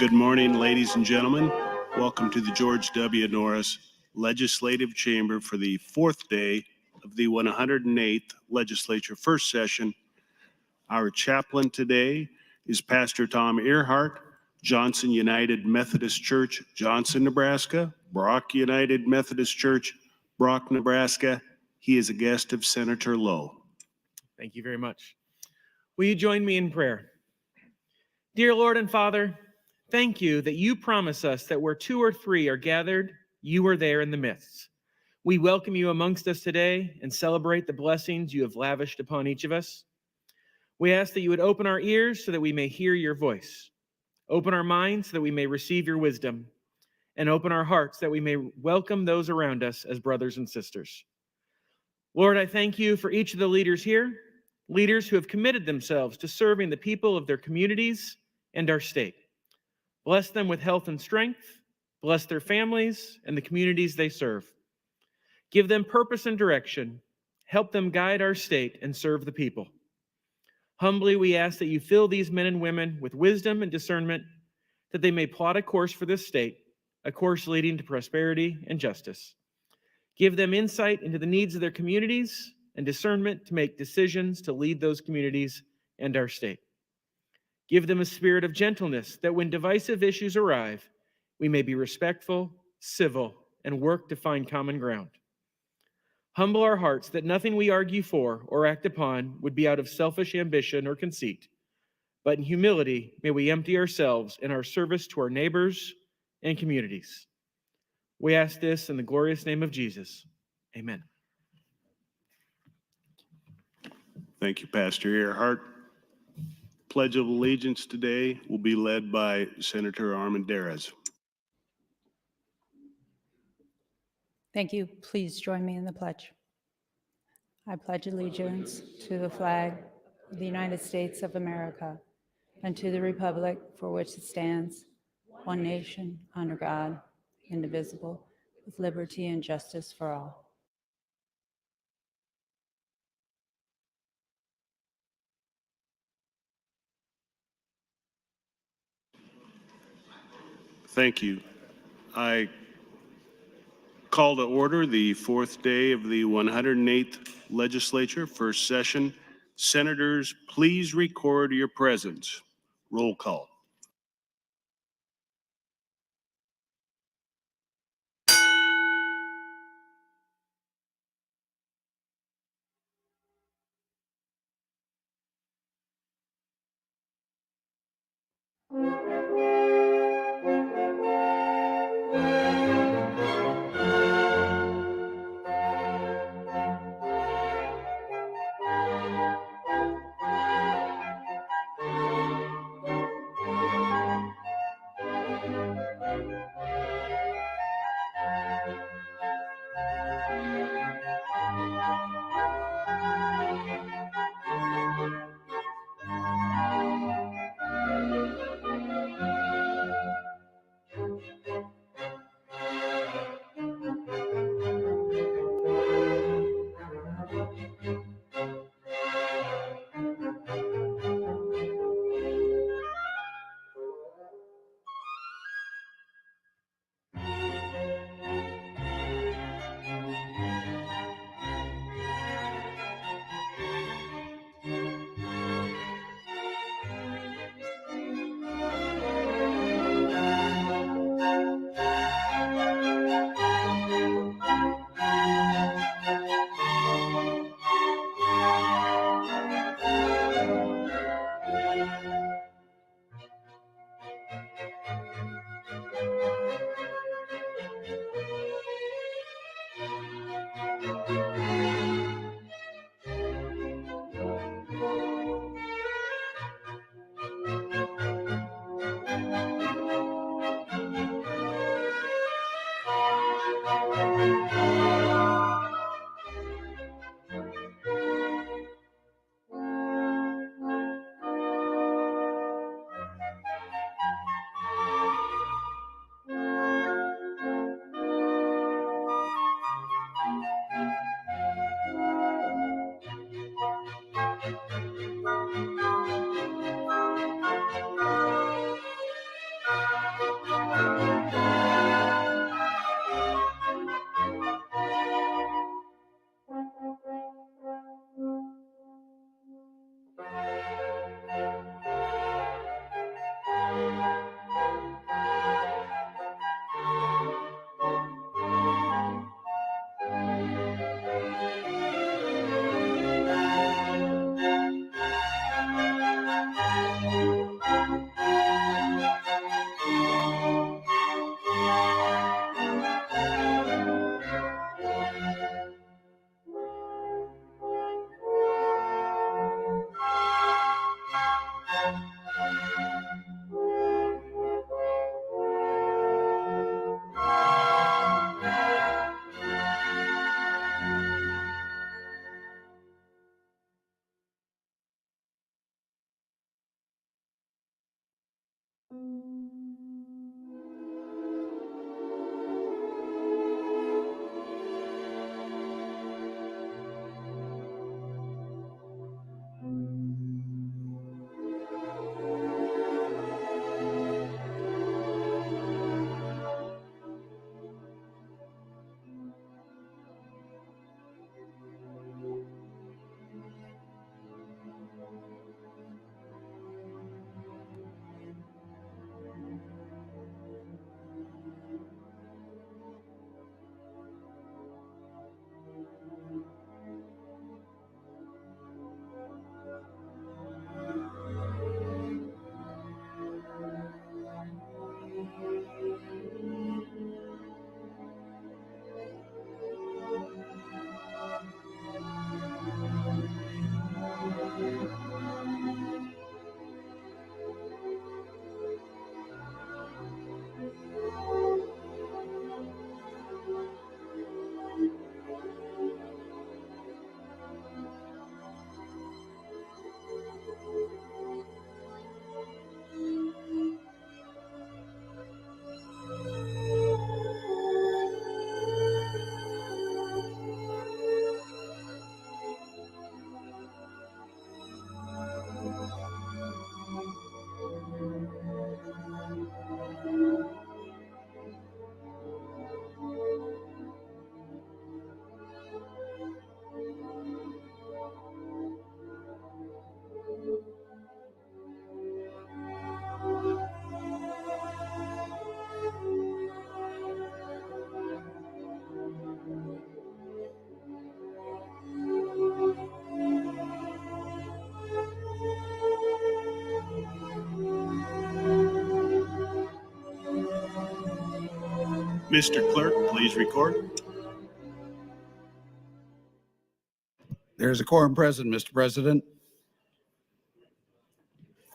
Good morning, ladies and gentlemen. Welcome to the George W. Norris Legislative Chamber for the fourth day of the 108th Legislature First Session. Our chaplain today is Pastor Tom Earhart, Johnson United Methodist Church, Johnson, Nebraska, Brock United Methodist Church, Brock, Nebraska. He is a guest of Senator Lowe. Thank you very much. Will you join me in prayer? Dear Lord and Father, thank you that you promise us that where two or three are gathered, you are there in the midst. We welcome you amongst us today and celebrate the blessings you have lavished upon each of us. We ask that you would open our ears so that we may hear your voice, open our minds so that we may receive your wisdom, and open our hearts that we may welcome those around us as brothers and sisters. Lord, I thank you for each of the leaders here, leaders who have committed themselves to serving the people of their communities and our state. Bless them with health and strength. Bless their families and the communities they serve. Give them purpose and direction. Help them guide our state and serve the people. Humbly, we ask that you fill these men and women with wisdom and discernment, that they may plot a course for this state, a course leading to prosperity and justice. Give them insight into the needs of their communities and discernment to make decisions to lead those communities and our state. Give them a spirit of gentleness that when divisive issues arrive, we may be respectful, civil, and work to find common ground. Humble our hearts that nothing we argue for or act upon would be out of selfish ambition or conceit, but in humility may we empty ourselves in our service to our neighbors and communities. We ask this in the glorious name of Jesus. Amen. Thank you, Pastor Earhart. Pledge of Allegiance today will be led by Senator Armendariz. Thank you. Please join me in the pledge. I pledge allegiance to the flag of the United States of America and to the republic for which it stands, one nation, under God, indivisible, with liberty and justice for all. Thank you. I call to order the fourth day of the 108th Legislature, first session. Senators, please record your presence. Roll call. Mr. Clerk, please record. There's a quorum present, Mr. President.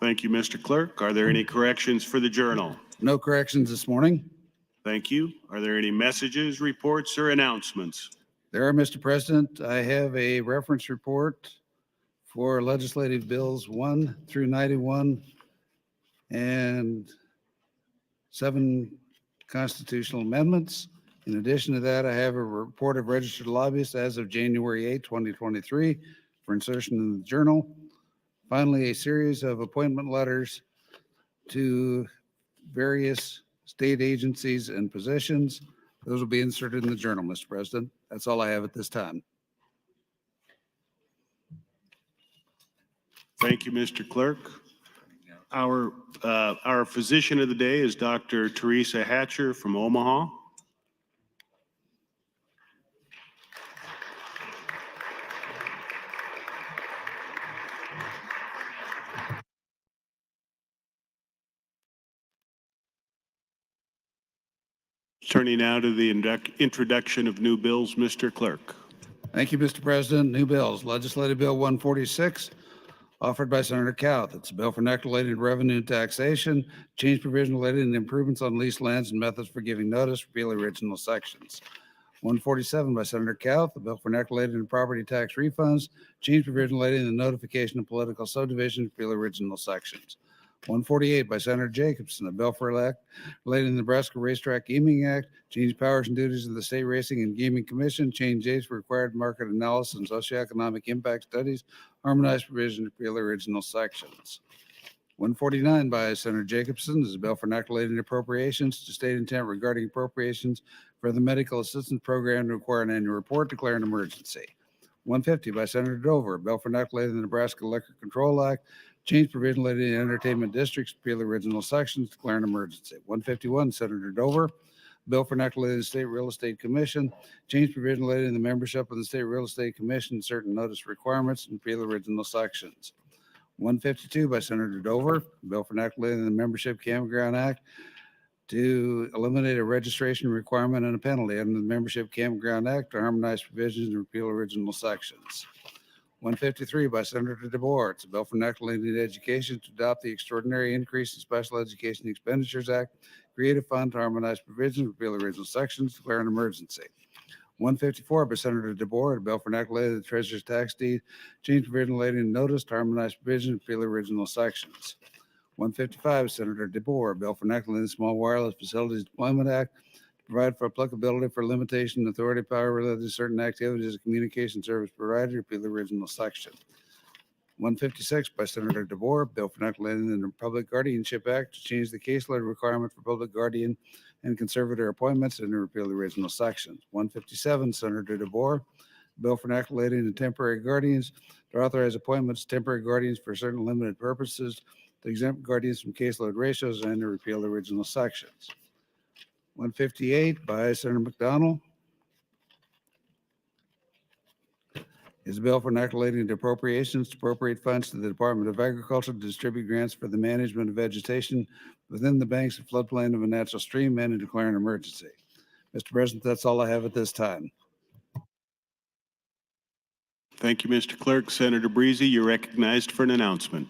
Thank you, Mr. Clerk. Are there any corrections for the journal? No corrections this morning. Thank you. Are there any messages, reports, or announcements? There are, Mr. President. I have a reference report for legislative bills 1 through 91 and 7 constitutional amendments. In addition to that, I have a report of registered lobbyists as of January 8, 2023 for insertion in the journal. Finally, a series of appointment letters to various state agencies and positions. Those will be inserted in the journal, Mr. President. That's all I have at this time. Thank you, Mr. Clerk. Our physician of the day is Dr. Teresa Hatcher from Omaha. Turning now to the introduction of new bills, Mr. Clerk. Thank you, Mr. President. New bills. Legislative Bill 146, offered by Senator Cowth. It's a bill for related revenue and taxation, change provision related to improvements on leased lands and methods for giving notice, repeal original sections. 147 by Senator Cowth, a bill for related to property tax refunds, change provision related to the notification of political subdivisions, repeal original sections. 148 by Senator Jacobson, a bill for related to the Nebraska Racetrack Gaming Act, change powers and duties of the State Racing and Gaming Commission, change dates for required market analysis and socioeconomic impact studies, harmonized provision, repeal original sections. 149 by Senator Jacobson is a bill for related appropriations to state intent regarding appropriations for the medical assistance program to require an annual report, declare an emergency. 150 by Senator Dover, a bill for related to the Nebraska Liquor Control Act, change provision related to entertainment districts, repeal original sections, declare an emergency. 151, Senator Dover, bill for related to the State Real Estate Commission, change provision related to the membership of the State Real Estate Commission, certain notice requirements, and repeal original sections. 152 by Senator Dover, bill for related to the Membership Campground Act to eliminate a registration requirement and a penalty under the Membership Campground Act to harmonize provisions and repeal original sections. 153 by Senator DeBoer. It's a bill for related education to adopt the extraordinary increase in special education expenditures act, create a fund to harmonize provisions, repeal original sections, declare an emergency. 154 by Senator DeBoer, a bill for related to the treasurer's tax deed, change provision relating to notice to harmonize provisions, repeal original sections. 155, Senator DeBoer, bill for enacting the Small Wireless Facilities Deployment Act to provide for applicability for limitation and authority power related to certain activities of communication service provider, repeal the original section. 156 by Senator DeBoer, bill for enacting the Public Guardianship Act to change the caseload requirement for public guardian and conservator appointments and to repeal the original sections. 157, Senator DeBoer, bill for enacting the temporary guardians to authorize appointments of temporary guardians for certain limited purposes, to exempt guardians from caseload ratios and to repeal the original sections. 158 by Senator McDonald is a bill for enacting the appropriations to appropriate funds to the Department of Agriculture to distribute grants for the management of vegetation within the banks and floodplain of a natural stream and to declare an emergency. Mr. President, that's all I have at this time. Thank you, Mr. Clerk. Senator Breezy, you're recognized for an announcement.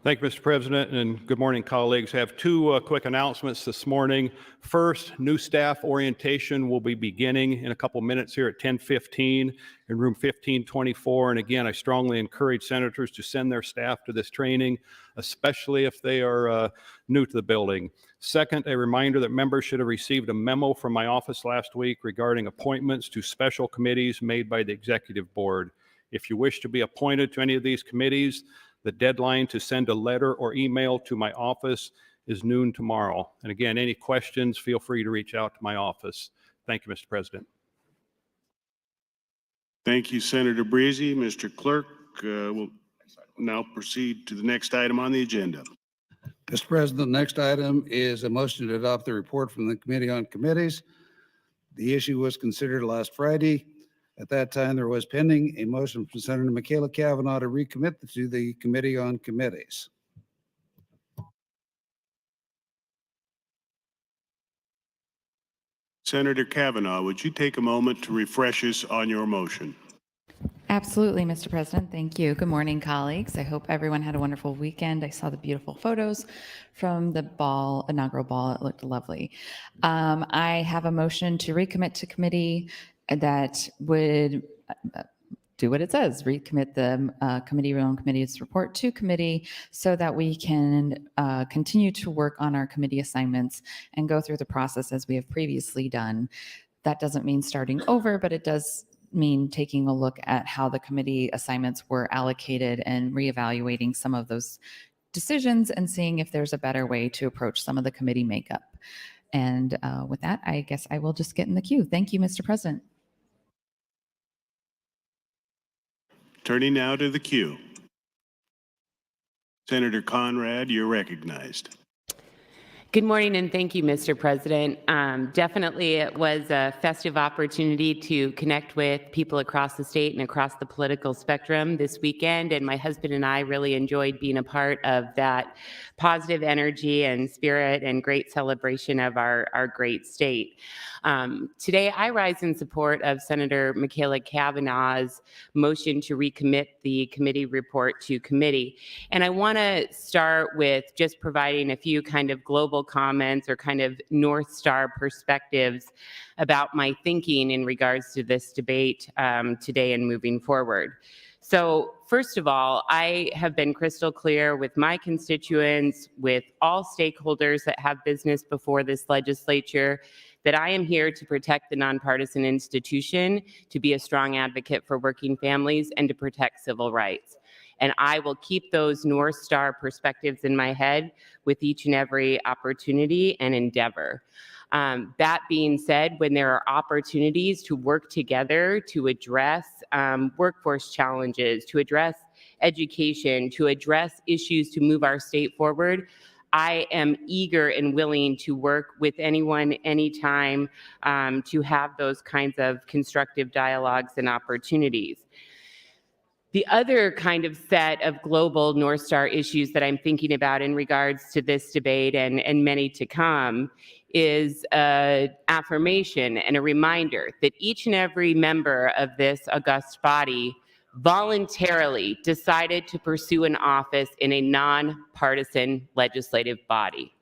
Thank you, Mr. President, and good morning, colleagues. I have two quick announcements this morning. First, new staff orientation will be beginning in a couple minutes here at 10:15 in room 1524. And again, I strongly encourage senators to send their staff to this training, especially if they are new to the building. Second, a reminder that members should have received a memo from my office last week regarding appointments to special committees made by the Executive Board. If you wish to be appointed to any of these committees, the deadline to send a letter or email to my office is noon tomorrow. And again, any questions, feel free to reach out to my office. Thank you, Mr. President. Thank you, Senator Breezy. Mr. Clerk, we'll now proceed to the next item on the agenda. Mr. President, the next item is a motion to adopt the report from the Committee on Committees. The issue was considered last Friday. At that time, there was pending a motion from Senator Michaela Cavanaugh to recommit to the Committee on Committees. Senator Cavanaugh, would you take a moment to refresh us on your motion? Absolutely, Mr. President. Thank you. Good morning, colleagues. I hope everyone had a wonderful weekend. I saw the beautiful photos from the inaugural ball. It looked lovely. I have a motion to recommit to committee that would do what it says, recommit the committee's report to committee so that we can continue to work on our committee assignments and go through the process as we have previously done. That doesn't mean starting over, but it does mean taking a look at how the committee assignments were allocated and reevaluating some of those decisions and seeing if there's a better way to approach some of the committee makeup. And with that, I guess I will just get in the queue. Thank you, Mr. President. Turning now to the queue. Senator Conrad, you're recognized. Good morning, and thank you, Mr. President. Definitely, it was a festive opportunity to connect with people across the state and across the political spectrum this weekend, and my husband and I really enjoyed being a part of that positive energy and spirit and great celebration of our great state. Today, I rise in support of Senator Michaela Cavanaugh's motion to recommit the committee report to committee. And I want to start with just providing a few kind of global comments or kind of North Star perspectives about my thinking in regards to this debate today and moving forward. So first of all, I have been crystal clear with my constituents, with all stakeholders that have business before this legislature, that I am here to protect the nonpartisan institution, to be a strong advocate for working families, and to protect civil rights. And I will keep those North Star perspectives in my head with each and every opportunity and endeavor. That being said, when there are opportunities to work together to address workforce challenges, to address education, to address issues to move our state forward, I am eager and willing to work with anyone, anytime, to have those kinds of constructive dialogues and opportunities. The other kind of set of global North Star issues that I'm thinking about in regards to this debate and many to come is an affirmation and a reminder that each and every member of this august body voluntarily decided to pursue an office in a nonpartisan legislative body.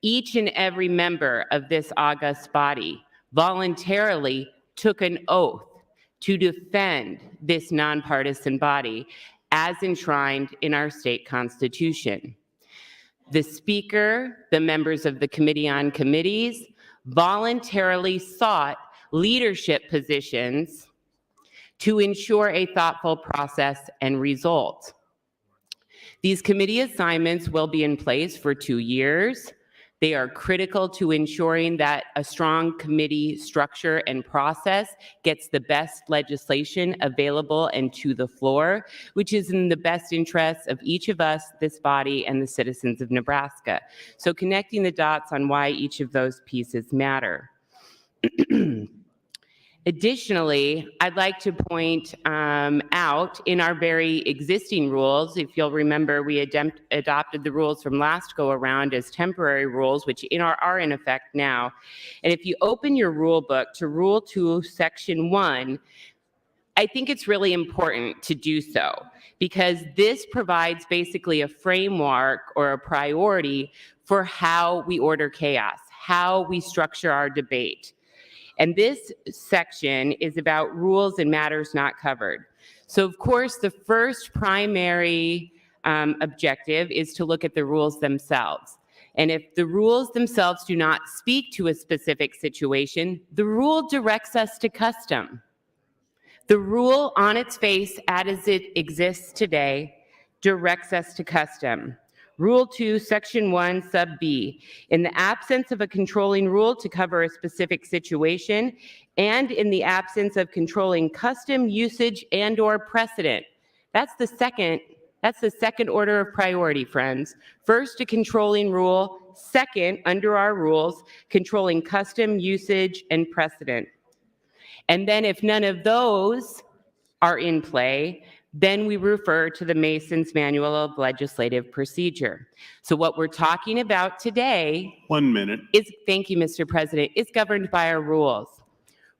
Each and every member of this august body voluntarily took an oath to defend this nonpartisan body as enshrined in our state constitution. the Speaker, the members of the Committee on Committees, voluntarily sought leadership positions to ensure a thoughtful process and result. These committee assignments will be in place for 2 years. They are critical to ensuring that a strong committee structure and process gets the best legislation available and to the floor, which is in the best interest of each of us, this body, and the citizens of Nebraska. So connecting the dots on why each of those pieces matter. Additionally, I'd like to point out in our very existing rules, if you'll remember, we adopted the rules from last go around as temporary rules, which are in effect now. And if you open your rule book to Rule 2, Section 1, I think it's really important to do so because this provides basically a framework or a priority for how we order chaos, how we structure our debate. And this section is about rules and matters not covered. So of course, the first primary objective is to look at the rules themselves. And if the rules themselves do not speak to a specific situation, the rule directs us to custom. The rule on its face as it exists today directs us to custom. Rule 2, Section 1, Sub B, in the absence of a controlling rule to cover a specific situation, and in the absence of controlling custom, usage, and/or precedent. That's the second order of priority, friends. First, a controlling rule. Second, under our rules, controlling custom, usage, and precedent. And then if none of those are in play, then we refer to the Mason's Manual of Legislative Procedure. So what we're talking about today 1 minute. thank you, Mr. President, is governed by our rules.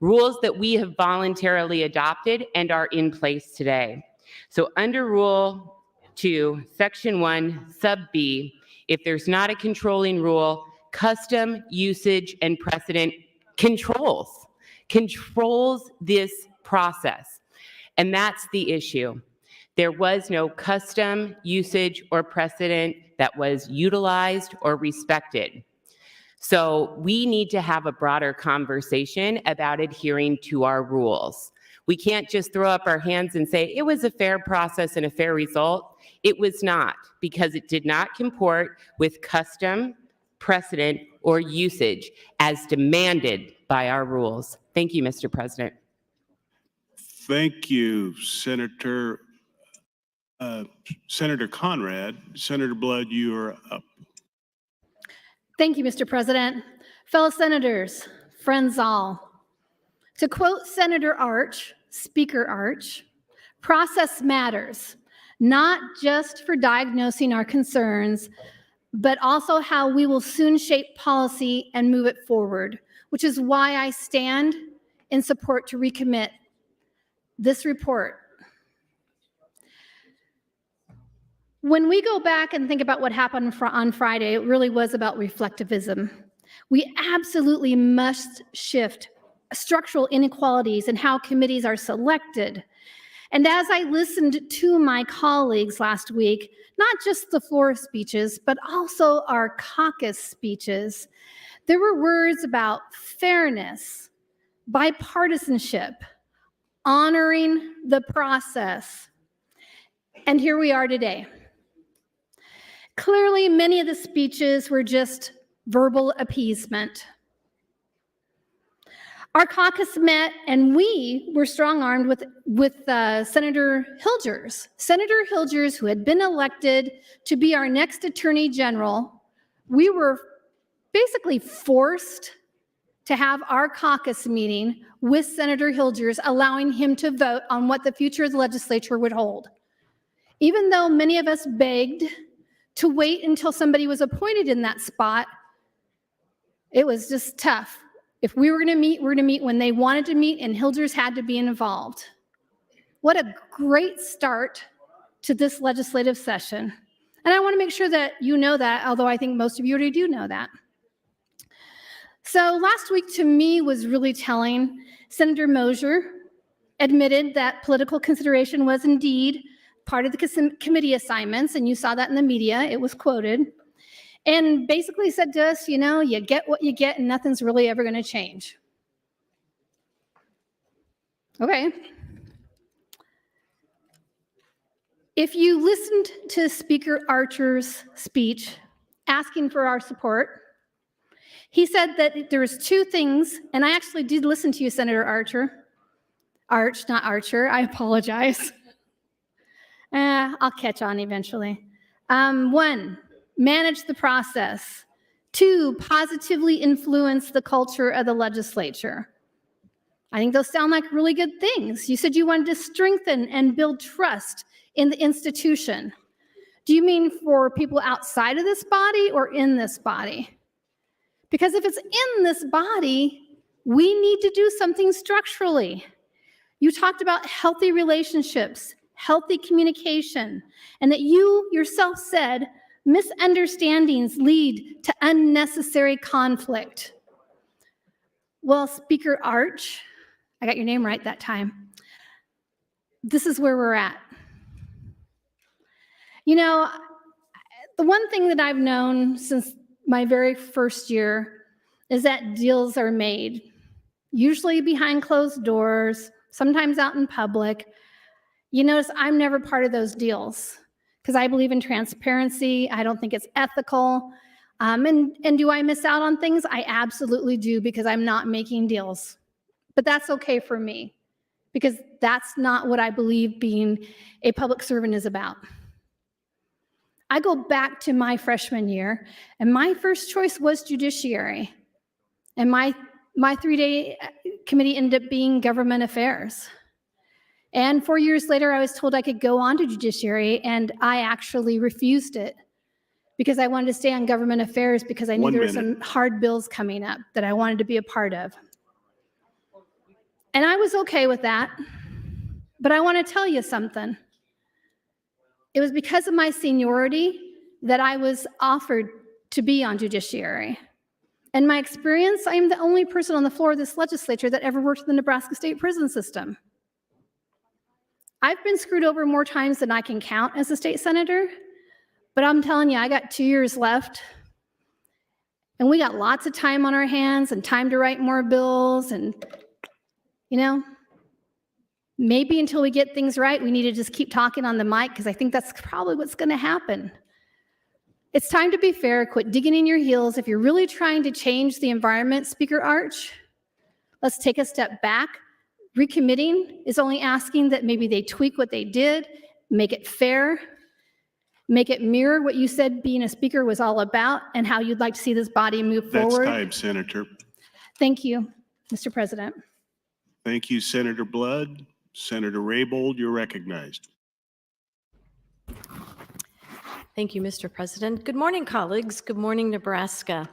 Rules that we have voluntarily adopted and are in place today. So under Rule 2, Section 1, Sub B, if there's not a controlling rule, custom, usage, and precedent controls this process. And that's the issue. There was no custom, usage, or precedent that was utilized or respected. So we need to have a broader conversation about adhering to our rules. We can't just throw up our hands and say it was a fair process and a fair result. It was not, because it did not comport with custom, precedent, or usage as demanded by our rules. Thank you, Mr. President. Thank you, Senator Conrad. Senator Blood, you are up. Thank you, Mr. President. Fellow senators, friends all. To quote Senator Arch, Speaker Arch, process matters, not just for diagnosing our concerns, but also how we will soon shape policy and move it forward, which is why I stand in support to recommit this report. When we go back and think about what happened on Friday, it really was about reflectivism. We absolutely must shift structural inequalities in how committees are selected. And as I listened to my colleagues last week, not just the floor speeches, but also our caucus speeches, there were words about fairness, bipartisanship, honoring the process. And here we are today. Clearly, many of the speeches were just verbal appeasement. Our caucus met, and we were strong-armed with Senator Hilgers. Senator Hilgers, who had been elected to be our next Attorney General, we were basically forced to have our caucus meeting with Senator Hilgers, allowing him to vote on what the future of the legislature would hold. Even though many of us begged to wait until somebody was appointed in that spot, it was just tough. If we were going to meet, we're going to meet when they wanted to meet, and Hilgers had to be involved. What a great start to this legislative session. And I want to make sure that you know that, although I think most of you already do know that. So last week to me was really telling. Senator Mosier admitted that political consideration was indeed part of the committee assignments, and you saw that in the media. It was quoted. and basically said to us, you get what you get and nothing's really ever going to change. Okay. If you listened to Speaker Archer's speech asking for our support, he said that there was two things, and I actually did listen to you, Senator Archer. Arch, not Archer. I apologize. I'll catch on eventually. 1, manage the process. 2, positively influence the culture of the legislature. I think those sound like really good things. You said you wanted to strengthen and build trust in the institution. Do you mean for people outside of this body or in this body? Because if it's in this body, we need to do something structurally. You talked about healthy relationships, healthy communication, and that you yourself said misunderstandings lead to unnecessary conflict. Well, Speaker Arch, I got your name right that time. This is where we're at. The one thing that I've known since my very first year is that deals are made, usually behind closed doors, sometimes out in public. You notice I'm never part of those deals because I believe in transparency. I don't think it's ethical. And do I miss out on things? I absolutely do because I'm not making deals. But that's okay for me because that's not what I believe being a public servant is about. I go back to my freshman year, and my first choice was judiciary. And my 3-day committee ended up being government affairs. And 4 years later, I was told I could go on to judiciary, and I actually refused it because I wanted to stay on government affairs because I knew there were some hard bills coming up that I wanted to be a part of. And I was okay with that. But I want to tell you something. It was because of my seniority that I was offered to be on judiciary. In my experience, I am the only person on the floor of this legislature that ever worked in the Nebraska state prison system. I've been screwed over more times than I can count as a state senator, but I'm telling you, I got 2 years left, and we got lots of time on our hands and time to write more bills, and, maybe until we get things right, we need to just keep talking on the mic because I think that's probably what's going to happen. It's time to be fair, quit digging in your heels. If you're really trying to change the environment, Speaker Arch, let's take a step back. Recommitting is only asking that maybe they tweak what they did, make it fair, make it mirror what you said being a speaker was all about and how you'd like to see this body move forward. That's time, Senator. Thank you, Mr. President. Thank you, Senator Blood. Senator Raybold, you're recognized. Thank you, Mr. President. Good morning, colleagues. Good morning, Nebraska.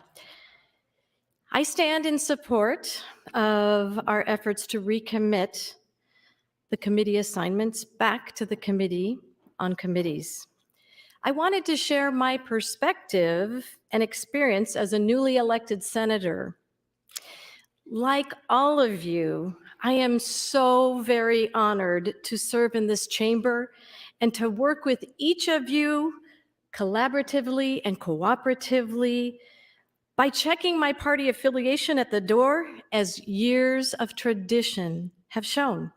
I stand in support of our efforts to recommit the committee assignments back to the Committee on Committees. I wanted to share my perspective and experience as a newly elected senator. Like all of you, I am so very honored to serve in this chamber and to work with each of you collaboratively and cooperatively by checking my party affiliation at the door, as years of tradition have shown.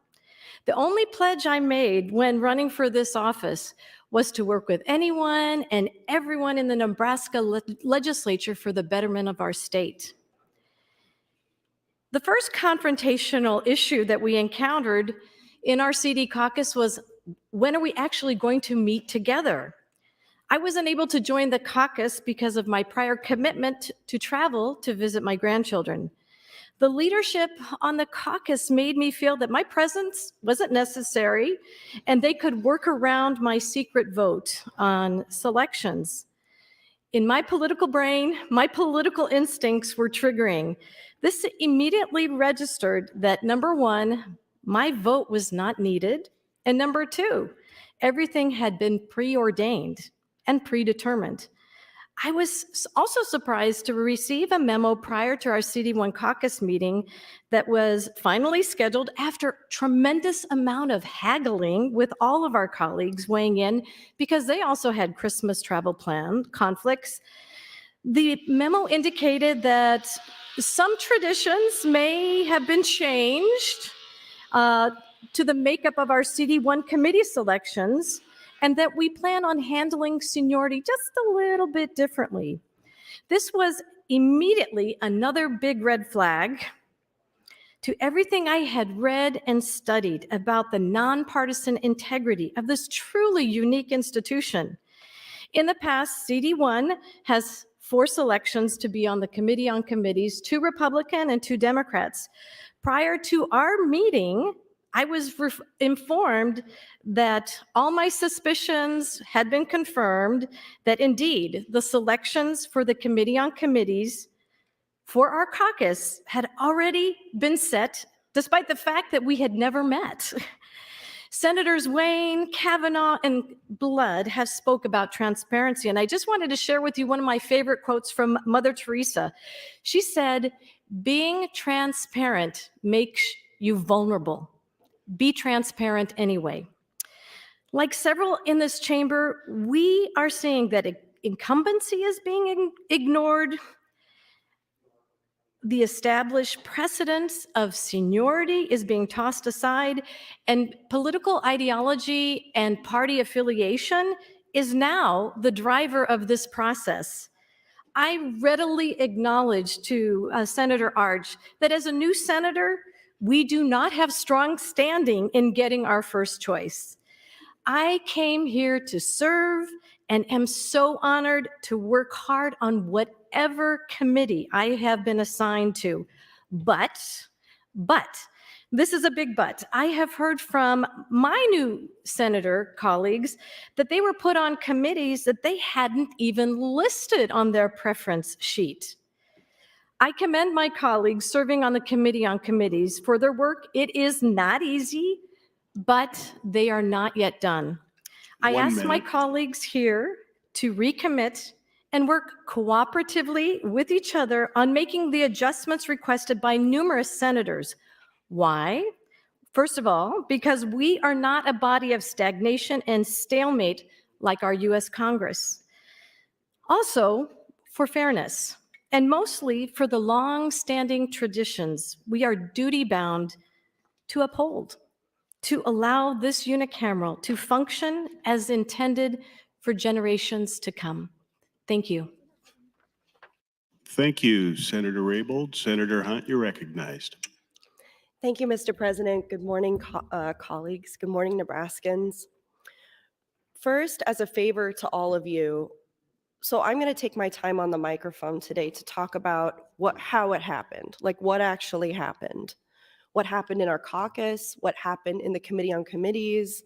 The only pledge I made when running for this office was to work with anyone and everyone in the Nebraska legislature for the betterment of our state. The first confrontational issue that we encountered in our CD caucus was, when are we actually going to meet together? I wasn't able to join the caucus because of my prior commitment to travel to visit my grandchildren. The leadership on the caucus made me feel that my presence wasn't necessary and they could work around my secret vote on selections. In my political brain, my political instincts were triggering. This immediately registered that, number one, my vote was not needed, and number two, everything had been preordained and predetermined. I was also surprised to receive a memo prior to our CD1 caucus meeting that was finally scheduled after tremendous amount of haggling with all of our colleagues weighing in because they also had Christmas travel plan conflicts. The memo indicated that some traditions may have been changed to the makeup of our CD1 committee selections, and that we plan on handling seniority just a little bit differently. This was immediately another big red flag to everything I had read and studied about the nonpartisan integrity of this truly unique institution. In the past, CD1 has 4 selections to be on the Committee on Committees, 2 Republican and 2 Democrats. Prior to our meeting, I was informed that all my suspicions had been confirmed, that indeed the selections for the Committee on Committees for our caucus had already been set, despite the fact that we had never met. Senators Wayne, Kavanaugh, and Blood have spoke about transparency, and I just wanted to share with you one of my favorite quotes from Mother Teresa. She said, "Being transparent makes you vulnerable. Be transparent anyway." Like several in this chamber, we are seeing that incumbency is being ignored. The established precedence of seniority is being tossed aside, and political ideology and party affiliation is now the driver of this process. I readily acknowledge to Senator Arch that as a new senator, we do not have strong standing in getting our first choice. I came here to serve and am so honored to work hard on whatever committee I have been assigned to. But, this is a big but. I have heard from my new senator colleagues that they were put on committees that they hadn't even listed on their preference sheet. I commend my colleagues serving on the Committee on Committees for their work. It is not easy, but they are not yet done. I 1 ask my minute. colleagues here to recommit and work cooperatively with each other on making the adjustments requested by numerous senators. Why? First of all, because we are not a body of stagnation and stalemate like our US Congress. Also, for fairness, and mostly for the long-standing traditions we are duty-bound to uphold, to allow this unicameral to function as intended for generations to come. Thank you. Thank you, Senator Raybold. Senator Hunt, you're recognized. Thank you, Mr. President. Good morning, colleagues. Good morning, Nebraskans. First, as a favor to all of you, so I'm going to take my time on the microphone today to talk about how it happened, like what actually happened. What happened in our caucus, what happened in the Committee on Committees,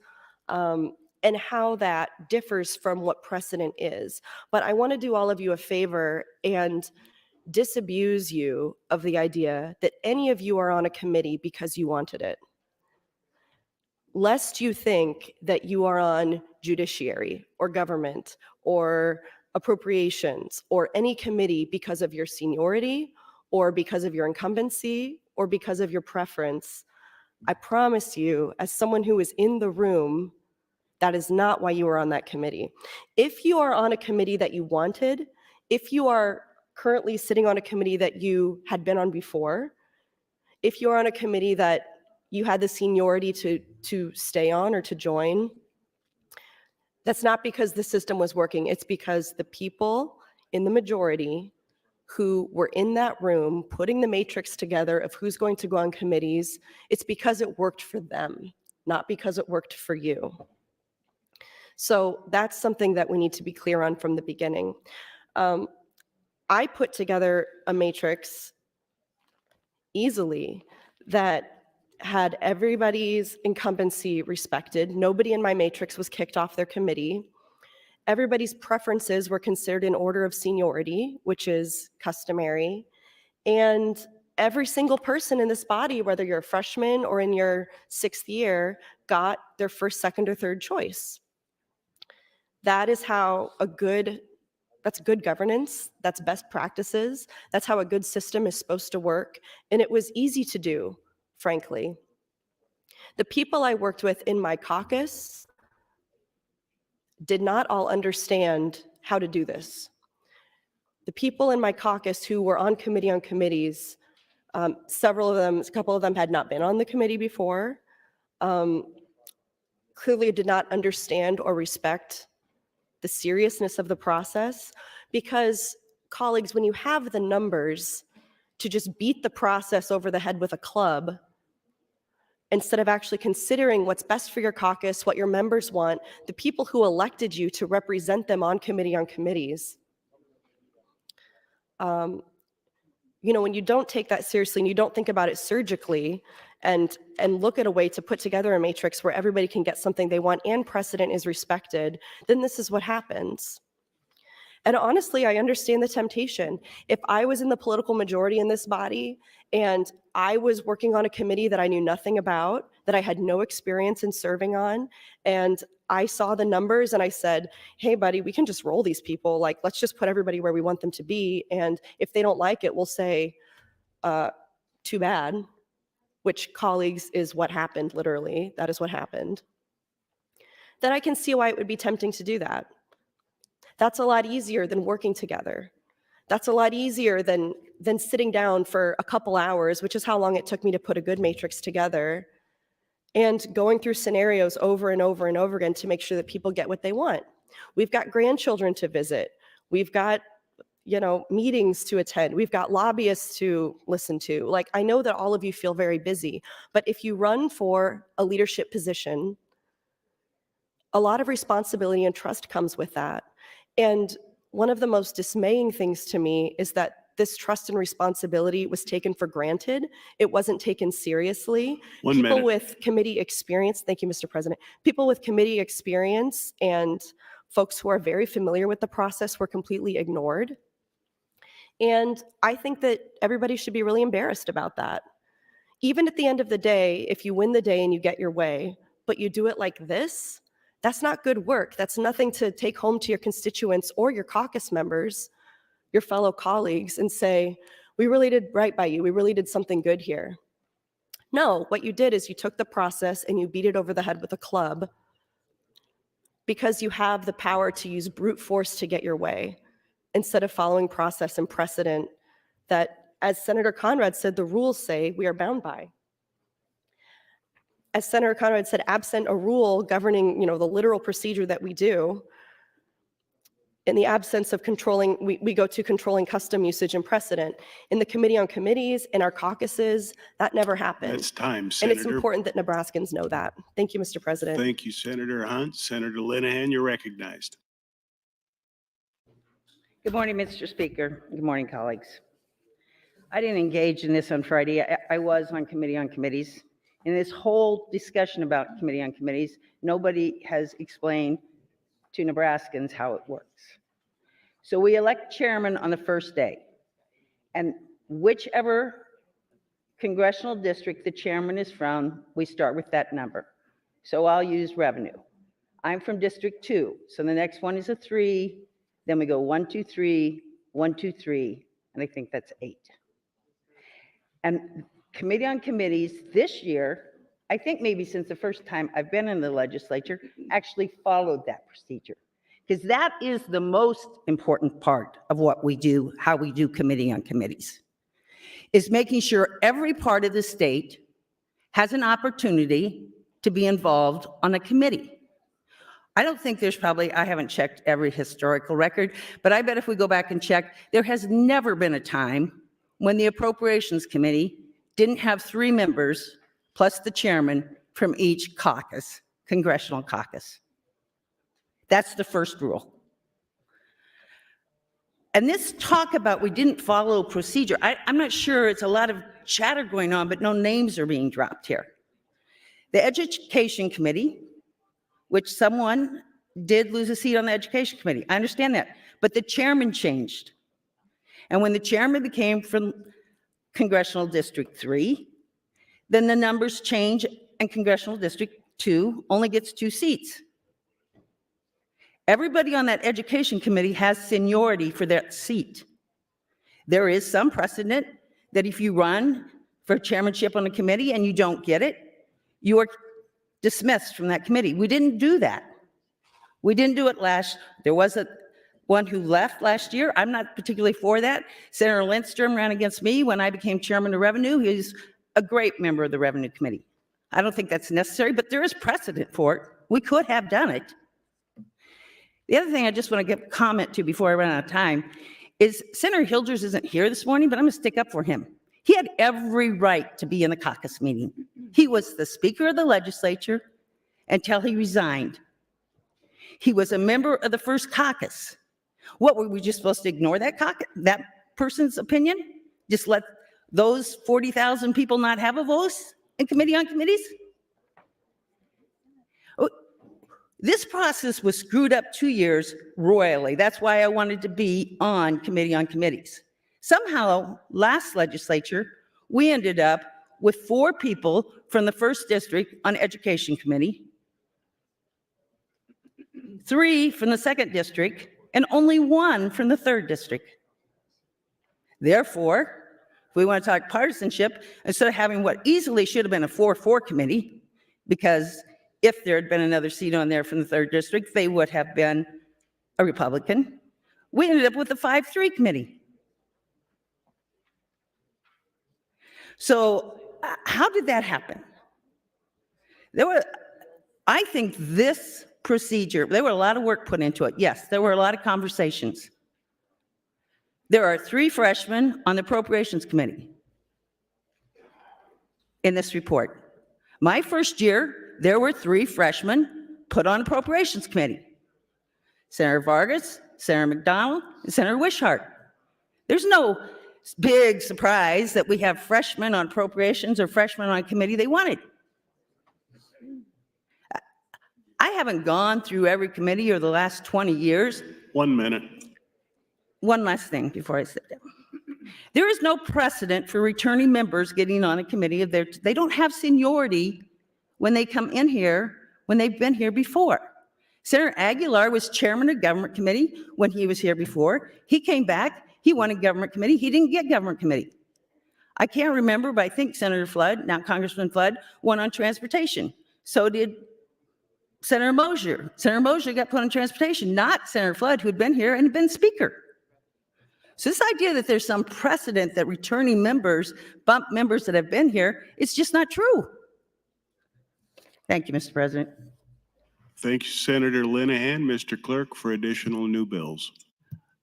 and how that differs from what precedent is. But I want to do all of you a favor and disabuse you of the idea that any of you are on a committee because you wanted it. Lest you think that you are on judiciary or government or appropriations or any committee because of your seniority or because of your incumbency or because of your preference. I promise you, as someone who is in the room, that is not why you are on that committee. If you are on a committee that you wanted, if you are currently sitting on a committee that you had been on before, if you're on a committee that you had the seniority to stay on or to join, that's not because the system was working. It's because the people in the majority who were in that room putting the matrix together of who's going to go on committees, it's because it worked for them, not because it worked for you. So that's something that we need to be clear on from the beginning. I put together a matrix easily that had everybody's incumbency respected. Nobody in my matrix was kicked off their committee. Everybody's preferences were considered in order of seniority, which is customary. And every single person in this body, whether you're a freshman or in your 6th year, got their first, second, or third choice. That is how that's good governance, that's best practices, that's how a good system is supposed to work. And it was easy to do, frankly. The people I worked with in my caucus did not all understand how to do this. The people in my caucus who were on committees, several of them, a couple of them had not been on the committee before, clearly did not understand or respect the seriousness of the process, because colleagues, when you have the numbers to just beat the process over the head with a club, instead of actually considering what's best for your caucus, what your members want, the people who elected you to represent them on committees, when you don't take that seriously and you don't think about it surgically and look at a way to put together a matrix where everybody can get something they want and precedent is respected, then this is what happens. And honestly, I understand the temptation. If I was in the political majority in this body and I was working on a committee that I knew nothing about, that I had no experience in serving on, and I saw the numbers and I said, hey, buddy, we can just roll these people. Like, let's just put everybody where we want them to be. And if they don't like it, we'll say, too bad, which, colleagues, is what happened, literally. That is what happened. Then I can see why it would be tempting to do that. That's a lot easier than working together. That's a lot easier than sitting down for a couple hours, which is how long it took me to put a good matrix together, and going through scenarios over and over and over again to make sure that people get what they want. We've got grandchildren to visit. We've got, meetings to attend. We've got lobbyists to listen to. Like, I know that all of you feel very busy, but if you run for a leadership position, a lot of responsibility and trust comes with that. And one of the most dismaying things to me is that this trust and responsibility was taken for granted. It wasn't taken seriously. People with committee experience, thank you, Mr. President, people with committee experience and folks who are very familiar with the process were completely ignored. And I think that everybody should be really embarrassed about that. Even at the end of the day, if you win the day and you get your way, but you do it like this, that's not good work. That's nothing to take home to your constituents or your caucus members, your fellow colleagues, and say, we really did right by you. We really did something good here. No, what you did is you took the process and you beat it over the head with a club because you have the power to use brute force to get your way instead of following process and precedent that, as Senator Conrad said, the rules say we are bound by. As Senator Conrad said, absent a rule governing, the literal procedure that we do, in the absence of controlling, we go to controlling custom usage and precedent. In the Committee on Committees, in our caucuses, that never happened. That's time, Senator. And it's important that Nebraskans know that. Thank you, Mr. President. Thank you, Senator Hunt. Senator Linehan, you're recognized. Good morning, Mr. Speaker. Good morning, colleagues. I didn't engage in this on Friday. I was on Committee on Committees. In this whole discussion about Committee on Committees, nobody has explained to Nebraskans how it works. So we elect chairman on the first day, and whichever congressional district the chairman is from, we start with that number. So I'll use revenue. I'm from District 2, so the next one is a 3, then we go 1, 2, 3, 1, 2, 3, and I think that's 8. And Committee on Committees this year, I think maybe since the first time I've been in the legislature, actually followed that procedure. Because that is the most important part of what we do, how we do Committee on Committees, is making sure every part of the state has an opportunity to be involved on a committee. I don't think there's probably, I haven't checked every historical record, but I bet if we go back and check, there has never been a time when the Appropriations Committee didn't have 3 members plus the chairman from each caucus, congressional caucus. That's the first rule. And this talk about we didn't follow procedure, I'm not sure, it's a lot of chatter going on, but no names are being dropped here. The Education Committee, which someone did lose a seat on the Education Committee, I understand that, but the chairman changed. And when the chairman became from Congressional District 3, then the numbers change and Congressional District 2 only gets 2 seats. Everybody on that Education Committee has seniority for that seat. There is some precedent that if you run for chairmanship on a committee and you don't get it, you are dismissed from that committee. We didn't do that. We didn't do it there was a one who left last year. I'm not particularly for that. Senator Lindstrom ran against me when I became chairman of Revenue. He's a great member of the Revenue Committee. I don't think that's necessary, but there is precedent for it. We could have done it. The other thing I just want to give a comment to before I run out of time is Senator Hilders isn't here this morning, but I'm going to stick up for him. He had every right to be in the caucus meeting. He was the Speaker of the Legislature until he resigned. He was a member of the first caucus. What, were we just supposed to ignore that person's opinion? Just let those 40,000 people not have a voice in Committee on Committees? This process was screwed up 2 years royally. That's why I wanted to be on Committee on Committees. Somehow, last legislature, we ended up with 4 people from the 1st District on Education Committee, 3 from the 2nd District, and only 1 from the 3rd District. Therefore, if we want to talk partisanship, instead of having what easily should have been a 4-4 committee, because if there had been another seat on there from the 3rd District, they would have been a Republican, we ended up with a 5-3 committee. So how did that happen? I think this procedure, there were a lot of work put into it. Yes, there were a lot of conversations. There are 3 freshmen on the Appropriations Committee in this report. My first year, there were 3 freshmen put on Appropriations Committee: Senator Vargas, Senator McDonald, and Senator Wishart. There's no big surprise that we have freshmen on appropriations or freshmen on a committee they wanted. I haven't gone through every committee over the last 20 years. 1 minute. One last thing before I sit down. There is no precedent for returning members getting on a committee if they don't have seniority when they come in here, when they've been here before. Senator Aguilar was chairman of Government Committee when he was here before. He came back, he wanted Government Committee, he didn't get Government Committee. I can't remember, but I think Senator Flood, now Congressman Flood, won on transportation. So did Senator Mosier. Senator Mosier got put on transportation, not Senator Flood, who had been here and had been speaker. So this idea that there's some precedent that returning members bump members that have been here, it's just not true. Thank you, Mr. President. Thank you, Senator Linehan. Mr. Clerk, for additional new bills.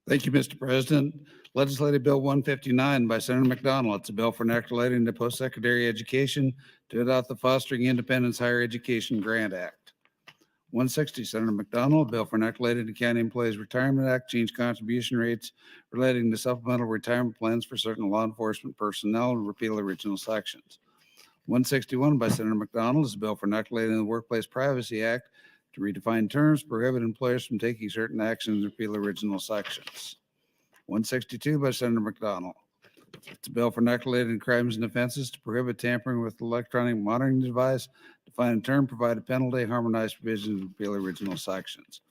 Thank you, Mr. President. Legislative Bill 159 by Senator McDonald. It's a bill for enacting the post-secondary education to adopt the Fostering Independence Higher Education Grant Act. 160, Senator McDonald, bill for enacting the County Employees Retirement Act, change contribution rates relating to supplemental retirement plans for certain law enforcement personnel and repeal original sections. 161 by Senator McDonald is a bill for enacting the Workplace Privacy Act to redefine terms, prohibit employers from taking certain actions, and repeal original sections. 162 by Senator McDonald. It's a bill for enacting crimes and offenses to prohibit tampering with electronic monitoring device, define a term, provide a penalty, harmonize provisions, and repeal original sections.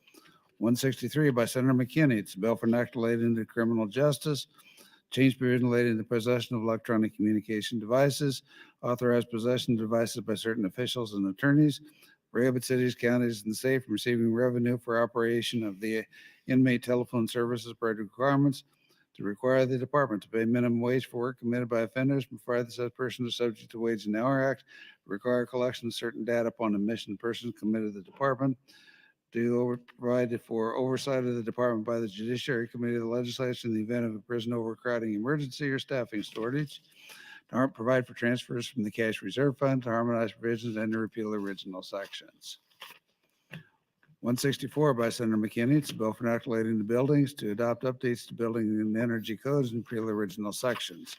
163 by Senator McKinney. It's a bill for enacting the criminal justice, change provision relating to the possession of electronic communication devices, authorize possession of devices by certain officials and attorneys, prohibit cities, counties, and the state from receiving revenue for operation of the inmate telephone services per requirements, to require the department to pay minimum wage for work committed by offenders, provided that such person is subject to Wage and Hour Act, require collection of certain data upon admission of persons committed to the department, to provide for oversight of the department by the Judiciary Committee of the Legislature in the event of a prison overcrowding emergency or staffing shortage, to provide for transfers from the cash reserve fund, to harmonize provisions, and to repeal original sections. 164 by Senator McKinney. It's a bill for enacting the buildings to adopt updates to building and energy codes and repeal original sections.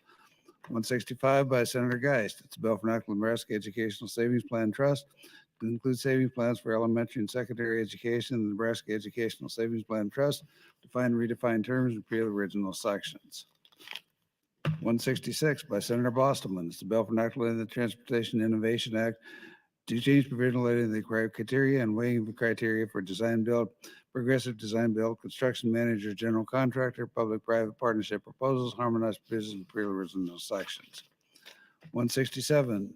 165 by Senator Geist. It's a bill for enacting the Nebraska Educational Savings Plan Trust to include savings plans for elementary and secondary education in the Nebraska Educational Savings Plan Trust, define and redefine terms and repeal original sections. 166 by Senator Bostelman. It's a bill for enacting the Transportation Innovation Act to change provision related to the criteria and weighing the criteria for design build, progressive design build, construction manager, general contractor, public-private partnership proposals, harmonized provisions, and repeal original sections. 167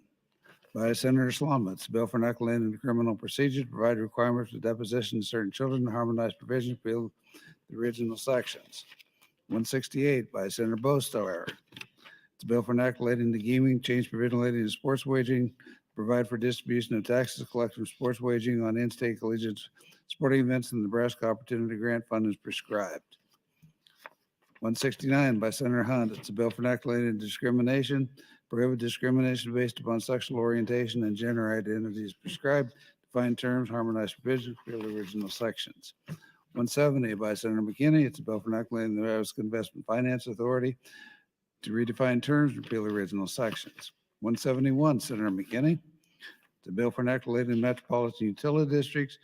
by Senator Slama. It's a bill for enacting the criminal procedure to provide requirements for deposition of certain children and harmonize provisions for the original sections. 168 by Senator Bostower. It's a bill for enacting the gaming, change provision relating to sports wagering, provide for distribution of taxes collected from sports wagering on in-state collegiate sporting events in the Nebraska Opportunity Grant Fund as prescribed. 169 by Senator Hunt. It's a bill for enacting discrimination, prohibit discrimination based upon sexual orientation and gender identity as prescribed, define terms, harmonize provisions, repeal the original sections. 170 by Senator McKinney. It's a bill for enacting the Nebraska Investment Finance Authority to redefine terms, repeal the original sections. 171, Senator McKinney. It's a bill for enacting metropolitan utility districts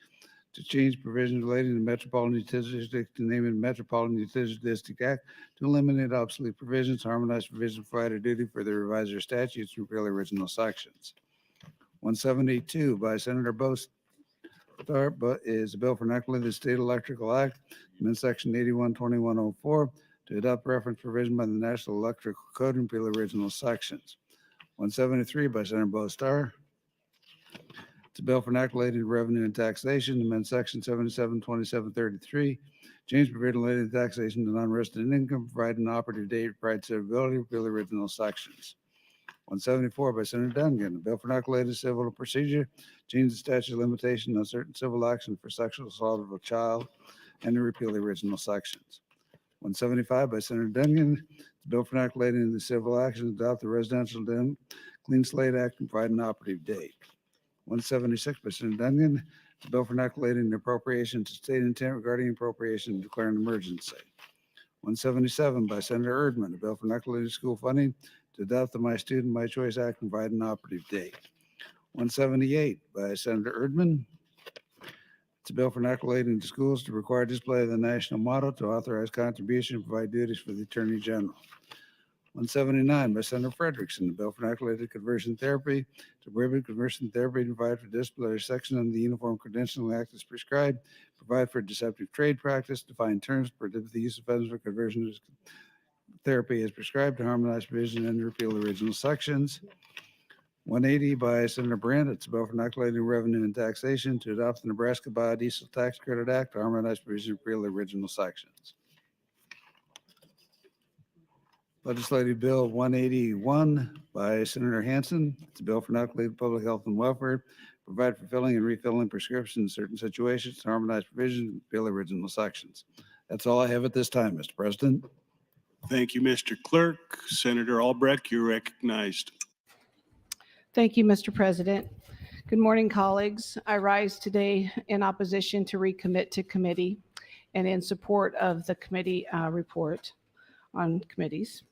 to change provisions relating to metropolitan utility district to name it Metropolitan Utility District Act to eliminate obsolete provisions, harmonize provisions, provide duty for the revisor statutes, and repeal the original sections. 172 by Senator Bostower is a bill for enacting the State Electrical Act, amend Section 812104 to adopt reference provision by the National Electrical Code and repeal the original sections. 173 by Senator Bostower. It's a bill for enacting revenue and taxation, amend Section 772733, change provision related to taxation to non-resident income, provide an operative date, provide suitability, repeal the original sections. 174 by Senator Duncan, a bill for enacting civil procedure, change the statute of limitation on certain civil action for sexual assault of a child, and to repeal the original sections. 175 by Senator Duncan, it's a bill for enacting the civil action, adopt the Residential Clean Slate Act, and provide an operative date. 176 by Senator Duncan, it's a bill for enacting the appropriation to state intent regarding appropriation and declare an emergency. 177 by Senator Erdman, a bill for enacting school funding to adopt the My Student, My Choice Act and provide an operative date. 178 by Senator Erdman. It's a bill for enacting the schools to require display of the national motto, to authorize contribution and provide duties for the Attorney General. 179 by Senator Frederickson, a bill for enacting conversion therapy to prohibit conversion therapy and provide for disciplinary section under the Uniform Credentialing Act as prescribed, provide for deceptive trade practice, define terms, prohibit the use of funds for conversion therapy as prescribed, to harmonize provision and repeal the original sections. 180 by Senator Brandt. It's a bill for enacting revenue and taxation to adopt the Nebraska Biodiesel Tax Credit Act to harmonize provision and repeal the original sections. Legislative Bill 181 by Senator Hansen. It's a bill for enacting public health and welfare, provide for filling and refilling prescriptions in certain situations, to harmonize provisions and repeal the original sections. That's all I have at this time, Mr. President. Thank you, Mr. Clerk. Senator Albrecht, you're recognized. Thank you, Mr. President. Good morning, colleagues. I rise today in opposition to recommit to committee and in support of the committee report on committees.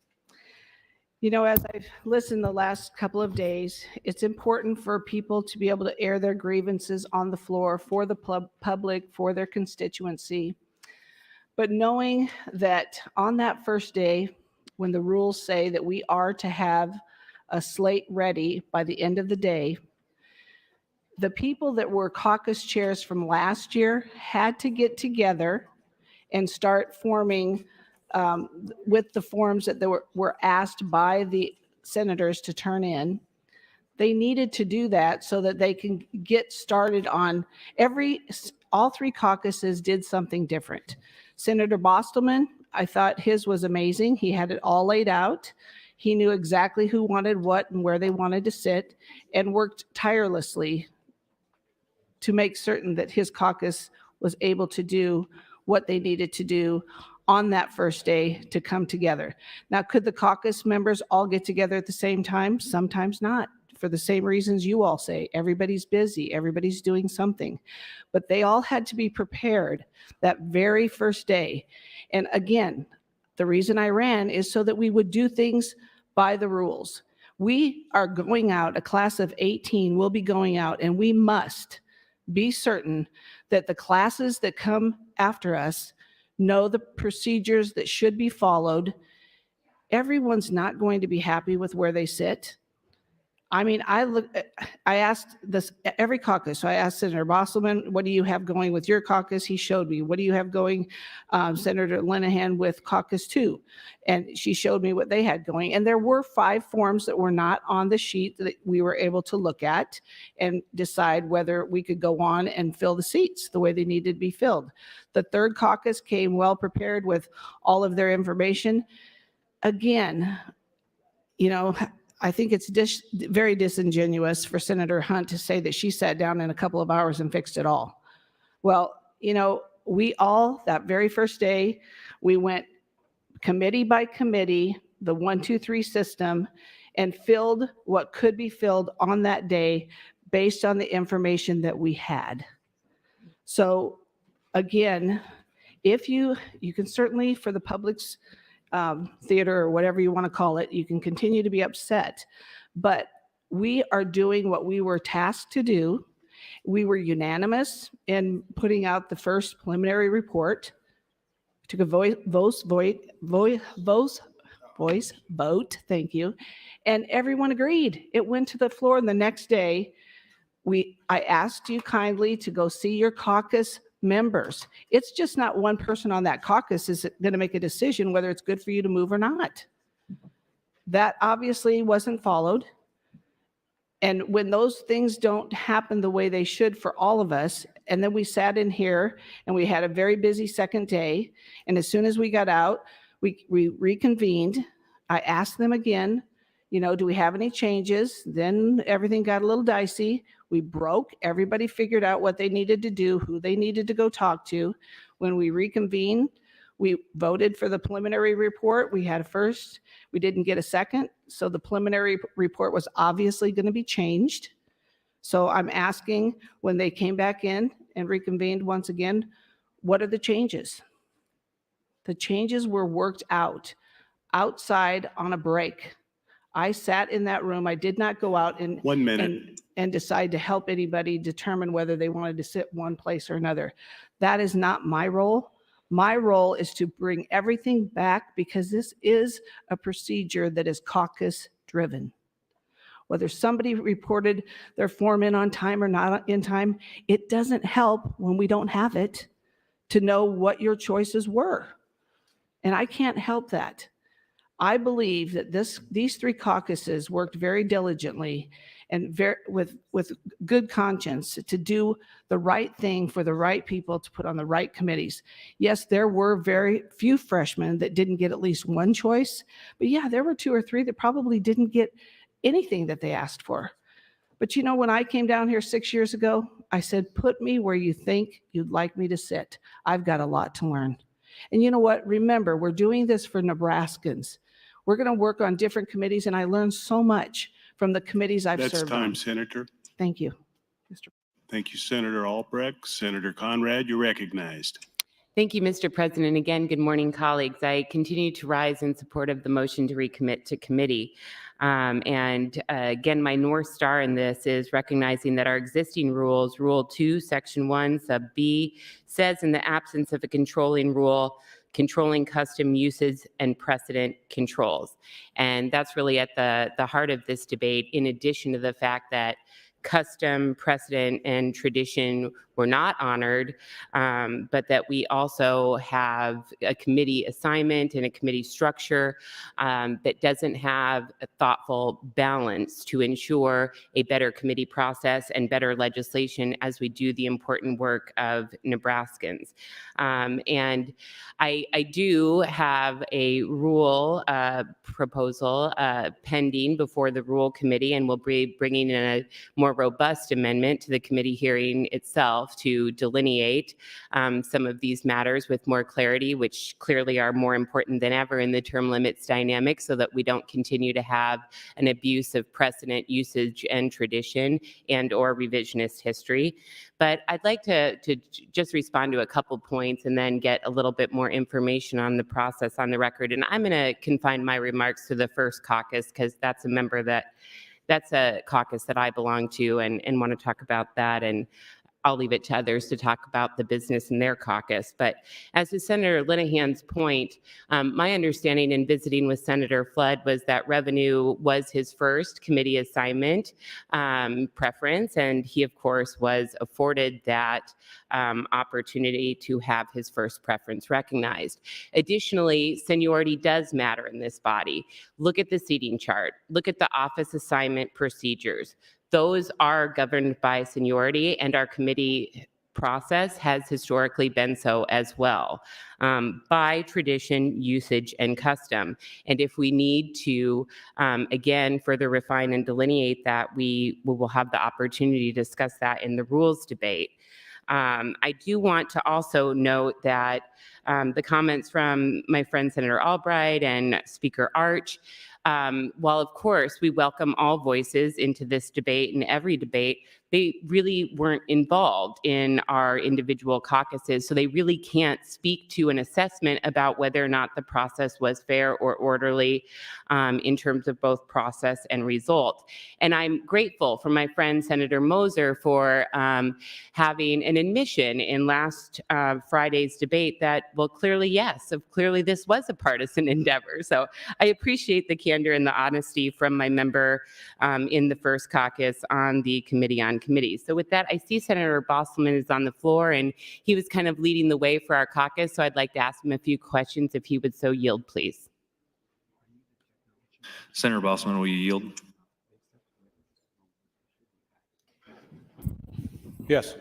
You know, as I've listened the last couple of days, it's important for people to be able to air their grievances on the floor for the public, for their constituency. But knowing that on that first day, when the rules say that we are to have a slate ready by the end of the day, the people that were caucus chairs from last year had to get together and start forming with the forms that they were asked by the senators to turn in. They needed to do that so that they can get started on all three caucuses did something different. Senator Bostelman, I thought his was amazing. He had it all laid out. He knew exactly who wanted what and where they wanted to sit, and worked tirelessly to make certain that his caucus was able to do what they needed to do on that first day to come together. Now, could the caucus members all get together at the same time? Sometimes not, for the same reasons you all say. Everybody's busy, everybody's doing something. But they all had to be prepared that very first day. And again, the reason I ran is so that we would do things by the rules. We are going out, a class of 18 will be going out, and we must be certain that the classes that come after us know the procedures that should be followed. Everyone's not going to be happy with where they sit. I mean, I asked this every caucus. So I asked Senator Bosselman, what do you have going with your caucus? He showed me. What do you have going, Senator Linehan, with caucus 2? And she showed me what they had going. And there were 5 forms that were not on the sheet that we were able to look at and decide whether we could go on and fill the seats the way they needed to be filled. The 3rd caucus came well prepared with all of their information. Again, you know, I think it's very disingenuous for Senator Hunt to say that she sat down in a couple of hours and fixed it all. Well, you know, we all, that very first day, we went committee by committee, the 1, 2, 3 system, and filled what could be filled on that day based on the information that we had. So again, if you can certainly, for the public's theater or whatever you want to call it, you can continue to be upset, but we are doing what we were tasked to do. We were unanimous in putting out the first preliminary report. Took a voice vote, thank you, and everyone agreed. It went to the floor, and the next day, I asked you kindly to go see your caucus members. It's just not one person on that caucus is going to make a decision whether it's good for you to move or not. That obviously wasn't followed. And when those things don't happen the way they should for all of us, and then we sat in here and we had a very busy second day, and as soon as we got out, we reconvened. I asked them again, you know, do we have any changes? Then everything got a little dicey. We broke. Everybody figured out what they needed to do, who they needed to go talk to. When we reconvened, we voted for the preliminary report. We had a first. We didn't get a second. So the preliminary report was obviously going to be changed. So I'm asking, when they came back in and reconvened once again, what are the changes? The changes were worked out outside on a break. I sat in that room. I did not go out and 1 minute. and decide to help anybody determine whether they wanted to sit one place or another. That is not my role. My role is to bring everything back, because this is a procedure that is caucus driven. Whether somebody reported their form in on time or not in time, it doesn't help when we don't have it to know what your choices were. And I can't help that. I believe that these 3 caucuses worked very diligently and with good conscience to do the right thing for the right people to put on the right committees. Yes, there were very few freshmen that didn't get at least one choice, but yeah, there were 2 or 3 that probably didn't get anything that they asked for. But you know, when I came down here 6 years ago, I said, put me where you think you'd like me to sit. I've got a lot to learn. And you know what? Remember, we're doing this for Nebraskans. We're going to work on different committees, and I learned so much from the committees I've That's served time, on. Senator. Thank you. Thank you, Senator Albrecht. Senator Conrad, you're recognized. Thank you, Mr. President. Again, good morning, colleagues. I continue to rise in support of the motion to recommit to committee. Again, my North Star in this is recognizing that our existing rules, Rule 2, Section 1, Sub B, says in the absence of a controlling rule, controlling custom uses and precedent controls. And that's really at the heart of this debate, in addition to the fact that custom, precedent, and tradition were not honored, but that we also have a committee assignment and a committee structure that doesn't have a thoughtful balance to ensure a better committee process and better legislation as we do the important work of Nebraskans. And I do have a rule proposal pending before the Rule Committee, and we'll be bringing in a more robust amendment to the committee hearing itself to delineate some of these matters with more clarity, which clearly are more important than ever in the term limits dynamic, so that we don't continue to have an abuse of precedent, usage, and tradition and or revisionist history. But I'd like to just respond to a couple points and then get a little bit more information on the process on the record. And I'm going to confine my remarks to the first caucus, because that's a caucus that I belong to and want to talk about that. And I'll leave it to others to talk about the business in their caucus. But as to Senator Linehan's point, my understanding in visiting with Senator Flood was that revenue was his first committee assignment preference, and he, of course, was afforded that opportunity to have his first preference recognized. Additionally, seniority does matter in this body. Look at the seating chart. Look at the office assignment procedures. Those are governed by seniority, and our committee process has historically been so as well, by tradition, usage, and custom. And if we need to, again, further refine and delineate that, we will have the opportunity to discuss that in the rules debate. I do want to also note that the comments from my friend Senator Albright and Speaker Arch, while of course we welcome all voices into this debate and every debate, they really weren't involved in our individual caucuses, so they really can't speak to an assessment about whether or not the process was fair or orderly in terms of both process and result. And I'm grateful for my friend Senator Moser for having an admission in last Friday's debate that, well, clearly this was a partisan endeavor. So I appreciate the candor and the honesty from my member in the first caucus on the Committee on Committees. So with that, I see Senator Bosselman is on the floor, and he was kind of leading the way for our caucus. So I'd like to ask him a few questions if he would so yield, please. Senator Bosselman, will you yield? Yes.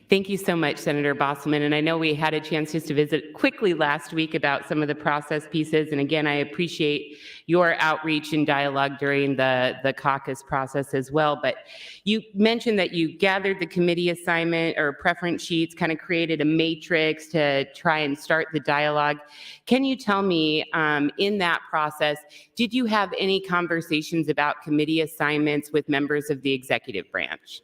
Thank you so much, Senator Bosselman. And I know we had a chance just to visit quickly last week about some of the process pieces. And again, I appreciate your outreach and dialogue during the caucus process as well. But you mentioned that you gathered the committee assignment or preference sheets, kind of created a matrix to try and start the dialogue. Can you tell me, in that process, did you have any conversations about committee assignments with members of the executive branch?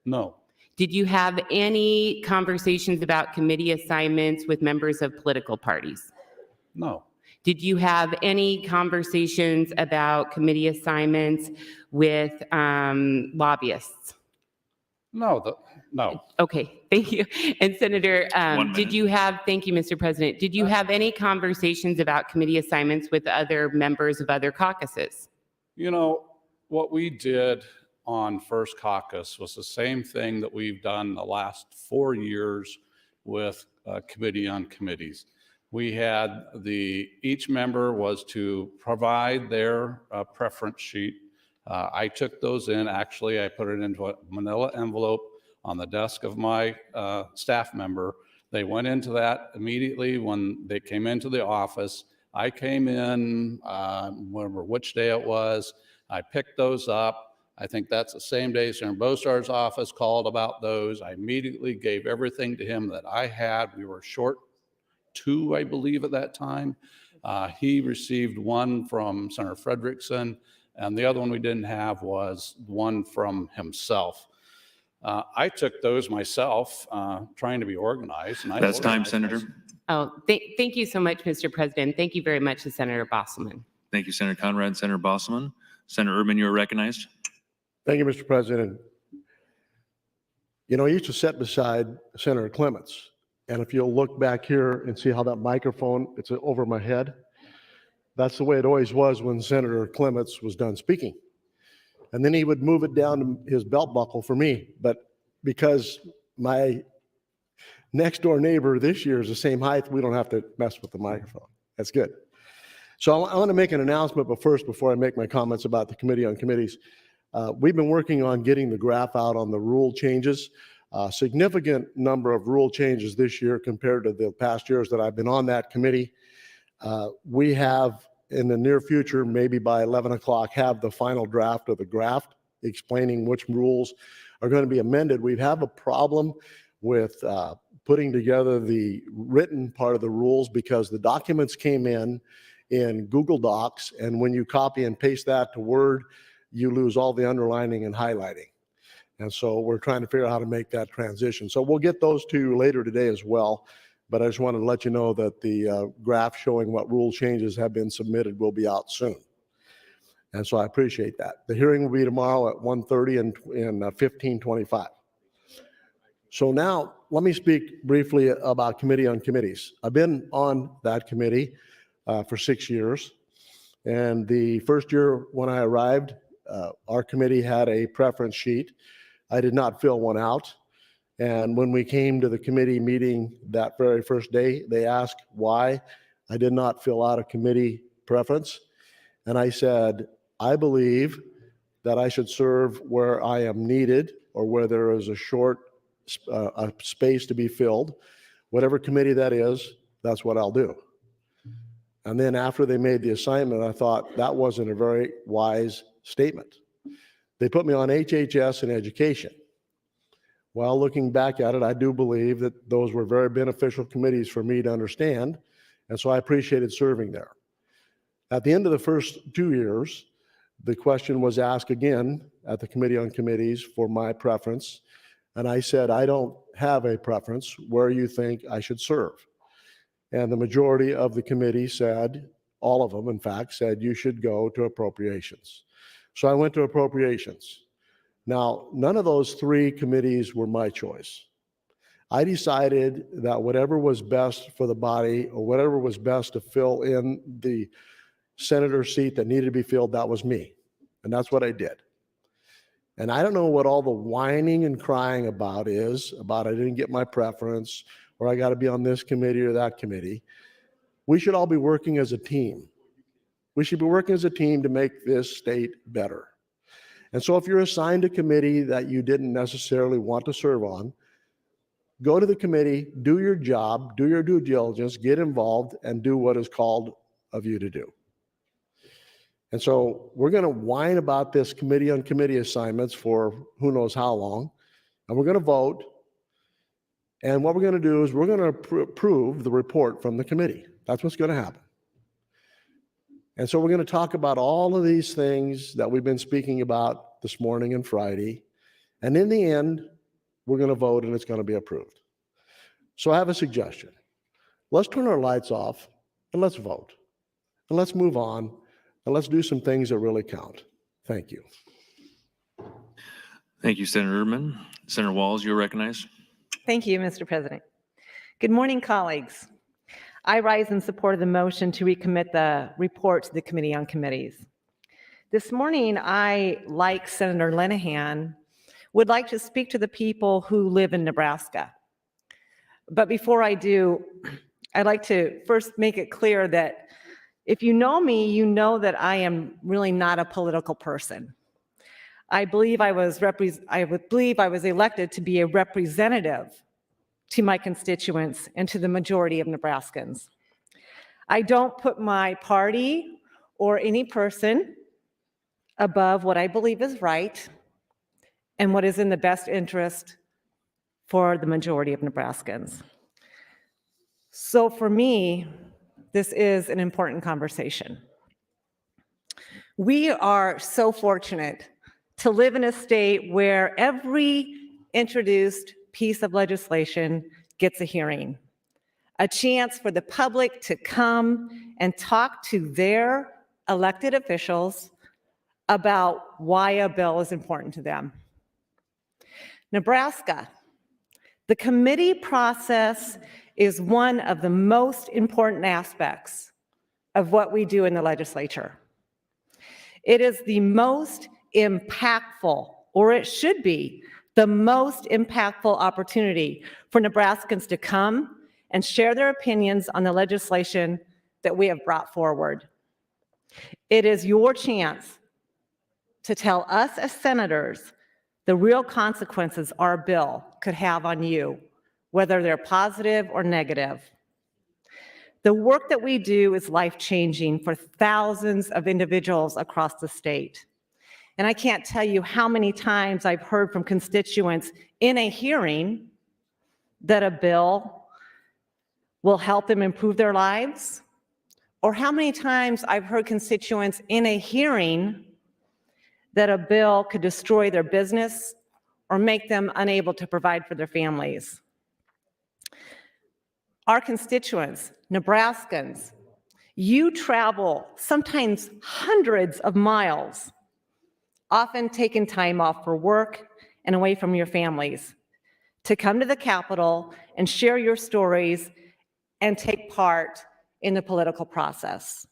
No. Did you have any conversations about committee assignments with members of political parties? No. Did you have any conversations about committee assignments with lobbyists? No. No. Okay, thank you. And Senator, thank you, Mr. President. Did you have any conversations about committee assignments with other members of other caucuses? You know, what we did on first caucus was the same thing that we've done the last 4 years with Committee on Committees. We had each member was to provide their preference sheet. I took those in. Actually, I put it into a manila envelope on the desk of my staff member. They went into that immediately when they came into the office. I came in, remember which day it was. I picked those up. I think that's the same day Senator Bostar's office called about those. I immediately gave everything to him that I had. We were short 2, I believe, at that time. He received one from Senator Frederickson, and the other one we didn't have was one from himself. I took those myself, trying to be organized. And That's time, Senator. Oh, thank you so much, Mr. President. Thank you very much to Senator Bosselman. Thank you, Senator Conrad and Senator Bosselman. Senator Urban, you are recognized. Thank you, Mr. President. You know, I used to sit beside Senator Clements, and if you'll look back here and see how that microphone, it's over my head. That's the way it always was when Senator Clements was done speaking. And then he would move it down to his belt buckle for me. But because my next door neighbor this year is the same height, we don't have to mess with the microphone. That's good. So I want to make an announcement, but first, before I make my comments about the Committee on Committees, we've been working on getting the graph out on the rule changes. Significant number of rule changes this year compared to the past years that I've been on that committee. We have, in the near future, maybe by 11 o'clock, have the final draft of the graph explaining which rules are going to be amended. We have a problem with putting together the written part of the rules because the documents came in Google Docs, and when you copy and paste that to Word, you lose all the underlining and highlighting. And so we're trying to figure out how to make that transition. So we'll get those to you later today as well. But I just wanted to let you know that the graph showing what rule changes have been submitted will be out soon. And so I appreciate that. The hearing will be tomorrow at 1:30 and 15:25. So now let me speak briefly about Committee on Committees. I've been on that committee for 6 years. And the first year when I arrived, our committee had a preference sheet. I did not fill one out. And when we came to the committee meeting that very first day, they asked why I did not fill out a committee preference. And I said, I believe that I should serve where I am needed or where there is a short space to be filled. Whatever committee that is, that's what I'll do. And then after they made the assignment, I thought that wasn't a very wise statement. They put me on HHS and education. Well, looking back at it, I do believe that those were very beneficial committees for me to understand, and so I appreciated serving there. At the end of the first 2 years, the question was asked again at the Committee on Committees for my preference, and I said, I don't have a preference where you think I should serve. And the majority of the committee said, all of them, in fact, said you should go to appropriations. So I went to appropriations. Now, none of those 3 committees were my choice. I decided that whatever was best for the body or whatever was best to fill in the senator seat that needed to be filled, that was me. And that's what I did. And I don't know what all the whining and crying about is, about I didn't get my preference or I got to be on this committee or that committee. We should all be working as a team. We should be working as a team to make this state better. And so if you're assigned a committee that you didn't necessarily want to serve on, go to the committee, do your job, do your due diligence, get involved, and do what is called of you to do. And so we're going to whine about this committee on committee assignments for who knows how long, and we're going to vote. And what we're going to do is we're going to approve the report from the committee. That's what's going to happen. And so we're going to talk about all of these things that we've been speaking about this morning and Friday. And in the end, we're going to vote and it's going to be approved. So I have a suggestion. Let's turn our lights off and let's vote. And let's move on and let's do some things that really count. Thank you. Thank you, Senator Erdman. Senator Walls, you're recognized. Thank you, Mr. President. Good morning, colleagues. I rise in support of the motion to recommit the report to the Committee on Committees. This morning, I, like Senator Linehan, would like to speak to the people who live in Nebraska. But before I do, I'd like to first make it clear that if you know me, you know that I am really not a political person. I believe I was elected to be a representative to my constituents and to the majority of Nebraskans. I don't put my party or any person above what I believe is right and what is in the best interest for the majority of Nebraskans. So for me, this is an important conversation. We are so fortunate to live in a state where every introduced piece of legislation gets a hearing, a chance for the public to come and talk to their elected officials about why a bill is important to them. Nebraska, the committee process is one of the most important aspects of what we do in the legislature. It is the most impactful, or it should be, the most impactful opportunity for Nebraskans to come and share their opinions on the legislation that we have brought forward. It is your chance to tell us as senators the real consequences our bill could have on you, whether they're positive or negative. The work that we do is life-changing for thousands of individuals across the state. And I can't tell you how many times I've heard from constituents in a hearing that a bill will help them improve their lives, or how many times I've heard constituents in a hearing that a bill could destroy their business or make them unable to provide for their families. Our constituents, Nebraskans, you travel sometimes hundreds of miles, often taking time off for work and away from your families, to come to the Capitol and share your stories and take part in the political process.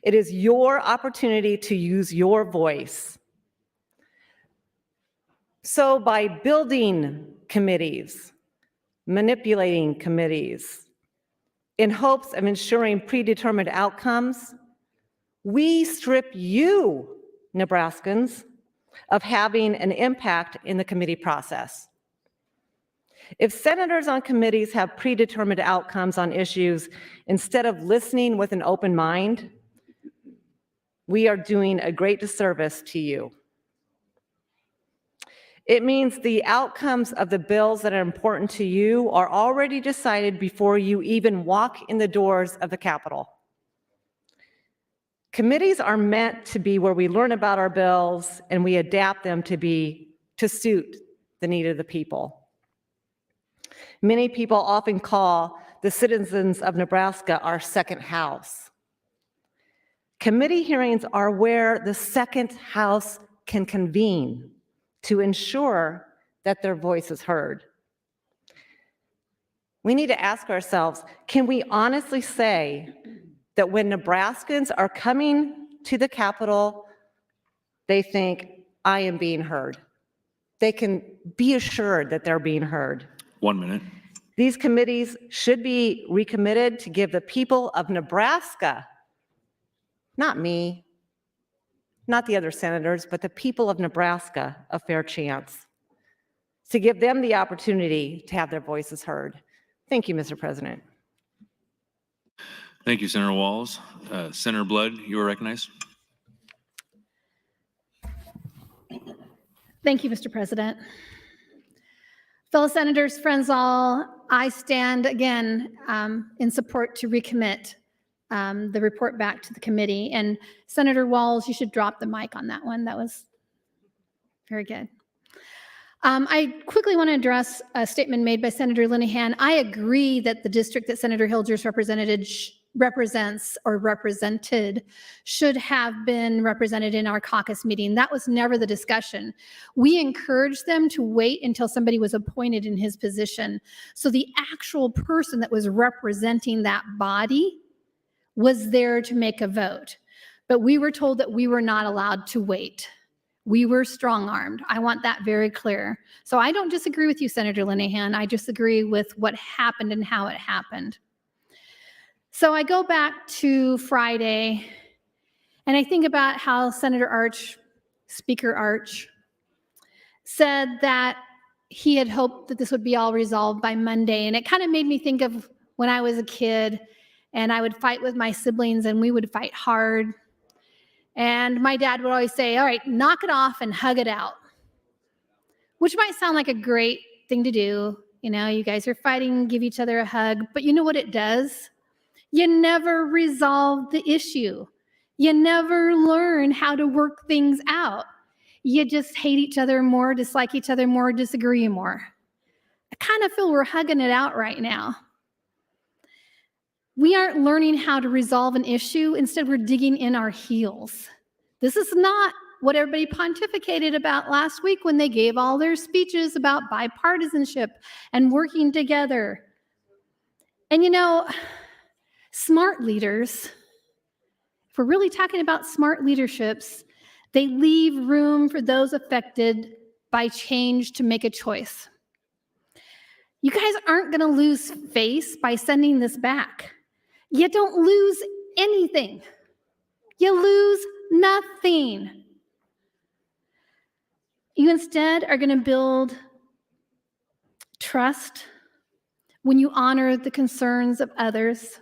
It is your opportunity to use your voice. So by building committees, manipulating committees, in hopes of ensuring predetermined outcomes, we strip you, Nebraskans, of having an impact in the committee process. If senators on committees have predetermined outcomes on issues instead of listening with an open mind, we are doing a great disservice to you. It means the outcomes of the bills that are important to you are already decided before you even walk in the doors of the Capitol. Committees are meant to be where we learn about our bills and we adapt them to suit the need of the people. Many people often call the citizens of Nebraska our second house. Committee hearings are where the second house can convene to ensure that their voice is heard. We need to ask ourselves, can we honestly say that when Nebraskans are coming to the Capitol, they think, I am being heard? They can be assured that they're being heard. 1 minute. These committees should be recommitted to give the people of Nebraska, not me, not the other senators, but the people of Nebraska a fair chance, to give them the opportunity to have their voices heard. Thank you, Mr. President. Thank you, Senator Walls. Senator Blood, you are recognized. Thank you, Mr. President. Fellow senators, friends all, I stand again in support to recommit the report back to the committee. And Senator Walls, you should drop the mic on that one. That was very good. I quickly want to address a statement made by Senator Linehan. I agree that the district that Senator Hilgers represented should have been represented in our caucus meeting. That was never the discussion. We encouraged them to wait until somebody was appointed in his position. So the actual person that was representing that body was there to make a vote. But we were told that we were not allowed to wait. We were strong-armed. I want that very clear. So I don't disagree with you, Senator Linehan. I disagree with what happened and how it happened. So I go back to Friday, and I think about how Speaker Arch, said that he had hoped that this would be all resolved by Monday. And it kind of made me think of when I was a kid, and I would fight with my siblings, and we would fight hard. And my dad would always say, all right, knock it off and hug it out, which might sound like a great thing to do. You know, you guys are fighting, give each other a hug, but you know what it does? You never resolve the issue. You never learn how to work things out. You just hate each other more, dislike each other more, disagree more. I kind of feel we're hugging it out right now. We aren't learning how to resolve an issue. Instead, we're digging in our heels. This is not what everybody pontificated about last week when they gave all their speeches about bipartisanship and working together. And you know, smart leaders, if we're really talking about smart leaderships, they leave room for those affected by change to make a choice. You guys aren't going to lose face by sending this back. You don't lose anything. You lose nothing. You instead are going to build trust when you honor the concerns of others.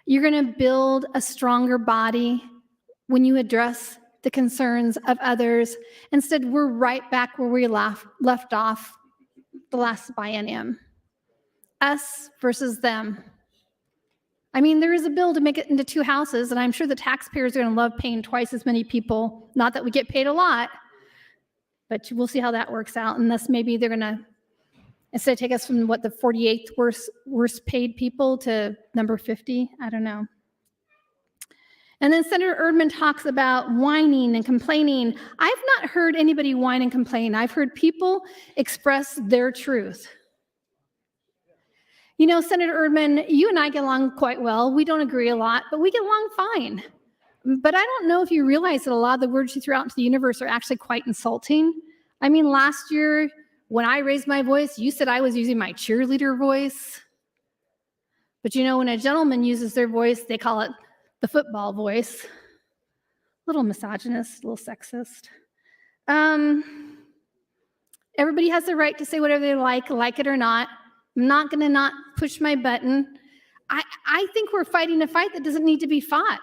You're going to build a stronger body when you address the concerns of others. Instead, we're right back where we left off the last biennium. Us versus them. I mean, there is a bill to make it into 2 houses, and I'm sure the taxpayers are going to love paying twice as many people. Not that we get paid a lot, but we'll see how that works out. And thus maybe they're going to, instead of take us from the 48th worst paid people to number 50, I don't know. And then Senator Erdman talks about whining and complaining. I've not heard anybody whine and complain. I've heard people express their truth. You know, Senator Erdman, you and I get along quite well. We don't agree a lot, but we get along fine. But I don't know if you realize that a lot of the words you threw out into the universe are actually quite insulting. I mean, last year, when I raised my voice, you said I was using my cheerleader voice. But you know, when a gentleman uses their voice, they call it the football voice. A little misogynist, a little sexist. Everybody has the right to say whatever they like it or not. I'm not going to not push my button. I think we're fighting a fight that doesn't need to be fought.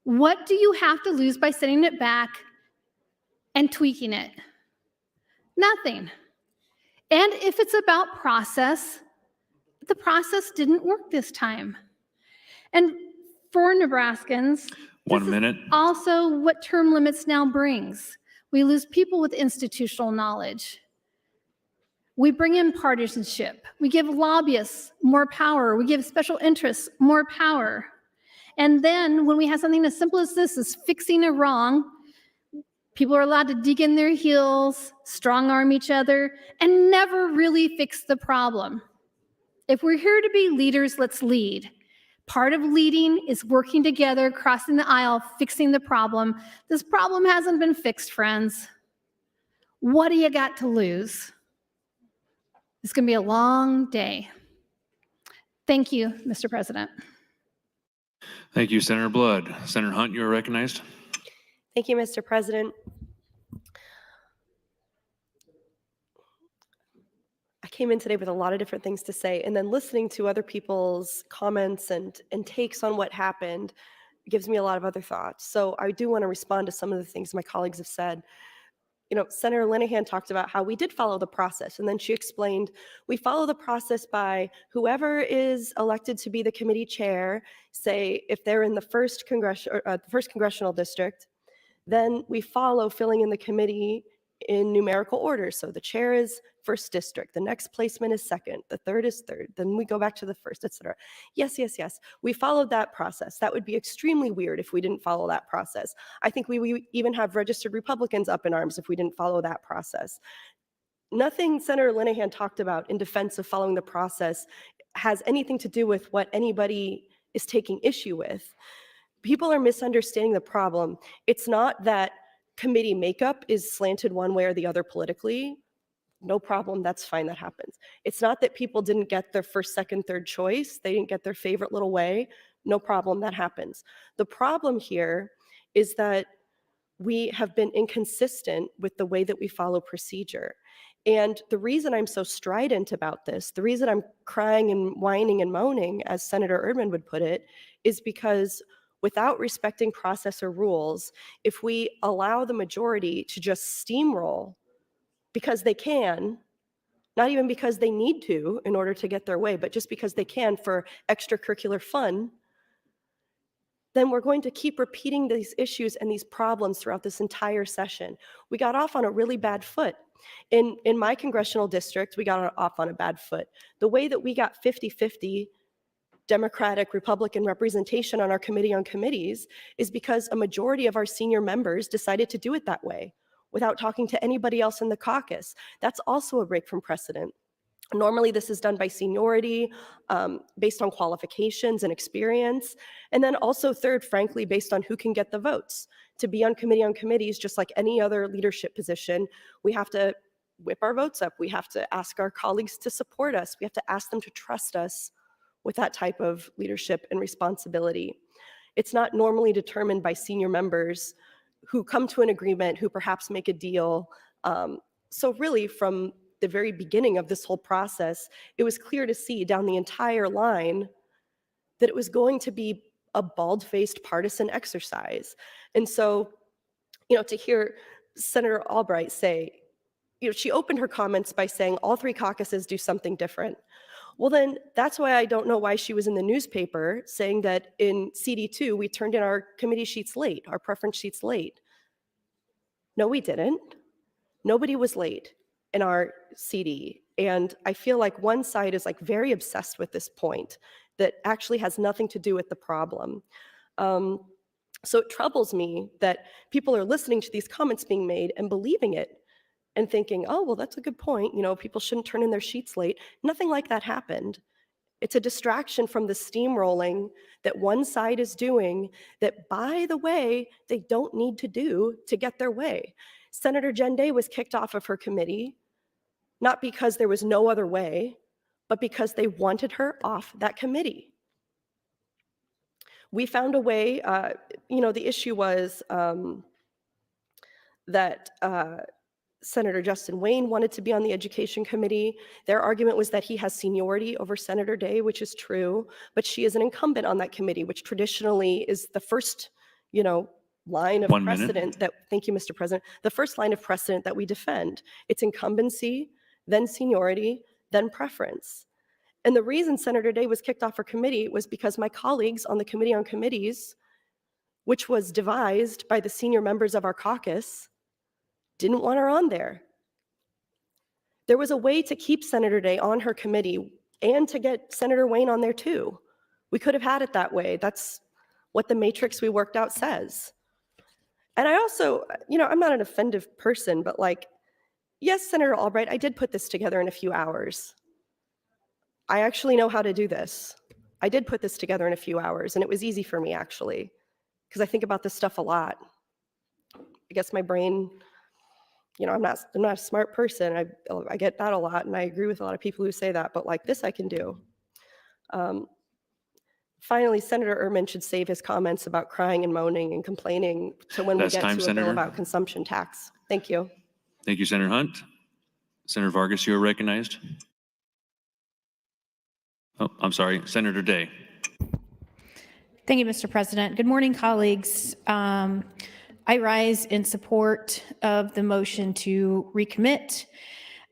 What do you have to lose by sending it back and tweaking it? Nothing. And if it's about process, the process didn't work this time. And for Nebraskans, 1 minute. also what term limits now brings. We lose people with institutional knowledge. We bring in partisanship. We give lobbyists more power. We give special interests more power. And then when we have something as simple as this, is fixing a wrong, people are allowed to dig in their heels, strong arm each other, and never really fix the problem. If we're here to be leaders, let's lead. Part of leading is working together, crossing the aisle, fixing the problem. This problem hasn't been fixed, friends. What do you got to lose? It's going to be a long day. Thank you, Mr. President. Thank you, Senator Blood. Senator Hunt, you are recognized. Thank you, Mr. President. I came in today with a lot of different things to say, and then listening to other people's comments and takes on what happened gives me a lot of other thoughts. So I do want to respond to some of the things my colleagues have said. You know, Senator Linehan talked about how we did follow the process, and then she explained we follow the process by whoever is elected to be the committee chair, say if they're in the first congressional district, then we follow filling in the committee in numerical order. So the chair is first district, the next placement is second, the third is third, then we go back to the first, etc. Yes. We followed that process. That would be extremely weird if we didn't follow that process. I think we would even have registered Republicans up in arms if we didn't follow that process. Nothing Senator Linehan talked about in defense of following the process has anything to do with what anybody is taking issue with. People are misunderstanding the problem. It's not that committee makeup is slanted one way or the other politically. No problem, that's fine, that happens. It's not that people didn't get their first, second, third choice. They didn't get their favorite little way. No problem, that happens. The problem here is that we have been inconsistent with the way that we follow procedure. And the reason I'm so strident about this, the reason I'm crying and whining and moaning, as Senator Erdman would put it, is because without respecting process or rules, if we allow the majority to just steamroll because they can, not even because they need to in order to get their way, but just because they can for extracurricular fun, then we're going to keep repeating these issues and these problems throughout this entire session. We got off on a really bad foot. In my congressional district, we got off on a bad foot. The way that we got 50-50 Democratic, Republican representation on our committee on committees is because a majority of our senior members decided to do it that way without talking to anybody else in the caucus. That's also a break from precedent. Normally, this is done by seniority, based on qualifications and experience, and then also third, frankly, based on who can get the votes. To be on committees, just like any other leadership position, we have to whip our votes up. We have to ask our colleagues to support us. We have to ask them to trust us with that type of leadership and responsibility. It's not normally determined by senior members who come to an agreement, who perhaps make a deal. So really, from the very beginning of this whole process, it was clear to see down the entire line that it was going to be a bald-faced partisan exercise. And so, to hear Senator Albright say, she opened her comments by saying all three caucuses do something different. Well, then that's why I don't know why she was in the newspaper saying that in CD2, we turned in our committee sheets late, our preference sheets late. No, we didn't. Nobody was late in our CD. And I feel like one side is very obsessed with this point that actually has nothing to do with the problem. So it troubles me that people are listening to these comments being made and believing it and thinking, oh, well, that's a good point. You know, people shouldn't turn in their sheets late. Nothing like that happened. It's a distraction from the steamrolling that one side is doing that, by the way, they don't need to do to get their way. Senator Jen Day was kicked off of her committee, not because there was no other way, but because they wanted her off that committee. We found a way, the issue was that Senator Justin Wayne wanted to be on the Education Committee. Their argument was that he has seniority over Senator Day, which is true, but she is an incumbent on that committee, which traditionally is the first, line of 1 minute. precedent that, thank you, Mr. President, the first line of precedent that we defend. It's incumbency, then seniority, then preference. And the reason Senator Day was kicked off her committee was because my colleagues on the Committee on Committees, which was devised by the senior members of our caucus, didn't want her on there. There was a way to keep Senator Day on her committee and to get Senator Wayne on there too. We could have had it that way. That's what the matrix we worked out says. And I also, I'm not an offensive person, but yes, Senator Albright, I did put this together in a few hours. I actually know how to do this. I did put this together in a few hours, and it was easy for me, actually, because I think about this stuff a lot. I guess my brain, I'm not a smart person. I get that a lot, and I agree with a lot of people who say that, but this I can do. Finally, Senator Ehrman should save his comments about crying and moaning and complaining to when That's we get time, to a Senator. bill about consumption tax. Thank you. Thank you, Senator Hunt. Senator Vargas, you are recognized. Oh, I'm sorry, Senator Day. Thank you, Mr. President. Good morning, colleagues. I rise in support of the motion to recommit.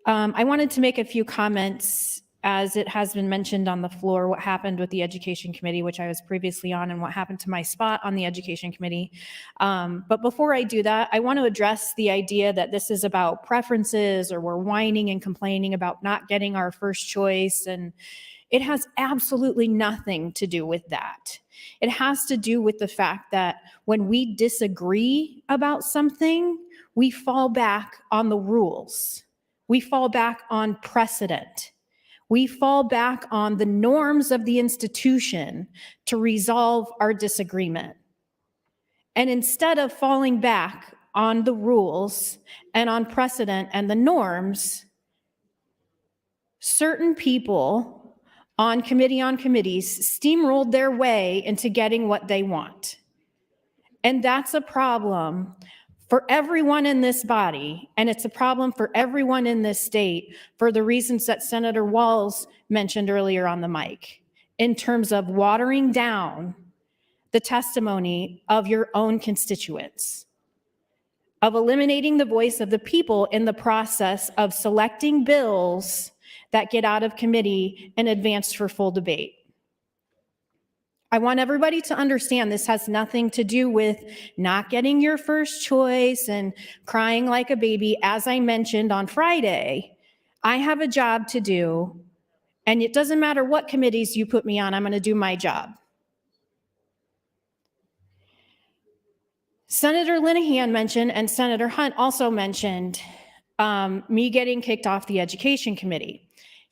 I wanted to make a few comments, as it has been mentioned on the floor, what happened with the Education Committee, which I was previously on, and what happened to my spot on the Education Committee. But before I do that, I want to address the idea that this is about preferences, or we're whining and complaining about not getting our first choice, and it has absolutely nothing to do with that. It has to do with the fact that when we disagree about something, we fall back on the rules. We fall back on precedent. We fall back on the norms of the institution to resolve our disagreement. And instead of falling back on the rules and on precedent and the norms, certain people on committees steamrolled their way into getting what they want. And that's a problem for everyone in this body, and it's a problem for everyone in this state for the reasons that Senator Walz mentioned earlier on the mic, in terms of watering down the testimony of your own constituents, of eliminating the voice of the people in the process of selecting bills that get out of committee and advanced for full debate. I want everybody to understand this has nothing to do with not getting your first choice and crying like a baby. As I mentioned on Friday, I have a job to do, and it doesn't matter what committees you put me on, I'm going to do my job. Senator Linehan mentioned, and Senator Hunt also mentioned, me getting kicked off the Education Committee.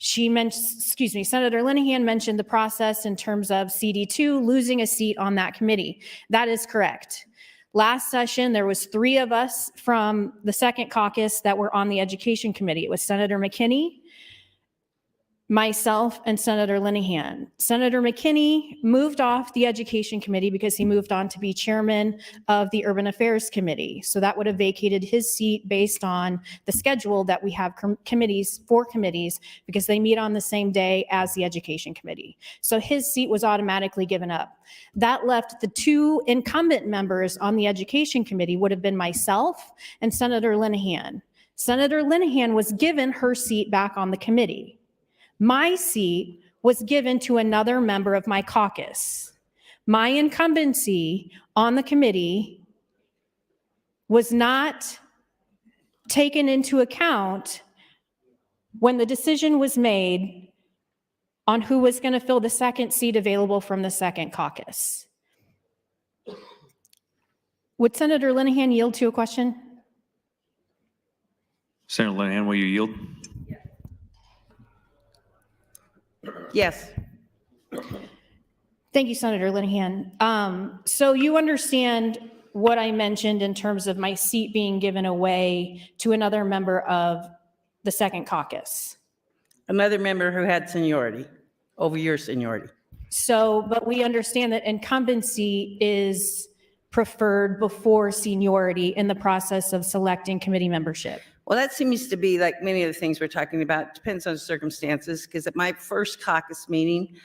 Senator Linehan mentioned the process in terms of CD2 losing a seat on that committee. That is correct. Last session, there was 3 of us from the second caucus that were on the Education Committee. It was Senator McKinney, myself, and Senator Linehan. Senator McKinney moved off the Education Committee because he moved on to be chairman of the Urban Affairs Committee. So that would have vacated his seat based on the schedule that we have four committees, because they meet on the same day as the Education Committee. So his seat was automatically given up. That left the 2 incumbent members on the Education Committee would have been myself and Senator Linehan. Senator Linehan was given her seat back on the committee. My seat was given to another member of my caucus. My incumbency on the committee was not taken into account when the decision was made on who was going to fill the second seat available from the second caucus. Would Senator Linehan yield to a question? Senator Linehan, will you yield? Yes. Thank you, Senator Linehan. So you understand what I mentioned in terms of my seat being given away to another member of the second caucus. Another member who had seniority, over your seniority. So, but we understand that incumbency is preferred before seniority in the process of selecting committee membership. Well, that seems to be like many of the things we're talking about. Depends on circumstances, because at my first caucus meeting,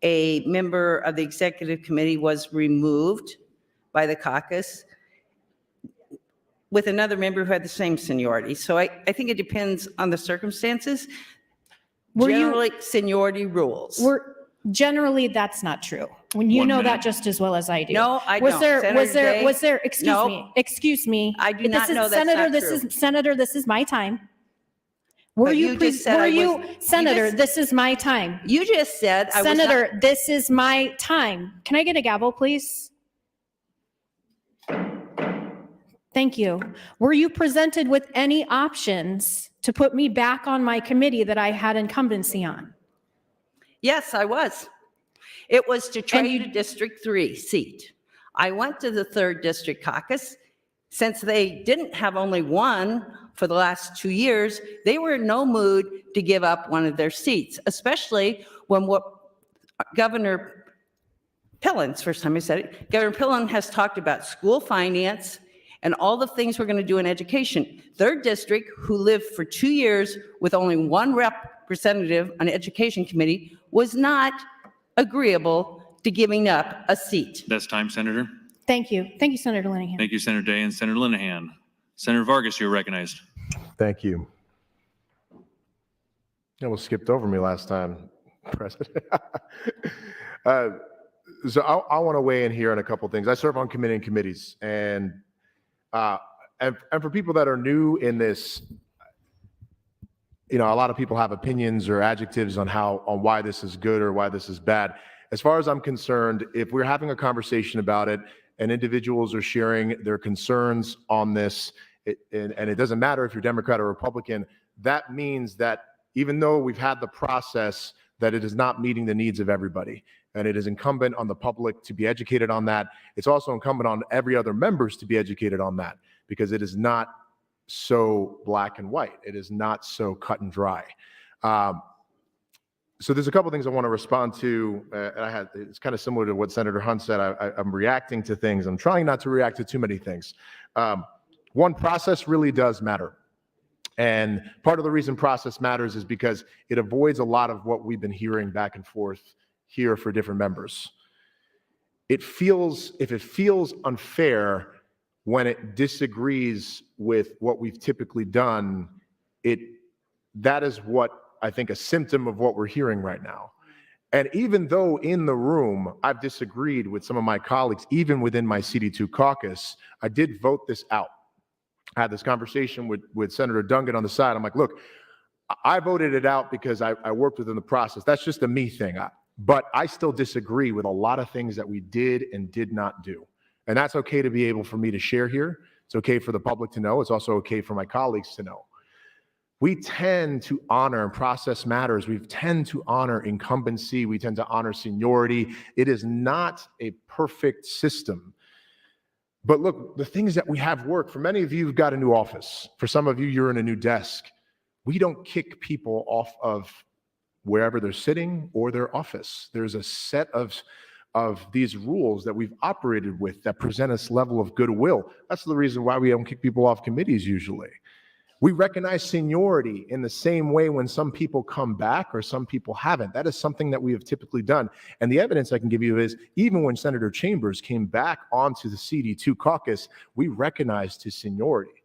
a member of the executive committee was removed by the caucus with another member who had the same seniority. So I think it depends on the circumstances. Generally, seniority rules. Generally, that's not true. When you know that just as well as I do. No, I was don't. There, was there, No. excuse me. I do not know that's Senator, not true. Senator, this is my time. Senator, this is my time. You just said I was Senator, this is my time. Can I get a gavel, please? Thank you. Were you presented with any options to put me back on my committee that I had incumbency on? Yes, I was. It was to trade a District 3 seat. I went to the 3rd District Caucus. Since they didn't have only one for the last 2 years, they were in no mood to give up one of their seats, especially when what Governor Pillen's first time I said it, Governor Pillen has talked about school finance and all the things we're going to do in education. 3rd District, who lived for 2 years with only one representative on the Education Committee, was not agreeable to giving up a seat. That's time, Senator. Thank you. Thank you, Senator Linehan. Thank you, Senator Day and Senator Linehan. Senator Vargas, you're recognized. Thank you. You almost skipped over me last time, President. So I want to weigh in here on a couple things. I serve on committee and committees, and for people that are new in this, a lot of people have opinions or adjectives on why this is good or why this is bad. As far as I'm concerned, if we're having a conversation about it and individuals are sharing their concerns on this, and it doesn't matter if you're Democrat or Republican, that means that even though we've had the process, that it is not meeting the needs of everybody. And it is incumbent on the public to be educated on that. It's also incumbent on every other members to be educated on that, because it is not so black and white. It is not so cut and dry. So there's a couple things I want to respond to. And it's kind of similar to what Senator Hunt said. I'm reacting to things. I'm trying not to react to too many things. One, process really does matter. And part of the reason process matters is because it avoids a lot of what we've been hearing back and forth here for different members. If it feels unfair when it disagrees with what we've typically done, that is what I think a symptom of what we're hearing right now. And even though in the room I've disagreed with some of my colleagues, even within my CD2 caucus, I did vote this out. I had this conversation with Senator Dungan on the side. I'm like, look, I voted it out because I worked within the process. That's just a me thing. But I still disagree with a lot of things that we did and did not do. And that's okay to be able for me to share here. It's okay for the public to know. It's also okay for my colleagues to know. We tend to honor, and process matters, we tend to honor incumbency. We tend to honor seniority. It is not a perfect system. But look, the things that we have work, for many of you, you've got a new office. For some of you, you're in a new desk. We don't kick people off of wherever they're sitting or their office. There's a set of these rules that we've operated with that present us level of goodwill. That's the reason why we don't kick people off committees usually. We recognize seniority in the same way when some people come back or some people haven't. That is something that we have typically done. And the evidence I can give you is even when Senator Chambers came back onto the CD2 caucus, we recognized his seniority.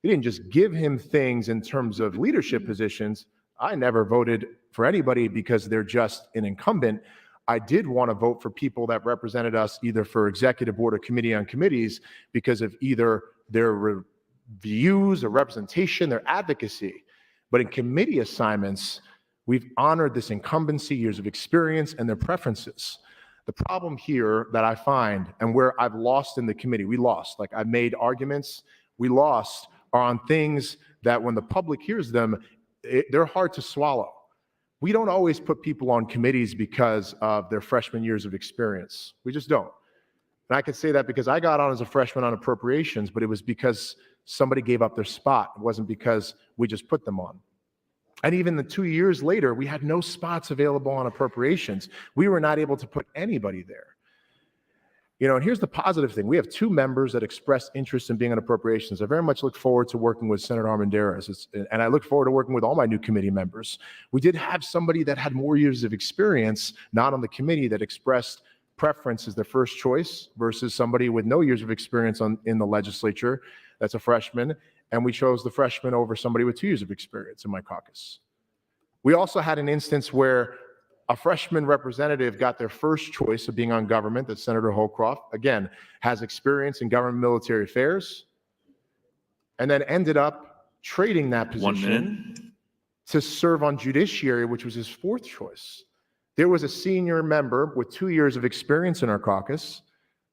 We didn't just give him things in terms of leadership positions. I never voted for anybody because they're just an incumbent. I did want to vote for people that represented us either for executive board or committee on committees because of either their views or representation, their advocacy. But in committee assignments, we've honored this incumbency, years of experience, and their preferences. The problem here that I find, and where I've lost in the committee, we lost, like I made arguments, we lost, are on things that when the public hears them, they're hard to swallow. We don't always put people on committees because of their freshman years of experience. We just don't. And I can say that because I got on as a freshman on appropriations, but it was because somebody gave up their spot. It wasn't because we just put them on. And even the 2 years later, we had no spots available on appropriations. We were not able to put anybody there. You know, and here's the positive thing. We have 2 members that expressed interest in being on appropriations. I very much look forward to working with Senator Armendariz, and I look forward to working with all my new committee members. We did have somebody that had more years of experience, not on the committee, that expressed preference as their first choice versus somebody with no years of experience in the legislature that's a freshman, and we chose the freshman over somebody with 2 years of experience in my caucus. We also had an instance where a freshman representative got their first choice of being on government, that's Senator Holcroft, again, has experience in government military affairs, and then ended up trading that position to serve on judiciary, which was his 4th choice. There was a senior member with 2 years of experience in our caucus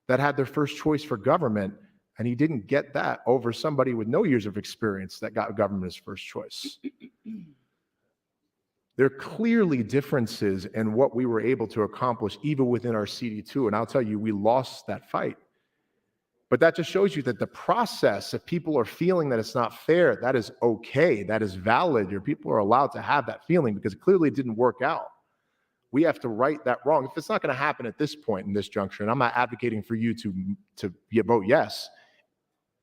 that had their first choice for government, and he didn't get that over somebody with no years of experience that got government as first choice. There are clearly differences in what we were able to accomplish even within our CD2, and I'll tell you, we lost that fight. But that just shows you that the process, if people are feeling that it's not fair, that is okay, that is valid. Your people are allowed to have that feeling because clearly it didn't work out. We have to right that wrong. If it's not going to happen at this point in this juncture, and I'm not advocating for you to vote yes,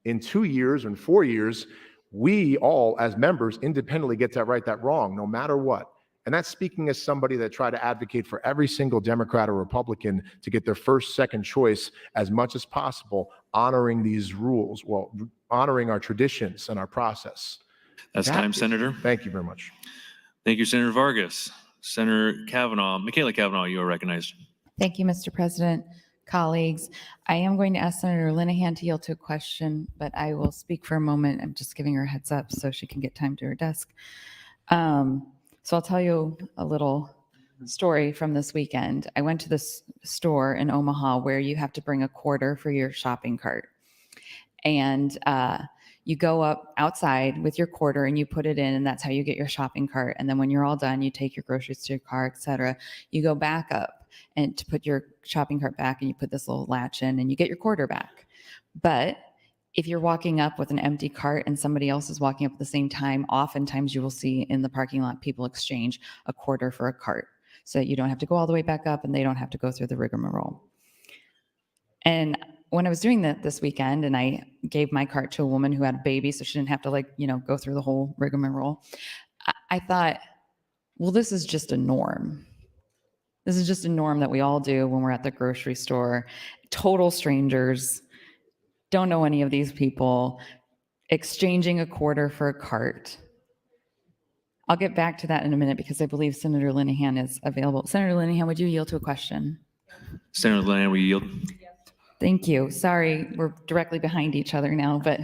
in 2 years and 4 years, we all as members independently get to right that wrong, no matter what. And that's speaking as somebody that tried to advocate for every single Democrat or Republican to get their first, second choice as much as possible, honoring these rules, well, honoring our traditions and our process. That's time, Senator. Thank you very much. Thank you, Senator Vargas. Senator Kavanaugh, Michaela Kavanaugh, you are recognized. Thank you, Mr. President. Colleagues, I am going to ask Senator Linehan to yield to a question, but I will speak for a moment. I'm just giving her a heads up so she can get time to her desk. So I'll tell you a little story from this weekend. I went to this store in Omaha where you have to bring a quarter for your shopping cart. And you go up outside with your quarter and you put it in, and that's how you get your shopping cart. And then when you're all done, you take your groceries to your car, etc. You go back up and to put your shopping cart back, and you put this little latch in and you get your quarter back. But if you're walking up with an empty cart and somebody else is walking up at the same time, oftentimes you will see in the parking lot people exchange a quarter for a cart so that you don't have to go all the way back up and they don't have to go through the rigmarole. And when I was doing that this weekend and I gave my cart to a woman who had a baby so she didn't have to go through the whole rigmarole, I thought, well, this is just a norm. This is just a norm that we all do when we're at the grocery store. Total strangers, don't know any of these people, exchanging a quarter for a cart. I'll get back to that in a minute because I believe Senator Linehan is available. Senator Linehan, would you yield to a question? Senator Linehan, will you yield? Thank you. Sorry, we're directly behind each other now, but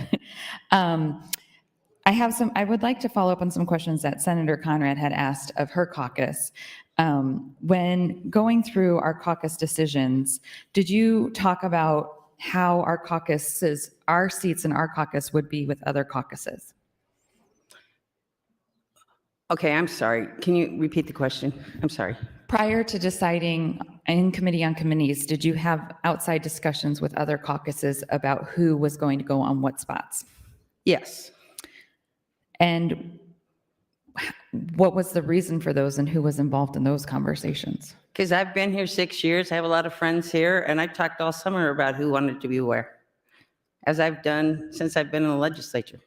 I would like to follow up on some questions that Senator Conrad had asked of her caucus. When going through our caucus decisions, did you talk about how our seats in our caucus would be with other caucuses? Okay, I'm sorry. Can you repeat the question? I'm sorry. Prior to deciding in committee on committees, did you have outside discussions with other caucuses about who was going to go on what spots? Yes. And what was the reason for those and who was involved in those conversations? Because I've been here 6 years. I have a lot of friends here, and I talked all summer about who wanted to be where, as I've done since I've been in the legislature.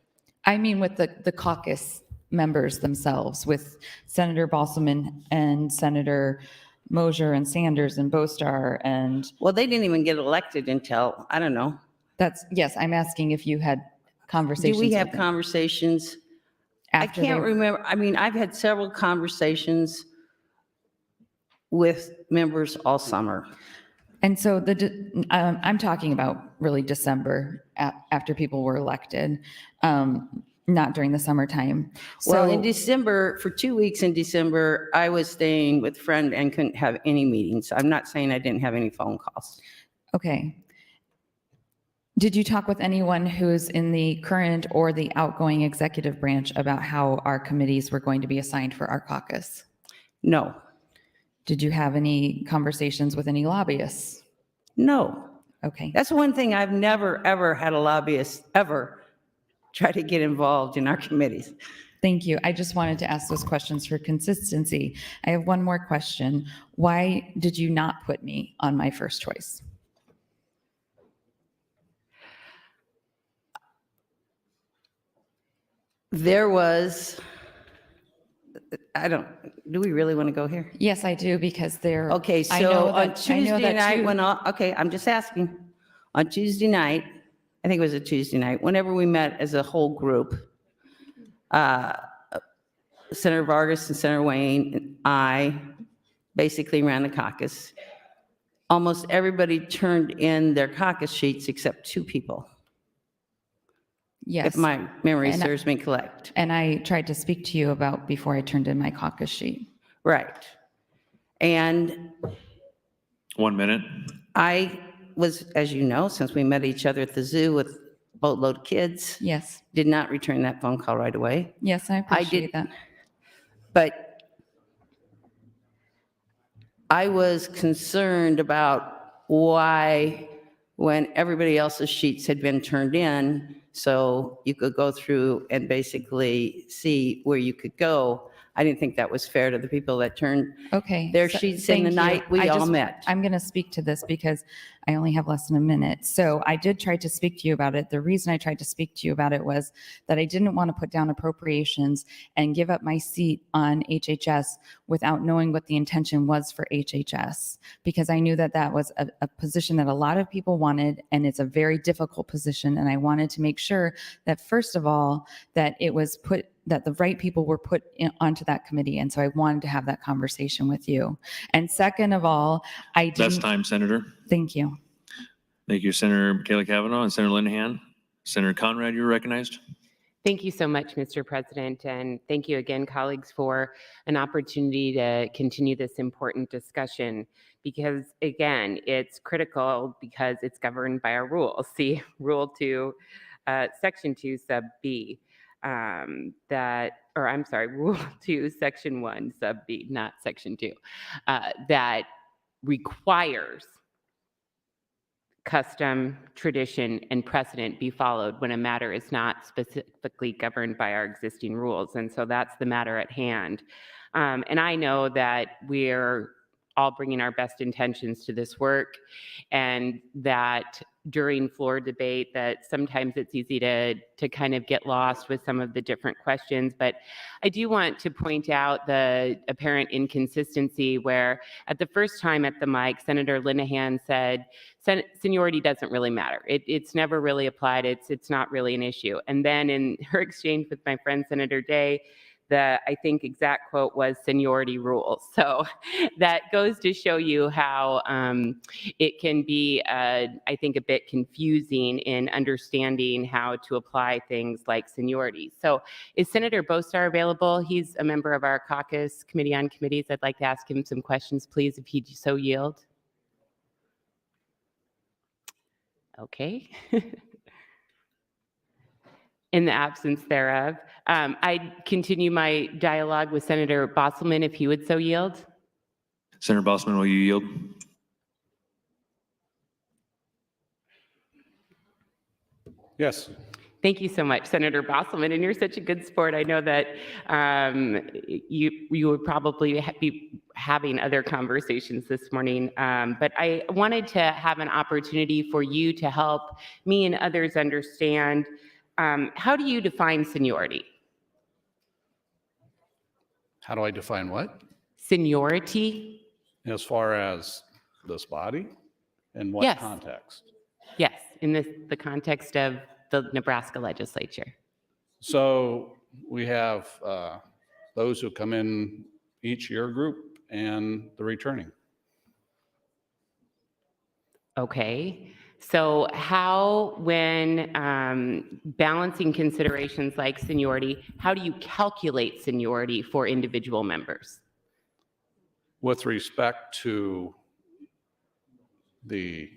I mean with the caucus members themselves, with Senator Balsaman and Senator Mosier and Sanders and Bostar and... Well, they didn't even get elected until, I don't know. Yes, I'm asking if you had conversations. Do we have with them. Conversations? I can't remember. I mean, I've had several conversations with members all summer. And so I'm talking about really December after people were elected. not during the summertime. Well, in So, December, for 2 weeks in December, I was staying with a friend and couldn't have any meetings. I'm not saying I didn't have any phone calls. okay. Did you talk with anyone who's in the current or the outgoing executive branch about how our committees were going to be assigned for our caucus? No, Did you have any conversations with any lobbyists? no. Okay. That's one thing I've never, ever had a lobbyist ever try to get involved in our committees. Thank you. I just wanted to ask those questions for consistency. I have one more question. Why did you not put me on my first choice? There was, do we really want to go here? Yes, I do, because they're. Okay, I know so that- on I know Tuesday that night, too. okay, I'm just asking. On Tuesday night, I think it was a Tuesday night, whenever we met as a whole group, Senator Vargas and Senator Wayne and I basically ran the caucus. Almost everybody turned in their caucus sheets except 2 people, Yes. if my memory And- serves me correct. And I tried to speak to you about before I turned in my caucus sheet. Right. And 1 minute. I was, as you know, since we met each other at the zoo with a boatload of kids, Yes. did not return that phone call right away. Yes, I appreciate that. But I was concerned about why, when everybody else's sheets had been turned in, so you could go through and basically see where you could go, I didn't think that was fair to the people that turned Okay. their so- sheets in the thank you. night we I all just- met. I'm going to speak to this because I only have less than a minute. So I did try to speak to you about it. The reason I tried to speak to you about it was that I didn't want to put down appropriations and give up my seat on HHS without knowing what the intention was for HHS, because I knew that that was a position that a lot of people wanted, and it's a very difficult position. And I wanted to make sure that, first of all, that it was put, that the right people were put onto that committee. And so I wanted to have that conversation with you. And second of all, I That's didn't. time, Senator. Thank you. Thank you, Senator Michaela Cavanaugh and Senator Linehan. Senator Conrad, you're recognized. Thank you so much, Mr. President, and thank you again, colleagues, for an opportunity to continue this important discussion, because again, it's critical because it's governed by our rules. See, Rule 2, Section 2, Sub B, Rule 2, Section 1, Sub B, not Section 2, that requires custom, tradition, and precedent be followed when a matter is not specifically governed by our existing rules. And so that's the matter at hand. And I know that we're all bringing our best intentions to this work, and that during floor debate that sometimes it's easy to kind of get lost with some of the different questions. But I do want to point out the apparent inconsistency where at the first time at the mic, Senator Linehan said, seniority doesn't really matter. It's never really applied. It's not really an issue. And then in her exchange with my friend Senator Day, the, I think, exact quote was seniority rules. So that goes to show you how it can be, I think, a bit confusing in understanding how to apply things like seniority. So is Senator Bostar available? He's a member of our caucus committee on committees. I'd like to ask him some questions, please, if he'd so yield. Okay. In the absence thereof, I'd continue my dialogue with Senator Bosselman if he would so yield. Senator Bosman, will you yield? Yes. Thank you so much, Senator Bosselman, and you're such a good sport. I know that you would probably be having other conversations this morning, but I wanted to have an opportunity for you to help me and others understand, how do you define seniority? How do I define what? Seniority? As far as this body? In what Yes. context? Yes, in the context of the Nebraska Legislature. So we have those who come in each year group and the returning. Okay. So how, when balancing considerations like seniority, how do you calculate seniority for individual members? With respect to the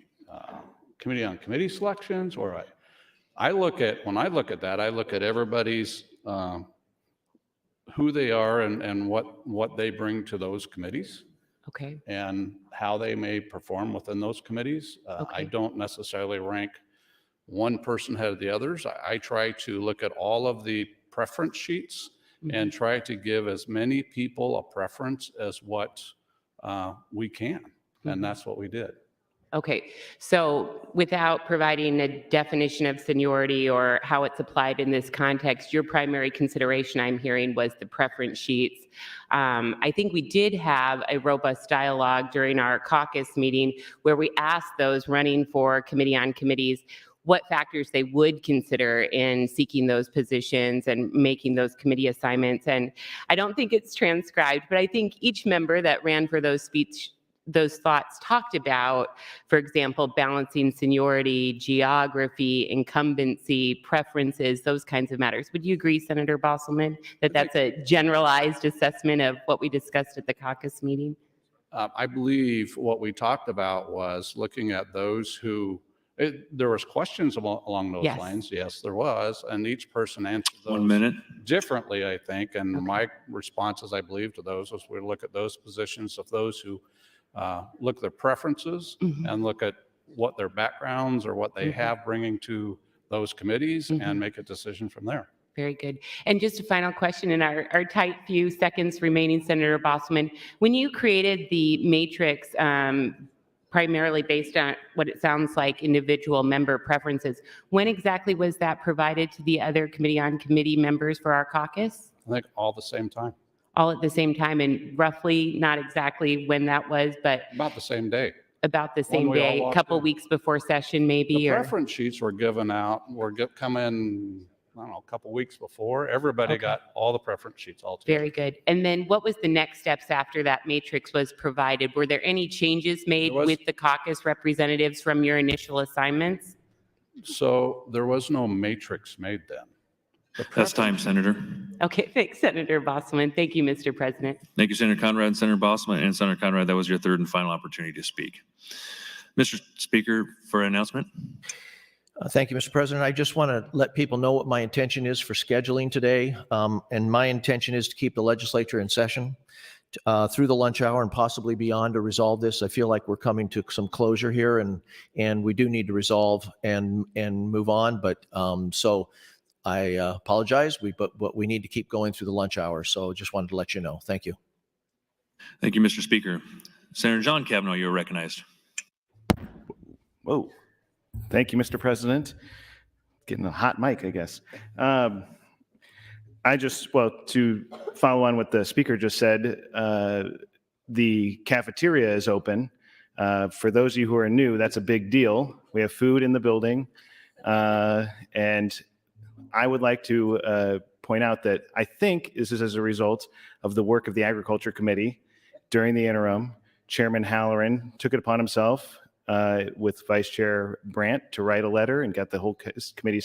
committee on committee selections, or when I look at that, I look at everybody's who they are and what they bring to those committees. Okay. And how they may perform within those committees. I don't necessarily rank one person ahead of the others. I try to look at all of the preference sheets and try to give as many people a preference as what we can. And that's what we did. Okay, so without providing a definition of seniority or how it's applied in this context, your primary consideration I'm hearing was the preference sheets. I think we did have a robust dialogue during our caucus meeting where we asked those running for committee on committees what factors they would consider in seeking those positions and making those committee assignments. And I don't think it's transcribed, but I think each member that ran for those thoughts talked about, for example, balancing seniority, geography, incumbency, preferences, those kinds of matters. Would you agree, Senator Bosselman, that that's a generalized assessment of what we discussed at the caucus meeting? I believe what we talked about was looking at those who, there was questions along those lines. Yes, there was. And each person answered those 1 minute. differently, I think. And my responses, I believe, to those was we look at those positions of those who look at their preferences and look at what their backgrounds or what they have bringing to those committees and make a decision from there. Very good. And just a final question in our tight few seconds remaining, Senator Bosselman, when you created the matrix primarily based on what it sounds like individual member preferences, when exactly was that provided to the other committee on committee members for our caucus? I think all the same time. All at the same time, and roughly, not exactly when that was, but About the same day. about the When same we all day, a walked couple in. weeks before session maybe? The or preference sheets were given out, come in, I don't know, a couple weeks before. Everybody got all the preference sheets all together. Very good. And then what was the next steps after that matrix was provided? Were there any changes made with the caucus representatives from your initial assignments? So there was no matrix made then. That's time, Senator. Okay, thanks, Senator Bosselman. Thank you, Mr. President. Thank you, Senator Conrad and Senator Bosselman. And Senator Conrad, that was your third and final opportunity to speak. Mr. Speaker, for an announcement. Thank you, Mr. President. I just want to let people know what my intention is for scheduling today. And my intention is to keep the legislature in session through the lunch hour and possibly beyond to resolve this. I feel like we're coming to some closure here and we do need to resolve and move on. But so I apologize, but we need to keep going through the lunch hour. So just wanted to let you know. Thank you. Thank you, Mr. Speaker. Senator John Kavanaugh, you're recognized. Whoa. Thank you, Mr. President. Getting a hot mic, I guess. To follow on what the speaker just said, the cafeteria is open. For those of you who are new, that's a big deal. We have food in the building. And I would like to point out that I think this is as a result of the work of the Agriculture Committee. During the interim, Chairman Halloran took it upon himself with Vice Chair Brandt to write a letter and got the whole committee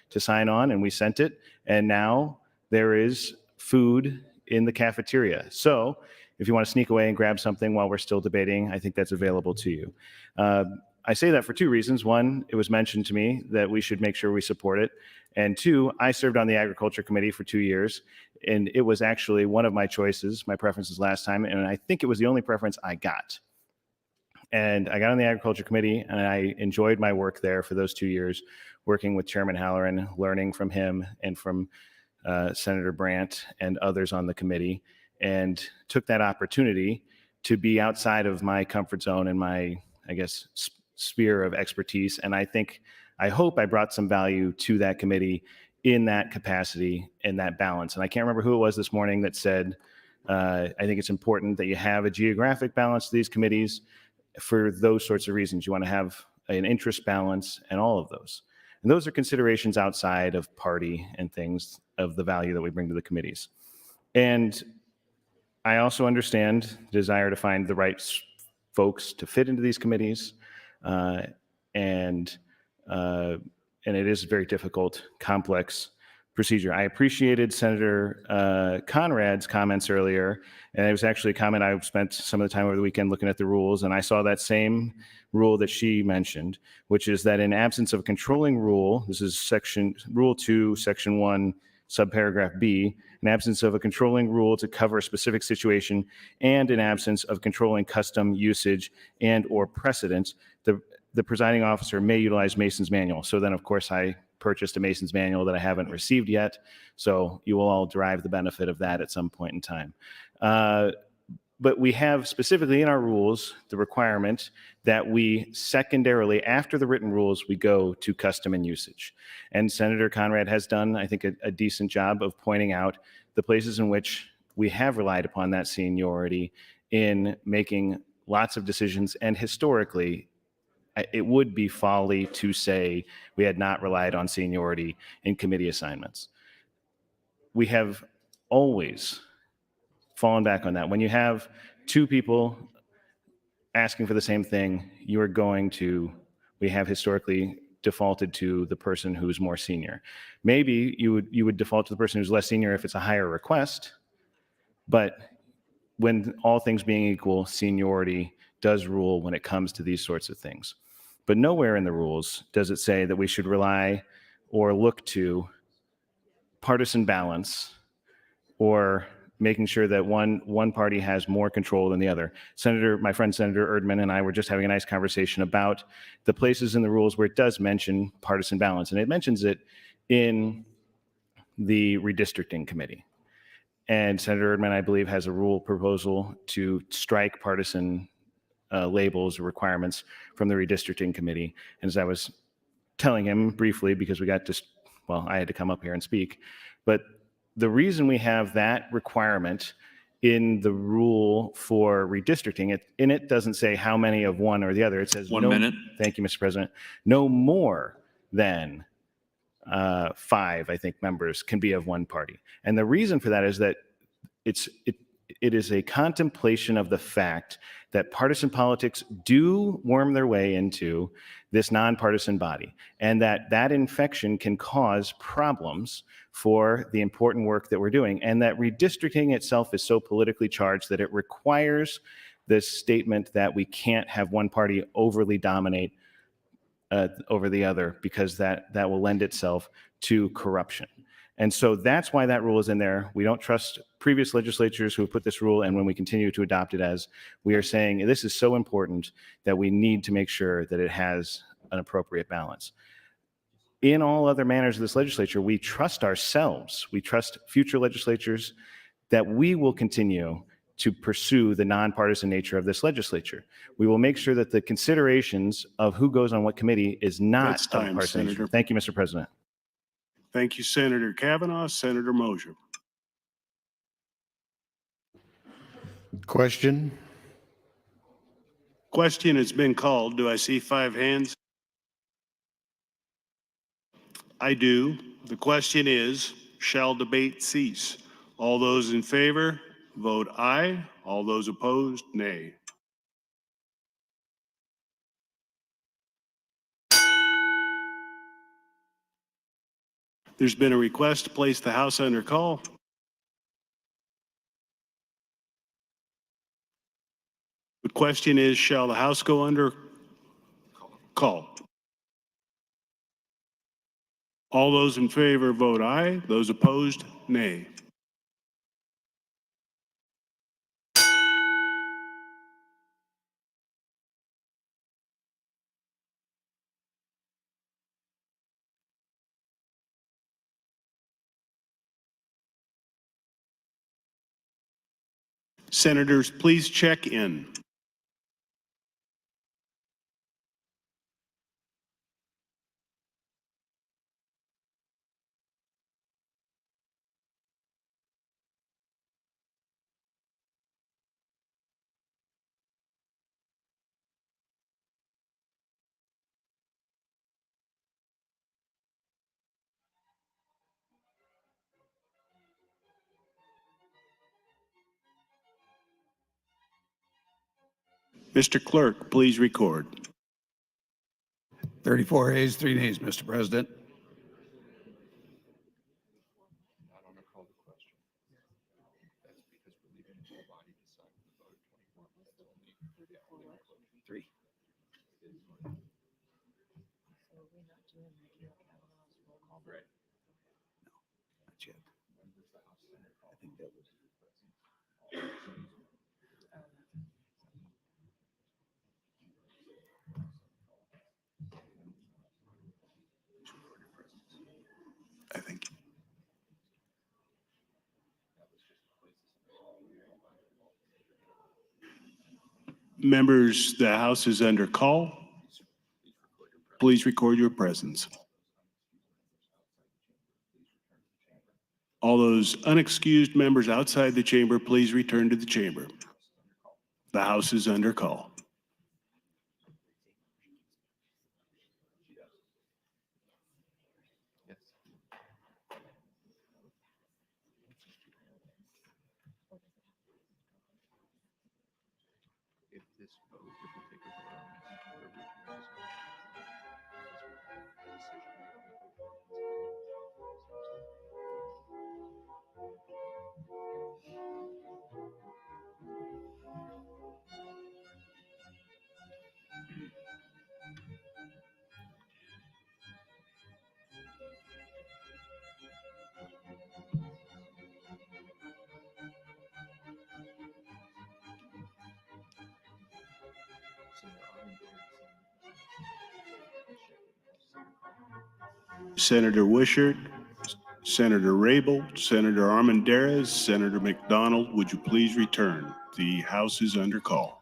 to sign on, and we sent it. And now there is food in the cafeteria. So if you want to sneak away and grab something while we're still debating, I think that's available to you. I say that for two reasons. One, it was mentioned to me that we should make sure we support it. And two, I served on the Agriculture Committee for 2 years, and it was actually one of my choices, my preferences last time, and I think it was the only preference I got. And I got on the Agriculture Committee, and I enjoyed my work there for those 2 years, working with Chairman Halloran, learning from him and from Senator Brandt and others on the committee, and took that opportunity to be outside of my comfort zone and my, I guess, sphere of expertise. And I hope I brought some value to that committee in that capacity and that balance. And I can't remember who it was this morning that said, I think it's important that you have a geographic balance to these committees for those sorts of reasons. You want to have an interest balance and all of those. And those are considerations outside of party and things of the value that we bring to the committees. And I also understand the desire to find the right folks to fit into these committees. and it is a very difficult, complex procedure. I appreciated Senator Conrad's comments earlier, and it was actually a comment. I spent some of the time over the weekend looking at the rules, and I saw that same rule that she mentioned, which is that in absence of a controlling rule, this is Rule 2, Section 1, subparagraph B, in absence of a controlling rule to cover a specific situation, and in absence of controlling custom, usage, and or precedent, the presiding officer may utilize Mason's manual. So then, of course, I purchased a Mason's manual that I haven't received yet. So you will all derive the benefit of that at some point in time. But we have specifically in our rules the requirement that we secondarily, after the written rules, we go to custom and usage. And Senator Conrad has done, I think, a decent job of pointing out the places in which we have relied upon that seniority in making lots of decisions. And historically, it would be folly to say we had not relied on seniority in committee assignments. We have always fallen back on that. When you have two people asking for the same thing, we have historically defaulted to the person who's more senior. Maybe you would default to the person who's less senior if it's a higher request, but when all things being equal, seniority does rule when it comes to these sorts of things. But nowhere in the rules does it say that we should rely or look to partisan balance or making sure that one party has more control than the other. My friend Senator Erdman and I were just having a nice conversation about the places in the rules where it does mention partisan balance, and it mentions it in the redistricting committee. And Senator Erdman, I believe, has a rule proposal to strike partisan labels or requirements from the redistricting committee. And as I was telling him briefly, because I had to come up here and speak, but the reason we have that requirement in the rule for redistricting, it doesn't say how many of one or the other. It says 1 minute. Thank you, Mr. President. No more than 5, I think, members can be of one party. And the reason for that is that it is a contemplation of the fact that partisan politics do worm their way into this nonpartisan body, and that infection can cause problems for the important work that we're doing, and that redistricting itself is so politically charged that it requires this statement that we can't have one party overly dominate over the other, because that will lend itself to corruption. And so that's why that rule is in there. We don't trust previous legislatures who have put this rule, and when we continue to adopt it, as we are saying, this is so important that we need to make sure that it has an appropriate balance. In all other manners of this legislature, we trust ourselves, we trust future legislatures that we will continue to pursue the nonpartisan nature of this legislature. We will make sure that the considerations of who goes on what committee is not That's time, partisan. Senator. Thank you, Mr. President. Thank you, Senator Kavanaugh. Senator Mosier. Question. Question has been called. Do I see 5 hands? I do. The question is, shall debate cease? All those in favor, vote aye. All those opposed, nay. There's been a request to place the House under call. The question is, shall the House go under call? All those in favor vote aye. Those opposed, nay. Senators, please check in. Mr. Clerk, please record. 34 ayes, 3 nays, Mr. President. Three. Right. No, not yet. I think that was. I think. Members, the House is under call. Please record your presence. All those unexcused members outside the chamber, please return to the chamber. The House is under call. Senator Wishart, Senator Rabel, Senator Armendariz, Senator McDonald, would you please return? The House is under call.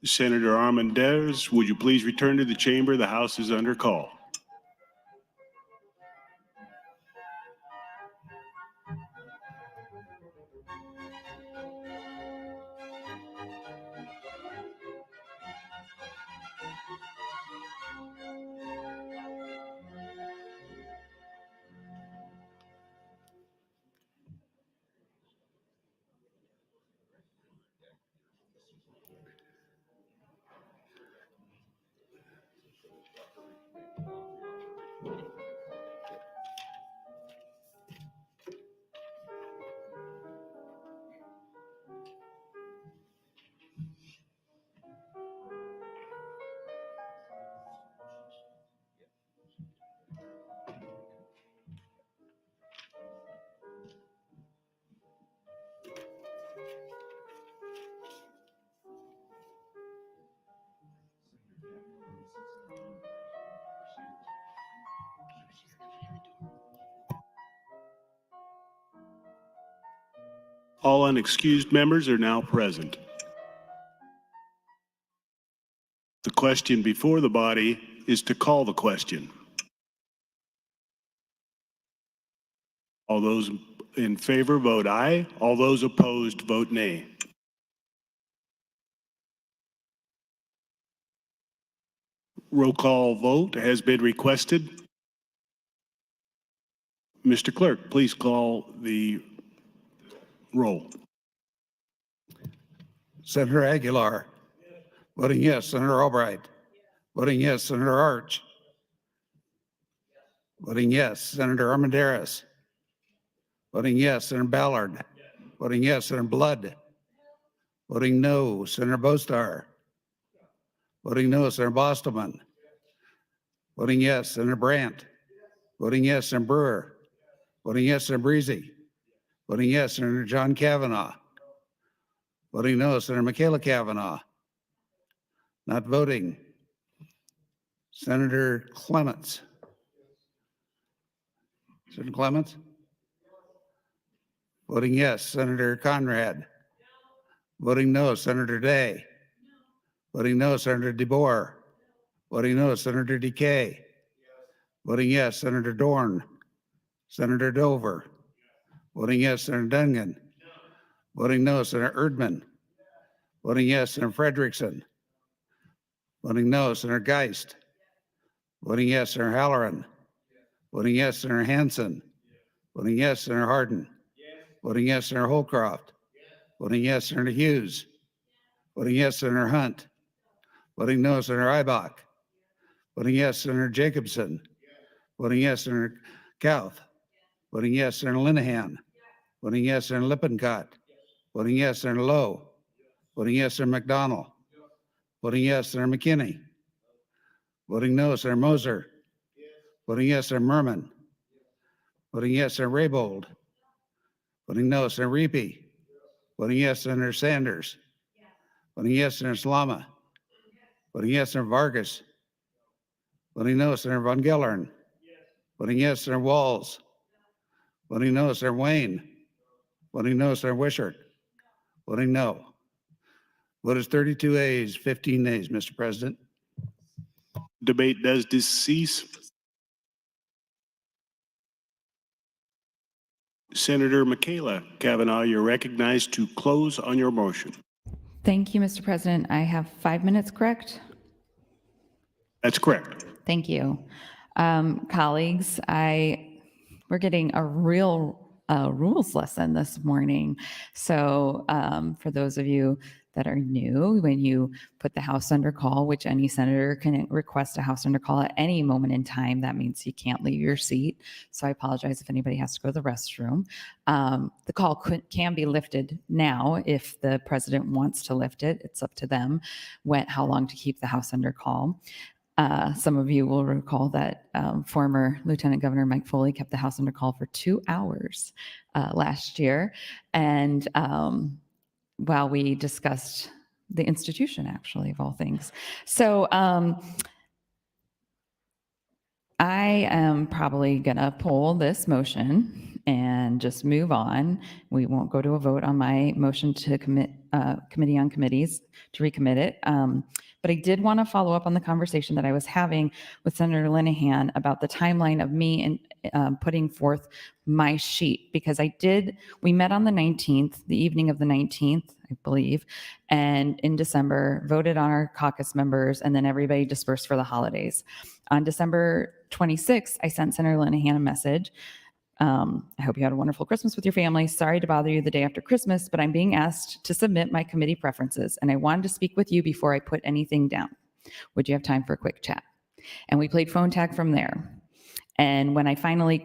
Senator Armendariz, would you please return to the chamber? The House is under call. All unexcused members are now present. The question before the body is to call the question. All those in favor vote aye. All those opposed vote nay. Roll call vote has been requested. Mr. Clerk, please call the roll. Senator Aguilar. Voting yes. Senator Albright. Voting yes. Senator Arch. Voting yes. Senator Armendariz. Voting yes. Senator Ballard. Voting yes. Senator Blood. Voting no. Senator Bostar. Voting no. Senator Bostelman. Voting yes. Senator Brandt. Voting yes. Senator Brewer. Voting yes. Senator Breezy. Voting yes. Senator John Kavanaugh. Voting no. Senator Michaela Kavanaugh. Not voting. Senator Clements. Senator Clements? Voting yes, Senator Conrad. Voting no, Senator Day. Voting no, Senator DeBoer. Voting no, Senator DeKay. Voting yes, Senator Dorn. Senator Dover. Voting yes, Senator Dungan. Voting no, Senator Erdman. Voting yes, Senator Frederickson. Voting no, Senator Geist. Voting yes, Senator Halloran. Voting yes, Senator Hansen. Voting yes, Senator Hardin. Voting yes, Senator Holcroft. Voting yes, Senator Hughes. Voting yes, Senator Hunt. Voting no, Senator Ibach. Voting yes, Senator Jacobson. Voting yes, Senator Kauth. Voting yes, Senator Linehan. Voting yes, Senator Lippincott. Voting yes, Senator Lowe. Voting yes, Senator McDonald. Voting yes, Senator McKinney. Voting no, Senator Moser. Voting yes, Senator Merman. Voting yes, Senator Raybold. Voting no, Senator Reapy. Voting yes, Senator Sanders. Voting yes, Senator Slama. Voting yes, Senator Vargas. Voting no, Senator Von Gellern. Voting yes, Senator Walls. Voting no, Senator Wayne. Voting no, Senator Wishart. Voting no. Vote is 32 ayes, 15 nays, Mr. President. Debate does cease. Senator Michaela Kavanaugh, you're recognized to close on your motion. Thank you, Mr. President. I have 5 minutes, correct? That's correct. Thank you. Colleagues, we're getting a real rules lesson this morning. So for those of you that are new, when you put the House under call, which any senator can request a House under call at any moment in time, that means you can't leave your seat. So I apologize if anybody has to go to the restroom. The call can be lifted now if the president wants to lift it. It's up to them how long to keep the House under call. Some of you will recall that former Lieutenant Governor Mike Foley kept the House under call for 2 hours last year. And while we discussed the institution, actually, of all things. So I am probably going to pull this motion and just move on. We won't go to a vote on my motion to committee on committees to recommit it. But I did want to follow up on the conversation that I was having with Senator Linehan about the timeline of me and putting forth my sheet, because we met on the 19th, the evening of the 19th, I believe, and in December voted on our caucus members, and then everybody dispersed for the holidays. On December 26th, I sent Senator Linehan a message. I hope you had a wonderful Christmas with your family. Sorry to bother you the day after Christmas, but I'm being asked to submit my committee preferences, and I wanted to speak with you before I put anything down. Would you have time for a quick chat? And we played phone tag from there. And when I finally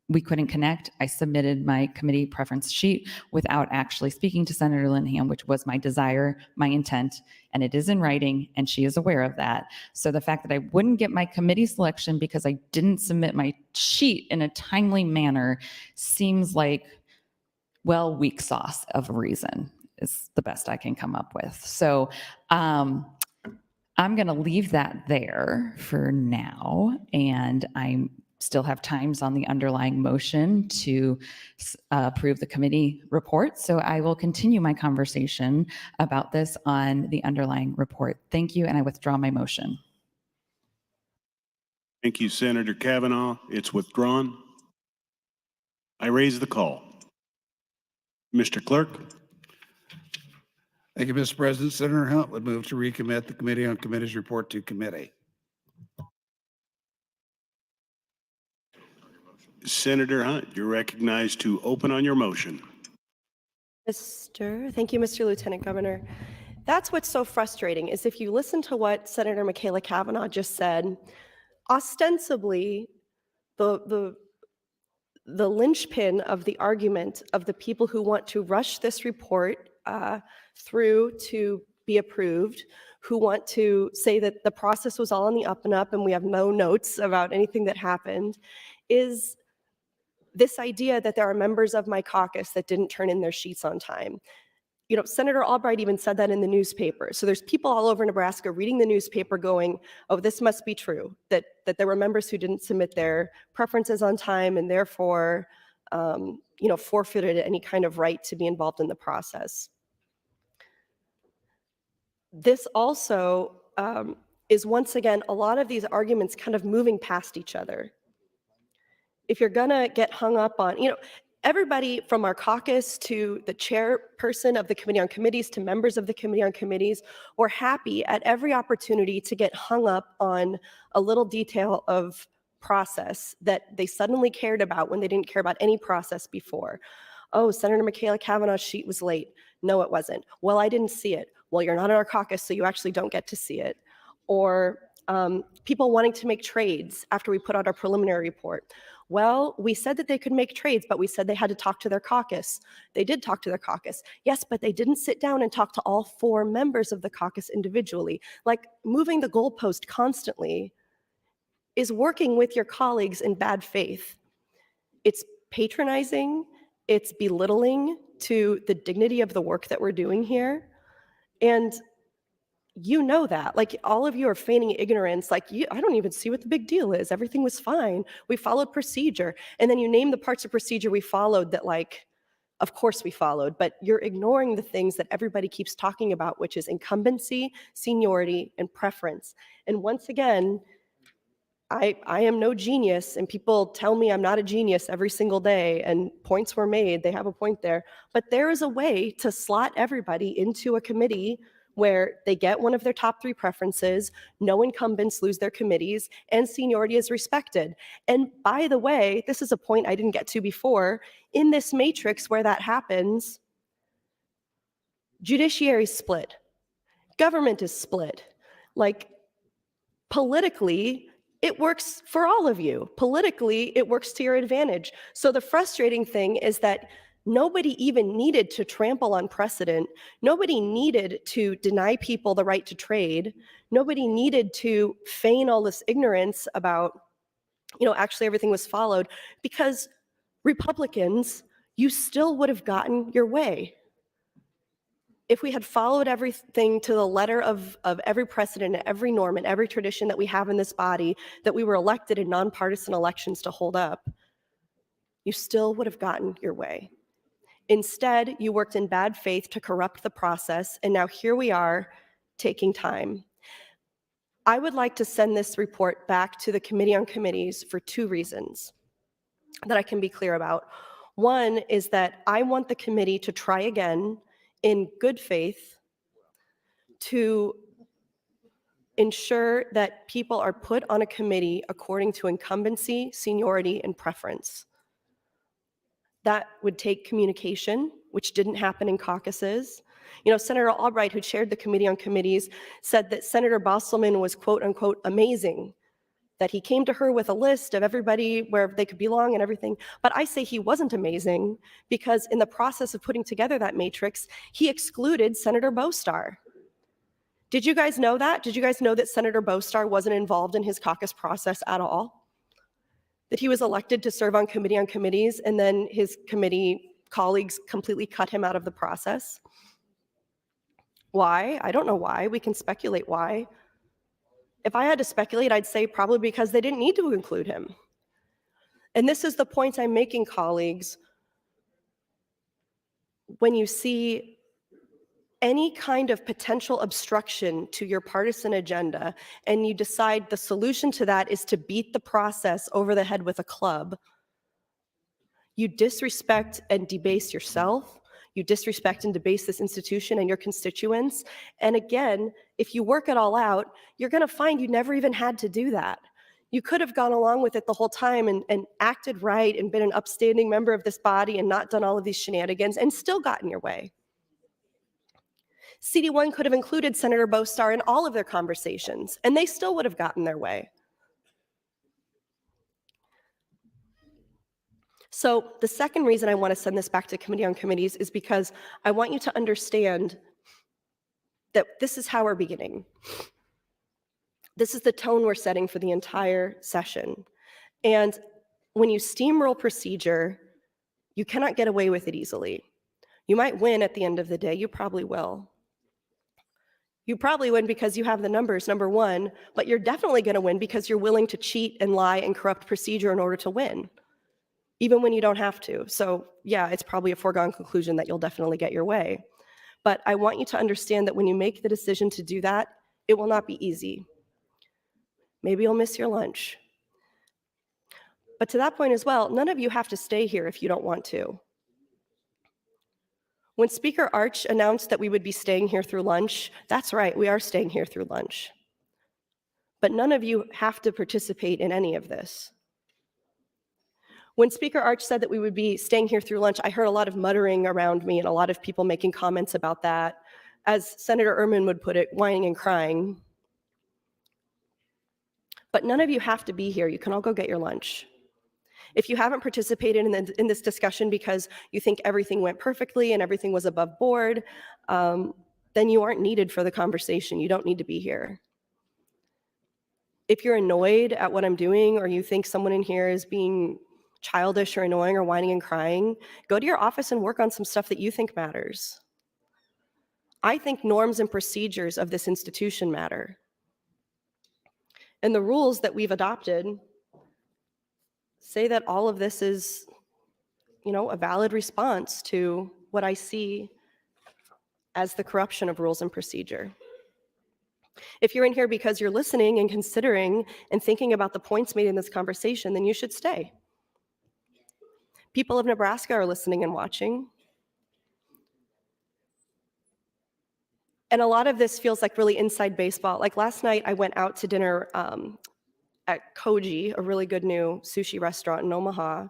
we couldn't connect, I submitted my committee preference sheet without actually speaking to Senator Linehan, which was my desire, my intent, and it is in writing, and she is aware of that. So the fact that I wouldn't get my committee selection because I didn't submit my sheet in a timely manner seems like, well, weak sauce of a reason is the best I can come up with. So I'm going to leave that there for now, and I still have times on the underlying motion to approve the committee report. So I will continue my conversation about this on the underlying report. Thank you, and I withdraw my motion. Thank you, Senator Kavanaugh. It's withdrawn. I raise the call. Mr. Clerk. Thank you, Mr. President. Senator Hunt would move to recommit the Committee on Committees report to committee. Senator Hunt, you're recognized to open on your motion. Thank you, Mr. Lieutenant Governor. That's what's so frustrating is if you listen to what Senator Michaela Kavanaugh just said, ostensibly the linchpin of the argument of the people who want to rush this report through to be approved, who want to say that the process was all on the up and up and we have no notes about anything that happened, is this idea that there are members of my caucus that didn't turn in their sheets on time. Senator Albright even said that in the newspaper. So there's people all over Nebraska reading the newspaper going, oh, this must be true, that there were members who didn't submit their preferences on time and therefore, forfeited any kind of right to be involved in the process. This also is, once again, a lot of these arguments kind of moving past each other. If you're gonna get hung up on, everybody from our caucus to the chairperson of the Committee on Committees to members of the Committee on Committees were happy at every opportunity to get hung up on a little detail of process that they suddenly cared about when they didn't care about any process before. Oh, Senator Michaela Kavanaugh's sheet was late. No, it wasn't. Well, I didn't see it. Well, you're not in our caucus, so you actually don't get to see it. Or people wanting to make trades after we put out our preliminary report. Well, we said that they could make trades, but we said they had to talk to their caucus. They did talk to their caucus. Yes, but they didn't sit down and talk to all 4 members of the caucus individually. Like, moving the goalpost constantly is working with your colleagues in bad faith. It's patronizing, it's belittling to the dignity of the work that we're doing here. And you know that, like, all of you are feigning ignorance, like, I don't even see what the big deal is. Everything was fine. We followed procedure. And then you name the parts of procedure we followed that, like, of course we followed, but you're ignoring the things that everybody keeps talking about, which is incumbency, seniority, and preference. And once again, I am no genius, and people tell me I'm not a genius every single day, and points were made. They have a point there. But there is a way to slot everybody into a committee where they get one of their top 3 preferences, no incumbents lose their committees, and seniority is respected. And by the way, this is a point I didn't get to before, in this matrix where that happens, judiciary is split, government is split. Like, politically, it works for all of you. Politically, it works to your advantage. So the frustrating thing is that nobody even needed to trample on precedent. Nobody needed to deny people the right to trade. Nobody needed to feign all this ignorance about, actually everything was followed, because Republicans, you still would have gotten your way. If we had followed everything to the letter of every precedent, every norm, and every tradition that we have in this body, that we were elected in nonpartisan elections to hold up, you still would have gotten your way. Instead, you worked in bad faith to corrupt the process, and now here we are taking time. I would like to send this report back to the Committee on Committees for 2 reasons that I can be clear about. One is that I want the committee to try again in good faith to ensure that people are put on a committee according to incumbency, seniority, and preference. That would take communication, which didn't happen in caucuses. Senator Albright, who chaired the Committee on Committees, said that Senator Bosselman was, quote unquote, amazing, that he came to her with a list of everybody where they could belong and everything. But I say he wasn't amazing because in the process of putting together that matrix, he excluded Senator Bostar. Did you guys know that? Did you guys know that Senator Bostar wasn't involved in his caucus process at all? That he was elected to serve on committees, and then his committee colleagues completely cut him out of the process? Why? I don't know why. We can speculate why. If I had to speculate, I'd say probably because they didn't need to include him. And this is the point I'm making, colleagues. When you see any kind of potential obstruction to your partisan agenda, and you decide the solution to that is to beat the process over the head with a club, you disrespect and debase yourself. You disrespect and debase this institution and your constituents. And again, if you work it all out, you're going to find you never even had to do that. You could have gone along with it the whole time and acted right and been an upstanding member of this body and not done all of these shenanigans and still gotten your way. CD1 could have included Senator Bostar in all of their conversations, and they still would have gotten their way. So the second reason I want to send this back to Committee on Committees is because I want you to understand that this is how we're beginning. This is the tone we're setting for the entire session. And when you steamroll procedure, you cannot get away with it easily. You might win at the end of the day. You probably will. You probably win because you have the numbers, number one, but you're definitely going to win because you're willing to cheat and lie and corrupt procedure in order to win, even when you don't have to. So yeah, it's probably a foregone conclusion that you'll definitely get your way. But I want you to understand that when you make the decision to do that, it will not be easy. Maybe you'll miss your lunch. But to that point as well, none of you have to stay here if you don't want to. When Speaker Arch announced that we would be staying here through lunch, that's right, we are staying here through lunch. But none of you have to participate in any of this. When Speaker Arch said that we would be staying here through lunch, I heard a lot of muttering around me and a lot of people making comments about that. As Senator Ehrman would put it, whining and crying. But none of you have to be here. You can all go get your lunch. If you haven't participated in this discussion because you think everything went perfectly and everything was above board, then you aren't needed for the conversation. You don't need to be here. If you're annoyed at what I'm doing or you think someone in here is being childish or annoying or whining and crying, go to your office and work on some stuff that you think matters. I think norms and procedures of this institution matter. And the rules that we've adopted say that all of this is, a valid response to what I see as the corruption of rules and procedure. If you're in here because you're listening and considering and thinking about the points made in this conversation, then you should stay. People of Nebraska are listening and watching. And a lot of this feels like really inside baseball. Like last night, I went out to dinner at Koji, a really good new sushi restaurant in Omaha,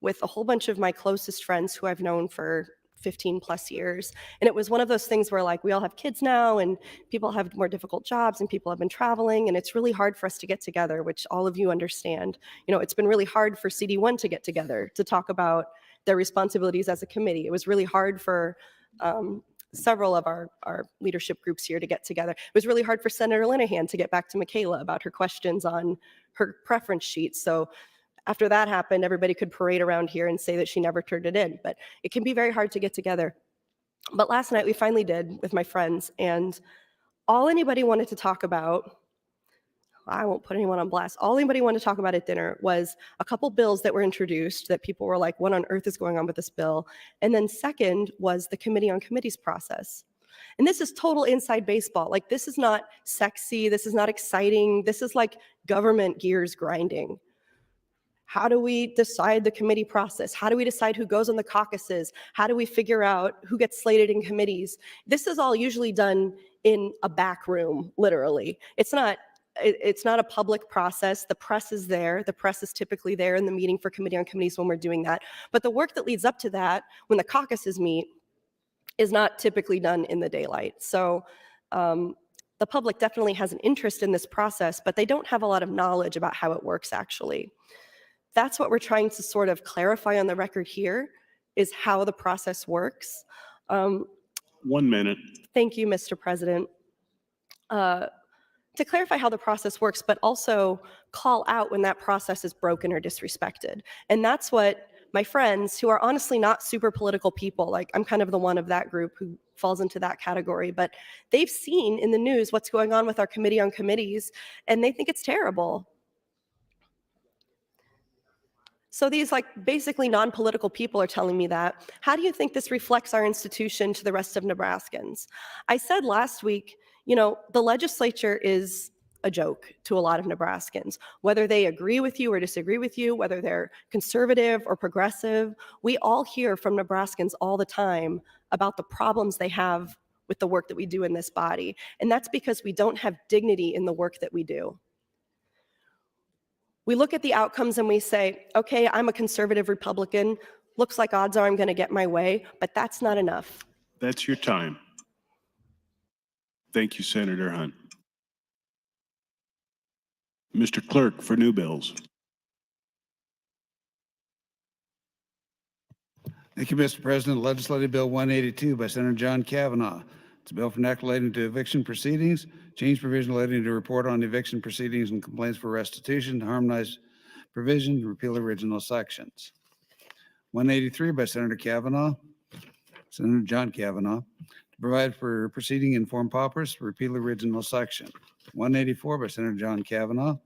with a whole bunch of my closest friends who I've known for 15 plus years. And it was one of those things where like we all have kids now and people have more difficult jobs and people have been traveling and it's really hard for us to get together, which all of you understand. It's been really hard for CD1 to get together to talk about their responsibilities as a committee. It was really hard for several of our leadership groups here to get together. It was really hard for Senator Linehan to get back to Michaela about her questions on her preference sheet. So after that happened, everybody could parade around here and say that she never turned it in, but it can be very hard to get together. But last night we finally did with my friends, and all anybody wanted to talk about, I won't put anyone on blast, all anybody wanted to talk about at dinner was a couple bills that were introduced that people were like, what on earth is going on with this bill? And then second was the Committee on Committees process. And this is total inside baseball. Like, this is not sexy, this is not exciting, this is like government gears grinding. How do we decide the committee process? How do we decide who goes on the caucuses? How do we figure out who gets slated in committees? This is all usually done in a back room, literally. It's not a public process. The press is there. The press is typically there in the meeting for Committee on Committees when we're doing that. But the work that leads up to that, when the caucuses meet, is not typically done in the daylight. So the public definitely has an interest in this process, but they don't have a lot of knowledge about how it works actually. That's what we're trying to sort of clarify on the record here, is how the process works. 1 minute. Thank you, Mr. President. To clarify how the process works, but also call out when that process is broken or disrespected. And that's what my friends, who are honestly not super political people, like I'm kind of the one of that group who falls into that category, but they've seen in the news what's going on with our Committee on Committees, and they think it's terrible. So these like basically non-political people are telling me that. How do you think this reflects our institution to the rest of Nebraskans? I said last week, the legislature is a joke to a lot of Nebraskans. Whether they agree with you or disagree with you, whether they're conservative or progressive, we all hear from Nebraskans all the time about the problems they have with the work that we do in this body. And that's because we don't have dignity in the work that we do. We look at the outcomes and we say, okay, I'm a conservative Republican. Looks like odds are I'm going to get my way, but that's not enough. That's your time. Thank you, Senator Hunt. Mr. Clerk, for new bills. Thank you, Mr. President. Legislative Bill 182 by Senator John Kavanaugh. It's a bill for enact relating to eviction proceedings, change provision relating to report on eviction proceedings and complaints for restitution, harmonize provision, repeal original sections. 183 by Senator Kavanaugh. Senator John Kavanaugh, to provide for proceeding informed paupers, repeal original section. 184 by Senator John Kavanaugh,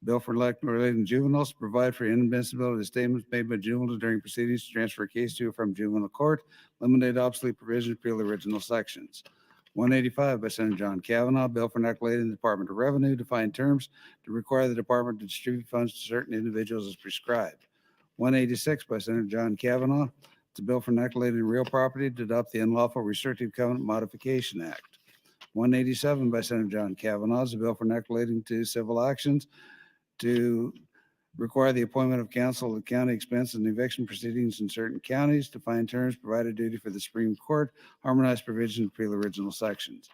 bill for relating juveniles to provide for inadmissibility of statements made by juveniles during proceedings to transfer a case to or from juvenile court, eliminate obsolete provisions, repeal original sections. 185 by Senator John Kavanaugh, bill for inoculating the Department of Revenue, define terms to require the department to distribute funds to certain individuals as prescribed. 186 by Senator John Kavanaugh, it's a bill for inoculating real property to adopt the Unlawful Restrictive Covenant Modification Act. 187 by Senator John Kavanaugh is a bill for inoculating to civil actions to require the appointment of counsel at county expense and eviction proceedings in certain counties, define terms, provide a duty for the Supreme Court, harmonize provisions, repeal original sections.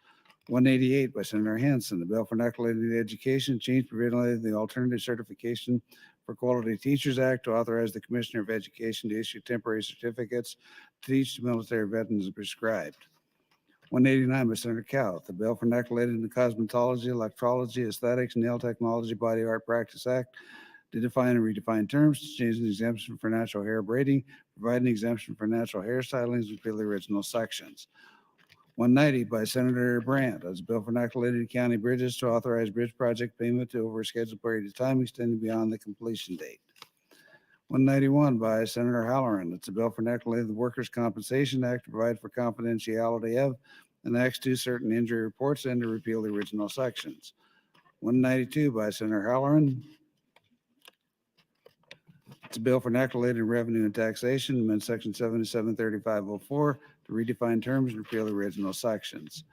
188 by Senator Hansen, the bill for inoculating education, change provisionally the Alternative Certification for Quality Teachers Act to authorize the Commissioner of Education to issue temporary certificates to teach to military veterans as prescribed. 189 by Senator Cowell, the bill for inoculating the Cosmetology, Electrology, Aesthetics, Nail Technology, Body Art Practice Act to define and redefine terms, to change an exemption for natural hair braiding, provide an exemption for natural hair stylings, repeal the original sections. 190 by Senator Brandt, as a bill for inoculating county bridges to authorize bridge project payment to over a scheduled period of time extending beyond the completion date. 191 by Senator Halloran, it's a bill for inoculating the Workers' Compensation Act to provide for confidentiality of and acts to certain injury reports and to repeal the original sections. 192 by Senator Halloran, it's a bill for inoculating revenue and taxation, amend section 773504 to redefine terms and repeal the original sections.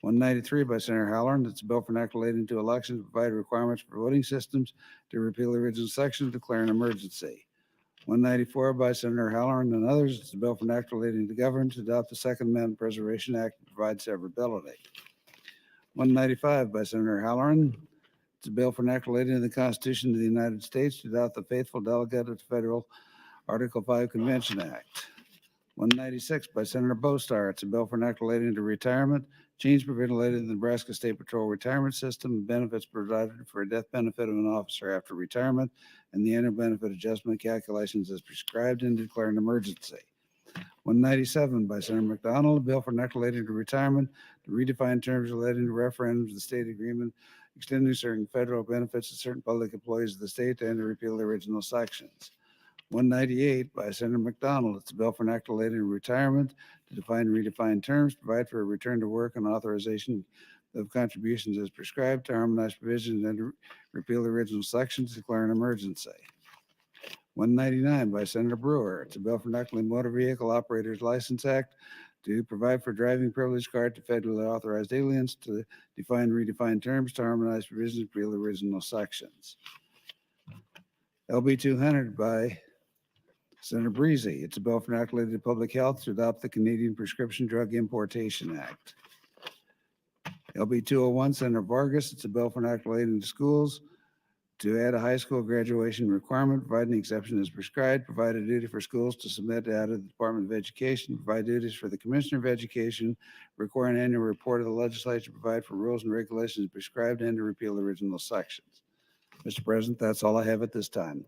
193 by Senator Halloran, it's a bill for inoculating to elections to provide requirements for voting systems to repeal the original section, declare an emergency. 194 by Senator Halloran and others, it's a bill for inoculating the government to adopt the Second Amendment Preservation Act to provide severability. 195 by Senator Halloran, it's a bill for inoculating the Constitution of the United States to adopt the faithful delegate of the Federal Article 5 Convention Act. 196 by Senator Bostar, it's a bill for inoculating to retirement, change provision related to the Nebraska State Patrol retirement system, and benefits provided for a death benefit of an officer after retirement, and the annual benefit adjustment calculations as prescribed, and declare an emergency. 197 by Senator McDonald, a bill for inoculating to retirement to redefine terms relating to referendums of the state agreement, extending certain federal benefits to certain public employees of the state and to repeal the original sections. 198 by Senator McDonald, it's a bill for inoculating retirement to define and redefine terms, provide for a return to work and authorization of contributions as prescribed, to harmonize provisions and to repeal the original sections, declare an emergency. 199 by Senator Brewer, it's a bill for inoculating Motor Vehicle Operators License Act to provide for driving privilege card to federally authorized aliens, to define and redefine terms, to harmonize provisions, repeal the original sections. LB 200 by Senator Breezy, it's a bill for inoculating public health to adopt the Canadian Prescription Drug Importation Act. LB 201, Senator Vargas, it's a bill for inoculating schools to add a high school graduation requirement, provide an exception as prescribed, provide a duty for schools to submit data to the Department of Education, provide duties for the Commissioner of Education, require an annual report of the legislature, provide for rules and regulations prescribed, and to repeal the original sections. Mr. President, that's all I have at this time.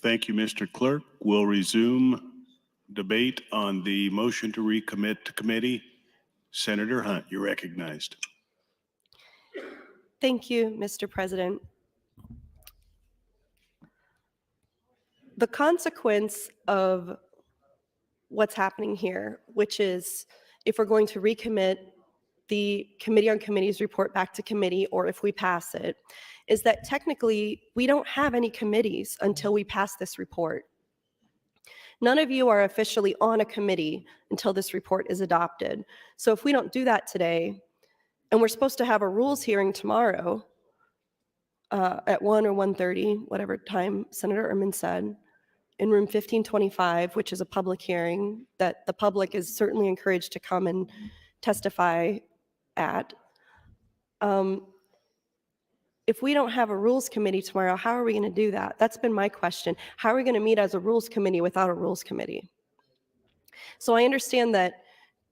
Thank you, Mr. Clerk. We'll resume debate on the motion to recommit to committee. Senator Hunt, you're recognized. Thank you, Mr. President. The consequence of what's happening here, which is if we're going to recommit the Committee on Committees report back to committee, or if we pass it, is that technically we don't have any committees until we pass this report. None of you are officially on a committee until this report is adopted. So if we don't do that today, and we're supposed to have a rules hearing tomorrow at 1 or 1:30, whatever time Senator Ehrman said, in room 1525, which is a public hearing that the public is certainly encouraged to come and testify at. If we don't have a rules committee tomorrow, how are we going to do that? That's been my question. How are we going to meet as a rules committee without a rules committee? So I understand that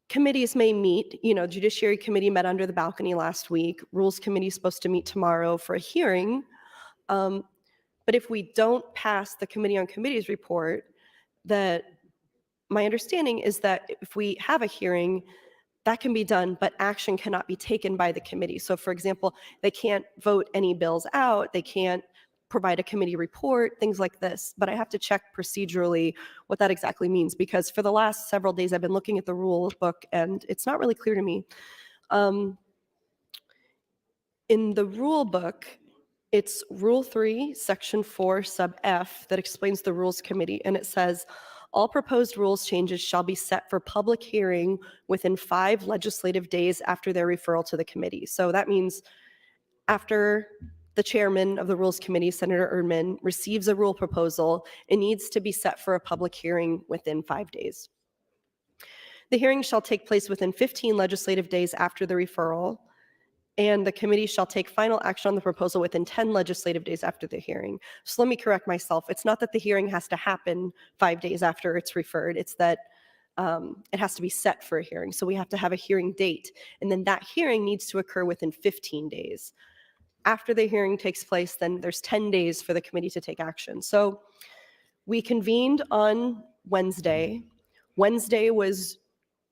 committees may meet, Judiciary Committee met under the balcony last week. Rules Committee is supposed to meet tomorrow for a hearing. But if we don't pass the Committee on Committees report, that my understanding is that if we have a hearing, that can be done, but action cannot be taken by the committee. So for example, they can't vote any bills out, they can't provide a committee report, things like this. But I have to check procedurally what that exactly means, because for the last several days I've been looking at the rule book and it's not really clear to me. In the rule book, it's Rule 3, Section 4, Sub F, that explains the Rules Committee, and it says, all proposed rules changes shall be set for public hearing within 5 legislative days after their referral to the committee. So that means after the chairman of the Rules Committee, Senator Erdman, receives a rule proposal, it needs to be set for a public hearing within 5 days. The hearing shall take place within 15 legislative days after the referral, and the committee shall take final action on the proposal within 10 legislative days after the hearing. So let me correct myself. It's not that the hearing has to happen 5 days after it's referred. It's that it has to be set for a hearing. So we have to have a hearing date, and then that hearing needs to occur within 15 days. After the hearing takes place, then there's 10 days for the committee to take action. So we convened on Wednesday. Wednesday was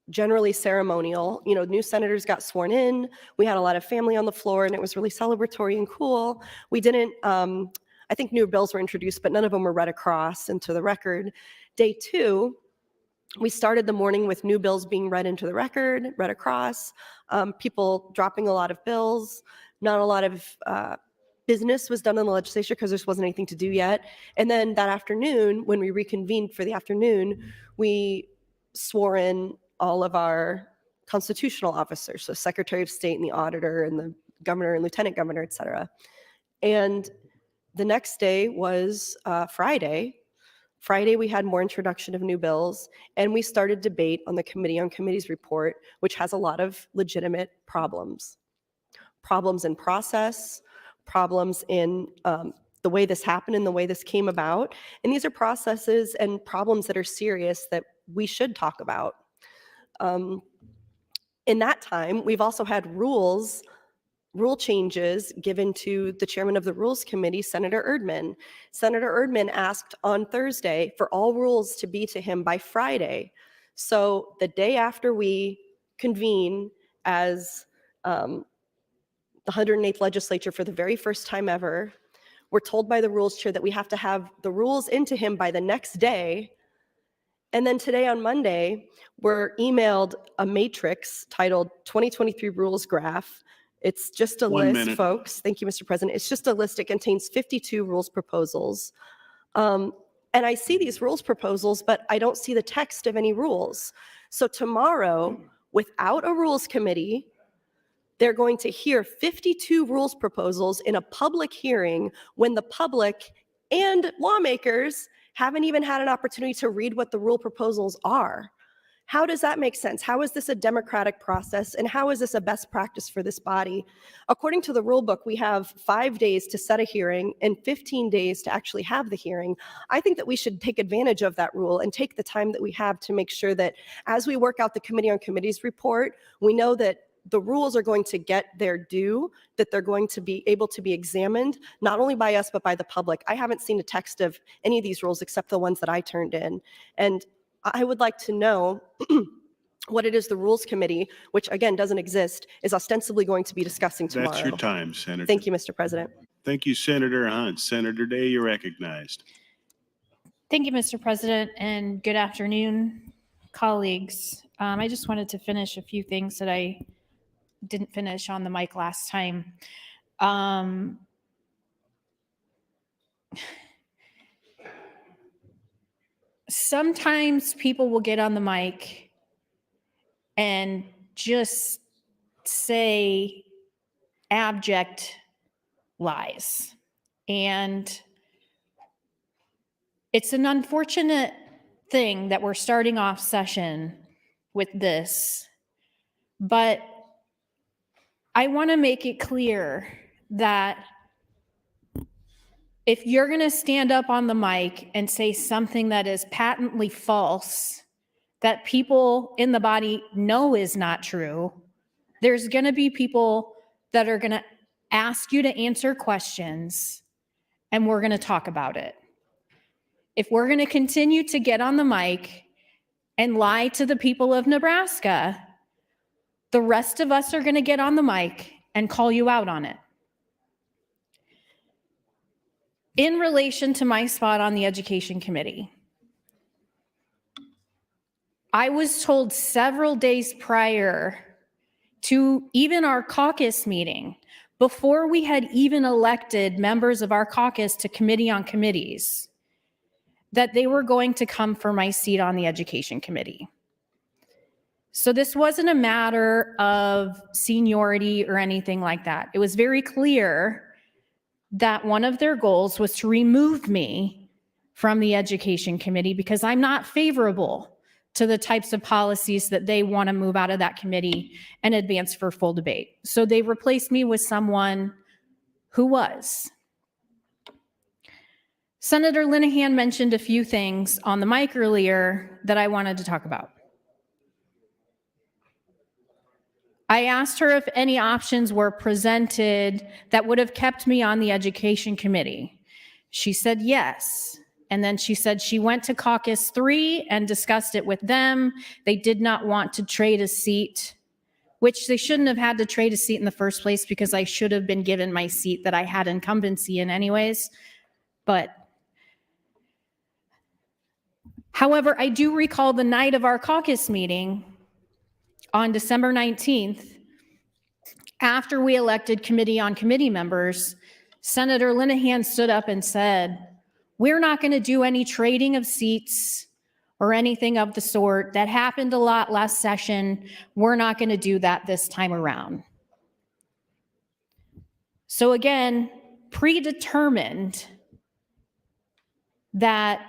generally ceremonial. You know, new senators got sworn in. We had a lot of family on the floor, and it was really celebratory and cool. We didn't, I think new bills were introduced, but none of them were read across into the record. Day 2, we started the morning with new bills being read into the record, read across, people dropping a lot of bills, not a lot of business was done in the legislature because there just wasn't anything to do yet. And then that afternoon, when we reconvened for the afternoon, we swore in all of our constitutional officers, so Secretary of State and the Auditor and the Governor and Lieutenant Governor, et cetera. And the next day was Friday. Friday, we had more introduction of new bills, and we started debate on the Committee on Committees report, which has a lot of legitimate problems. Problems in process, problems in the way this happened and the way this came about. And these are processes and problems that are serious that we should talk about. In that time, we've also had rule changes given to the chairman of the Rules Committee, Senator Erdman. Senator Erdman asked on Thursday for all rules to be to him by Friday. So the day after we convene as the 108th legislature for the very first time ever, we're told by the rules chair that we have to have the rules into him by the next day. And then today on Monday, we're emailed a matrix titled 2023 Rules Graph. It's just a 1 list, minute. folks. Thank you, Mr. President. It's just a list. It contains 52 rules proposals. And I see these rules proposals, but I don't see the text of any rules. So tomorrow, without a rules committee, they're going to hear 52 rules proposals in a public hearing when the public and lawmakers haven't even had an opportunity to read what the rule proposals are. How does that make sense? How is this a democratic process, and how is this a best practice for this body? According to the rule book, we have 5 days to set a hearing and 15 days to actually have the hearing. I think that we should take advantage of that rule and take the time that we have to make sure that as we work out the Committee on Committees report, we know that the rules are going to get their due, that they're going to be able to be examined, not only by us, but by the public. I haven't seen a text of any of these rules except the ones that I turned in. And I would like to know what it is the Rules Committee, which again doesn't exist, is ostensibly going to be discussing tomorrow. That's your time, Senator. Thank you, Mr. President. Thank you, Senator Hunt. Senator Day, you're recognized. Thank you, Mr. President, and good afternoon, colleagues. I just wanted to finish a few things that I didn't finish on the mic last time. Sometimes people will get on the mic and just say abject lies. And it's an unfortunate thing that we're starting off session with this, but I want to make it clear that if you're going to stand up on the mic and say something that is patently false, that people in the body know is not true, there's going to be people that are going to ask you to answer questions, and we're going to talk about it. If we're going to continue to get on the mic and lie to the people of Nebraska, the rest of us are going to get on the mic and call you out on it. In relation to my spot on the Education Committee, I was told several days prior to even our caucus meeting, before we had even elected members of our caucus to Committee on Committees, that they were going to come for my seat on the Education Committee. So this wasn't a matter of seniority or anything like that. It was very clear that one of their goals was to remove me from the Education Committee because I'm not favorable to the types of policies that they want to move out of that committee and advance for full debate. So they replaced me with someone who was. Senator Linehan mentioned a few things on the mic earlier that I wanted to talk about. I asked her if any options were presented that would have kept me on the Education Committee. She said yes. And then she said she went to Caucus 3 and discussed it with them. They did not want to trade a seat, which they shouldn't have had to trade a seat in the first place because I should have been given my seat that I had incumbency in anyways. But however, I do recall the night of our caucus meeting on December 19th, after we elected Committee on Committee members, Senator Linehan stood up and said, "We're not going to do any trading of seats or anything of the sort. That happened a lot last session. We're not going to do that this time around." So again, predetermined that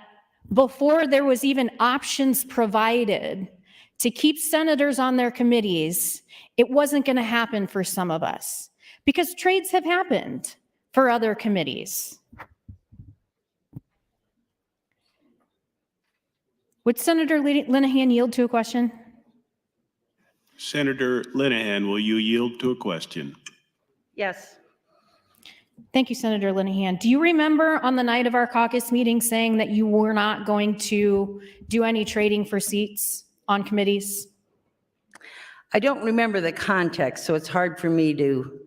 before there was even options provided to keep senators on their committees, it wasn't going to happen for some of us because trades have happened for other committees. Would Senator Linehan yield to a question? Senator Linehan, will you yield to a question? Yes. Thank you, Senator Linehan. Do you remember on the night of our caucus meeting saying that you were not going to do any trading for seats on committees? I don't remember the context, so it's hard for me to,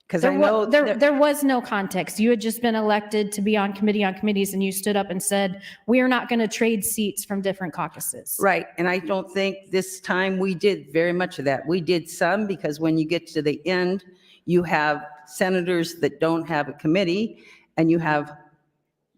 because I There know there was no context. You had just been elected to be on committees, and you stood up and said, "We are not going to trade seats from different caucuses." Right, and I don't think this time we did very much of that. We did some because when you get to the end, you have senators that don't have a committee, and you have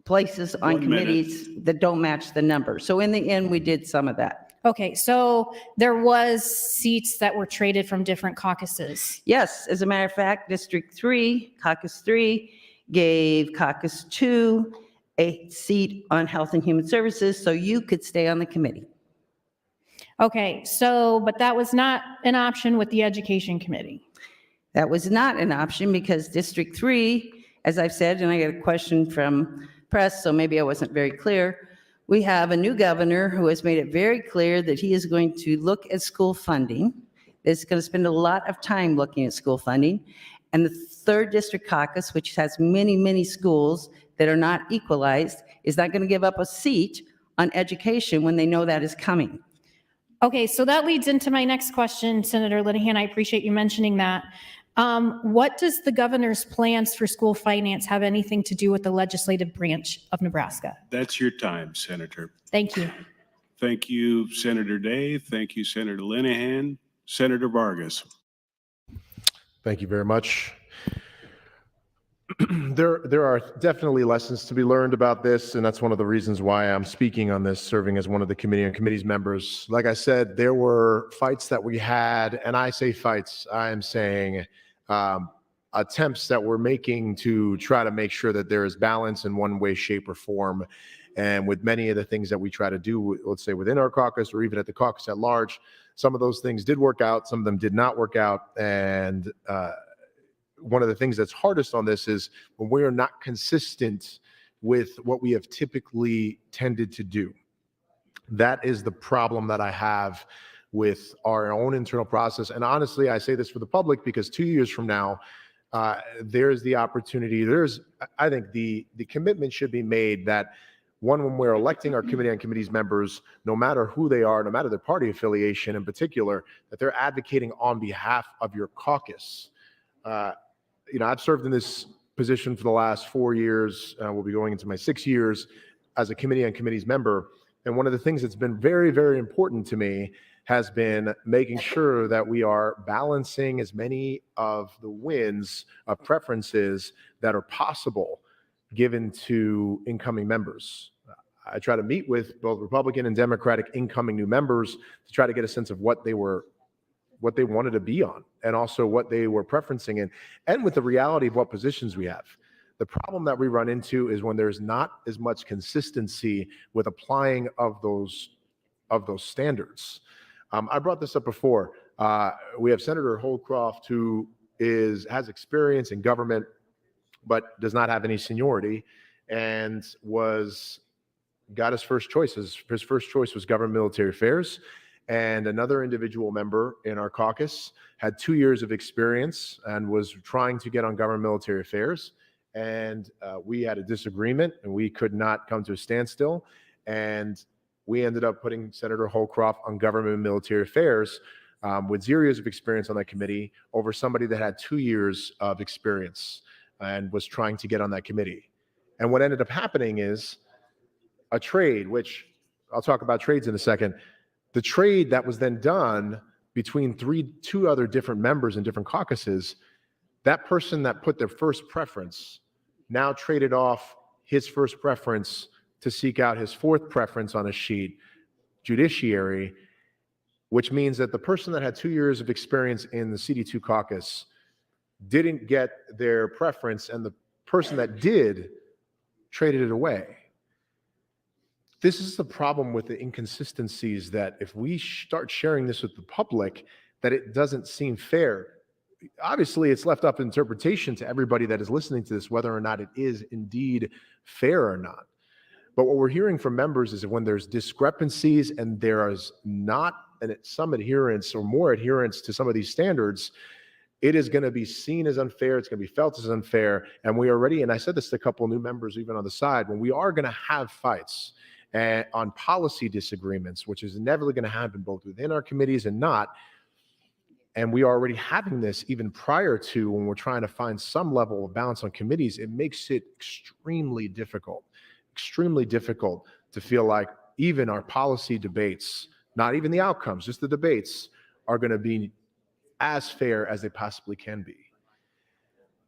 places on 1 minute. committees that don't match the number. So in the end, we did some of that. Okay, so there was seats that were traded from different caucuses. Yes, as a matter of fact, District 3, Caucus 3 gave Caucus 2 a seat on Health and Human Services so you could stay on the committee. Okay, so, but that was not an option with the Education Committee. That was not an option because District 3, as I've said, and I got a question from press, so maybe I wasn't very clear, we have a new governor who has made it very clear that he is going to look at school funding. Is going to spend a lot of time looking at school funding. And the 3rd District Caucus, which has many, many schools that are not equalized, is not going to give up a seat on education when they know that is coming. Okay, so that leads into my next question, Senator Linehan. I appreciate you mentioning that. What does the governor's plans for school finance have anything to do with the legislative branch of Nebraska? That's your time, Senator. Thank you. Thank you, Senator Day. Thank you, Senator Linehan. Senator Vargas. Thank you very much. There are definitely lessons to be learned about this, and that's one of the reasons why I'm speaking on this, serving as one of the Committee on Committees members. Like I said, there were fights that we had, and I say fights, I am saying attempts that we're making to try to make sure that there is balance in one way, shape, or form. And with many of the things that we try to do, let's say within our caucus or even at the caucus at large, some of those things did work out, some of them did not work out. And one of the things that's hardest on this is when we are not consistent with what we have typically tended to do. That is the problem that I have with our own internal process. And honestly, I say this for the public because 2 years from now, there's the opportunity, I think the commitment should be made that One, when we're electing our committee on committees members, no matter who they are, no matter their party affiliation in particular, that they're advocating on behalf of your caucus. I've served in this position for the last 4 years. We'll be going into my 6 years as a committee on committees member. And one of the things that's been very, very important to me has been making sure that we are balancing as many of the wins of preferences that are possible given to incoming members. I try to meet with both Republican and Democratic incoming new members to try to get a sense of what they wanted to be on, and also what they were preferencing in, and with the reality of what positions we have. The problem that we run into is when there's not as much consistency with applying of those standards. I brought this up before. We have Senator Holcroft, who has experience in government, but does not have any seniority, and got his first choice. His first choice was government military affairs. And another individual member in our caucus had 2 years of experience and was trying to get on government military affairs. And we had a disagreement, and we could not come to a standstill. And we ended up putting Senator Holcroft on government and military affairs with 0 years of experience on that committee over somebody that had 2 years of experience and was trying to get on that committee. And what ended up happening is a trade, which I'll talk about trades in a second. The trade that was then done between two other different members in different caucuses, that person that put their first preference now traded off his first preference to seek out his fourth preference on a sheet, judiciary, which means that the person that had 2 years of experience in the CD2 caucus didn't get their preference, and the person that did traded it away. This is the problem with the inconsistencies, that if we start sharing this with the public, that it doesn't seem fair. Obviously, it's left up to interpretation to everybody that is listening to this, whether or not it is indeed fair or not. But what we're hearing from members is that when there's discrepancies and there is not some adherence or more adherence to some of these standards, it is going to be seen as unfair. It's going to be felt as unfair. And we already, and I said this to a couple of new members even on the side, when we are going to have fights on policy disagreements, which is inevitably going to happen both within our committees and not, and we are already having this even prior to when we're trying to find some level of balance on committees, it makes it extremely difficult to feel like even our policy debates, not even the outcomes, just the debates, are going to be as fair as they possibly can be.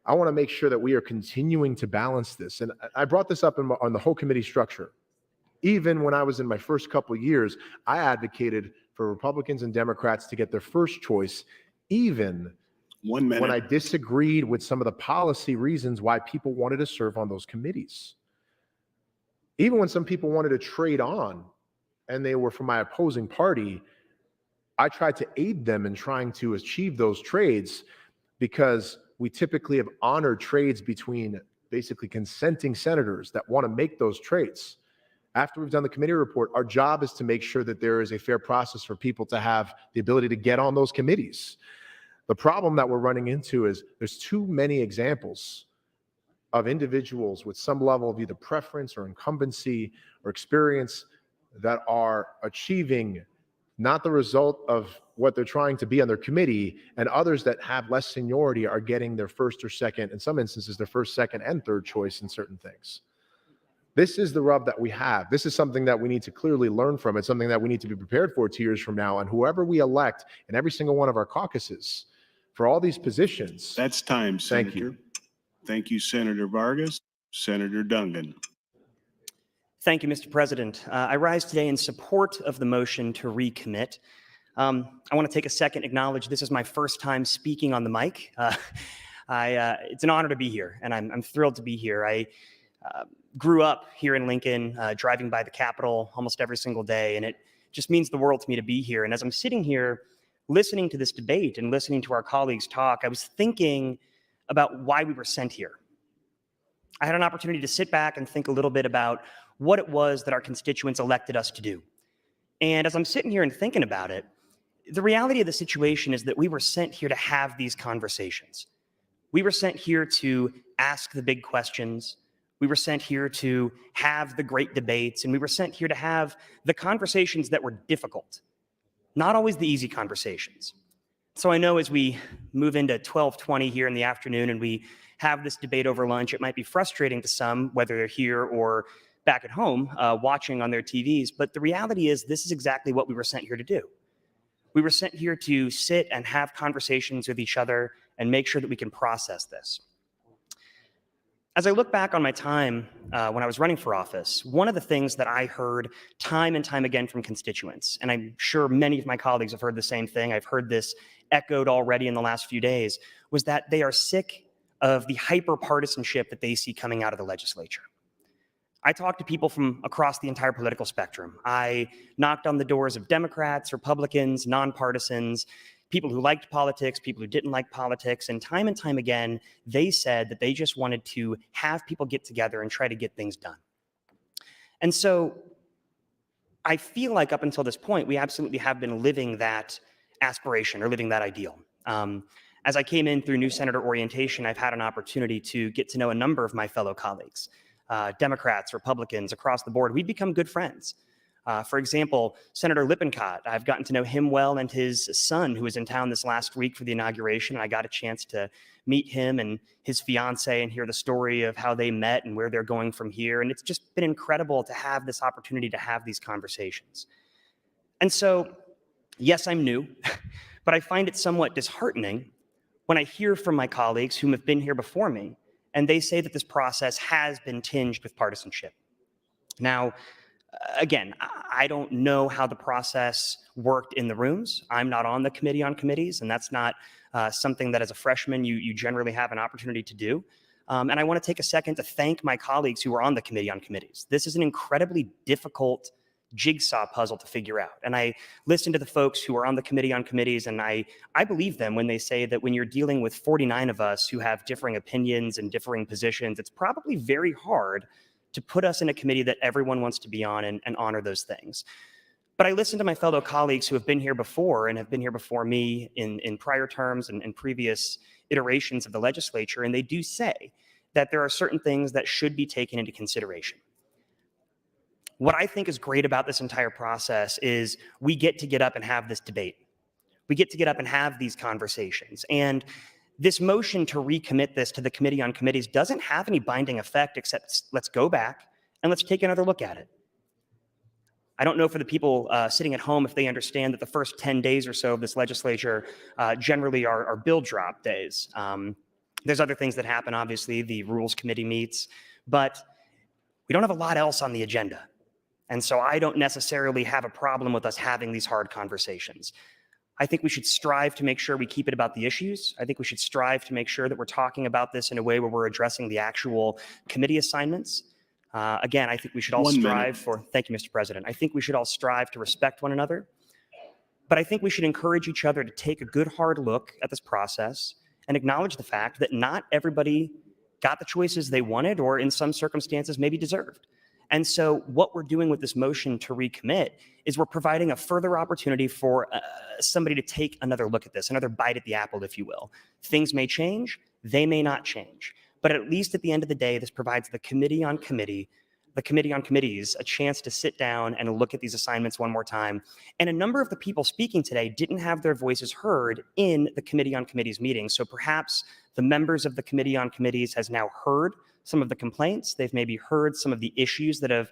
I want to make sure that we are continuing to balance this. And I brought this up on the whole committee structure. Even when I was in my first couple of years, I advocated for Republicans and Democrats to get their first choice, even when I disagreed with some of the policy reasons why people wanted to serve on those committees. Even when some people wanted to trade on and they were from my opposing party, I tried to aid them in trying to achieve those trades, because we typically have honored trades between basically consenting senators that want to make those trades. After we've done the committee report, our job is to make sure that there is a fair process for people to have the ability to get on those committees. The problem that we're running into is there's too many examples of individuals with some level of either preference or incumbency or experience that are achieving not the result of what they're trying to be on their committee, and others that have less seniority are getting their first or second, in some instances, their first, second, and third choice in certain things. This is the rub that we have. This is something that we need to clearly learn from. It's something that we need to be prepared for 2 years from now. And whoever we elect in every single one of our caucuses for all these positions. That's time, Senator. Thank you. Thank you, Senator Vargas. Senator Dungan. Thank you, Mr. President. I rise today in support of the motion to recommit. I want to take a second, acknowledge this is my first time speaking on the mic. It's an honor to be here, and I'm thrilled to be here. I grew up here in Lincoln, driving by the Capitol almost every single day, and it just means the world to me to be here. And as I'm sitting here listening to this debate and listening to our colleagues talk, I was thinking about why we were sent here. I had an opportunity to sit back and think a little bit about what it was that our constituents elected us to do. And as I'm sitting here and thinking about it, the reality of the situation is that we were sent here to have these conversations. We were sent here to ask the big questions. We were sent here to have the great debates, and we were sent here to have the conversations that were difficult, not always the easy conversations. So I know as we move into 12:20 here in the afternoon and we have this debate over lunch, it might be frustrating to some, whether they're here or back at home watching on their TVs. But the reality is this is exactly what we were sent here to do. We were sent here to sit and have conversations with each other and make sure that we can process this. As I look back on my time when I was running for office, one of the things that I heard time and time again from constituents, and I'm sure many of my colleagues have heard the same thing, I've heard this echoed already in the last few days, was that they are sick of the hyper-partisanship that they see coming out of the legislature. I talked to people from across the entire political spectrum. I knocked on the doors of Democrats, Republicans, nonpartisans, people who liked politics, people who didn't like politics, and time again, they said that they just wanted to have people get together and try to get things done. And so I feel like up until this point, we absolutely have been living that aspiration or living that ideal. As I came in through new senator orientation, I've had an opportunity to get to know a number of my fellow colleagues, Democrats, Republicans, across the board. We've become good friends. For example, Senator Lippincott, I've gotten to know him well, and his son, who was in town this last week for the inauguration. I got a chance to meet him and his fiance and hear the story of how they met and where they're going from here. And it's just been incredible to have this opportunity to have these conversations. And so, yes, I'm new, but I find it somewhat disheartening when I hear from my colleagues who have been here before me, and they say that this process has been tinged with partisanship. Now, again, I don't know how the process worked in the rooms. I'm not on the committee on committees, and that's not something that as a freshman you generally have an opportunity to do. And I want to take a second to thank my colleagues who are on the committee on committees. This is an incredibly difficult jigsaw puzzle to figure out. And I listen to the folks who are on the committee on committees, and I believe them when they say that when you're dealing with 49 of us who have differing opinions and differing positions, it's probably very hard to put us in a committee that everyone wants to be on and honor those things. But I listen to my fellow colleagues who have been here before and have been here before me in prior terms and previous iterations of the legislature, and they do say that there are certain things that should be taken into consideration. What I think is great about this entire process is we get to get up and have this debate. We get to get up and have these conversations. And this motion to recommit this to the Committee on Committees doesn't have any binding effect except let's go back and let's take another look at it. I don't know for the people sitting at home if they understand that the first 10 days or so of this legislature generally are bill drop days. There's other things that happen, obviously, the Rules Committee meets, but we don't have a lot else on the agenda. And so I don't necessarily have a problem with us having these hard conversations. I think we should strive to make sure we keep it about the issues. I think we should strive to make sure that we're talking about this in a way where we're addressing the actual committee assignments. Again, I think we should all strive for, thank you, Mr. President. I think we should all strive to respect one another. But I think we should encourage each other to take a good hard look at this process and acknowledge the fact that not everybody got the choices they wanted or in some circumstances maybe deserved. And so what we're doing with this motion to recommit is we're providing a further opportunity for somebody to take another look at this, another bite at the apple, if you will. Things may change, they may not change. But at least at the end of the day, this provides the Committee on Committees a chance to sit down and look at these assignments one more time. And a number of the people speaking today didn't have their voices heard in the Committee on Committees meeting. So perhaps the members of the Committee on Committees has now heard some of the complaints. They've maybe heard some of the issues that have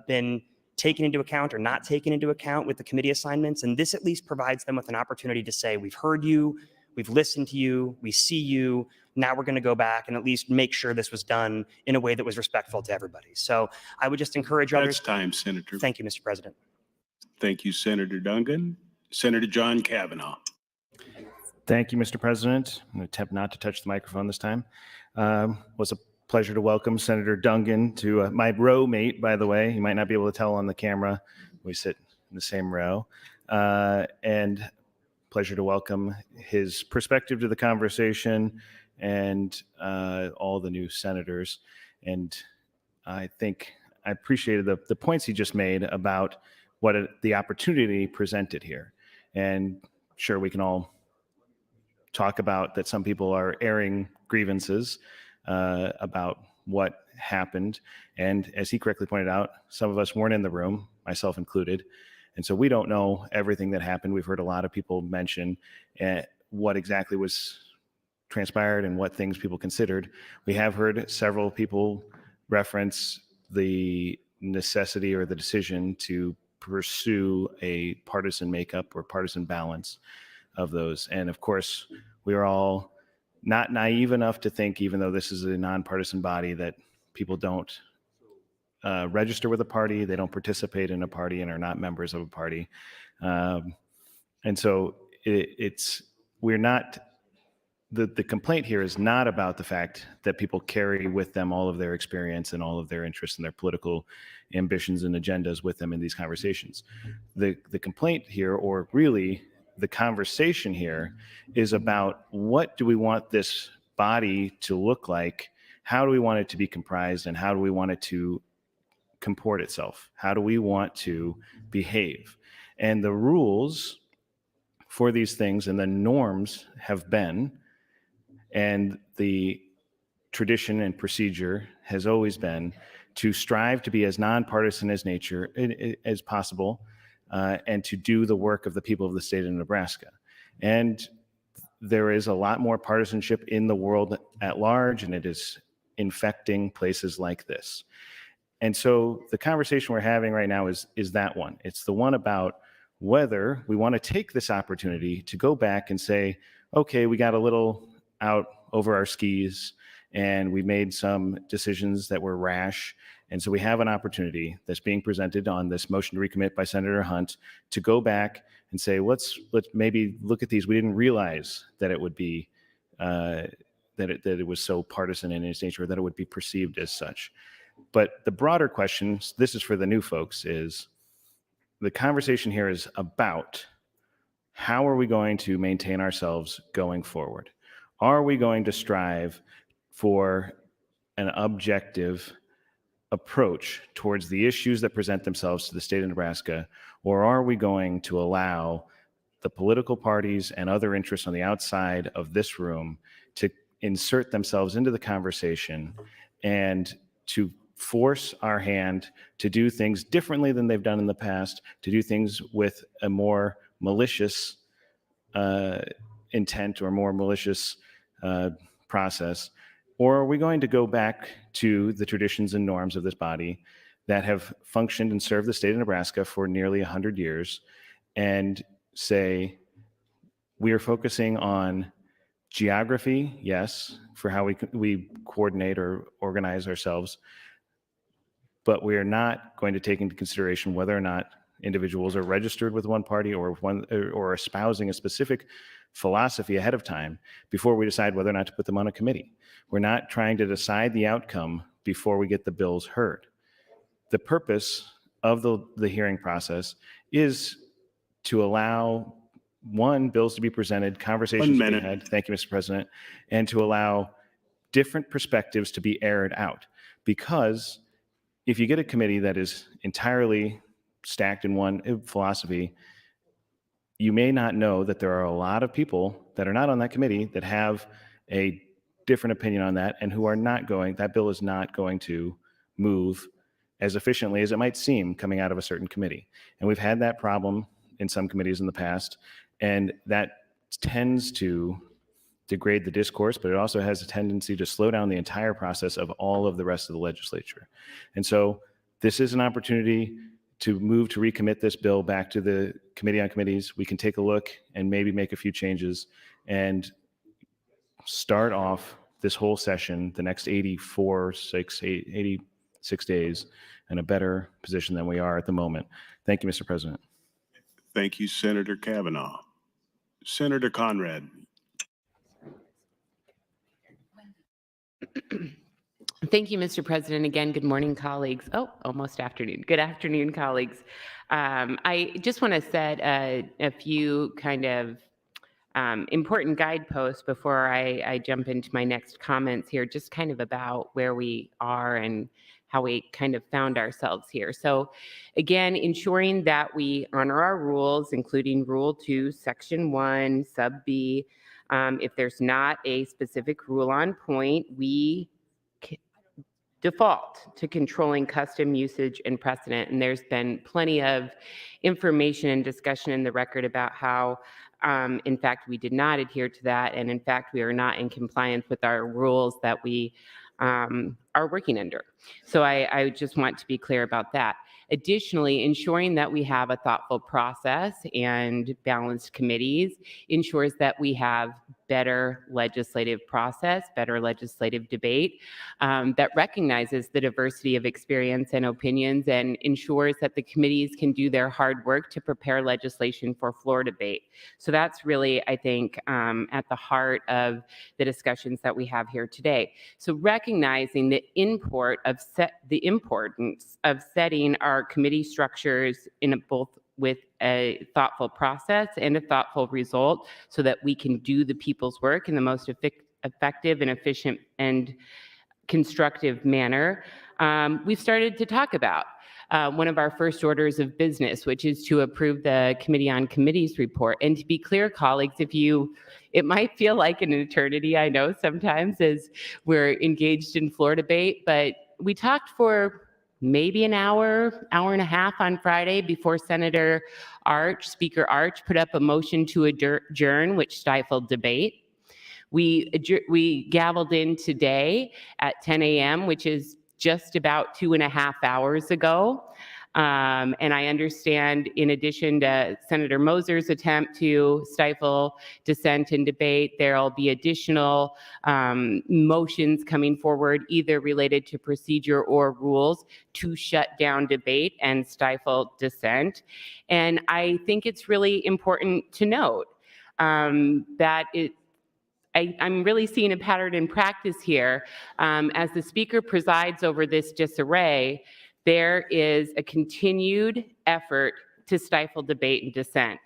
been taken into account or not taken into account with the committee assignments. And this at least provides them with an opportunity to say, we've heard you, we've listened to you, we see you. Now we're going to go back and at least make sure this was done in a way that was respectful to everybody. So I would just encourage others. That's time, Senator. Thank you, Mr. President. Thank you, Senator Duncan. Senator John Kavanaugh. Thank you, Mr. President. I'm going to attempt not to touch the microphone this time. Was a pleasure to welcome Senator Duncan to my row mate, by the way. You might not be able to tell on the camera. We sit in the same row. And pleasure to welcome his perspective to the conversation and all the new senators. And I think I appreciated the points he just made about what the opportunity presented here. And sure, we can all talk about that some people are airing grievances about what happened. And as he correctly pointed out, some of us weren't in the room, myself included. And so we don't know everything that happened. We've heard a lot of people mention what exactly was transpired and what things people considered. We have heard several people reference the necessity or the decision to pursue a partisan makeup or partisan balance of those. And of course, we are all not naive enough to think, even though this is a nonpartisan body, that people don't register with a party, they don't participate in a party, and are not members of a party. And so we're not, the complaint here is not about the fact that people carry with them all of their experience and all of their interests and their political ambitions and agendas with them in these conversations. The complaint here, or really the conversation here, is about what do we want this body to look like? How do we want it to be comprised, and how do we want it to comport itself? How do we want to behave? And the rules for these things and the norms have been, and the tradition and procedure has always been, to strive to be as nonpartisan as possible, and to do the work of the people of the state of Nebraska. And there is a lot more partisanship in the world at large, and it is infecting places like this. And so the conversation we're having right now is that one. It's the one about whether we want to take this opportunity to go back and say, okay, we got a little out over our skis and we made some decisions that were rash. And so we have an opportunity that's being presented on this motion to recommit by Senator Hunt to go back and say, let's maybe look at these. We didn't realize that it would be, that it was so partisan in its nature, that it would be perceived as such. But the broader question, this is for the new folks, is the conversation here is about how are we going to maintain ourselves going forward? Are we going to strive for an objective approach towards the issues that present themselves to the state of Nebraska, or are we going to allow the political parties and other interests on the outside of this room to insert themselves into the conversation and to force our hand to do things differently than they've done in the past, to do things with a more malicious intent or more malicious process? Or are we going to go back to the traditions and norms of this body that have functioned and served the state of Nebraska for nearly 100 years and say, we are focusing on geography, yes, for how we coordinate or organize ourselves, but we are not going to take into consideration whether or not individuals are registered with one party or espousing a specific philosophy ahead of time before we decide whether or not to put them on a committee. We're not trying to decide the outcome before we get the bills heard. The purpose of the hearing process is to allow, one, bills to be presented, conversations to be had, thank you, Mr. President, and to allow different perspectives to be aired out. Because if you get a committee that is entirely stacked in one philosophy, you may not know that there are a lot of people that are not on that committee that have a different opinion on that and who are not going, that bill is not going to move as efficiently as it might seem coming out of a certain committee. And we've had that problem in some committees in the past, and that tends to degrade the discourse, but it also has a tendency to slow down the entire process of all of the rest of the legislature. And so this is an opportunity to move to recommit this bill back to the Committee on Committees. We can take a look and maybe make a few changes and start off this whole session, the next 86 days, in a better position than we are at the moment. Thank you, Mr. President. Thank you, Senator Kavanaugh. Senator Conrad. Thank you, Mr. President. Again, good morning, colleagues. Oh, almost afternoon. Good afternoon, colleagues. I just want to set a few kind of important guideposts before I jump into my next comments here, just kind of about where we are and how we kind of found ourselves here. So again, ensuring that we honor our rules, including Rule 2, Section 1, Sub B. If there's not a specific rule on point, we default to controlling custom usage and precedent. And there's been plenty of information and discussion in the record about how, in fact, we did not adhere to that. And in fact, we are not in compliance with our rules that we are working under. So I just want to be clear about that. Additionally, ensuring that we have a thoughtful process and balanced committees ensures that we have better legislative process, better legislative debate that recognizes the diversity of experience and opinions and ensures that the committees can do their hard work to prepare legislation for floor debate. So that's really, I think, at the heart of the discussions that we have here today. So recognizing the importance of setting our committee structures in both with a thoughtful process and a thoughtful result so that we can do the people's work in the most effective and efficient and constructive manner, we've started to talk about one of our first orders of business, which is to approve the Committee on Committees report. And to be clear, colleagues, it might feel like an eternity, I know sometimes, as we're engaged in floor debate, but we talked for maybe an hour and a half on Friday before Speaker Arch, put up a motion to adjourn, which stifled debate. We gavelled in today at 10 a.m., which is just about 2.5 hours ago. And I understand, in addition to Senator Moser's attempt to stifle dissent and debate, there'll be additional motions coming forward, either related to procedure or rules, to shut down debate and stifle dissent. And I think it's really important to note that I'm really seeing a pattern in practice here. As the Speaker presides over this disarray, there is a continued effort to stifle debate and dissent.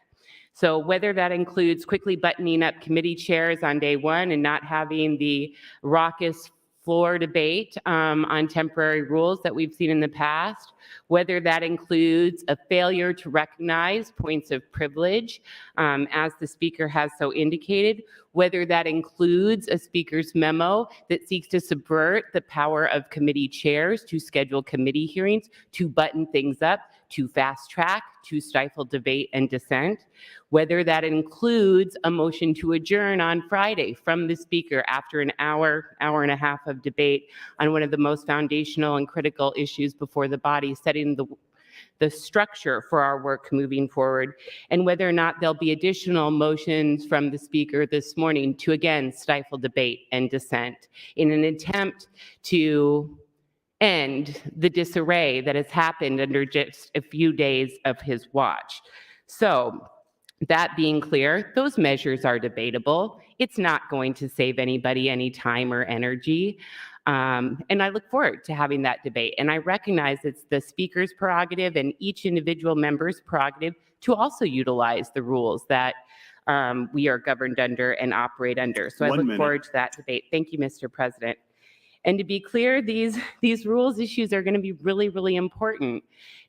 So whether that includes quickly buttoning up committee chairs on day one and not having the raucous floor debate on temporary rules that we've seen in the past, whether that includes a failure to recognize points of privilege, as the Speaker has so indicated, whether that includes a Speaker's memo that seeks to subvert the power of committee chairs to schedule committee hearings, to button things up, to fast track, to stifle debate and dissent, whether that includes a motion to adjourn on Friday from the Speaker after an hour and a half of debate on one of the most foundational and critical issues before the body, setting the structure for our work moving forward, and whether or not there'll be additional motions from the Speaker this morning to again stifle debate and dissent in an attempt to end the disarray that has happened under just a few days of his watch. So, that being clear, those measures are debatable. It's not going to save anybody any time or energy. And I look forward to having that debate. And I recognize it's the Speaker's prerogative and each individual member's prerogative to also utilize the rules that we are governed under and operate under. So I look forward to that debate. Thank you, Mr. President. And to be clear, these rules issues are going to be really, really important.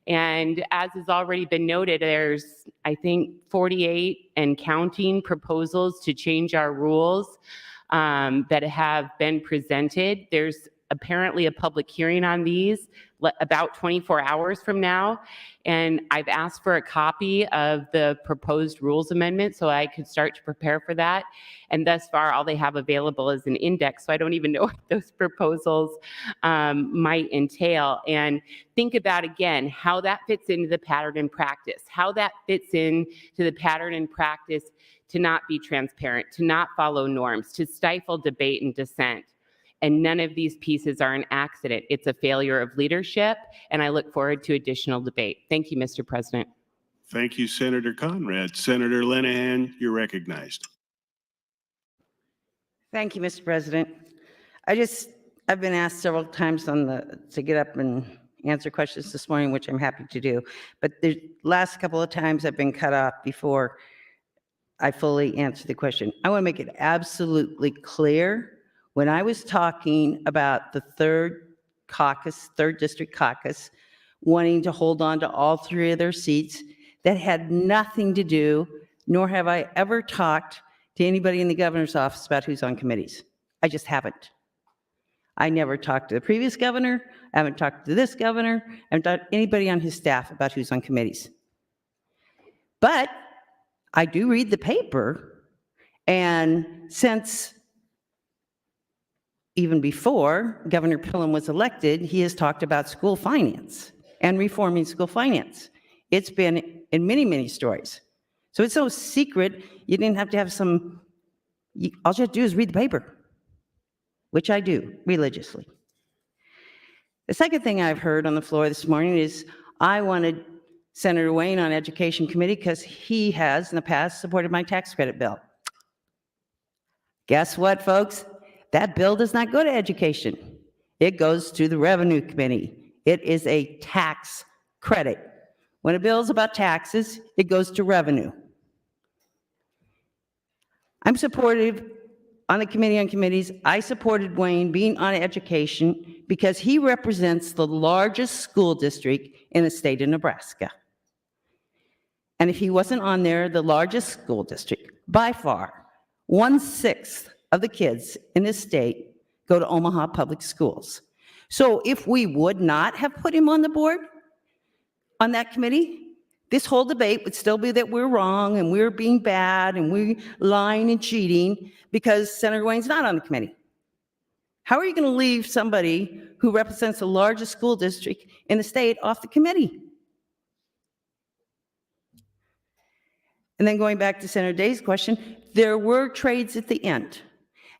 And as has already been noted, there's, I think, 48 and counting proposals to change our rules that have been presented. There's apparently a public hearing on these about 24 hours from now. And I've asked for a copy of the proposed rules amendment so I could start to prepare for that. And thus far, all they have available is an index. So I don't even know what those proposals might entail. And think about, again, how that fits into the pattern and practice, how that fits into the pattern and practice to not be transparent, to not follow norms, to stifle debate and dissent. And none of these pieces are an accident. It's a failure of leadership, and I look forward to additional debate. Thank you, Mr. President. Thank you, Senator Conrad. Senator Linehan, you're recognized. Thank you, Mr. President. I've been asked several times to get up and answer questions this morning, which I'm happy to do. But the last couple of times I've been cut off before I fully answer the question. I want to make it absolutely clear. When I was talking about the third district caucus, wanting to hold on to all three of their seats, that had nothing to do, nor have I ever talked to anybody in the governor's office about who's on committees. I just haven't. I never talked to the previous governor. I haven't talked to this governor. I haven't talked to anybody on his staff about who's on committees. But I do read the paper, and since even before Governor Pillen was elected, he has talked about school finance and reforming school finance. It's been in many, many stories. So it's no secret. You didn't have to have some, all you have to do is read the paper, which I do religiously. The second thing I've heard on the floor this morning is I wanted Senator Wayne on Education Committee because he has in the past supported my tax credit bill. Guess what, folks? That bill does not go to education. It goes to the Revenue Committee. It is a tax credit. When a bill is about taxes, it goes to revenue. I'm supportive on the Committee on Committees. I supported Wayne being on education because he represents the largest school district in the state of Nebraska. And if he wasn't on there, the largest school district, by far, 1/6 of the kids in this state go to Omaha Public Schools. So if we would not have put him on the board, on that committee, this whole debate would still be that we're wrong and we're being bad and we're lying and cheating because Senator Wayne's not on the committee. How are you going to leave somebody who represents the largest school district in the state off the committee? And then going back to Senator Day's question, there were trades at the end.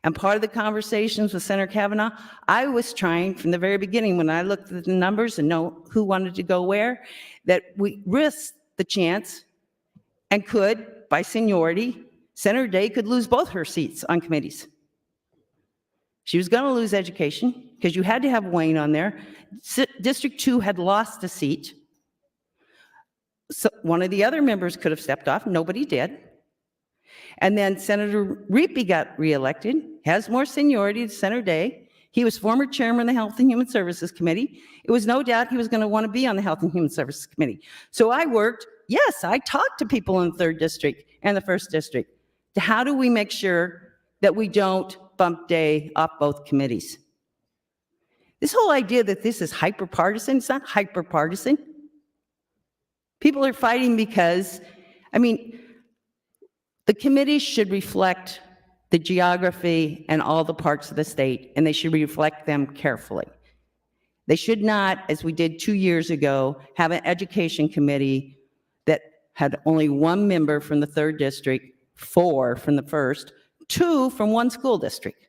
And part of the conversations with Senator Kavanaugh, I was trying from the very beginning when I looked at the numbers and know who wanted to go where, that we risked the chance and could, by seniority, Senator Day could lose both her seats on committees. She was going to lose education because you had to have Wayne on there. District 2 had lost a seat. So one of the other members could have stepped off. Nobody did. And then Senator Reapy got reelected, has more seniority than Senator Day. He was former chairman of the Health and Human Services Committee. It was no doubt he was going to want to be on the Health and Human Services Committee. So I worked, yes, I talked to people in the 3rd District and the 1st District to how do we make sure that we don't bump Day off both committees. This whole idea that this is hyper-partisan, it's not hyper-partisan. People are fighting because, the committees should reflect the geography and all the parts of the state, and they should reflect them carefully. They should not, as we did 2 years ago, have an education committee that had only 1 member from the 3rd District, 4 from the 1st, 2 from 1 school district.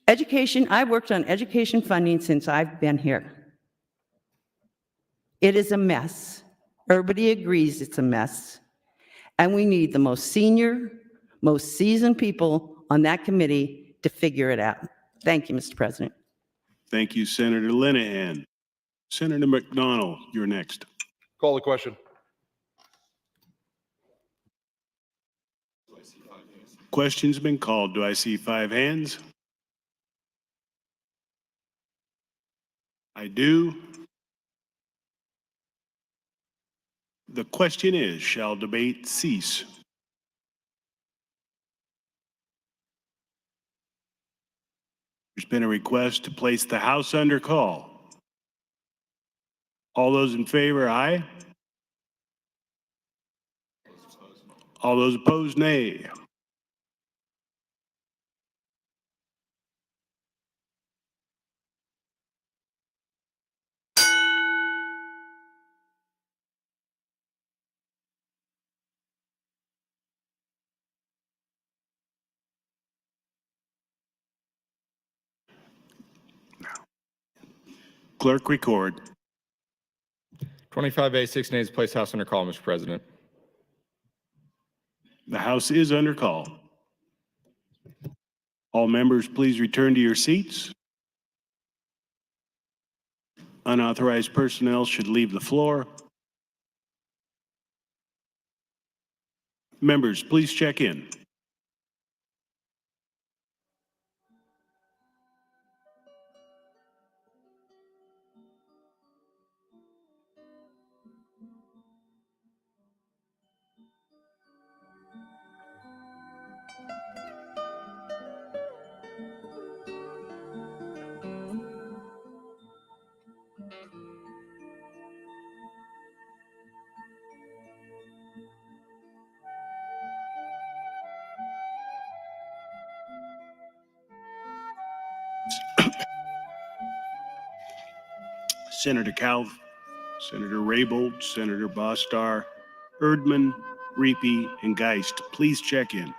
Education, I've worked on education funding since I've been here. It is a mess. Everybody agrees it's a mess. And we need the most senior, most seasoned people on that committee to figure it out. Thank you, Mr. President. Thank you, Senator Linehan. Senator McDonald, you're next. Call the question. Question's been called. Do I see 5 hands? I do. The question is, shall debate cease? There's been a request to place the House under call. All those in favor, aye. All those opposed, nay. Clerk, record. 25A, 6 nays, place House under call, Mr. President. The House is under call. All members, please return to your seats. Unauthorized personnel should leave the floor. Members, please check in. Senator Calv, Senator Raybold, Senator Bostar, Erdman, Reapy, and Geist. Please check in.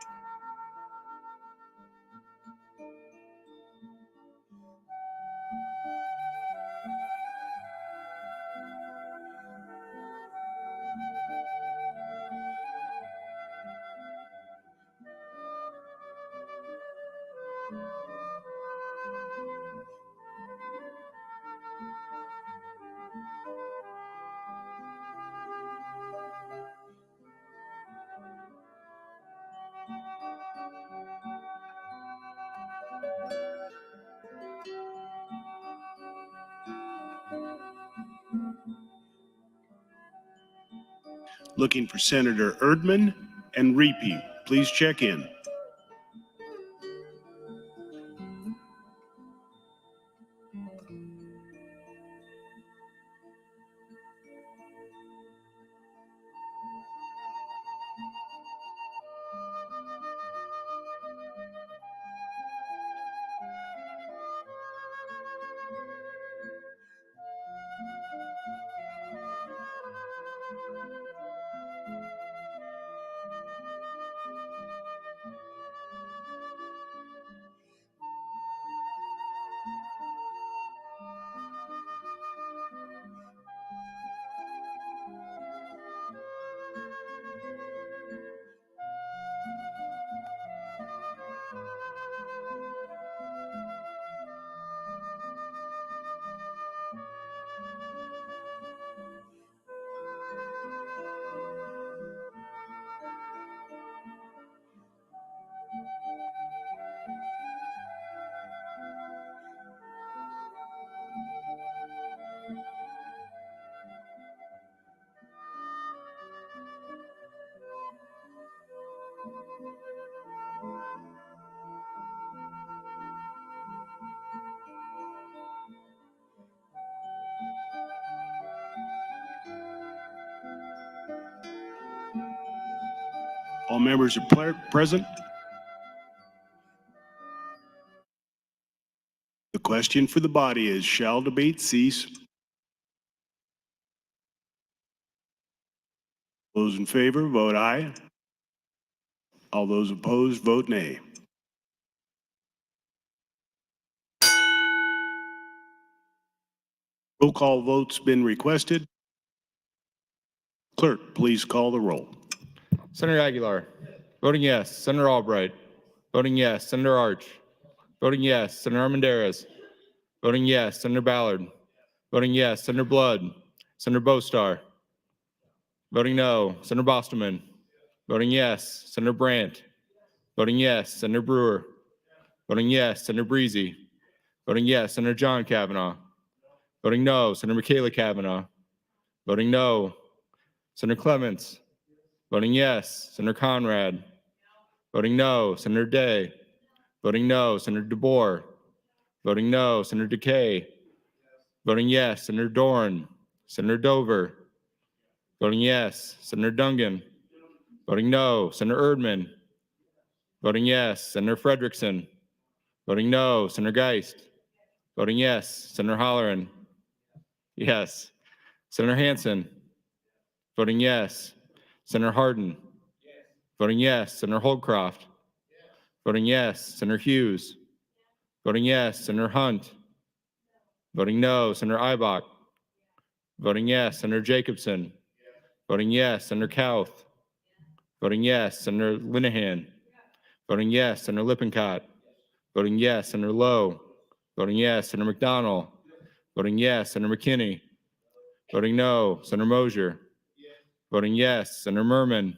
Looking for Senator Erdman and Reapy. Please check in. All members are present. The question for the body is, shall debate cease? Those in favor, vote aye. All those opposed, vote nay. Roll call vote's been requested. Clerk, please call the roll. Senator Aguilar. Voting yes. Senator Albright. Voting yes. Senator Arch. Voting yes. Senator Armendariz. Voting yes. Senator Ballard. Voting yes. Senator Blood. Senator Bostar. Voting no. Senator Bostelman. Voting yes. Senator Brandt. Voting yes. Senator Brewer. Voting yes. Senator Breezy. Voting yes. Senator John Kavanaugh. Voting no. Senator Michaela Kavanaugh. Voting no. Senator Clements. Voting yes. Senator Conrad. Voting no. Senator Day. Voting no. Senator DeBoer. Voting no. Senator DeKay. Voting yes. Senator Dorn. Senator Dover. Voting yes. Senator Dungan. Voting no. Senator Erdman. Voting yes. Senator Frederickson. Voting no. Senator Geist. Voting yes. Senator Holleran. Yes. Senator Hansen. Voting yes. Senator Hardin. Voting yes. Senator Holdcroft. Voting yes. Senator Hughes. Voting yes. Senator Hunt. Voting no. Senator Ibach. Voting yes. Senator Jacobson. Voting yes. Senator Kauth. Voting yes. Senator Linehan. Voting yes. Senator Lippincott. Voting yes. Senator Lowe. Voting yes. Senator McDonald. Voting yes. Senator McKinney. Voting no. Senator Mosier. Voting yes. Senator Merman.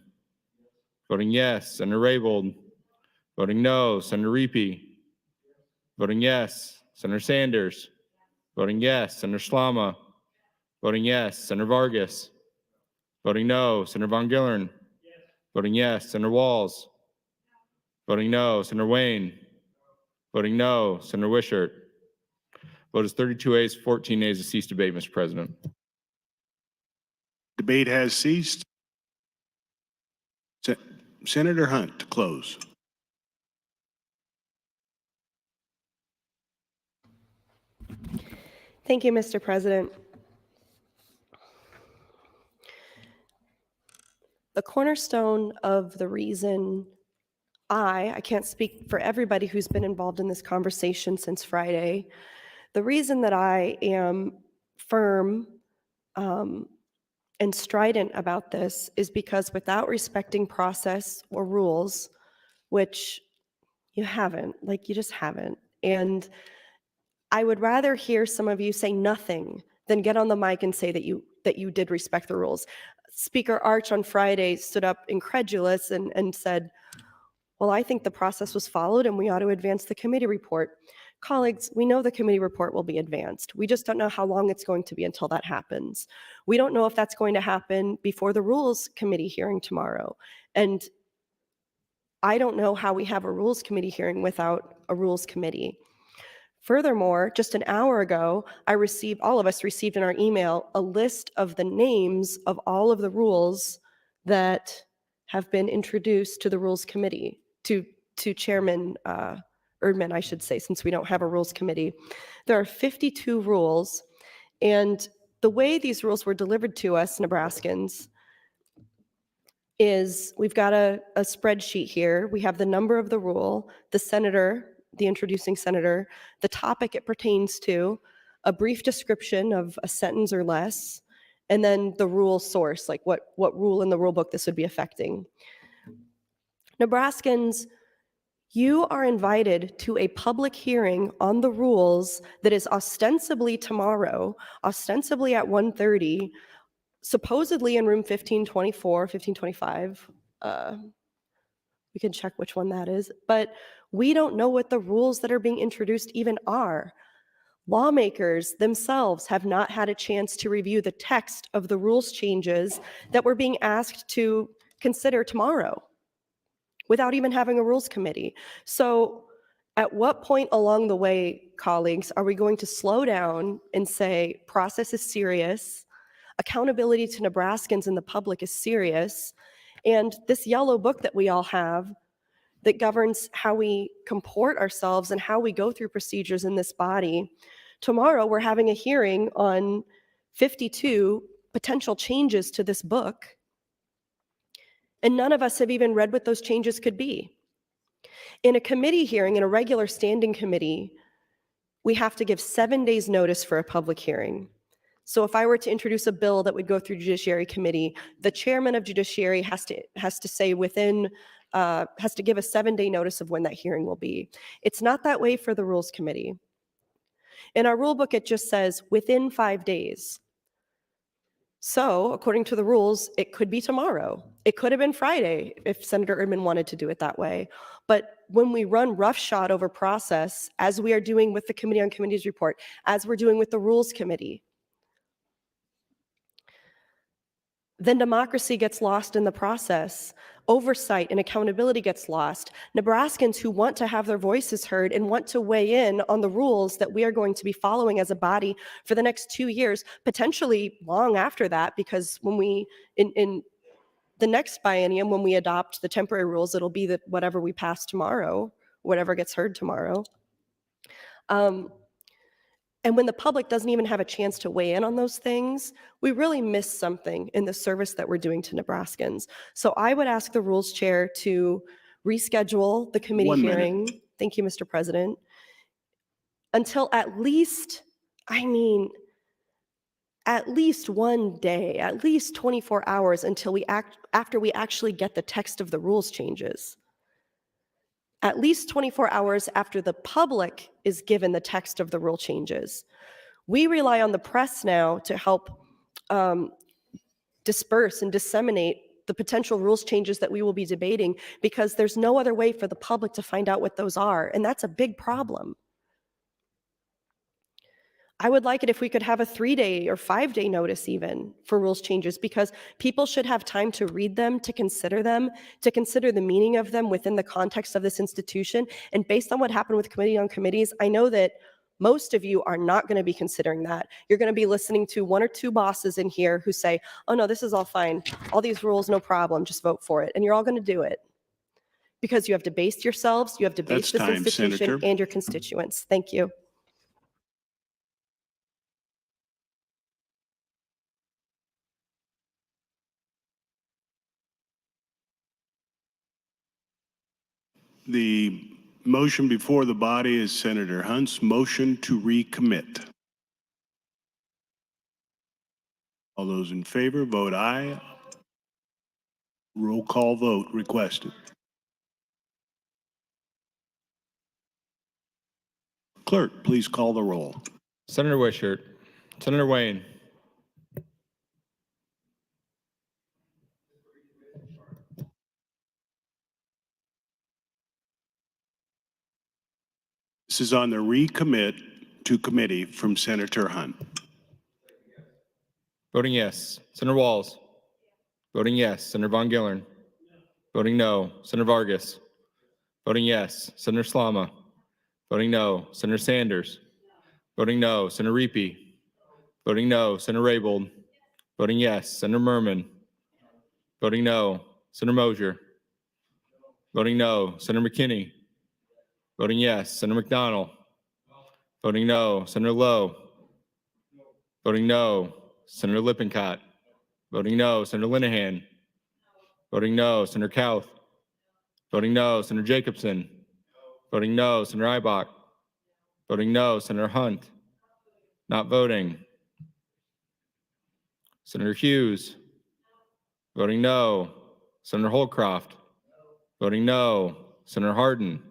Voting yes. Senator Raybold. Voting no. Senator Reapy. Voting yes. Senator Sanders. Voting yes. Senator Slama. Voting yes. Senator Vargas. Voting no. Senator Von Gillern. Voting yes. Senator Walls. Voting no. Senator Wayne. Voting no. Senator Wishart. Vote is 32 ayes, 14 nays to cease debate, Mr. President. Debate has ceased. Senator Hunt to close. Thank you, Mr. President. The cornerstone of the reason I can't speak for everybody who's been involved in this conversation since Friday. The reason that I am firm and strident about this is because without respecting process or rules, which you haven't, like you just haven't. And I would rather hear some of you say nothing than get on the mic and say that you did respect the rules. Speaker Arch on Friday stood up incredulous and said, well, I think the process was followed and we ought to advance the committee report. Colleagues, we know the committee report will be advanced. We just don't know how long it's going to be until that happens. We don't know if that's going to happen before the Rules Committee hearing tomorrow. And I don't know how we have a Rules Committee hearing without a Rules Committee. Furthermore, just an hour ago, all of us received in our email a list of the names of all of the rules that have been introduced to the Rules Committee, to Chairman Erdman, I should say, since we don't have a Rules Committee. There are 52 rules, and the way these rules were delivered to us, Nebraskans, is we've got a spreadsheet here. We have the number of the rule, the senator, the introducing senator, the topic it pertains to, a brief description of a sentence or less, and then the rule source, like what rule in the rule book this would be affecting. Nebraskans, you are invited to a public hearing on the rules that is ostensibly tomorrow, ostensibly at 1:30, supposedly in room 1524, 1525. We can check which one that is, but we don't know what the rules that are being introduced even are. Lawmakers themselves have not had a chance to review the text of the rules changes that we're being asked to consider tomorrow without even having a rules committee. So at what point along the way, colleagues, are we going to slow down and say process is serious, accountability to Nebraskans and the public is serious, and this yellow book that we all have that governs how we comport ourselves and how we go through procedures in this body. Tomorrow, we're having a hearing on 52 potential changes to this book, and none of us have even read what those changes could be. In a committee hearing, in a regular standing committee, we have to give 7 days notice for a public hearing. So if I were to introduce a bill that would go through Judiciary Committee, the chairman of Judiciary has to say has to give a 7-day notice of when that hearing will be. It's not that way for the Rules Committee. In our rule book, it just says within 5 days. So according to the rules, it could be tomorrow. It could have been Friday if Senator Erdman wanted to do it that way. But when we run roughshod over process, as we are doing with the Committee on Committees report, as we're doing with the Rules Committee, then democracy gets lost in the process. Oversight and accountability gets lost. Nebraskans who want to have their voices heard and want to weigh in on the rules that we are going to be following as a body for the next 2 years, potentially long after that, because when we, in the next biennium, when we adopt the temporary rules, it'll be that whatever we pass tomorrow, whatever gets heard tomorrow. And when the public doesn't even have a chance to weigh in on those things, we really miss something in the service that we're doing to Nebraskans. So I would ask the Rules Chair to reschedule the committee 1 minute. hearing. Thank you, Mr. President. Until at least 1 day, at least 24 hours until after we actually get the text of the rules changes. At least 24 hours after the public is given the text of the rule changes. We rely on the press now to help disperse and disseminate the potential rules changes that we will be debating, because there's no other way for the public to find out what those are, and that's a big problem. I would like it if we could have a 3-day or 5-day notice even for rules changes, because people should have time to read them, to consider the meaning of them within the context of this institution. And based on what happened with Committee on Committees, I know that most of you are not going to be considering that. You're going to be listening to 1 or 2 bosses in here who say, oh no, this is all fine. All these rules, no problem, just vote for it. And you're all going to do it. Because you have debased yourselves, you have debased this institution Senator. and your constituents. Thank you. The motion before the body is Senator Hunt's motion to recommit. All those in favor, vote aye. Roll call vote requested. Clerk, please call the roll. Senator Wishart, Senator Wayne, This is on the recommit to committee from Senator Hunt. voting yes. Senator Walls, voting yes. Senator Von Gillern, voting no. Senator Vargas, voting yes. Senator Slama, voting no. Senator Sanders, voting no. Senator Reapy, voting no. Senator Raybold, voting yes. Senator Merman, voting no. Senator Mosier, voting no. Senator McKinney, voting yes. Senator McDonald, voting no. Senator Lowe, voting no. Senator Lippincott, voting no. Senator Linehan, voting no. Senator Kauth, voting no. Senator Jacobson, voting no. Senator Ibach, voting no. Senator Hunt, not voting. Senator Hughes, voting no. Senator Holcroft, voting no. Senator Hardin,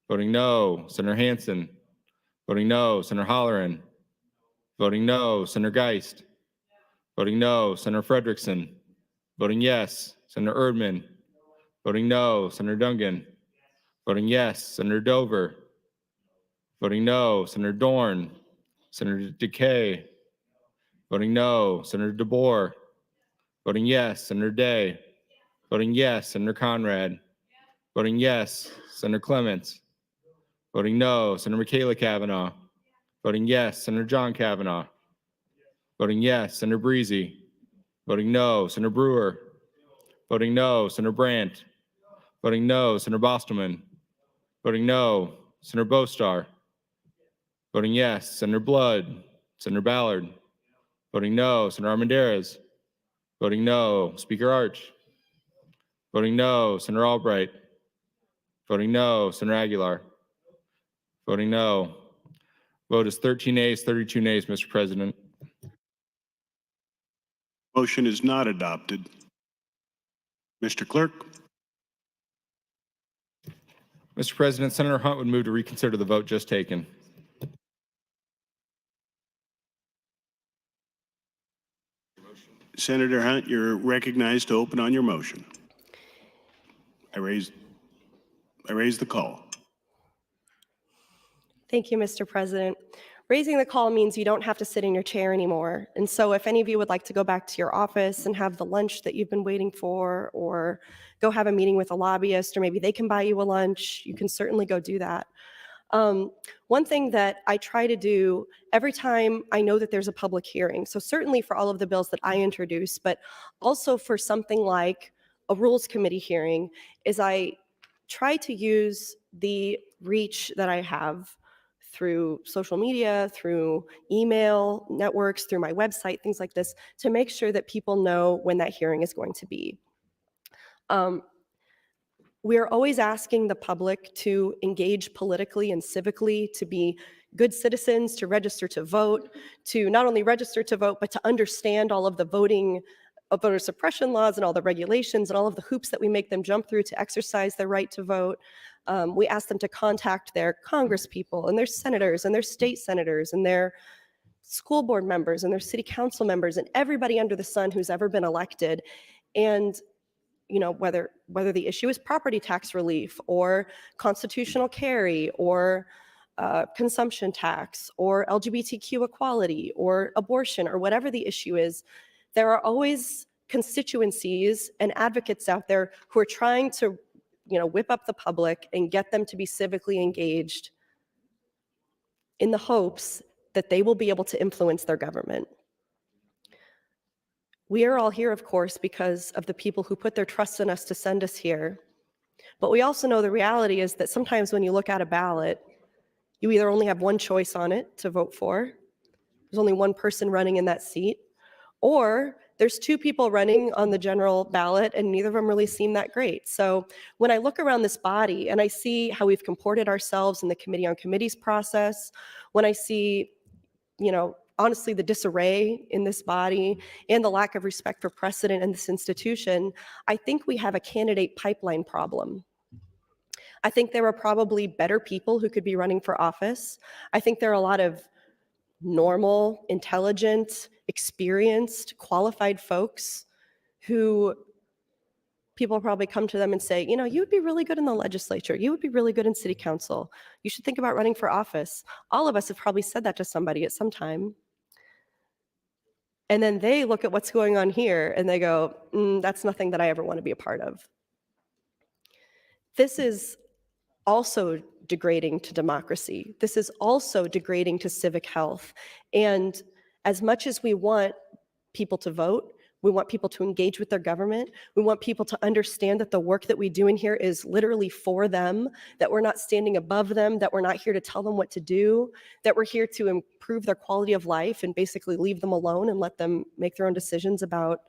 voting no. Senator Hansen, voting no. Senator Holleran, voting no. Senator Geist, voting no. Senator Frederickson, voting yes. Senator Erdman, voting no. Senator Dungan, voting yes. Senator Dover, voting no. Senator Dorn, Senator DeKay, voting no. Senator DeBoer, voting yes. Senator Day, voting yes. Senator Conrad, voting yes. Senator Clements, voting no. Senator Michaela Kavanaugh, voting yes. Senator John Kavanaugh, voting yes. Senator Breezy, voting no. Senator Brewer, voting no. Senator Brandt, voting no. Senator Bostelman, voting no. Senator Bostar, voting yes. Senator Blood, Senator Ballard, voting no. Senator Armendariz, voting no. Speaker Arch, voting no. Senator Albright, voting no. Senator Aguilar, voting no. Vote is 13 ayes, 32 nays, Mr. President. Motion is not adopted. Mr. Clerk. Mr. President, Senator Hunt would move to reconsider the vote just taken. Senator Hunt, you're recognized to open on your motion. I raise the call. Thank you, Mr. President. Raising the call means you don't have to sit in your chair anymore. And so if any of you would like to go back to your office and have the lunch that you've been waiting for, or go have a meeting with a lobbyist, or maybe they can buy you a lunch, you can certainly go do that. One thing that I try to do every time I know that there's a public hearing, so certainly for all of the bills that I introduce, but also for something like a Rules Committee hearing, is I try to use the reach that I have through social media, through email networks, through my website, things like this, to make sure that people know when that hearing is going to be. We are always asking the public to engage politically and civically, to be good citizens, to register to vote, to not only register to vote, but to understand all of the voter suppression laws and all the regulations and all of the hoops that we make them jump through to exercise their right to vote. We ask them to contact their congresspeople and their senators and their state senators and their school board members and their city council members and everybody under the sun who's ever been elected. And whether the issue is property tax relief or constitutional carry or consumption tax or LGBTQ equality or abortion or whatever the issue is, there are always constituencies and advocates out there who are trying to whip up the public and get them to be civically engaged in the hopes that they will be able to influence their government. We are all here, of course, because of the people who put their trust in us to send us here. But we also know the reality is that sometimes when you look at a ballot, you either only have one choice on it to vote for, there's only one person running in that seat, or There's 2 people running on the general ballot, and neither of them really seem that great. So when I look around this body and I see how we've comported ourselves in the Committee on Committees process, when I see, honestly, the disarray in this body and the lack of respect for precedent in this institution, I think we have a candidate pipeline problem. I think there are probably better people who could be running for office. I think there are a lot of normal, intelligent, experienced, qualified folks who people probably come to them and say, you would be really good in the legislature. You would be really good in city council. You should think about running for office. All of us have probably said that to somebody at some time. And then they look at what's going on here and they go, that's nothing that I ever want to be a part of. This is also degrading to democracy. This is also degrading to civic health. And as much as we want people to vote, we want people to engage with their government, we want people to understand that the work that we do in here is literally for them, that we're not standing above them, that we're not here to tell them what to do, that we're here to improve their quality of life and basically leave them alone and let them make their own decisions about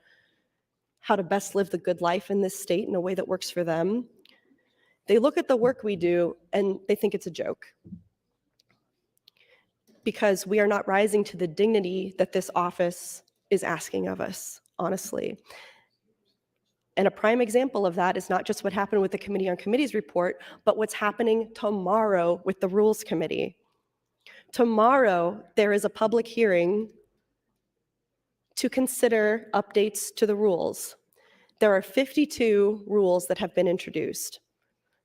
how to best live the good life in this state in a way that works for them. They look at the work we do and they think it's a joke, because we are not rising to the dignity that this office is asking of us, honestly. And a prime example of that is not just what happened with the Committee on Committees report, but what's happening tomorrow with the Rules Committee. Tomorrow, there is a public hearing to consider updates to the rules. There are 52 rules that have been introduced.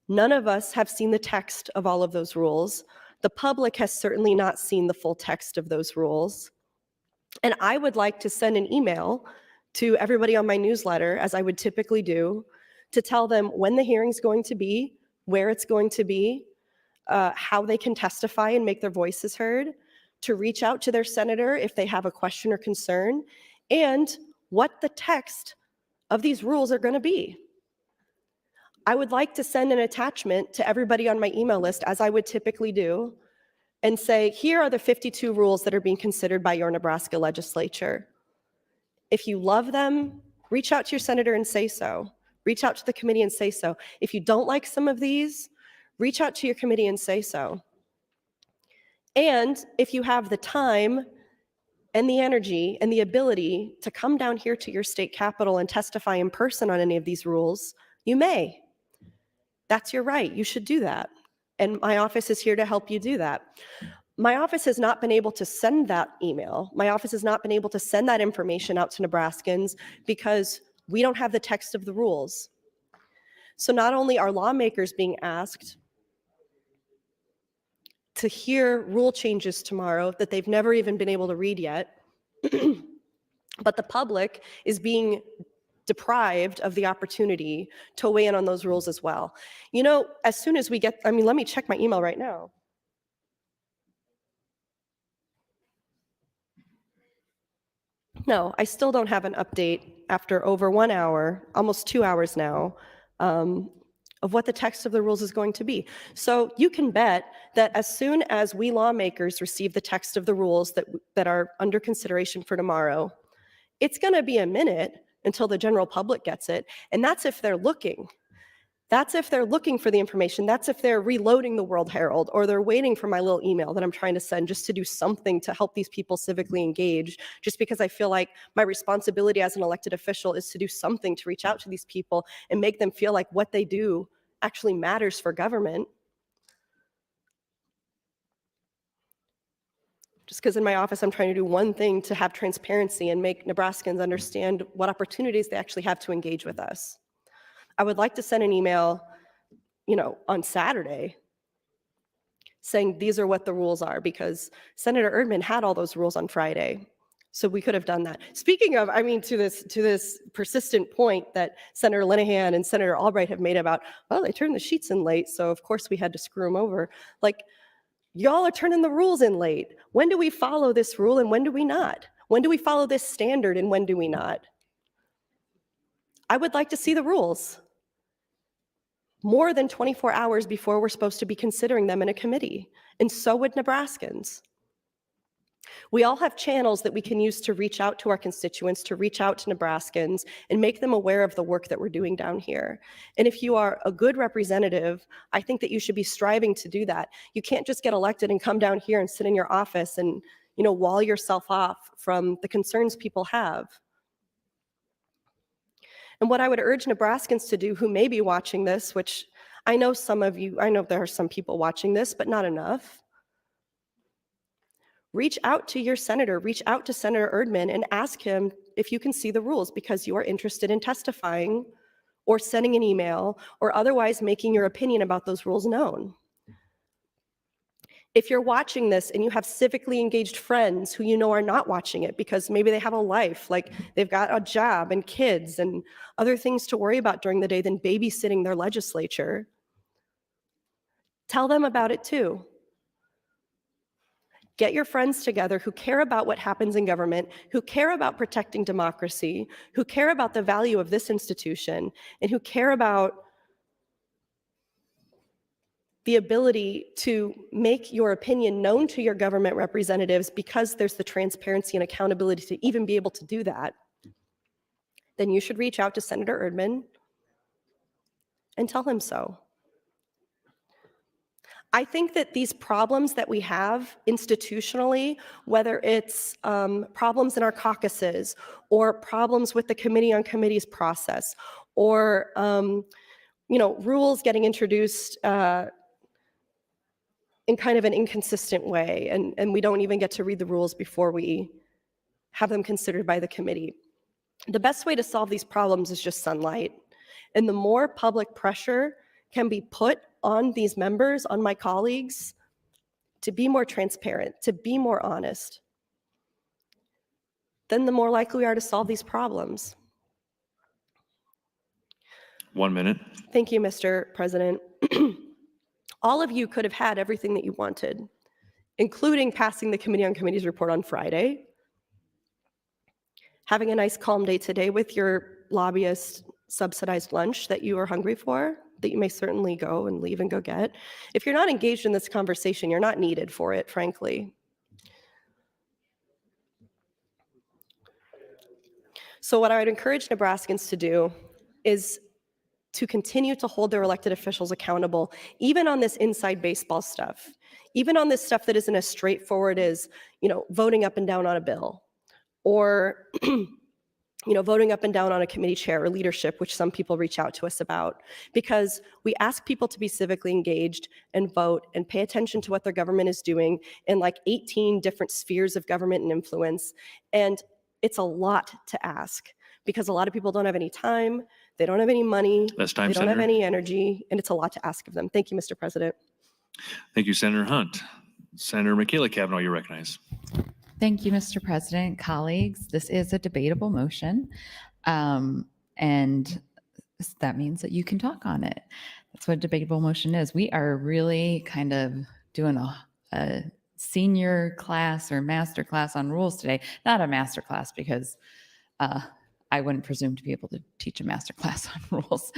None of us have seen the text of all of those rules. The public has certainly not seen the full text of those rules. And I would like to send an email to everybody on my newsletter, as I would typically do, to tell them when the hearing's going to be, where it's going to be, how they can testify and make their voices heard, to reach out to their senator if they have a question or concern, and what the text of these rules are going to be. I would like to send an attachment to everybody on my email list, as I would typically do, and say, here are the 52 rules that are being considered by your Nebraska legislature. If you love them, reach out to your senator and say so. Reach out to the committee and say so. If you don't like some of these, reach out to your committee and say so. And if you have the time and the energy and the ability to come down here to your state capitol and testify in person on any of these rules, you may. That's your right. You should do that. And my office is here to help you do that. My office has not been able to send that email. My office has not been able to send that information out to Nebraskans because we don't have the text of the rules. So not only are lawmakers being asked to hear rule changes tomorrow that they've never even been able to read yet, but the public is being deprived of the opportunity to weigh in on those rules as well. As soon as we get, let me check my email right now. No, I still don't have an update after over 1 hour, almost 2 hours now, of what the text of the rules is going to be. So you can bet that as soon as we lawmakers receive the text of the rules that are under consideration for tomorrow, it's going to be a minute until the general public gets it. And that's if they're looking. That's if they're looking for the information. That's if they're reloading the World Herald, or they're waiting for my little email that I'm trying to send just to do something to help these people civically engage, just because I feel like my responsibility as an elected official is to do something to reach out to these people and make them feel like what they do actually matters for government. Just because in my office I'm trying to do one thing to have transparency and make Nebraskans understand what opportunities they actually have to engage with us. I would like to send an email, on Saturday saying these are what the rules are, because Senator Erdman had all those rules on Friday. So we could have done that. Speaking of, to this persistent point that Senator Linehan and Senator Albright have made about, well, they turned the sheets in late, so of course we had to screw them over. Like, y'all are turning the rules in late. When do we follow this rule and when do we not? When do we follow this standard and when do we not? I would like to see the rules more than 24 hours before we're supposed to be considering them in a committee, and so would Nebraskans. We all have channels that we can use to reach out to our constituents, to reach out to Nebraskans, and make them aware of the work that we're doing down here. And if you are a good representative, I think that you should be striving to do that. You can't just get elected and come down here and sit in your office and, wall yourself off from the concerns people have. And what I would urge Nebraskans to do who may be watching this, which I know there are some people watching this, but not enough. Reach out to your senator, reach out to Senator Erdman and ask him if you can see the rules because you are interested in testifying or sending an email or otherwise making your opinion about those rules known. If you're watching this and you have civically engaged friends who you know are not watching it because maybe they have a life, like they've got a job and kids and other things to worry about during the day than babysitting their legislature, tell them about it too. Get your friends together who care about what happens in government, who care about protecting democracy, who care about the value of this institution, and who care about the ability to make your opinion known to your government representatives because there's the transparency and accountability to even be able to do that. Then you should reach out to Senator Erdman and tell him so. I think that these problems that we have institutionally, whether it's problems in our caucuses or problems with the Committee on Committees process or rules getting introduced in kind of an inconsistent way, and we don't even get to read the rules before we have them considered by the committee. The best way to solve these problems is just sunlight. And the more public pressure can be put on these members, on my colleagues, to be more transparent, to be more honest, then the more likely we are to solve these problems. 1 minute. Thank you, Mr. President. All of you could have had everything that you wanted, including passing the Committee on Committees report on Friday, having a nice calm day today with your lobbyist subsidized lunch that you are hungry for, that you may certainly go and leave and go get. If you're not engaged in this conversation, you're not needed for it, frankly. So what I would encourage Nebraskans to do is to continue to hold their elected officials accountable, even on this inside baseball stuff, even on this stuff that isn't as straightforward as, voting up and down on a bill or voting up and down on a committee chair or leadership, which some people reach out to us about, because we ask people to be civically engaged and vote and pay attention to what their government is doing in like 18 different spheres of government and influence. And it's a lot to ask because a lot of people don't have any time, they don't have any money, Less time, they don't have Senator. any energy, and it's a lot to ask of them. Thank you, Mr. President. Thank you, Senator Hunt. Senator Michaela Cavanaugh, you're recognized. Thank you, Mr. President, colleagues. This is a debatable motion, and that means that you can talk on it. That's what a debatable motion is. We are really kind of doing a senior class or master class on rules today. Not a master class because I wouldn't presume to be able to teach a master class on rules,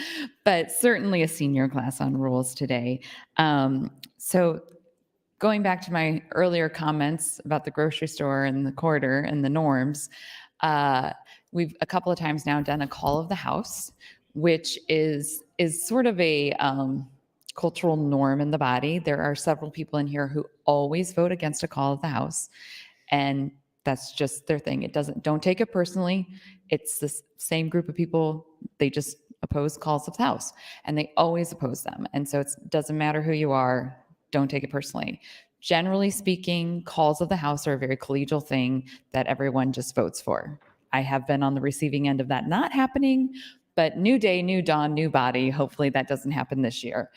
but certainly a senior class on rules today. So going back to my earlier comments about the grocery store and the corridor and the norms, we've a couple of times now done a call of the House, which is sort of a cultural norm in the body. There are several people in here who always vote against a call of the House, and that's just their thing. Don't take it personally. It's the same group of people. They just oppose calls of the House, and they always oppose them. And so it doesn't matter who you are. Don't take it personally. Generally speaking, calls of the House are a very collegial thing that everyone just votes for. I have been on the receiving end of that not happening, but new day, new dawn, new body. Hopefully that doesn't happen this year.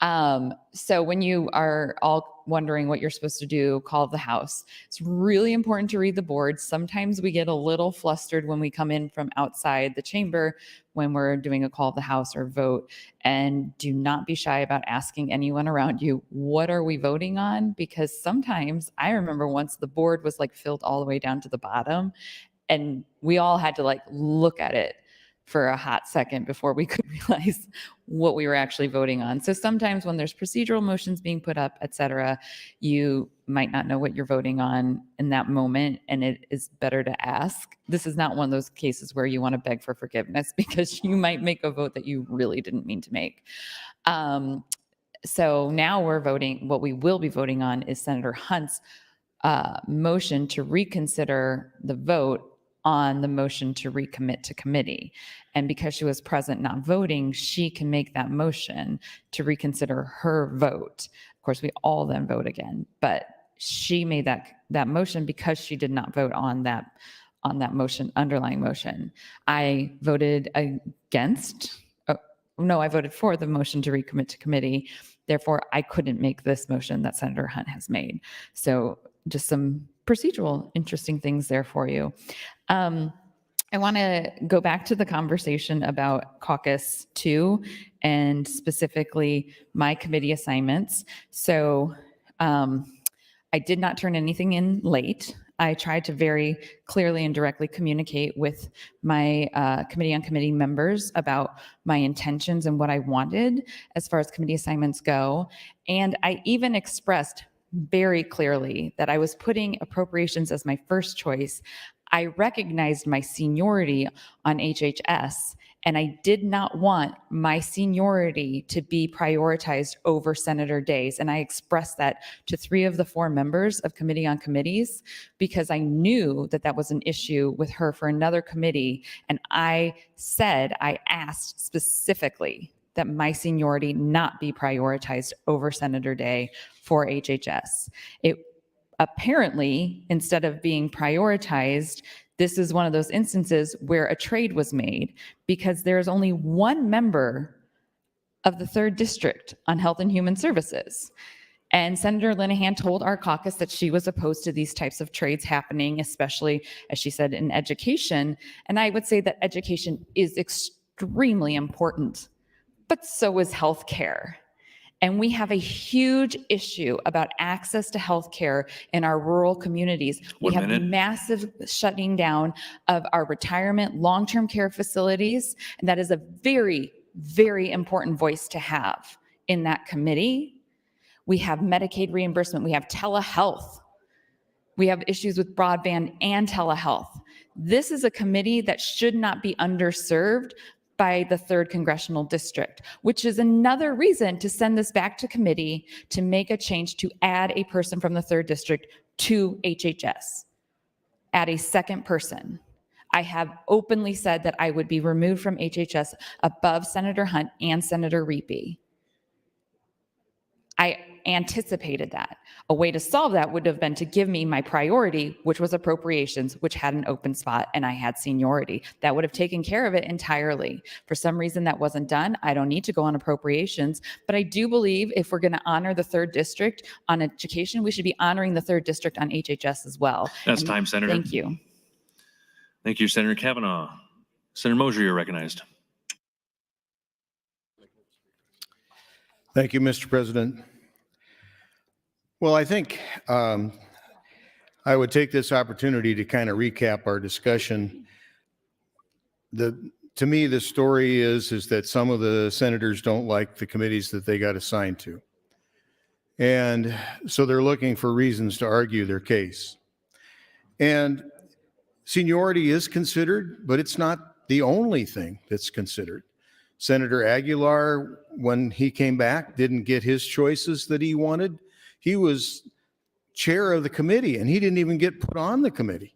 So when you are all wondering what you're supposed to do, call of the House, it's really important to read the board. Sometimes we get a little flustered when we come in from outside the chamber when we're doing a call of the House or vote. And do not be shy about asking anyone around you, what are we voting on? Because sometimes, I remember once the board was like filled all the way down to the bottom and we all had to like look at it for a hot second before we could realize what we were actually voting on. So sometimes when there's procedural motions being put up, et cetera, you might not know what you're voting on in that moment, and it is better to ask. This is not one of those cases where you want to beg for forgiveness because you might make a vote that you really didn't mean to make. So now we're voting, what we will be voting on is Senator Hunt's motion to reconsider the vote on the motion to recommit to committee. And because she was present not voting, she can make that motion to reconsider her vote. Of course, we all then vote again, but she made that motion because she did not vote on that motion, underlying motion. I voted against, no, I voted for the motion to recommit to committee. Therefore, I couldn't make this motion that Senator Hunt has made. So just some procedural interesting things there for you. I want to go back to the conversation about caucus 2 and specifically my committee assignments. So I did not turn anything in late. I tried to very clearly and directly communicate with my committee on committee members about my intentions and what I wanted as far as committee assignments go. And I even expressed very clearly that I was putting appropriations as my first choice. I recognized my seniority on HHS, and I did not want my seniority to be prioritized over Senator Day's. And I expressed that to 3 of the 4 members of Committee on Committees because I knew that that was an issue with her for another committee. And I asked specifically that my seniority not be prioritized over Senator Day for HHS. It apparently, instead of being prioritized, this is one of those instances where a trade was made because there's only 1 member of the 3rd District on Health and Human Services. And Senator Linehan told our caucus that she was opposed to these types of trades happening, especially, as she said, in education. And I would say that education is extremely important, but so is healthcare. And we have a huge issue about access to healthcare in our rural communities. We have massive shutting down of our retirement long-term care facilities. And that is a very, very important voice to have in that committee. We have Medicaid reimbursement. We have telehealth. We have issues with broadband and telehealth. This is a committee that should not be underserved by the 3rd Congressional District, which is another reason to send this back to committee to make a change to add a person from the 3rd District to HHS. Add a second person. I have openly said that I would be removed from HHS above Senator Hunt and Senator Reapy. I anticipated that. A way to solve that would have been to give me my priority, which was appropriations, which had an open spot and I had seniority. That would have taken care of it entirely. For some reason that wasn't done. I don't need to go on appropriations, but I do believe if we're going to honor the 3rd District on education, we should be honoring the 3rd District on HHS as well. That's time, Senator. Thank you. Thank you, Senator Kavanaugh. Senator Moser, you're recognized. Thank you, Mr. President. Well, I think I would take this opportunity to kind of recap our discussion. To me, the story is that some of the senators don't like the committees that they got assigned to. And so they're looking for reasons to argue their case. And seniority is considered, but it's not the only thing that's considered. Senator Aguilar, when he came back, didn't get his choices that he wanted. He was chair of the committee and he didn't even get put on the committee.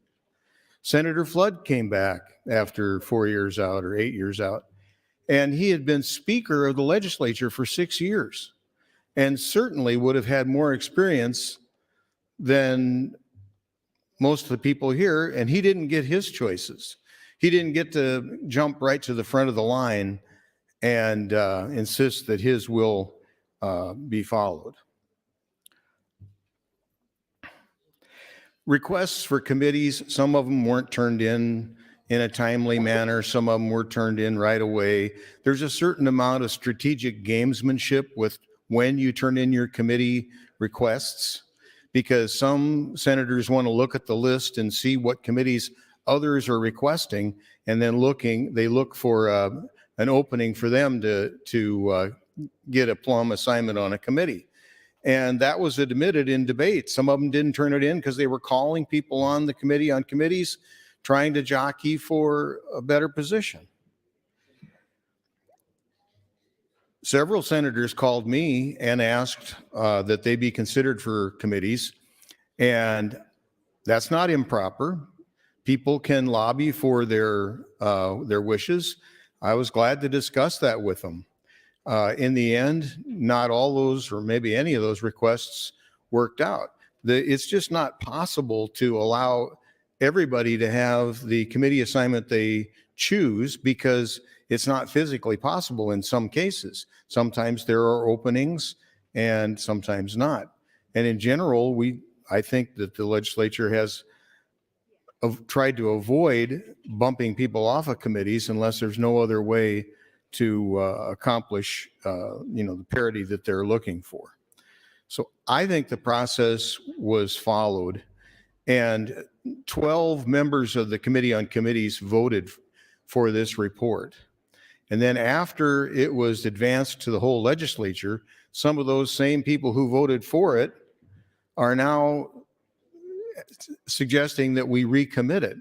Senator Flood came back after 4 years out or 8 years out, and he had been Speaker of the legislature for 6 years and certainly would have had more experience than most of the people here, and he didn't get his choices. He didn't get to jump right to the front of the line and insist that his will be followed. Requests for committees, some of them weren't turned in a timely manner. Some of them were turned in right away. There's a certain amount of strategic gamesmanship with when you turn in your committee requests, because some senators want to look at the list and see what committees others are requesting, and then they look for an opening for them to get a plum assignment on a committee. And that was admitted in debate. Some of them didn't turn it in because they were calling people on the committee, on committees, trying to jockey for a better position. Several senators called me and asked that they be considered for committees, and that's not improper. People can lobby for their wishes. I was glad to discuss that with them. In the end, not all those, or maybe any of those requests worked out. It's just not possible to allow everybody to have the committee assignment they choose, because it's not physically possible in some cases. Sometimes there are openings and sometimes not. And in general, I think that the legislature has tried to avoid bumping people off of committees unless there's no other way to accomplish the parity that they're looking for. So I think the process was followed, and 12 members of the Committee on Committees voted for this report. And then after it was advanced to the whole legislature, some of those same people who voted for it are now suggesting that we recommit it.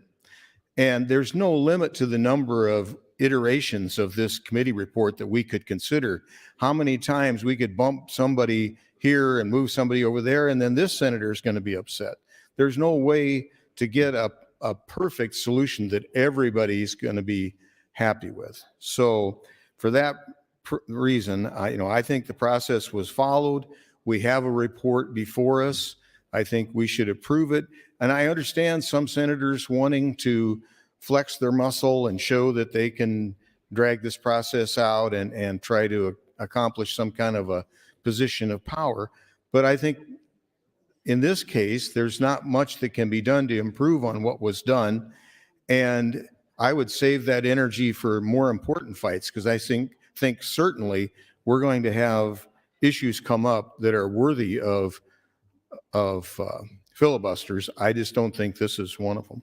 And there's no limit to the number of iterations of this committee report that we could consider. How many times we could bump somebody here and move somebody over there, and then this senator is going to be upset. There's no way to get a perfect solution that everybody's going to be happy with. So for that reason, I think the process was followed. We have a report before us. I think we should approve it. And I understand some senators wanting to flex their muscle and show that they can drag this process out and try to accomplish some kind of a position of power. But I think in this case, there's not much that can be done to improve on what was done. And I would save that energy for more important fights, because I think certainly we're going to have issues come up that are worthy of filibusters. I just don't think this is one of them.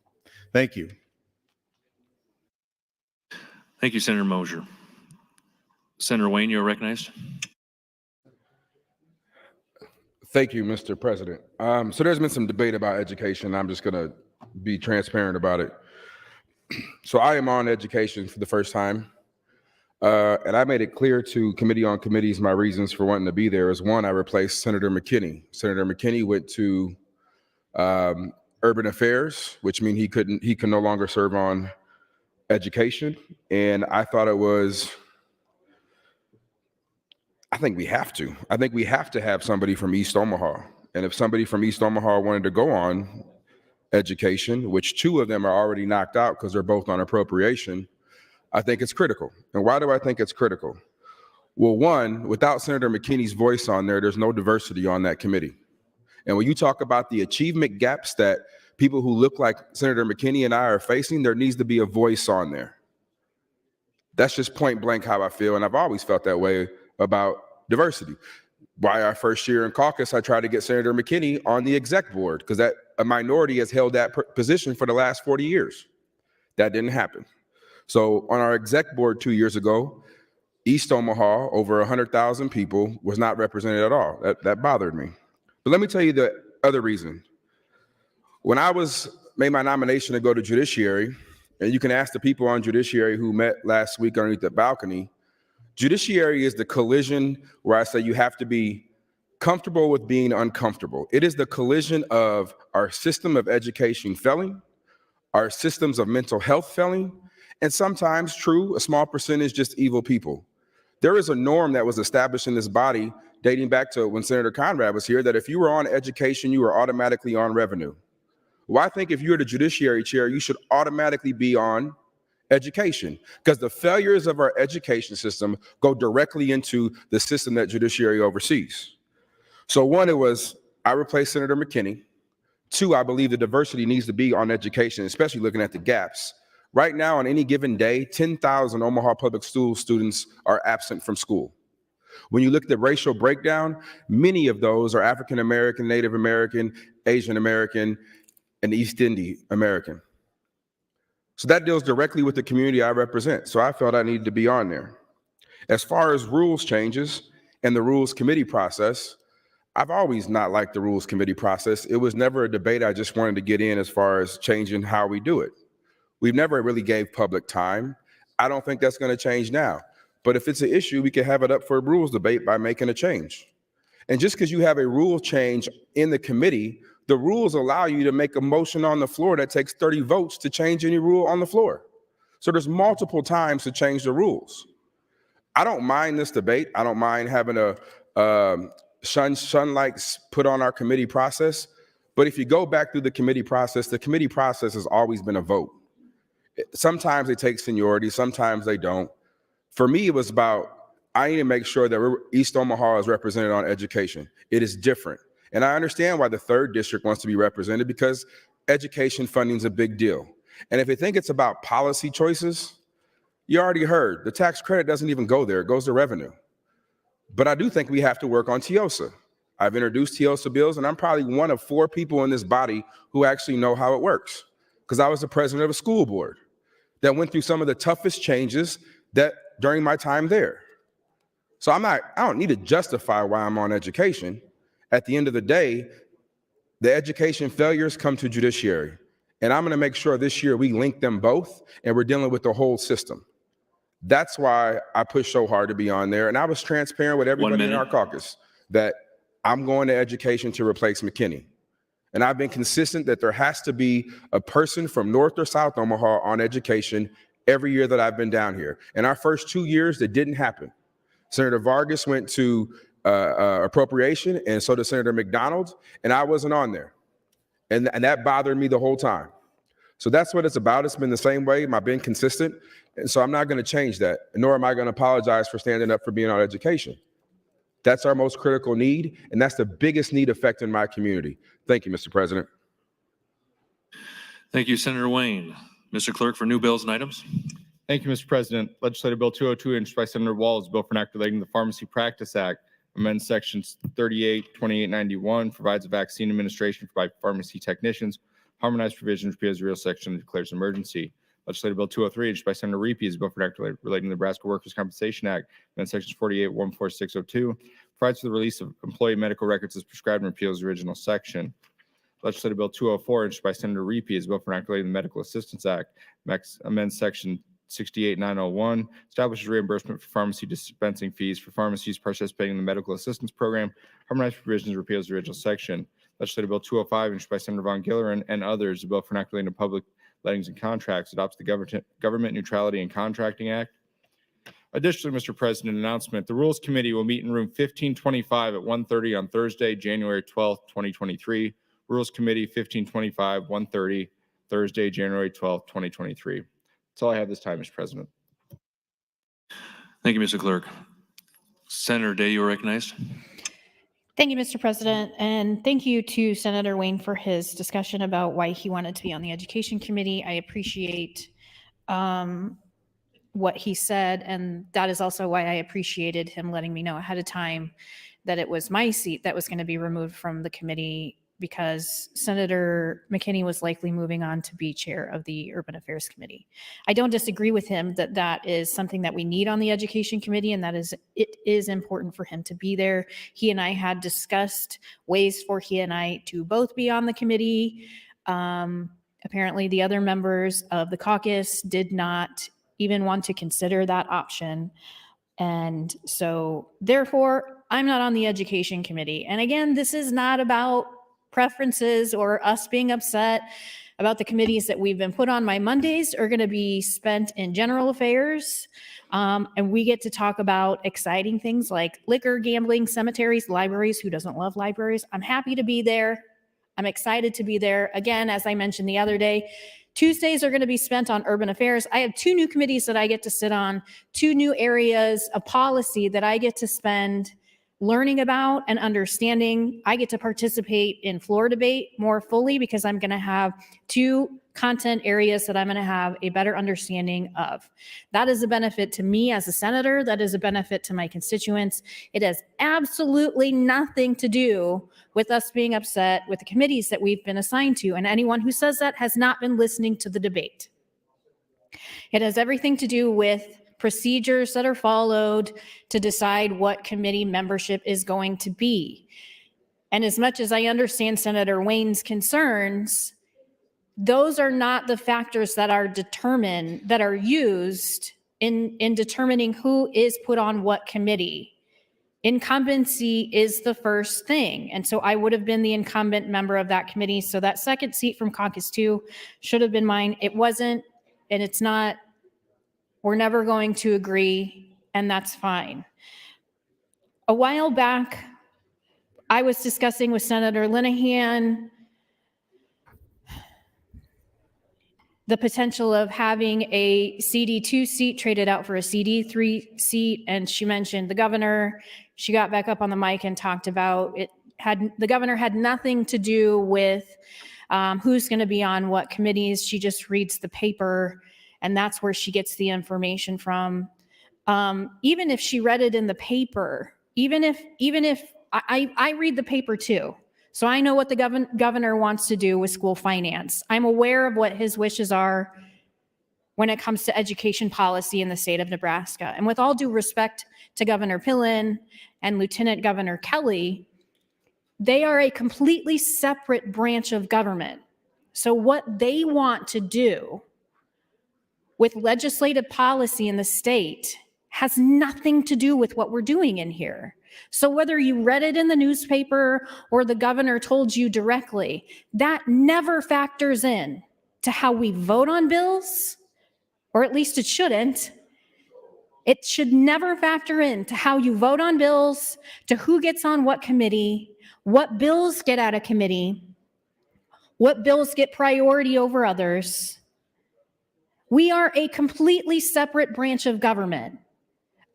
Thank you. Thank you, Senator Mosier. Senator Wayne, you're recognized. Thank you, Mr. President. So there's been some debate about education. I'm just going to be transparent about it. So I am on education for the first time. And I made it clear to Committee on Committees my reasons for wanting to be there is, one, I replaced Senator McKinney. Senator McKinney went to Urban Affairs, which means he can no longer serve on education. And I thought I think we have to. I think we have to have somebody from East Omaha. And if somebody from East Omaha wanted to go on education, which two of them are already knocked out because they're both on appropriation, I think it's critical. And why do I think it's critical? Well, one, without Senator McKinney's voice on there, there's no diversity on that committee. And when you talk about the achievement gaps that people who look like Senator McKinney and I are facing, there needs to be a voice on there. That's just point blank how I feel. And I've always felt that way about diversity. By our first year in caucus, I tried to get Senator McKinney on the exec board because a minority has held that position for the last 40 years. That didn't happen. So on our exec board 2 years ago, East Omaha, over 100,000 people, was not represented at all. That bothered me. But let me tell you the other reason. When I made my nomination to go to judiciary, and you can ask the people on judiciary who met last week underneath the balcony, judiciary is the collision where I say you have to be comfortable with being uncomfortable. It is the collision of our system of education failing, our systems of mental health failing, and sometimes, true, a small percentage just evil people. There is a norm that was established in this body dating back to when Senator Conrad was here, that if you were on education, you were automatically on revenue. Well, I think if you're the judiciary chair, you should automatically be on education, because the failures of our education system go directly into the system that judiciary oversees. So one, I replaced Senator McKinney. Two, I believe the diversity needs to be on education, especially looking at the gaps. Right now, on any given day, 10,000 Omaha Public School students are absent from school. When you look at the racial breakdown, many of those are African American, Native American, Asian American, and East Indian American. So that deals directly with the community I represent. So I felt I needed to be on there. As far as rules changes and the rules committee process, I've always not liked the rules committee process. It was never a debate I just wanted to get in as far as changing how we do it. We've never really gave public time. I don't think that's going to change now. But if it's an issue, we can have it up for a rules debate by making a change. And just because you have a rule change in the committee, the rules allow you to make a motion on the floor that takes 30 votes to change any rule on the floor. So there's multiple times to change the rules. I don't mind this debate. I don't mind having a sunlight put on our committee process. But if you go back through the committee process has always been a vote. Sometimes they take seniority, sometimes they don't. For me, it was about, I need to make sure that East Omaha is represented on education. It is different. And I understand why the 3rd district wants to be represented, because education funding is a big deal. And if you think it's about policy choices, you already heard, the tax credit doesn't even go there, it goes to revenue. But I do think we have to work on TIOSA. I've introduced TIOSA bills, and I'm probably one of 4 people in this body who actually know how it works, because I was the president of a school board that went through some of the toughest changes that during my time there. So I don't need to justify why I'm on education. At the end of the day, the education failures come to judiciary. And I'm going to make sure this year we link them both, and we're dealing with the whole system. That's why I pushed so hard to be on there. And I was transparent with everybody in our caucus that I'm going to education to replace McKinney. And I've been consistent that there has to be a person from North or South Omaha on education every year that I've been down here. In our first 2 years, that didn't happen. Senator Vargas went to appropriation, and so did Senator McDonald, and I wasn't on there. And that bothered me the whole time. So that's what it's about. It's been the same way. I've been consistent. And so I'm not going to change that, nor am I going to apologize for standing up for being on education. That's our most critical need, and that's the biggest need affecting my community. Thank you, Mr. President. Thank you, Senator Wayne. Mr. Clerk, for new bills and items. Thank you, Mr. President. Legislative Bill 202, introduced by Senator Walls, bill for an act relating to the Pharmacy Practice Act, amends sections 38, 2891, provides a vaccine administration by pharmacy technicians, harmonized provisions, repeals the real section, and declares an emergency. Legislative Bill 203, introduced by Senator Reapy, is a bill for an act relating to the Nebraska Workers' Compensation Act, amends sections 48, 14602, provides for the release of employee medical records as prescribed, and repeals the original section. Legislative Bill 204, introduced by Senator Reapy, is a bill for an act relating to the Medical Assistance Act, amends section 68901, establishes reimbursement for pharmacy dispensing fees for pharmacies participating in the medical assistance program, harmonized provisions, repeals the original section. Legislative Bill 205, introduced by Senator Von Gillerin and others, a bill for an act relating to public lettings and contracts, adopts the Government Neutrality and Contracting Act. Additionally, Mr. President, announcement, the Rules Committee will meet in room 1525 at 1:30 on Thursday, January 12th, 2023. Rules Committee 1525, 1:30, Thursday, January 12th, 2023. That's all I have this time, Mr. President. Thank you, Mr. Clerk. Senator Day, you are recognized. Thank you, Mr. President, and thank you to Senator Wayne for his discussion about why he wanted to be on the Education Committee. I appreciate what he said, and that is also why I appreciated him letting me know ahead of time that it was my seat that was going to be removed from the committee, because Senator McKinney was likely moving on to be chair of the Urban Affairs Committee. I don't disagree with him that that is something that we need on the Education Committee, and it is important for him to be there. He and I had discussed ways for he and I to both be on the committee. Apparently, the other members of the caucus did not even want to consider that option. And so, therefore, I'm not on the Education Committee. And again, this is not about preferences or us being upset about the committees that we've been put on. My Mondays are going to be spent in general affairs, and we get to talk about exciting things like liquor, gambling, cemeteries, libraries. Who doesn't love libraries? I'm happy to be there. I'm excited to be there. Again, as I mentioned the other day, Tuesdays are going to be spent on urban affairs. I have 2 new committees that I get to sit on, 2 new areas of policy that I get to spend learning about and understanding. I get to participate in floor debate more fully because I'm going to have 2 content areas that I'm going to have a better understanding of. That is a benefit to me as a senator. That is a benefit to my constituents. It has absolutely nothing to do with us being upset with the committees that we've been assigned to. And anyone who says that has not been listening to the debate. It has everything to do with procedures that are followed to decide what committee membership is going to be. And as much as I understand Senator Wayne's concerns, those are not the factors that are used in determining who is put on what committee. Incumbency is the first thing. And so I would have been the incumbent member of that committee. So that second seat from caucus 2 should have been mine. It wasn't, and it's not. We're never going to agree, and that's fine. A while back, I was discussing with Senator Linehan the potential of having a CD2 seat traded out for a CD3 seat, and she mentioned the governor. She got back up on the mic and talked about it. The governor had nothing to do with who's going to be on what committees. She just reads the paper, and that's where she gets the information from. Even if she read it in the paper, even if I read the paper too, so I know what the governor wants to do with school finance. I'm aware of what his wishes are when it comes to education policy in the state of Nebraska. And with all due respect to Governor Pillen and Lieutenant Governor Kelly, they are a completely separate branch of government. So what they want to do with legislative policy in the state has nothing to do with what we're doing in here. So whether you read it in the newspaper or the governor told you directly, that never factors in to how we vote on bills, or at least it shouldn't. It should never factor in to how you vote on bills, to who gets on what committee, what bills get out of committee, what bills get priority over others. We are a completely separate branch of government.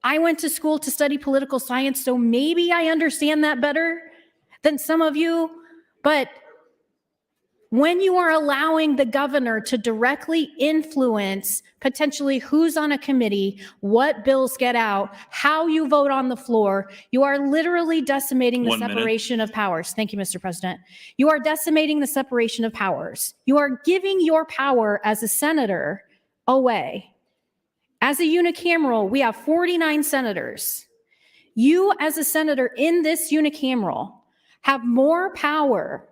I went to school to study political science, so maybe I understand that better than some of you. But when you are allowing the governor to directly influence potentially who's on a committee, what bills get out, how you vote on the floor, you are literally decimating the separation of powers. Thank you, Mr. President. You are decimating the separation of powers. You are giving your power as a senator away. As a unicameral, we have 49 senators. You, as a senator in this unicameral, have more power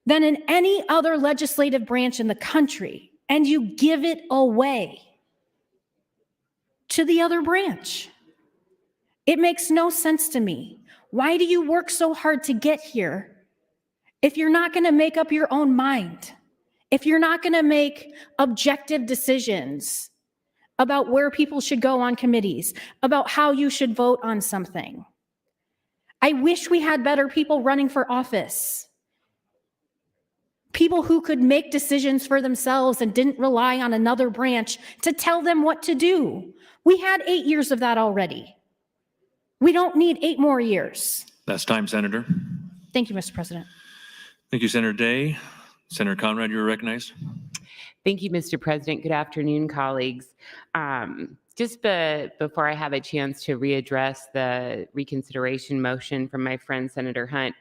than in any other legislative branch in the country, and you give it away to the other branch. It makes no sense to me. Why do you work so hard to get here if you're not going to make up your own mind? If you're not going to make objective decisions about where people should go on committees, about how you should vote on something? I wish we had better people running for office. People who could make decisions for themselves and didn't rely on another branch to tell them what to do. We had 8 years of that already. We don't need 8 more years. That's time, Senator. Thank you, Mr. President. Thank you, Senator Day. Senator Conrad, you're recognized. Thank you, Mr. President. Good afternoon, colleagues. Just before I have a chance to readdress the reconsideration motion from my friend Senator Hunt,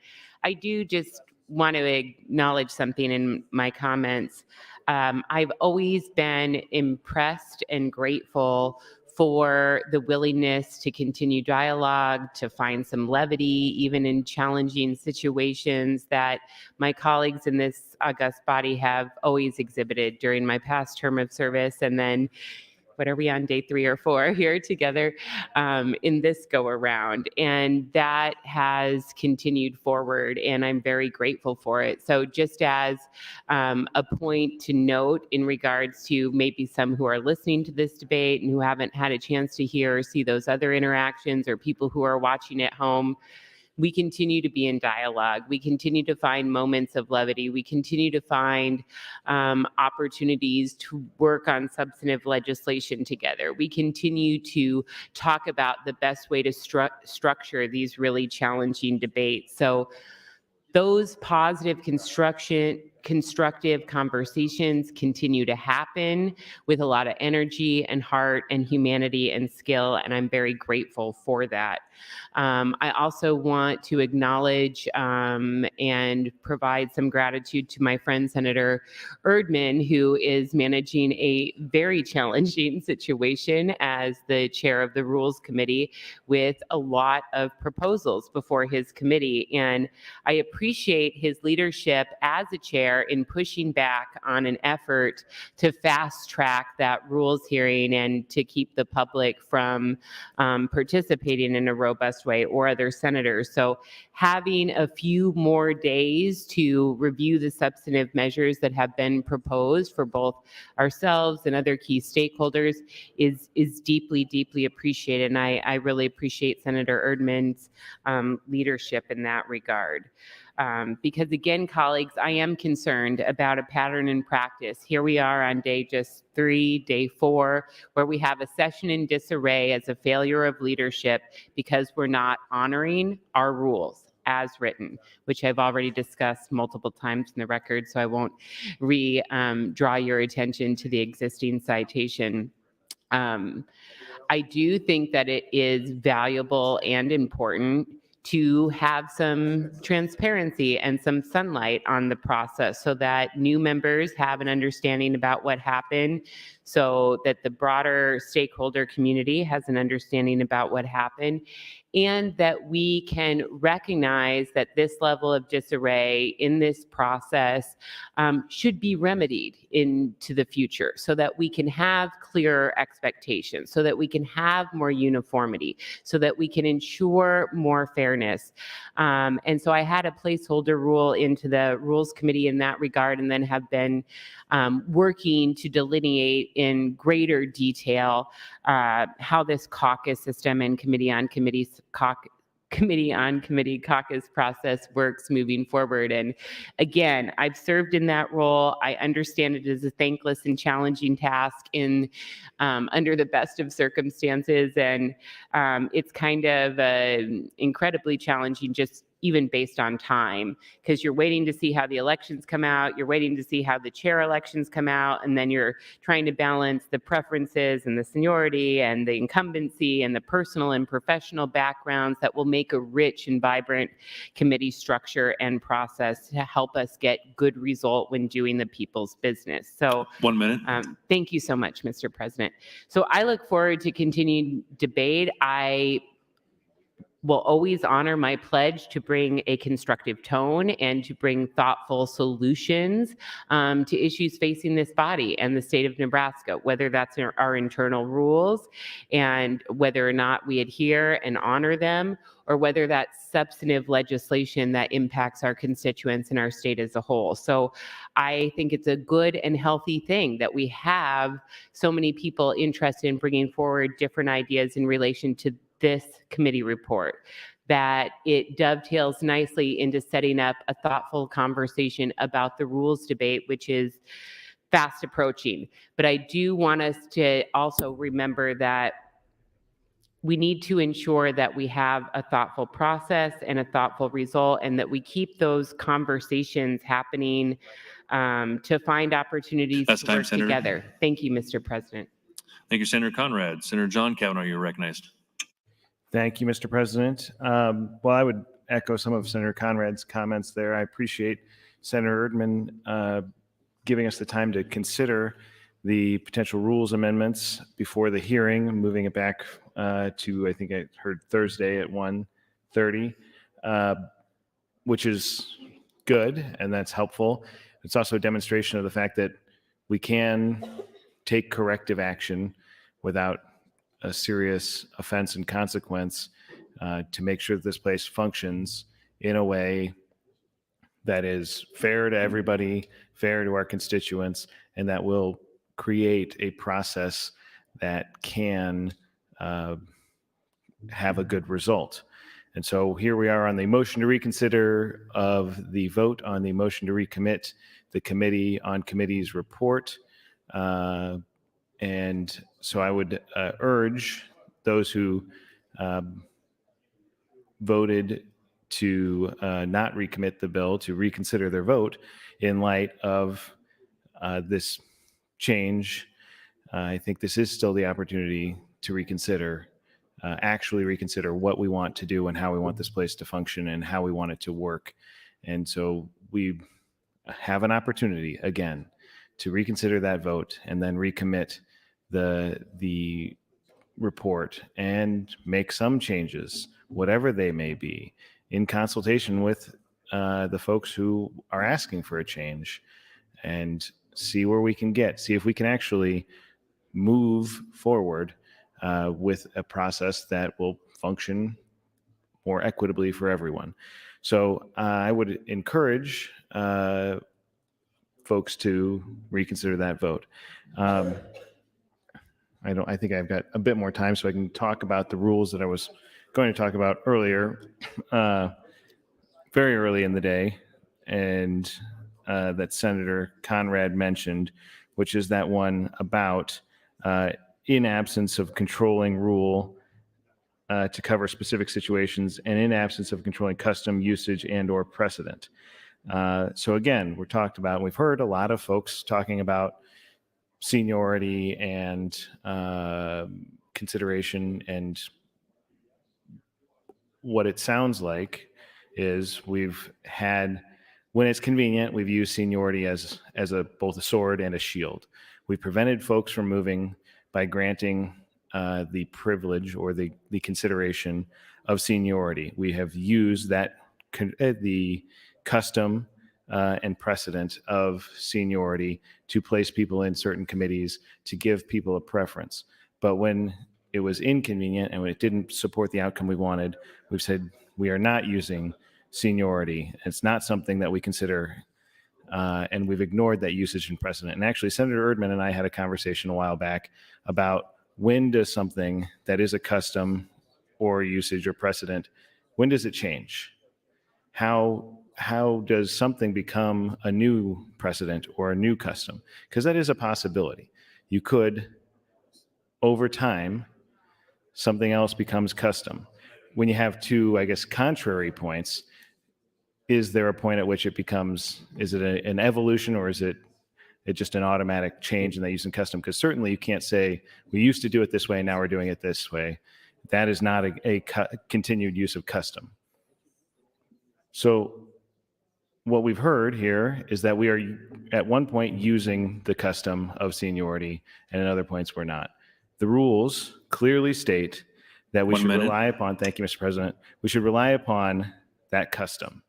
I do just want to acknowledge something in my comments. I've always been impressed and grateful for the willingness to continue dialogue, to find some levity, even in challenging situations that my colleagues in this august body have always exhibited during my past term of service. And then, what are we on, day 3 or 4 here together in this go around? And that has continued forward, and I'm very grateful for it. So just as a point to note in regards to maybe some who are listening to this debate and who haven't had a chance to hear or see those other interactions, or people who are watching at home, we continue to be in dialogue. We continue to find moments of levity. We continue to find opportunities to work on substantive legislation together. We continue to talk about the best way to structure these really challenging debates. So those positive construction constructive conversations continue to happen with a lot of energy and heart and humanity and skill, and I'm very grateful for that. I also want to acknowledge and provide some gratitude to my friend Senator Erdman, who is managing a very challenging situation as the chair of the Rules Committee with a lot of proposals before his committee. And I appreciate his leadership as a chair in pushing back on an effort to fast track that rules hearing and to keep the public from participating in a robust way, or other senators. So having a few more days to review the substantive measures that have been proposed for both ourselves and other key stakeholders is deeply, deeply appreciated. And I really appreciate Senator Erdman's leadership in that regard. Because again, colleagues, I am concerned about a pattern in practice. Here we are on day 4, where we have a session in disarray as a failure of leadership because we're not honoring our rules as written, which I've already discussed multiple times in the record, so I won't draw your attention to the existing citation. I do think that it is valuable and important to have some transparency and some sunlight on the process so that new members have an understanding about what happened, so that the broader stakeholder community has an understanding about what happened, and that we can recognize that this level of disarray in this process should be remedied into the future so that we can have clearer expectations, so that we can have more uniformity, so that we can ensure more fairness. And so I had a placeholder rule into the Rules Committee in that regard, and then have been working to delineate in greater detail how this caucus system and committee on committee caucus process works moving forward. And again, I've served in that role. I understand it is a thankless and challenging task under the best of circumstances. And it's kind of incredibly challenging just even based on time, because you're waiting to see how the elections come out, you're waiting to see how the chair elections come out, and then you're trying to balance the preferences and the seniority and the incumbency and the personal and professional backgrounds that will make a rich and vibrant committee structure and process to help us get good result when doing the people's business. So 1 minute. Thank you so much, Mr. President. So I look forward to continued debate. I will always honor my pledge to bring a constructive tone and to bring thoughtful solutions to issues facing this body and the state of Nebraska, whether that's our internal rules and whether or not we adhere and honor them, or whether that's substantive legislation that impacts our constituents and our state as a whole. So I think it's a good and healthy thing that we have so many people interested in bringing forward different ideas in relation to this committee report, that it dovetails nicely into setting up a thoughtful conversation about the rules debate, which is fast approaching. But I do want us to also remember that we need to ensure that we have a thoughtful process and a thoughtful result, and that we keep those conversations happening to find opportunities That's to time, work Senator. together. Thank you, Mr. President. Thank you, Senator Conrad. Senator John Kavanaugh, you're recognized. Thank you, Mr. President. Well, I would echo some of Senator Conrad's comments there. I appreciate Senator Erdman giving us the time to consider the potential rules amendments before the hearing, moving it back to, I think I heard Thursday at 1:30, which is good, and that's helpful. It's also a demonstration of the fact that we can take corrective action without a serious offense and consequence to make sure that this place functions in a way that is fair to everybody, fair to our constituents, and that will create a process that can have a good result. And so here we are on the motion to reconsider of the vote on the motion to recommit the Committee on Committees report. And so I would urge those who voted to not recommit the bill, to reconsider their vote in light of this change. I think this is still the opportunity to reconsider, actually reconsider what we want to do and how we want this place to function and how we want it to work. And so we have an opportunity again to reconsider that vote and then recommit the report and make some changes, whatever they may be, in consultation with the folks who are asking for a change, and see where we can get, see if we can actually move forward with a process that will function more equitably for everyone. So I would encourage folks to reconsider that vote. I think I've got a bit more time so I can talk about the rules that I was going to talk about earlier, very early in the day, and that Senator Conrad mentioned, which is that one about in absence of controlling rule to cover specific situations and in absence of controlling custom, usage, and or precedent. So again, we've heard a lot of folks talking about seniority and consideration, and what it sounds like is we've had, when it's convenient, we've used seniority as both a sword and a shield. We've prevented folks from moving by granting the privilege or the consideration of seniority. We have used that the custom and precedent of seniority to place people in certain committees to give people a preference. But when it was inconvenient and when it didn't support the outcome we wanted, we've said we are not using seniority. It's not something that we consider, and we've ignored that usage and precedent. And actually, Senator Erdman and I had a conversation a while back about when does something that is a custom or usage or precedent, when does it change? How does something become a new precedent or a new custom? Because that is a possibility. You could, over time, something else becomes custom. When you have two, I guess, contrary points, is there a point at which it becomes, is it an evolution, or is it just an automatic change in that use and custom? Because certainly you can't say, we used to do it this way, now we're doing it this way. That is not a continued use of custom. So what we've heard here is that we are at one point using the custom of seniority, and at other points we're not. The rules clearly state that we should rely upon, thank you, Mr. President, we should rely upon that custom.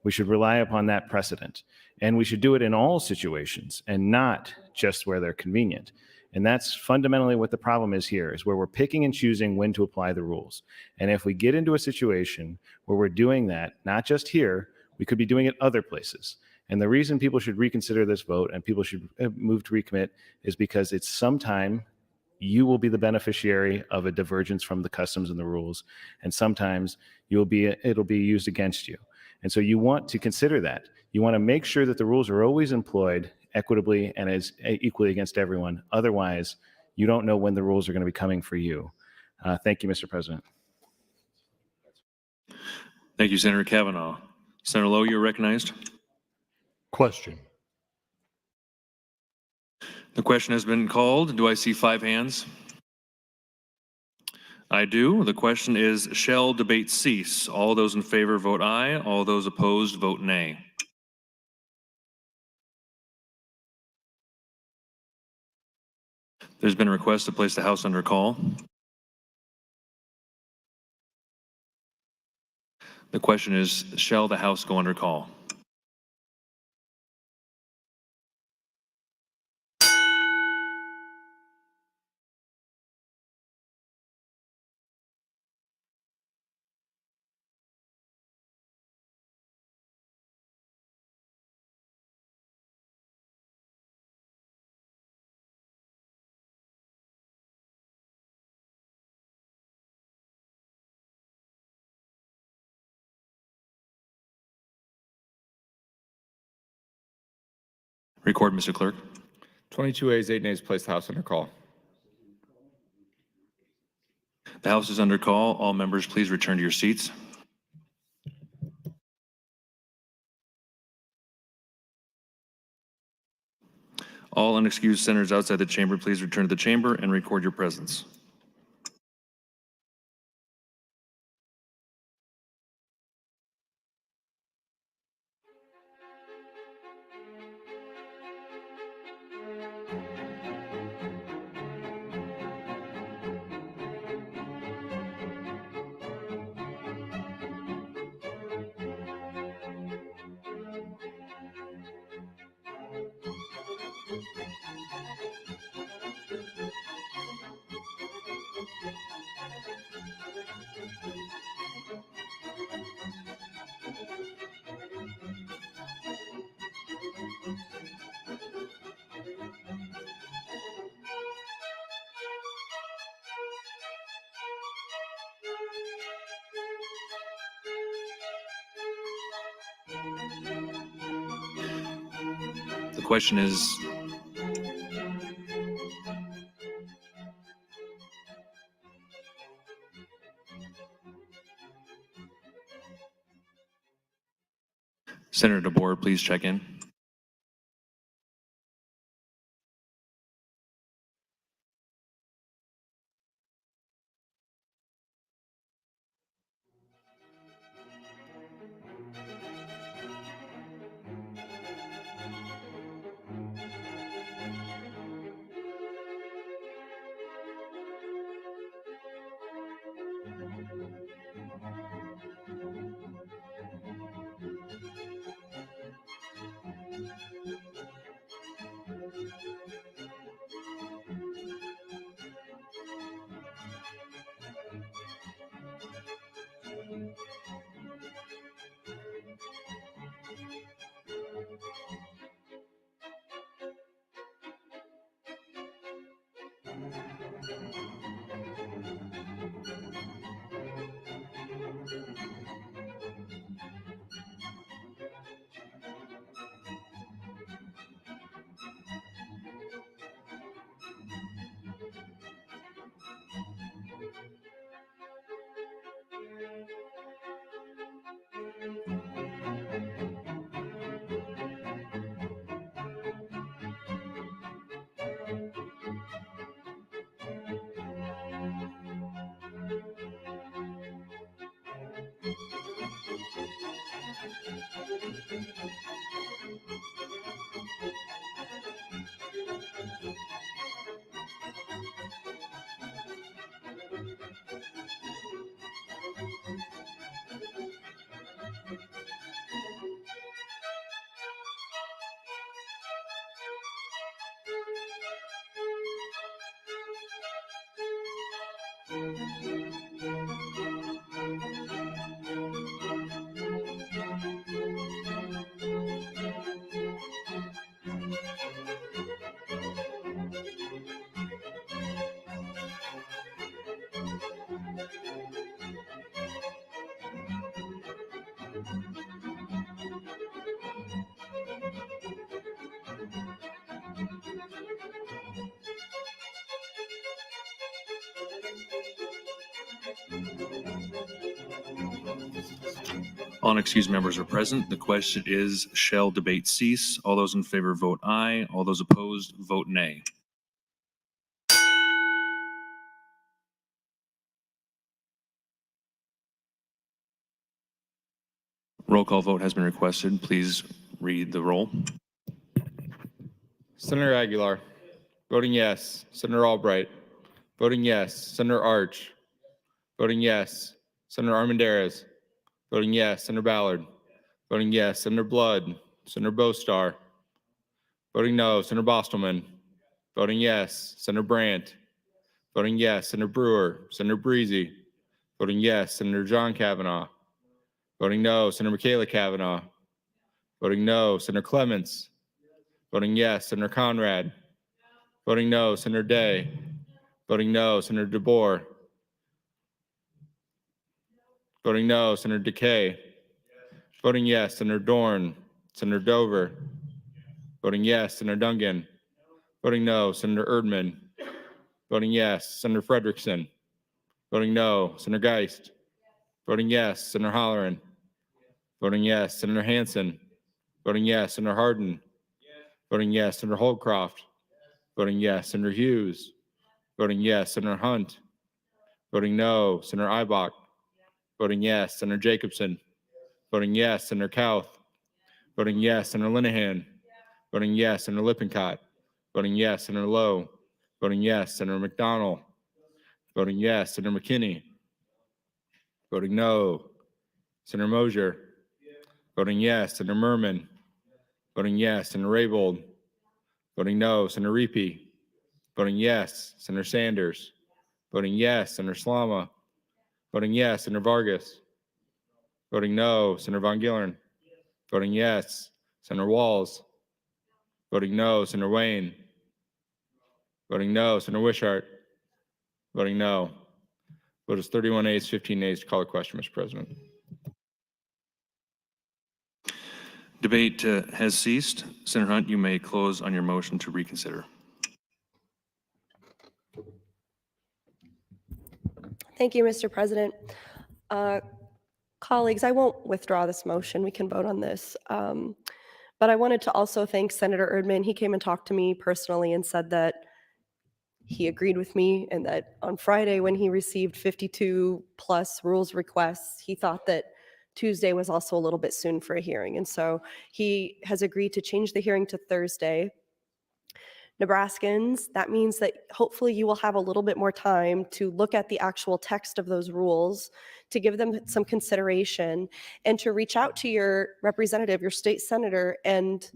We should rely upon that precedent. And we should do it in all situations and not just where they're convenient. And that's fundamentally what the problem is here, is where we're picking and choosing when to apply the rules. And if we get into a situation where we're doing that, not just here, we could be doing it other places. And the reason people should reconsider this vote and people should move to recommit is because it's sometime you will be the beneficiary of a divergence from the customs and the rules, and sometimes it'll be used against you. And so you want to consider that. You want to make sure that the rules are always employed equitably and as equally against everyone. Otherwise, you don't know when the rules are going to be coming for you. Thank you, Mr. President. Thank you, Senator Kavanaugh. Senator Lowe, you're recognized. Question. The question has been called. Do I see 5 hands? I do. The question is, shall debate cease? All those in favor vote aye. All those opposed vote nay. There's been a request to place the House under call. The question is, shall the House go under call? Record, Mr. Clerk. 22 ayes, 8 nays, place the House under call. The House is under call. All members, please return to your seats. All unexcused senators outside the chamber, please return to the chamber and record your presence. The question is, Senator DeBoer, please check in. All unexcused members are present. The question is, shall debate cease? All those in favor vote aye. All those opposed vote nay. Roll call vote has been requested. Please read the roll. Senator Aguilar, voting yes. Senator Albright, voting yes. Senator Arch, voting yes. Senator Armendariz, voting yes. Senator Ballard, voting yes. Senator Blood, Senator Bostar, voting no. Senator Bostelman, voting yes. Senator Brandt, voting yes. Senator Brewer, Senator Breezy, voting yes. Senator John Kavanaugh, voting no. Senator Michaela Kavanaugh, voting no. Senator Clements, voting yes. Senator Conrad, voting no. Senator Day, voting no. Senator DeBoer, voting no. Senator Decay, voting yes. Senator Dorn, Senator Dover, voting yes. Senator Dungan, voting no. Senator Erdman, voting yes. Senator Frederickson, voting no. Senator Geist, voting yes. Senator Holleran, voting yes. Senator Hansen, voting yes. Senator Hardin, voting yes. Senator Holdcroft, Voting yes, Senator Hughes. Voting yes, Senator Hunt. Voting no, Senator Ibach. Voting yes, Senator Jacobson. Voting yes, Senator Kauth. Voting yes, Senator Linehan. Voting yes, Senator Lippincott. Voting yes, Senator Lowe. Voting yes, Senator McDonald. Voting yes, Senator McKinney. Voting no, Senator Mosier. Voting yes, Senator Merman. Voting yes, Senator Raybold. Voting no, Senator Reapy. Voting yes, Senator Sanders. Voting yes, Senator Slama. Voting yes, Senator Vargas. Voting no, Senator Von Gillern. Voting yes, Senator Walls. Voting no, Senator Wayne. Voting no, Senator Wishart. Voting no. Vote is 31 ayes, 15 nays to call a question, Mr. President. Debate has ceased. Senator Hunt, you may close on your motion to reconsider. Thank you, Mr. President. Colleagues, I won't withdraw this motion. We can vote on this. But I wanted to also thank Senator Erdman. He came and talked to me personally and said that he agreed with me and that on Friday when he received 52 plus rules requests, he thought that Tuesday was also a little bit soon for a hearing. And so he has agreed to change the hearing to Thursday. Nebraskans, that means that hopefully you will have a little bit more time to look at the actual text of those rules, to give them some consideration, and to reach out to your representative, your state senator, and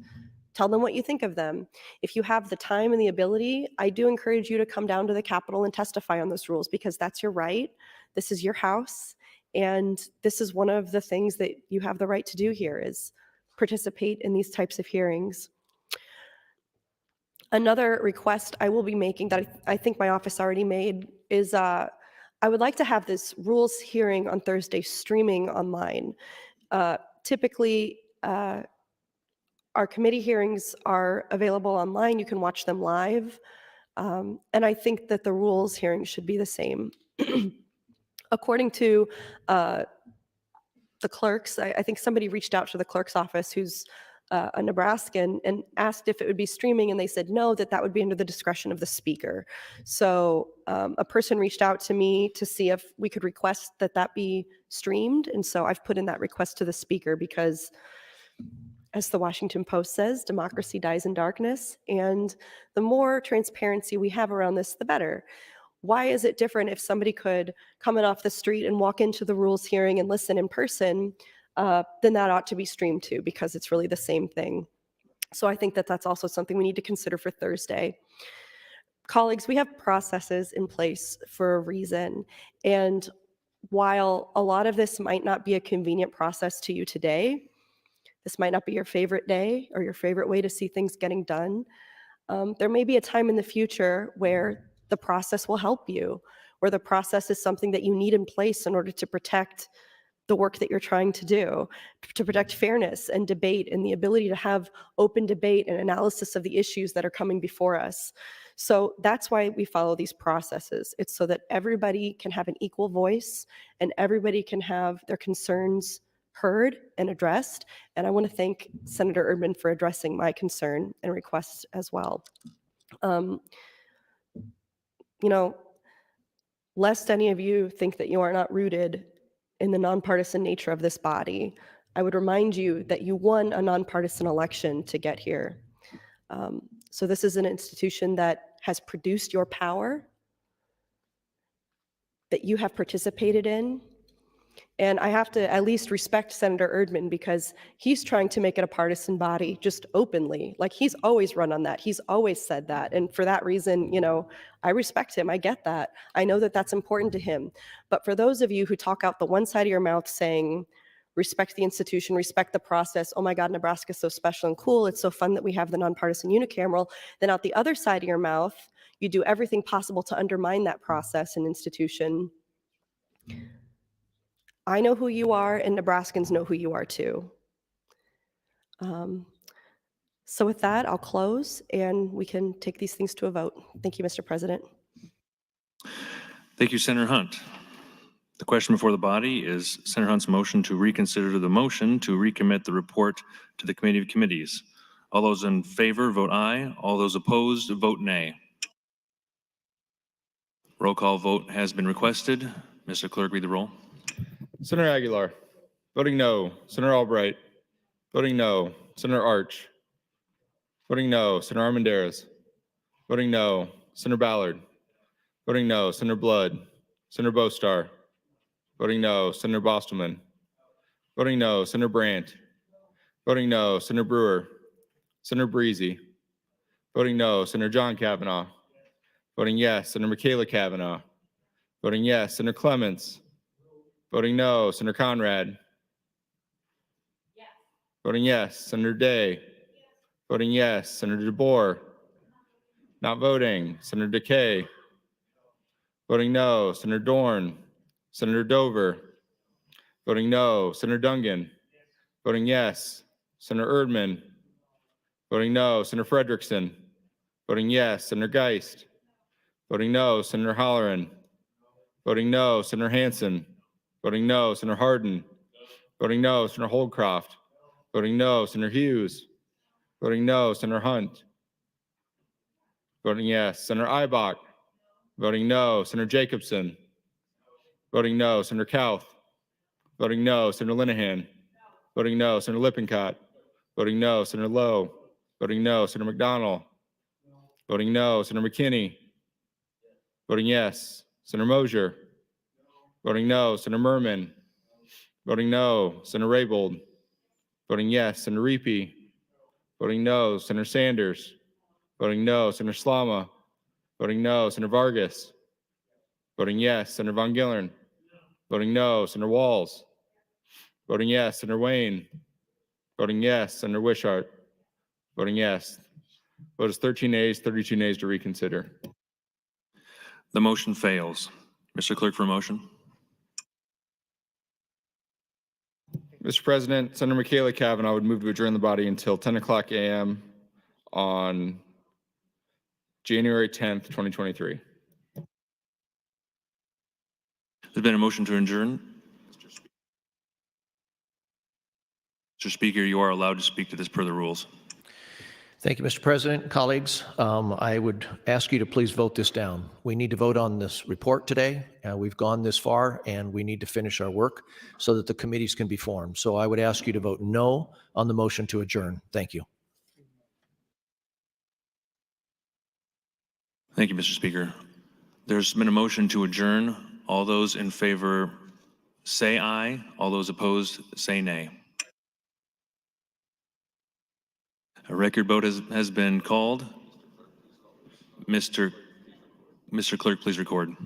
tell them what you think of them. If you have the time and the ability, I do encourage you to come down to the Capitol and testify on those rules because that's your right. This is your house. And this is one of the things that you have the right to do here is participate in these types of hearings. Another request I will be making that I think my office already made is I would like to have this rules hearing on Thursday streaming online. Typically, our committee hearings are available online. You can watch them live. And I think that the rules hearing should be the same. According to the clerks, I think somebody reached out to the clerk's office who's a Nebraskan and asked if it would be streaming, and they said no, that would be under the discretion of the speaker. So a person reached out to me to see if we could request that be streamed, and so I've put in that request to the speaker because, as the Washington Post says, democracy dies in darkness, and the more transparency we have around this, the better. Why is it different if somebody could come in off the street and walk into the rules hearing and listen in person? Then that ought to be streamed too, because it's really the same thing. So I think that that's also something we need to consider for Thursday. Colleagues, we have processes in place for a reason. And while a lot of this might not be a convenient process to you today, this might not be your favorite day or your favorite way to see things getting done, there may be a time in the future where the process will help you, where the process is something that you need in place in order to protect the work that you're trying to do, to protect fairness and debate and the ability to have open debate and analysis of the issues that are coming before us. So that's why we follow these processes. It's so that everybody can have an equal voice and everybody can have their concerns heard and addressed. And I want to thank Senator Erdman for addressing my concern and request as well. Lest any of you think that you are not rooted in the nonpartisan nature of this body, I would remind you that you won a nonpartisan election to get here. So this is an institution that has produced your power, that you have participated in. And I have to at least respect Senator Erdman because he's trying to make it a partisan body just openly. Like he's always run on that. He's always said that. And for that reason, I respect him. I get that. I know that that's important to him. But for those of you who talk out the one side of your mouth saying, respect the institution, respect the process, oh my God, Nebraska's so special and cool, it's so fun that we have the nonpartisan unicameral, then out the other side of your mouth, you do everything possible to undermine that process and institution. I know who you are, and Nebraskans know who you are too. So with that, I'll close, and we can take these things to a vote. Thank you, Mr. President. Thank you, Senator Hunt. The question before the body is Senator Hunt's motion to reconsider the motion to recommit the report to the Committee of Committees. All those in favor, vote aye. All those opposed, vote nay. Roll call vote has been requested. Mr. Clerk, read the roll. Senator Aguilar. Voting no. Senator Albright. Voting no. Senator Arch. Voting no. Senator Armendariz. Voting no. Senator Ballard. Voting no. Senator Blood. Senator Bostar. Voting no. Senator Bostelman. Voting no. Senator Brandt. Voting no. Senator Brewer. Senator Breezy. Voting no. Senator John Kavanaugh. Voting yes. Senator Michaela Kavanaugh. Voting yes. Senator Clements. Voting no. Senator Conrad. Voting yes. Senator Day. Voting yes. Senator DeBoer. Not voting. Senator DeKay. Voting no. Senator Dorn. Senator Dover. Voting no. Senator Dungan. Voting yes. Senator Erdman. Voting no. Senator Frederickson. Voting yes. Senator Geist. Voting no. Senator Halloran. Voting no. Senator Hansen. Voting no. Senator Hardin. Voting no. Senator Holdcroft. Voting no. Senator Hughes. Voting no. Senator Hunt. Voting yes. Senator Ibach. Voting no. Senator Jacobson. Voting no. Senator Kauth. Voting no. Senator Linehan. Voting no. Senator Lippincott. Voting no. Senator Lowe. Voting no. Senator McDonald. Voting no. Senator McKinney. Voting yes. Senator Mosier. Voting no. Senator Merman. Voting no. Senator Raybold. Voting yes. Senator Reapy. Voting no. Senator Sanders. Voting no. Senator Slama. Voting no. Senator Vargas. Voting yes. Senator Von Gillern. Voting no. Senator Walls. Voting yes. Senator Wayne. Voting yes. Senator Wishart. Voting yes. Vote is 13 ayes, 32 nays to reconsider. The motion fails. Mr. Clerk for a motion. Mr. President, Senator Michaela Kavanaugh would move to adjourn the body until 10 o'clock a.m. on January 10th, 2023. There's been a motion to adjourn. Mr. Speaker, you are allowed to speak to this per the rules. Thank you, Mr. President. Colleagues, I would ask you to please vote this down. We need to vote on this report today. We've gone this far, and we need to finish our work so that the committees can be formed. So I would ask you to vote no on the motion to adjourn. Thank you. Thank you, Mr. Speaker. There's been a motion to adjourn. All those in favor say aye. All those opposed say nay. A record vote has been called. Mr. Clerk, please record.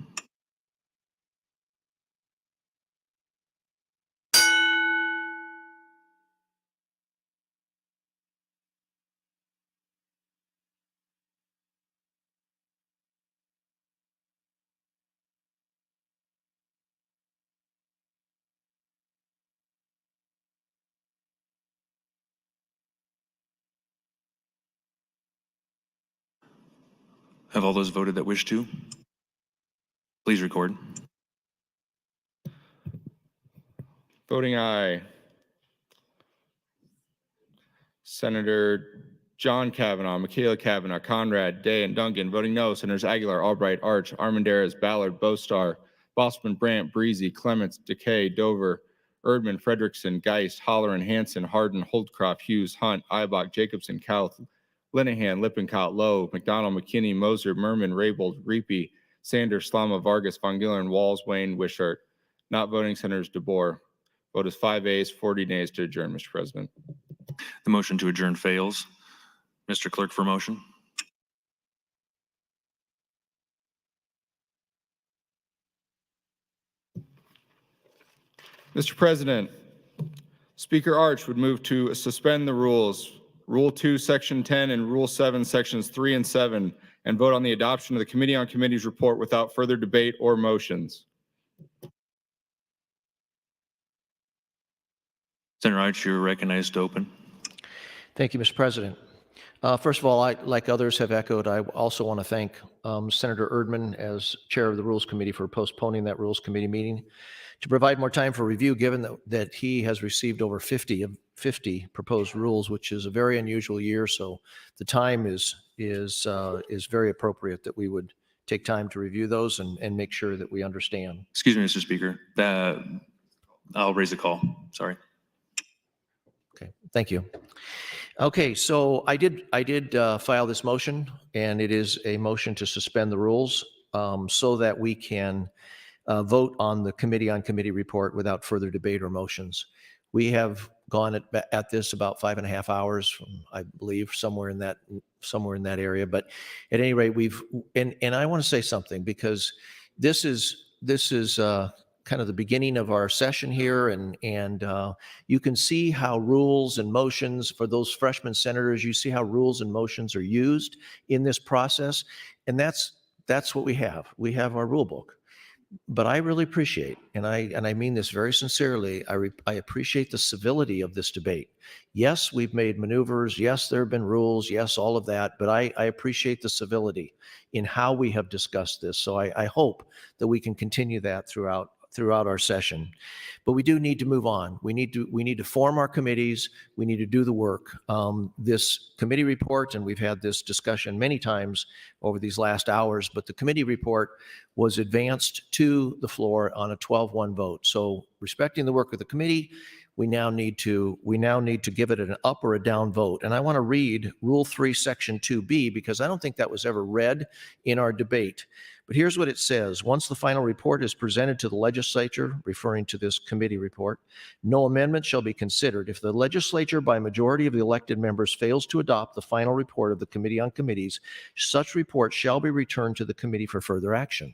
Have all those voted that wish to? Please record. Voting aye. Senator John Kavanaugh, Michaela Kavanaugh, Conrad, Day, and Dungan. Voting no. Senators Aguilar, Albright, Arch, Armendariz, Ballard, Bostar, Bosman, Brandt, Breezy, Clements, DeKay, Dover, Erdman, Frederickson, Geist, Halloran, Hansen, Hardin, Holdcroft, Hughes, Hunt, Ibach, Jacobson, Kauth, Linehan, Lippincott, Lowe, McDonald, McKinney, Moser, Merman, Raybold, Reapy, Sanders, Slama, Vargas, Von Gillern, Walls, Wayne, Wishart. Not voting Senators DeBoer. Vote is 5 ayes, 40 nays to adjourn, Mr. President. The motion to adjourn fails. Mr. Clerk for motion. Mr. President, Speaker Arch would move to suspend the rules, Rule 2, Section 10, and Rule 7, Sections 3 and 7, and vote on the adoption of the Committee on Committees report without further debate or motions. Senator Arch, you're recognized to open. Thank you, Mr. President. First of all, like others have echoed, I also want to thank Senator Erdman as chair of the Rules Committee for postponing that Rules Committee meeting to provide more time for review, given that he has received over 50 50 proposed rules, which is a very unusual year. So the time is very appropriate that we would take time to review those and make sure that we understand. Excuse me, Mr. Speaker. I'll raise a call. Sorry. Okay, thank you. Okay, so I did file this motion, and it is a motion to suspend the rules so that we can vote on the committee report without further debate or motions. We have gone at this about 5.5 hours, I believe, somewhere in that area. But at any rate, and I want to say something, because this is kind of the beginning of our session here, and you can see how rules and motions for those freshman senators, you see how rules and motions are used in this process, and that's what we have. We have our rule book. But I really appreciate, and I mean this very sincerely, I appreciate the civility of this debate. Yes, we've made maneuvers. Yes, there have been rules. Yes, all of that. But I appreciate the civility in how we have discussed this. So I hope that we can continue that throughout our session. But we do need to move on. We need to form our committees. We need to do the work. This committee report, and we've had this discussion many times over these last hours, but the committee report was advanced to the floor on a 12-1 vote. So respecting the work of the committee, we now need to give it an up or a down vote. And I want to read Rule 3, Section 2B, because I don't think that was ever read in our debate. But here's what it says. Once the final report is presented to the legislature, referring to this committee report, no amendment shall be considered. If the legislature by majority of the elected members fails to adopt the final report of the Committee on Committees, such report shall be returned to the committee for further action.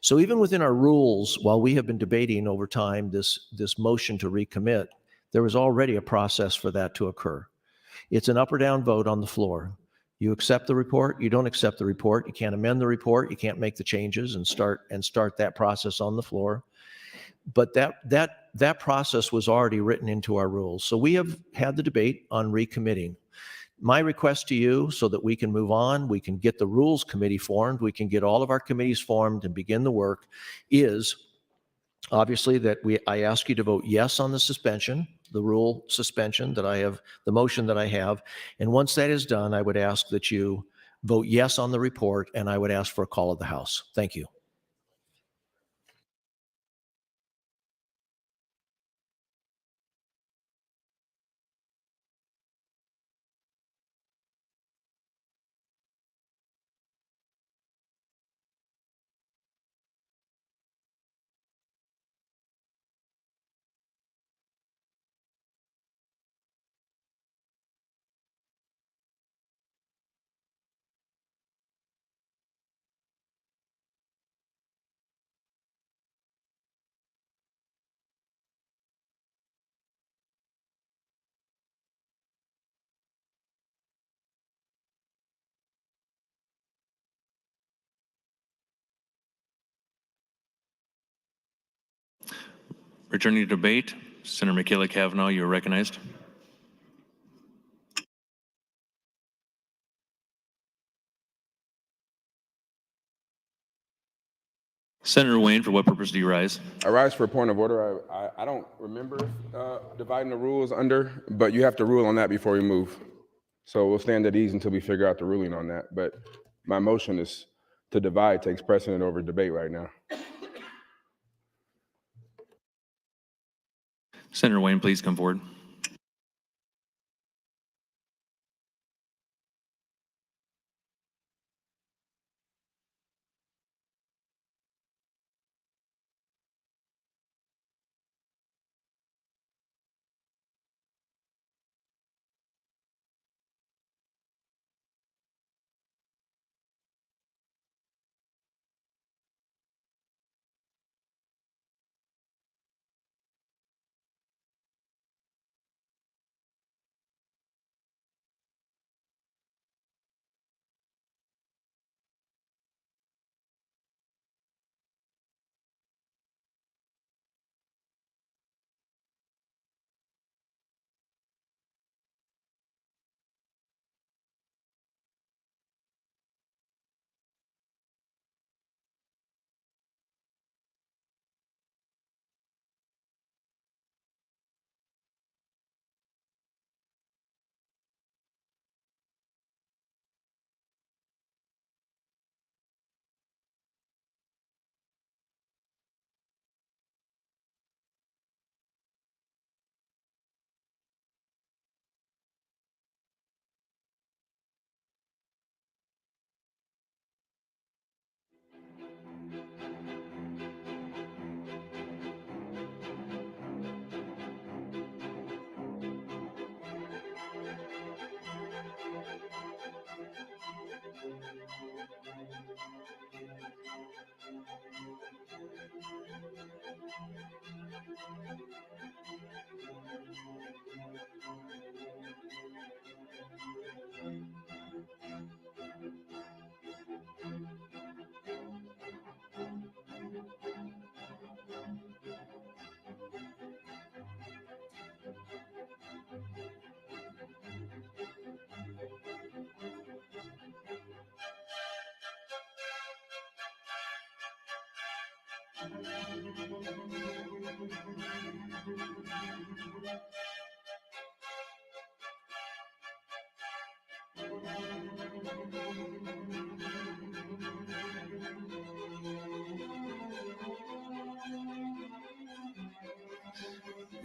So even within our rules, while we have been debating over time this motion to recommit, there was already a process for that to occur. It's an up or down vote on the floor. You accept the report, you don't accept the report, you can't amend the report, you can't make the changes and start that process on the floor. But that process was already written into our rules. So we have had the debate on recommitting. My request to you, so that we can move on, we can get the rules committee formed, we can get all of our committees formed and begin the work, is obviously that I ask you to vote yes on the suspension, the rule suspension that I have, the motion that I have. And once that is done, I would ask that you vote yes on the report, and I would ask for a call of the House. Thank you. Returning to debate, Senator Michaela Cavanaugh, you are recognized. Senator Wayne, for what purpose do you rise? I rise for a point of order. I don't remember dividing the rules under, but you have to rule on that before we move. So we'll stand at ease until we figure out the ruling on that. But my motion is to divide takes precedent over debate right now. Senator Wayne, please come forward. Is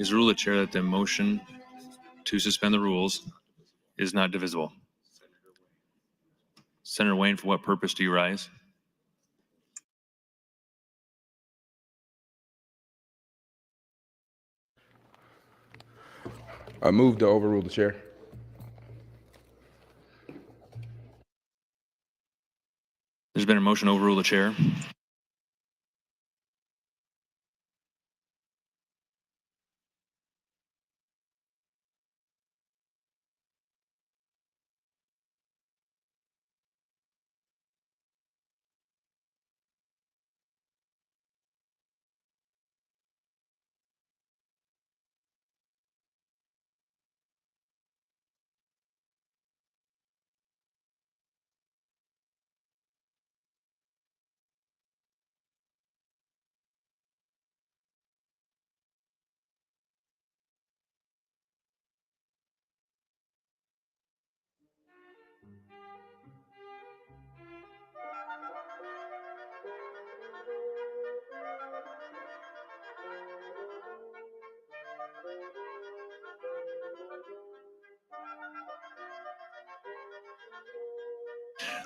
the rule of the chair that the motion to suspend the rules is not divisible? Senator Wayne, for what purpose do you rise? I move to overrule the chair. There's been a motion to overrule the chair.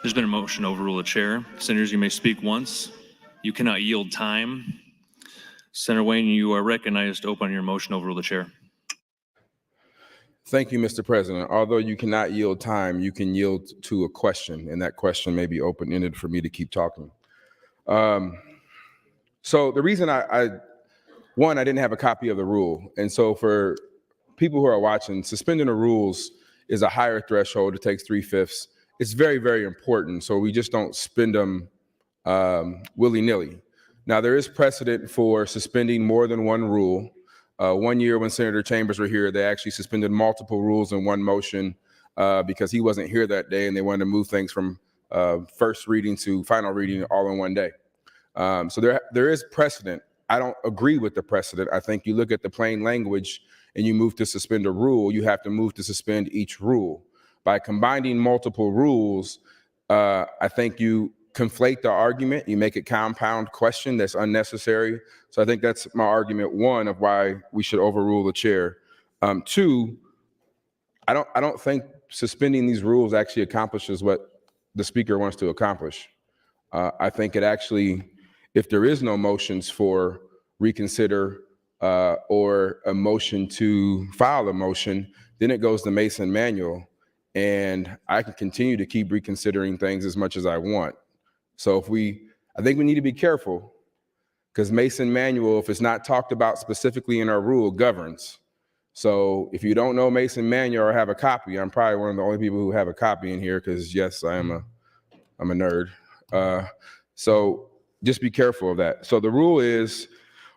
There's been a motion to overrule the chair. Senators, you may speak once. You cannot yield time. Senator Wayne, you are recognized to open your motion to overrule the chair. Thank you, Mr. President. Although you cannot yield time, you can yield to a question, and that question may be open-ended for me to keep talking. So the reason I didn't have a copy of the rule. And so for people who are watching, suspending the rules is a higher threshold. It takes 3/5. It's very, very important. So we just don't spend them willy-nilly. Now, there is precedent for suspending more than one rule. One year when Senator Chambers were here, they actually suspended multiple rules in one motion because he wasn't here that day and they wanted to move things from first reading to final reading all in one day. So there is precedent. I don't agree with the precedent. I think you look at the plain language and you move to suspend a rule, you have to move to suspend each rule. By combining multiple rules, I think you conflate the argument, you make it compound question that's unnecessary. So I think that's my argument one of why we should overrule the chair. Two, I don't think suspending these rules actually accomplishes what the speaker wants to accomplish. I think it actually, if there is no motions for reconsider or a motion to file a motion, then it goes to Mason Manual, and I can continue to keep reconsidering things as much as I want. So I think we need to be careful because Mason Manual, if it's not talked about specifically in our rule, governs. So if you don't know Mason Manual or have a copy, I'm probably one of the only people who have a copy in here because yes, I'm a nerd. So just be careful of that. So the rule is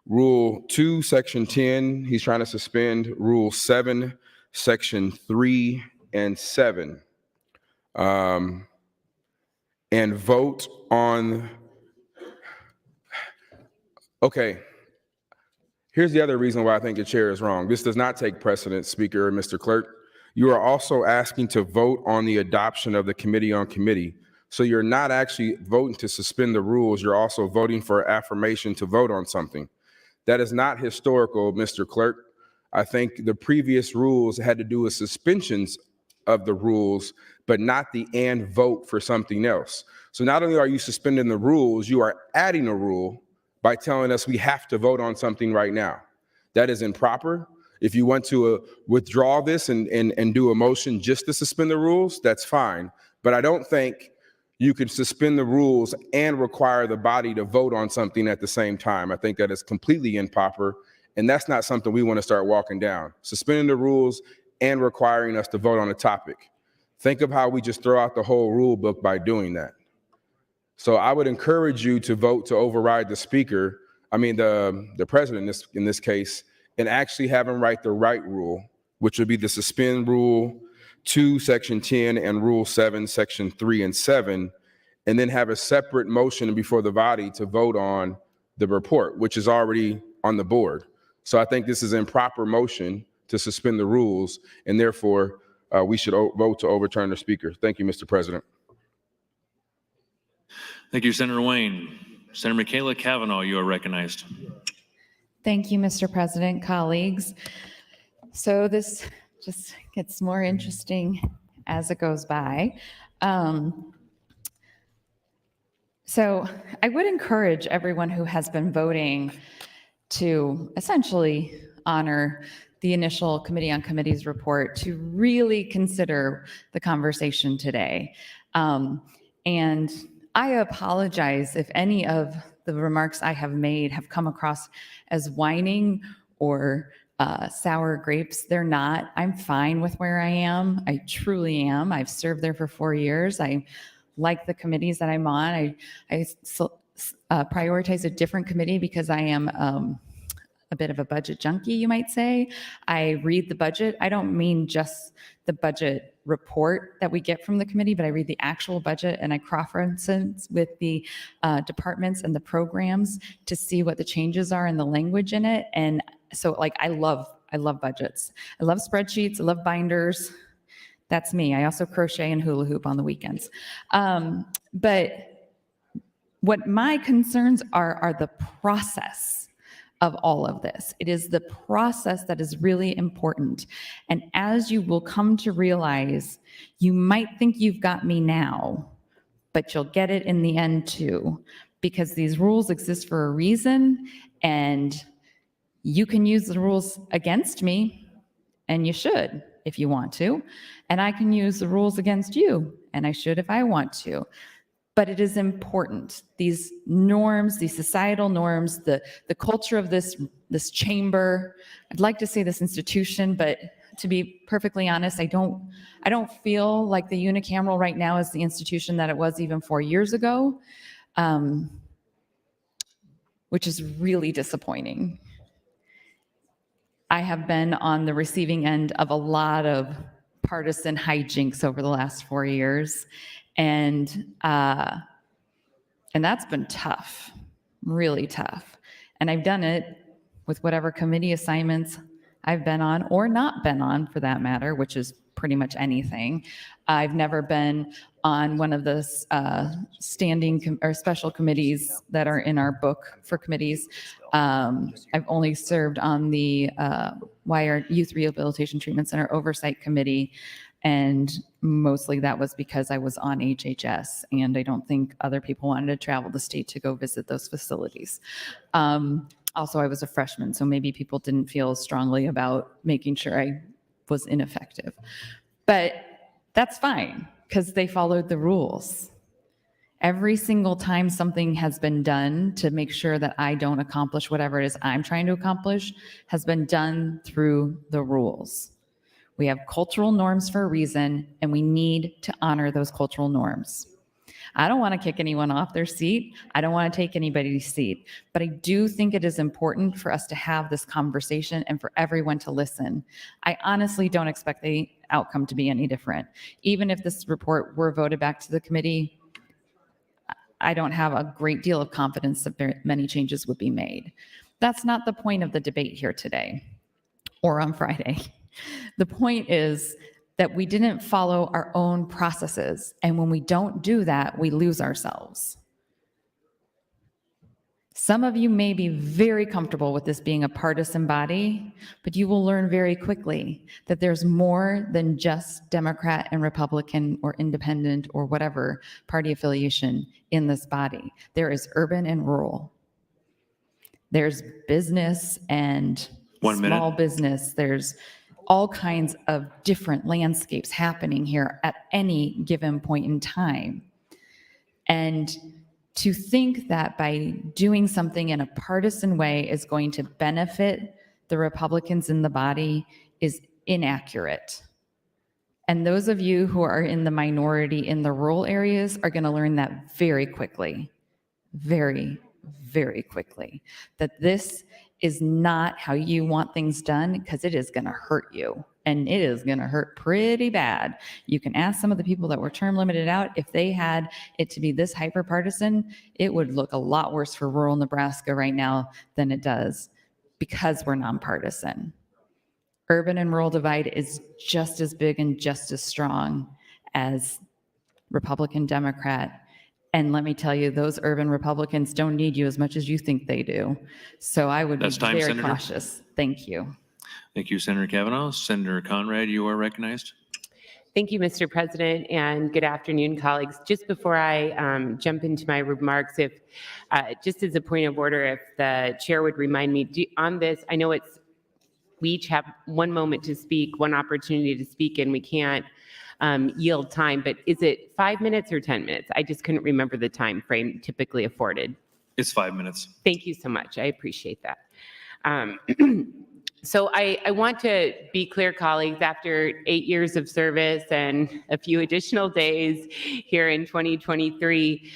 Rule 2, Section 10. He's trying to suspend Rule 7, Section 3 and 7. And vote on, okay. Here's the other reason why I think the chair is wrong. This does not take precedent, Speaker and Mr. Clerk. You are also asking to vote on the adoption of the committee on committee. So you're not actually voting to suspend the rules. You're also voting for affirmation to vote on something. That is not historical, Mr. Clerk. I think the previous rules had to do with suspensions of the rules, but not the and vote for something else. So not only are you suspending the rules, you are adding a rule by telling us we have to vote on something right now. That is improper. If you want to withdraw this and do a motion just to suspend the rules, that's fine. But I don't think you can suspend the rules and require the body to vote on something at the same time. I think that is completely improper, and that's not something we want to start walking down. Suspending the rules and requiring us to vote on a topic. Think of how we just throw out the whole rule book by doing that. So I would encourage you to vote to override the speaker, the president in this case, and actually have him write the right rule, which would be the suspend Rule 2, Section 10, and Rule 7, Section 3 and 7, and then have a separate motion before the body to vote on the report, which is already on the board. So I think this is improper motion to suspend the rules, and therefore we should vote to overturn the speaker. Thank you, Mr. President. Thank you, Senator Wayne. Senator Michaela Cavanaugh, you are recognized. Thank you, Mr. President, colleagues. So this just gets more interesting as it goes by. So I would encourage everyone who has been voting to essentially honor the initial Committee on Committees report to really consider the conversation today. And I apologize if any of the remarks I have made have come across as whining or sour grapes. They're not. I'm fine with where I am. I truly am. I've served there for 4 years. I like the committees that I'm on. I prioritize a different committee because I am a bit of a budget junkie, you might say. I read the budget. I don't mean just the budget report that we get from the committee, but I read the actual budget and I cross-reference with the departments and the programs to see what the changes are and the language in it. And so like, I love budgets. I love spreadsheets. I love binders. That's me. I also crochet and hula hoop on the weekends. But what my concerns are the process of all of this. It is the process that is really important. And as you will come to realize, you might think you've got me now, but you'll get it in the end too, because these rules exist for a reason, and you can use the rules against me, and you should if you want to, and I can use the rules against you, and I should if I want to. But it is important. These norms, these societal norms, the culture of this chamber, I'd like to say this institution, but to be perfectly honest, I don't feel like the unicameral right now is the institution that it was even 4 years ago, which is really disappointing. I have been on the receiving end of a lot of partisan hijinks over the last 4 years. And that's been tough, really tough. And I've done it with whatever committee assignments I've been on or not been on for that matter, which is pretty much anything. I've never been on one of the standing or special committees that are in our book for committees. I've only served on the WIRE Youth Rehabilitation Treatment Center Oversight Committee. And mostly that was because I was on HHS, and I don't think other people wanted to travel the state to go visit those facilities. Also, I was a freshman, so maybe people didn't feel strongly about making sure I was ineffective. But that's fine, because they followed the rules. Every single time something has been done to make sure that I don't accomplish whatever it is I'm trying to accomplish has been done through the rules. We have cultural norms for a reason, and we need to honor those cultural norms. I don't want to kick anyone off their seat. I don't want to take anybody's seat. But I do think it is important for us to have this conversation and for everyone to listen. I honestly don't expect the outcome to be any different. Even if this report were voted back to the committee, I don't have a great deal of confidence that many changes would be made. That's not the point of the debate here today or on Friday. The point is that we didn't follow our own processes. And when we don't do that, we lose ourselves. Some of you may be very comfortable with this being a partisan body, but you will learn very quickly that there's more than just Democrat and Republican or independent or whatever party affiliation in this body. There is urban and rural. There's business and small business. There's all kinds of different landscapes happening here at any given point in time. And to think that by doing something in a partisan way is going to benefit the Republicans in the body is inaccurate. And those of you who are in the minority in the rural areas are going to learn that very quickly, very, very quickly, that this is not how you want things done, because it is going to hurt you and it is going to hurt pretty bad. You can ask some of the people that were term limited out, if they had it to be this hyper partisan, it would look a lot worse for rural Nebraska right now than it does because we're nonpartisan. Urban and rural divide is just as big and just as strong as Republican, Democrat. And let me tell you, those urban Republicans don't need you as much as you think they do. So I would be very Senator. cautious. Thank you. Thank you, Senator Kavanaugh. Senator Conrad, you are recognized. Thank you, Mr. President, and good afternoon, colleagues. Just before I jump into my remarks, if just as a point of order, if the chair would remind me on this, I know we each have 1 moment to speak, 1 opportunity to speak, and we can't yield time, but is it 5 minutes or 10 minutes? I just couldn't remember the time frame typically afforded. It's 5 minutes. Thank you so much. I appreciate that. So I want to be clear, colleagues, after 8 years of service and a few additional days here in 2023,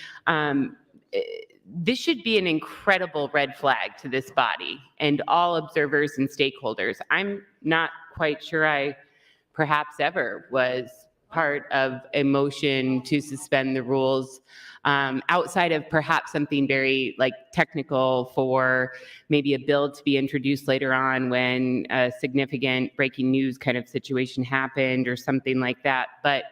this should be an incredible red flag to this body and all observers and stakeholders. I'm not quite sure I perhaps ever was part of a motion to suspend the rules outside of perhaps something very technical for maybe a bill to be introduced later on when a significant breaking news kind of situation happened or something like that. But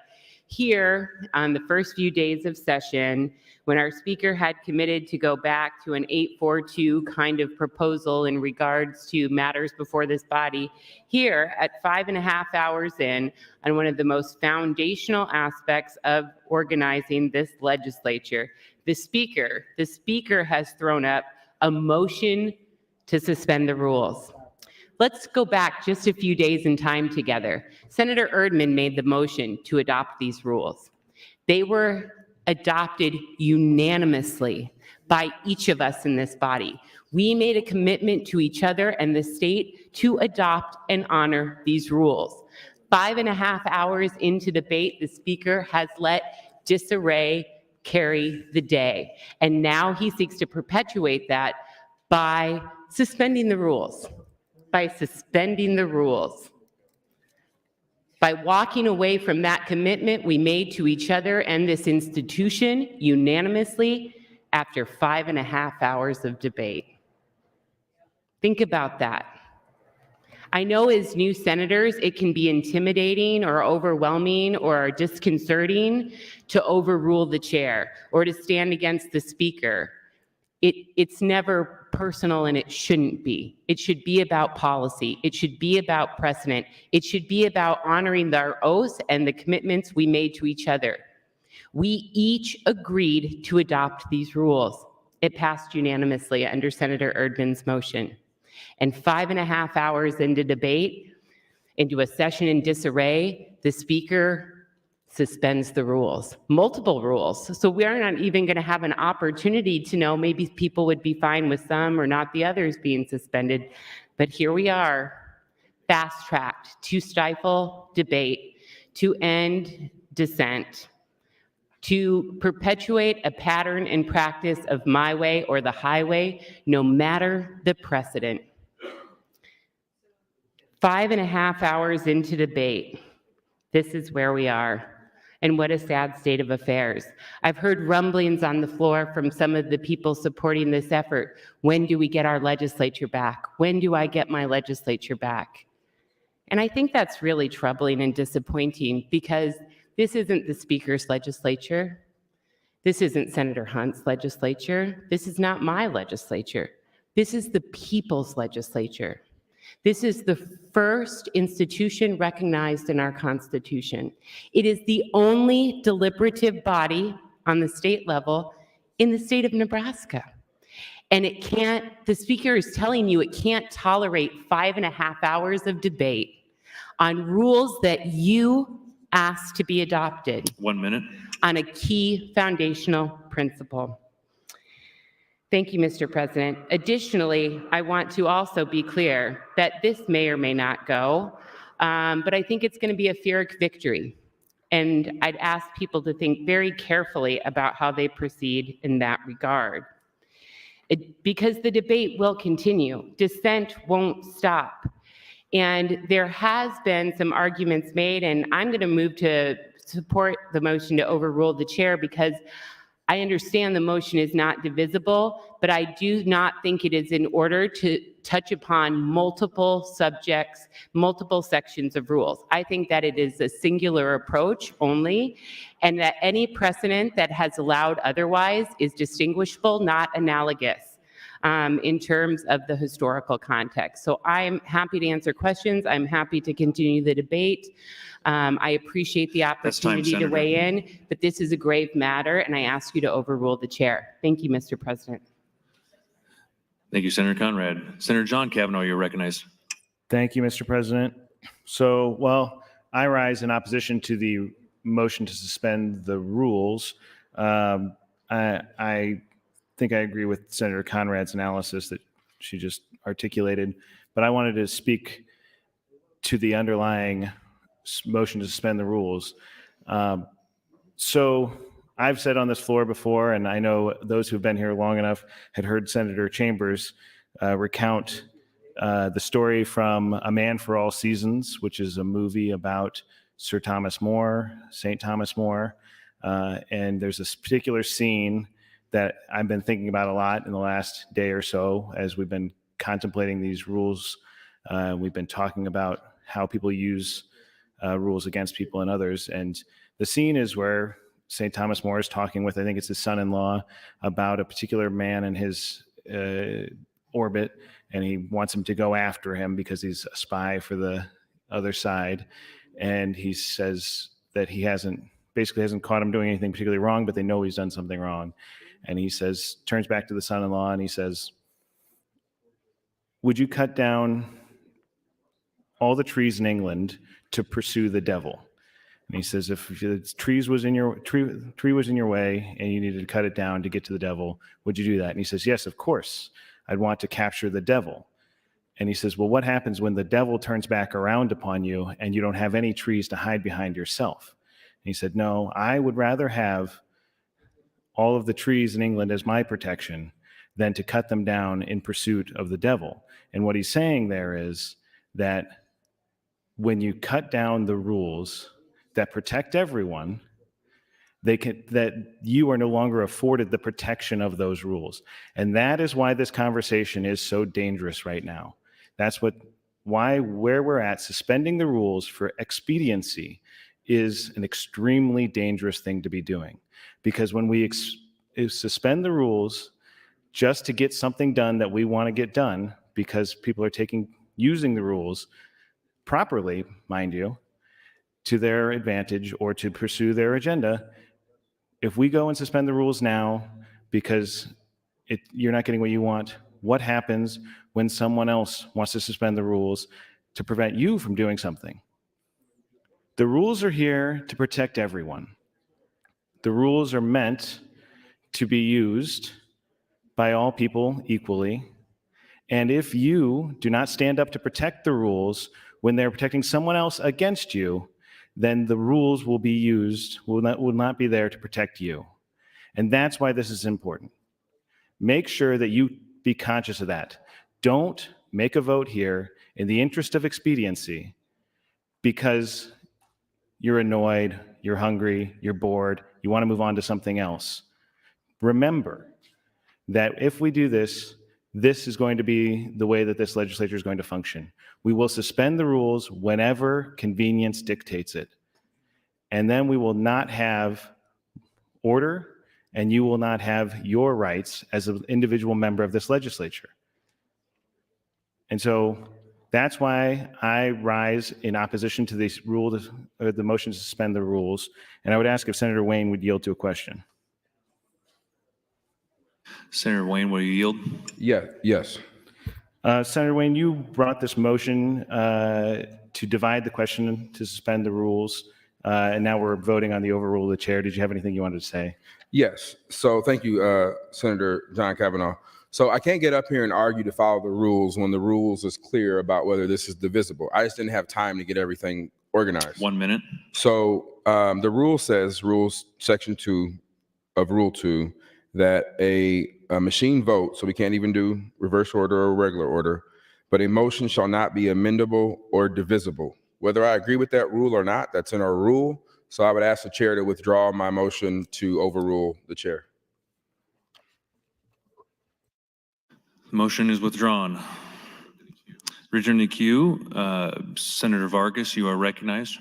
here on the first few days of session, when our speaker had committed to go back to an 842 kind of proposal in regards to matters before this body, here at 5.5 hours in on one of the most foundational aspects of organizing this legislature, the speaker has thrown up a motion to suspend the rules. Let's go back just a few days in time together. Senator Erdman made the motion to adopt these rules. They were adopted unanimously by each of us in this body. We made a commitment to each other and the state to adopt and honor these rules. 5.5 hours into debate, the speaker has let disarray carry the day. And now he seeks to perpetuate that by suspending the rules. By walking away from that commitment we made to each other and this institution unanimously after 5.5 hours of debate. Think about that. I know as new senators, it can be intimidating or overwhelming or disconcerting to overrule the chair or to stand against the speaker. It's never personal, and it shouldn't be. It should be about policy. It should be about precedent. It should be about honoring our oaths and the commitments we made to each other. We each agreed to adopt these rules. It passed unanimously under Senator Erdman's motion. And 5.5 hours into debate, into a session in disarray, the speaker suspends the rules, multiple rules. So we are not even going to have an opportunity to know maybe people would be fine with some or not the others being suspended. But here we are, fast-tracked to stifle debate, to end dissent, to perpetuate a pattern and practice of my way or the highway, no matter the precedent. 5.5 hours into debate, this is where we are. And what a sad state of affairs. I've heard rumblings on the floor from some of the people supporting this effort. When do we get our legislature back? When do I get my legislature back? And I think that's really troubling and disappointing because this isn't the speaker's legislature. This isn't Senator Hunt's legislature. This is not my legislature. This is the people's legislature. This is the first institution recognized in our Constitution. It is the only deliberative body on the state level in the state of Nebraska. And the speaker is telling you it can't tolerate 5.5 hours of debate on rules that you asked to be adopted. 1 minute. On a key foundational principle. Thank you, Mr. President. Additionally, I want to also be clear that this may or may not go, but I think it's going to be a Pyrrhic victory. And I'd ask people to think very carefully about how they proceed in that regard. Because the debate will continue. Dissent won't stop. And there has been some arguments made, and I'm going to move to support the motion to overrule the chair because I understand the motion is not divisible, but I do not think it is in order to touch upon multiple subjects, multiple sections of rules. I think that it is a singular approach only, and that any precedent that has allowed otherwise is distinguishable, not analogous. In terms of the historical context. So I'm happy to answer questions. I'm happy to continue the debate. I appreciate the opportunity to weigh in, but this is a grave matter, and I ask you to overrule the chair. Thank you, Mr. President. Thank you, Senator Conrad. Senator John Kavanaugh, you're recognized. Thank you, Mr. President. So, well, I rise in opposition to the motion to suspend the rules. I think I agree with Senator Conrad's analysis that she just articulated, but I wanted to speak to the underlying motion to suspend the rules. So I've said on this floor before, and I know those who've been here long enough had heard Senator Chambers recount the story from A Man for All Seasons, which is a movie about Sir Thomas More, St. Thomas More. And there's this particular scene that I've been thinking about a lot in the last day or so as we've been contemplating these rules. We've been talking about how people use rules against people and others. And the scene is where St. Thomas More is talking with, I think it's his son-in-law, about a particular man in his orbit, and he wants him to go after him because he's a spy for the other side. And he says that he basically hasn't caught him doing anything particularly wrong, but they know he's done something wrong. And he says, turns back to the son-in-law and he says, would you cut down all the trees in England to pursue the devil? And he says, if the tree was in your way and you needed to cut it down to get to the devil, would you do that? And he says, yes, of course. I'd want to capture the devil. And he says, well, what happens when the devil turns back around upon you and you don't have any trees to hide behind yourself? And he said, no, I would rather have all of the trees in England as my protection than to cut them down in pursuit of the devil. And what he's saying there is that when you cut down the rules that protect everyone, that you are no longer afforded the protection of those rules. And that is why this conversation is so dangerous right now. That's where we're at, suspending the rules for expediency is an extremely dangerous thing to be doing. Because when we suspend the rules just to get something done that we want to get done, because people are using the rules properly, mind you, to their advantage or to pursue their agenda, if we go and suspend the rules now because you're not getting what you want, what happens when someone else wants to suspend the rules to prevent you from doing something? The rules are here to protect everyone. The rules are meant to be used by all people equally. And if you do not stand up to protect the rules when they're protecting someone else against you, then the rules will not be there to protect you. And that's why this is important. Make sure that you be conscious of that. Don't make a vote here in the interest of expediency because you're annoyed, you're hungry, you're bored, you want to move on to something else. Remember that if we do this, this is going to be the way that this legislature is going to function. We will suspend the rules whenever convenience dictates it. And then we will not have order, and you will not have your rights as an individual member of this legislature. And so that's why I rise in opposition to this rule, or the motion to suspend the rules. And I would ask if Senator Wayne would yield to a question. Senator Wayne, will you yield? Yes. Senator Wayne, you brought this motion to divide the question to suspend the rules, and now we're voting on the overrule of the chair. Did you have anything you wanted to say? Yes. So thank you, Senator John Kavanaugh. So I can't get up here and argue to follow the rules when the rules is clear about whether this is divisible. I just didn't have time to get everything organized. 1 minute. So the rule says, section 2 of Rule 2, that a machine vote, so we can't even do reverse order or regular order, but a motion shall not be amendable or divisible. Whether I agree with that rule or not, that's in our rule. So I would ask the chair to withdraw my motion to overrule the chair. Motion is withdrawn. Return to queue. Senator Vargas, you are recognized.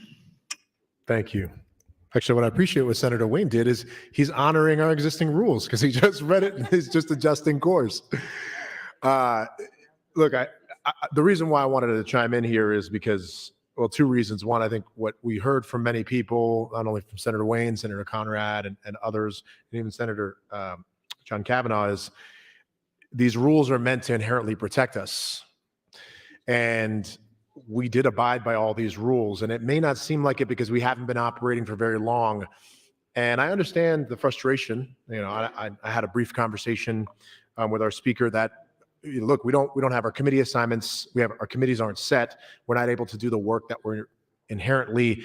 Thank you. Actually, what I appreciate what Senator Wayne did is he's honoring our existing rules because he just read it and he's just adjusting course. Look, the reason why I wanted to chime in here is because, well, two reasons. One, I think what we heard from many people, not only from Senator Wayne, Senator Conrad, and others, and even Senator John Kavanaugh, is these rules are meant to inherently protect us. And we did abide by all these rules, and it may not seem like it because we haven't been operating for very long. And I understand the frustration. You know, I had a brief conversation with our speaker that, look, we don't have our committee assignments. Our committees aren't set. We're not able to do the work that we're inherently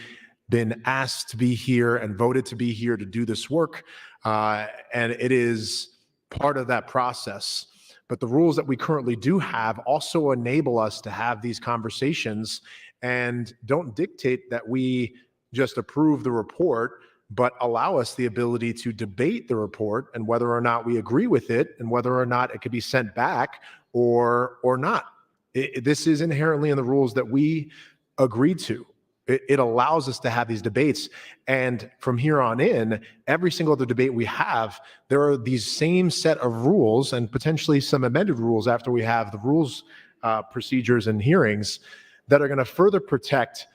been asked to be here and voted to be here to do this work. And it is part of that process. But the rules that we currently do have also enable us to have these conversations and don't dictate that we just approve the report, but allow us the ability to debate the report and whether or not we agree with it and whether or not it could be sent back or not. This is inherently in the rules that we agreed to. It allows us to have these debates. And from here on in, every single other debate we have, there are these same set of rules and potentially some amended rules after we have the rules, procedures, and hearings that are going to further protect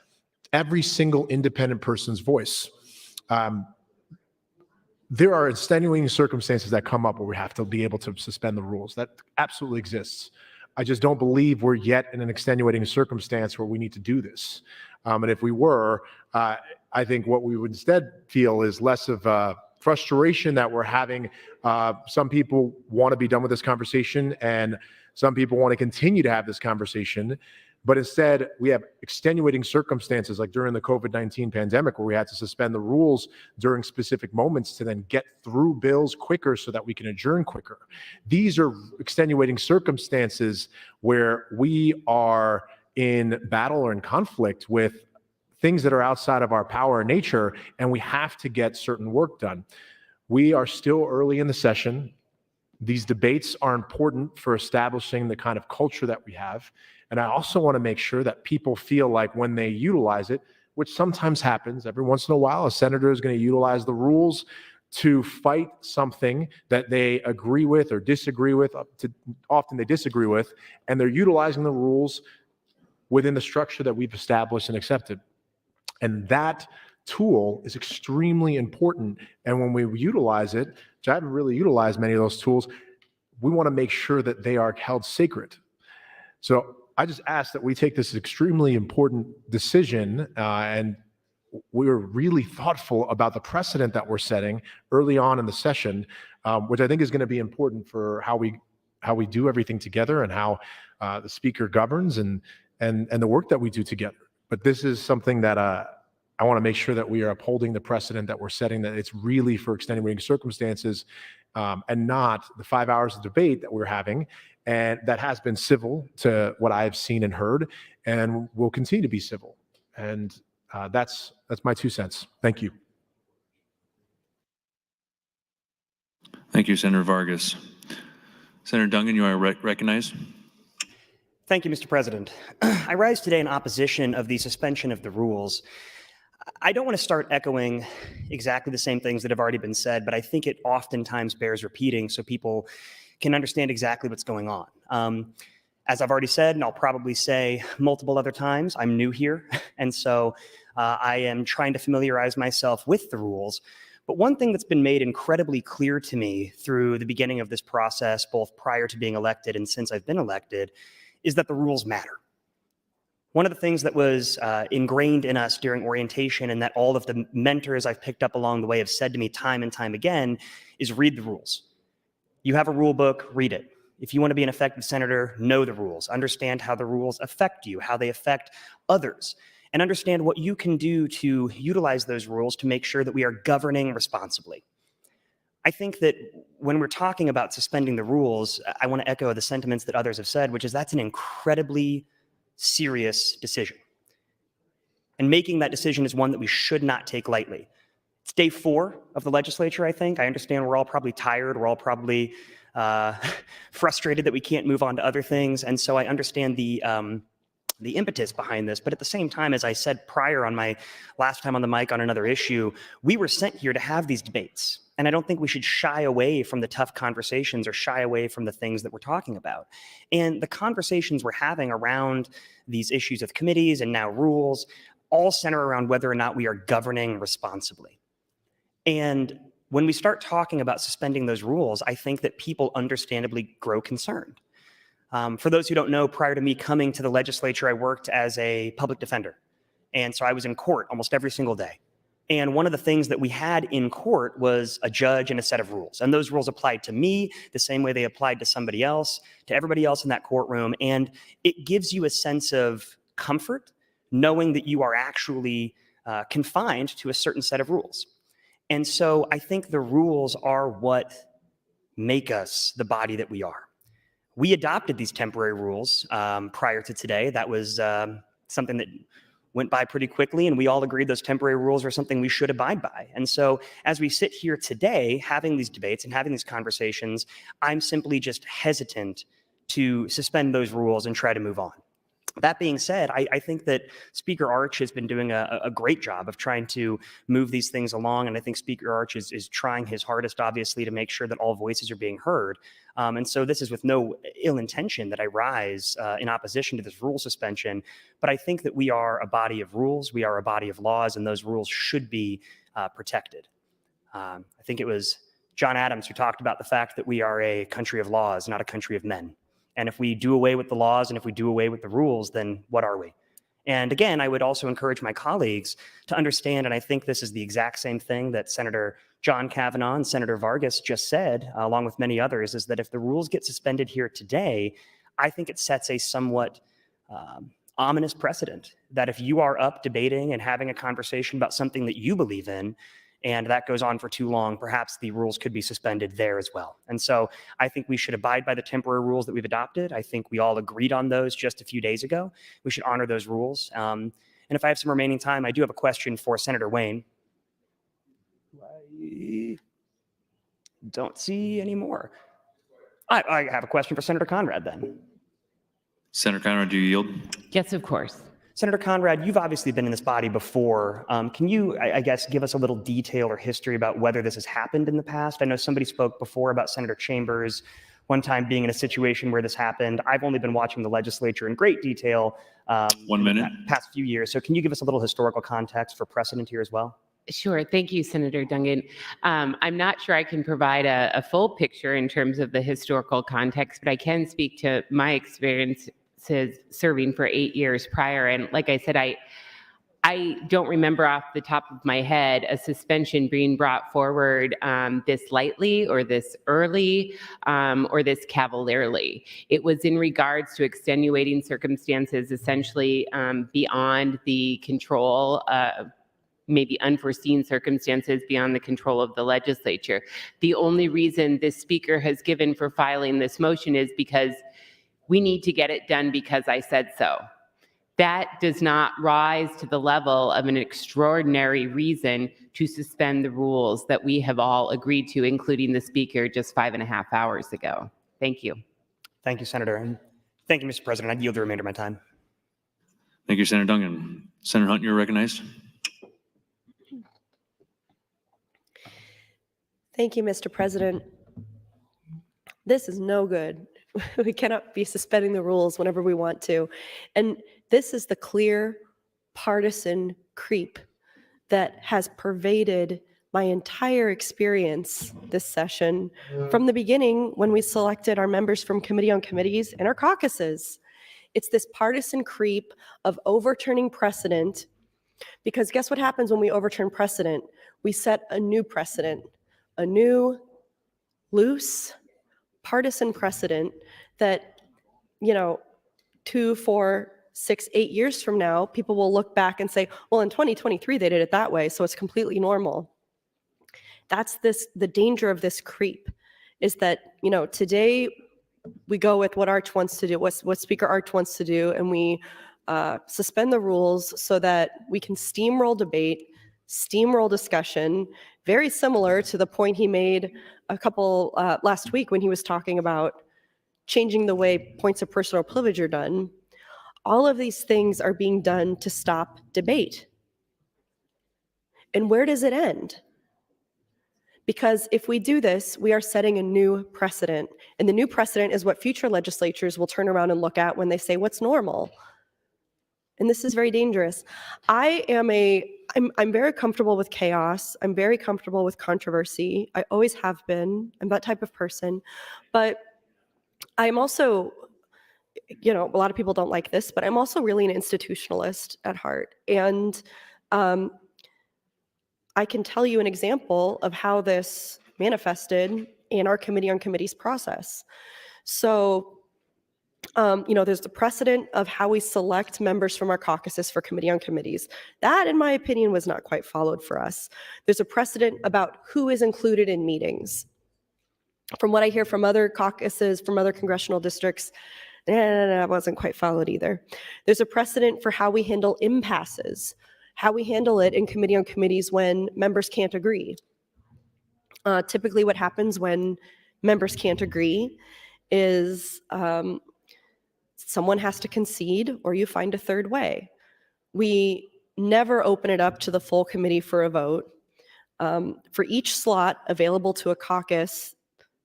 every single independent person's voice. There are extenuating circumstances that come up where we have to be able to suspend the rules. That absolutely exists. I just don't believe we're yet in an extenuating circumstance where we need to do this. And if we were, I think what we would instead feel is less of frustration that we're having. Some people want to be done with this conversation, and some people want to continue to have this conversation. But instead, we have extenuating circumstances like during the COVID-19 pandemic where we had to suspend the rules during specific moments to then get through bills quicker so that we can adjourn quicker. These are extenuating circumstances where we are in battle or in conflict with things that are outside of our power and nature, and we have to get certain work done. We are still early in the session. These debates are important for establishing the kind of culture that we have. And I also want to make sure that people feel like when they utilize it, which sometimes happens every once in a while, a senator is going to utilize the rules to fight something that they agree with or disagree with. Often they disagree with, and they're utilizing the rules within the structure that we've established and accepted. And that tool is extremely important. And when we utilize it, which I haven't really utilized many of those tools, we want to make sure that they are held sacred. So I just ask that we take this extremely important decision and we're really thoughtful about the precedent that we're setting early on in the session, which I think is going to be important for how we do everything together and how the speaker governs and the work that we do together. But this is something that I want to make sure that we are upholding the precedent that we're setting, that it's really for extenuating circumstances and not the 5 hours of debate that we're having. And that has been civil to what I've seen and heard, and will continue to be civil. And that's my 2 cents. Thank you. Thank you, Senator Vargas. Senator Duncan, you are recognized. Thank you, Mr. President. I rise today in opposition of the suspension of the rules. I don't want to start echoing exactly the same things that have already been said, but I think it oftentimes bears repeating so people can understand exactly what's going on. As I've already said, and I'll probably say multiple other times, I'm new here, and so I am trying to familiarize myself with the rules. But one thing that's been made incredibly clear to me through the beginning of this process, both prior to being elected and since I've been elected, is that the rules matter. One of the things that was ingrained in us during orientation and that all of the mentors I've picked up along the way have said to me time and time again is read the rules. You have a rule book, read it. If you want to be an effective senator, know the rules, understand how the rules affect you, how they affect others, and understand what you can do to utilize those rules to make sure that we are governing responsibly. I think that when we're talking about suspending the rules, I want to echo the sentiments that others have said, which is that's an incredibly serious decision. And making that decision is one that we should not take lightly. It's day 4 of the legislature, I think. I understand we're all probably tired. We're all probably frustrated that we can't move on to other things. And so I understand the impetus behind this. But at the same time, as I said prior on my last time on the mic on another issue, we were sent here to have these debates. And I don't think we should shy away from the tough conversations or shy away from the things that we're talking about. And the conversations we're having around these issues of committees and now rules all center around whether or not we are governing responsibly. And when we start talking about suspending those rules, I think that people understandably grow concerned. For those who don't know, prior to me coming to the legislature, I worked as a public defender. And so I was in court almost every single day. And one of the things that we had in court was a judge and a set of rules. And those rules applied to me the same way they applied to somebody else, to everybody else in that courtroom. And it gives you a sense of comfort knowing that you are actually confined to a certain set of rules. And so I think the rules are what make us the body that we are. We adopted these temporary rules prior to today. That was something that went by pretty quickly, and we all agreed those temporary rules are something we should abide by. And so as we sit here today having these debates and having these conversations, I'm simply just hesitant to suspend those rules and try to move on. That being said, I think that Speaker Arch has been doing a great job of trying to move these things along, and I think Speaker Arch is trying his hardest, obviously, to make sure that all voices are being heard. And so this is with no ill intention that I rise in opposition to this rule suspension, but I think that we are a body of rules, we are a body of laws, and those rules should be protected. I think it was John Adams who talked about the fact that we are a country of laws, not a country of men. And if we do away with the laws and if we do away with the rules, then what are we? And again, I would also encourage my colleagues to understand, and I think this is the exact same thing that Senator John Kavanaugh and Senator Vargas just said, along with many others, is that if the rules get suspended here today, I think it sets a somewhat ominous precedent that if you are up debating and having a conversation about something that you believe in, and that goes on for too long, perhaps the rules could be suspended there as well. And so I think we should abide by the temporary rules that we've adopted. I think we all agreed on those just a few days ago. We should honor those rules. And if I have some remaining time, I do have a question for Senator Wayne. I don't see any more. I have a question for Senator Conrad then. Senator Conrad, do you yield? Yes, of course. Senator Conrad, you've obviously been in this body before. Can you, I guess, give us a little detail or history about whether this has happened in the past? I know somebody spoke before about Senator Chambers one time being in a situation where this happened. I've only been watching the legislature in great detail 1 minute. in the past few years. So can you give us a little historical context for precedent here as well? Sure. Thank you, Senator Dungan. I'm not sure I can provide a full picture in terms of the historical context, but I can speak to my experience serving for 8 years prior. And like I said, I don't remember off the top of my head a suspension being brought forward this lightly or this early or this cavalierly. It was in regards to extenuating circumstances, essentially beyond the control maybe unforeseen circumstances beyond the control of the legislature. The only reason this speaker has given for filing this motion is because we need to get it done because I said so. That does not rise to the level of an extraordinary reason to suspend the rules that we have all agreed to, including the speaker just 5.5 hours ago. Thank you. Thank you, Senator. And thank you, Mr. President. I yield the remainder of my time. Thank you, Senator Dungan. Senator Hunt, you're recognized. Thank you, Mr. President. This is no good. We cannot be suspending the rules whenever we want to. And this is the clear partisan creep that has pervaded my entire experience this session from the beginning when we selected our members from Committee on Committees and our caucuses. It's this partisan creep of overturning precedent, because guess what happens when we overturn precedent? We set a new precedent, a new, loose, partisan precedent that, 2, 4, 6, 8 years from now, people will look back and say, well, in 2023, they did it that way, so it's completely normal. That's the danger of this creep, is that, today we go with what Arch wants to do, what Speaker Arch wants to do, and we suspend the rules so that we can steamroll debate, steamroll discussion, very similar to the point he made last week when he was talking about changing the way points of personal privilege are done. All of these things are being done to stop debate. And where does it end? Because if we do this, we are setting a new precedent. And the new precedent is what future legislatures will turn around and look at when they say, what's normal? And this is very dangerous. I'm very comfortable with chaos. I'm very comfortable with controversy. I always have been. I'm that type of person. But I'm also, a lot of people don't like this, but I'm also really an institutionalist at heart. And I can tell you an example of how this manifested in our Committee on Committees process. So, there's the precedent of how we select members from our caucuses for Committee on Committees. That, in my opinion, was not quite followed for us. There's a precedent about who is included in meetings. From what I hear from other caucuses, from other congressional districts, that wasn't quite followed either. There's a precedent for how we handle impasses, how we handle it in Committee on Committees when members can't agree. Typically what happens when members can't agree is someone has to concede or you find a third way. We never open it up to the full committee for a vote. For each slot available to a caucus,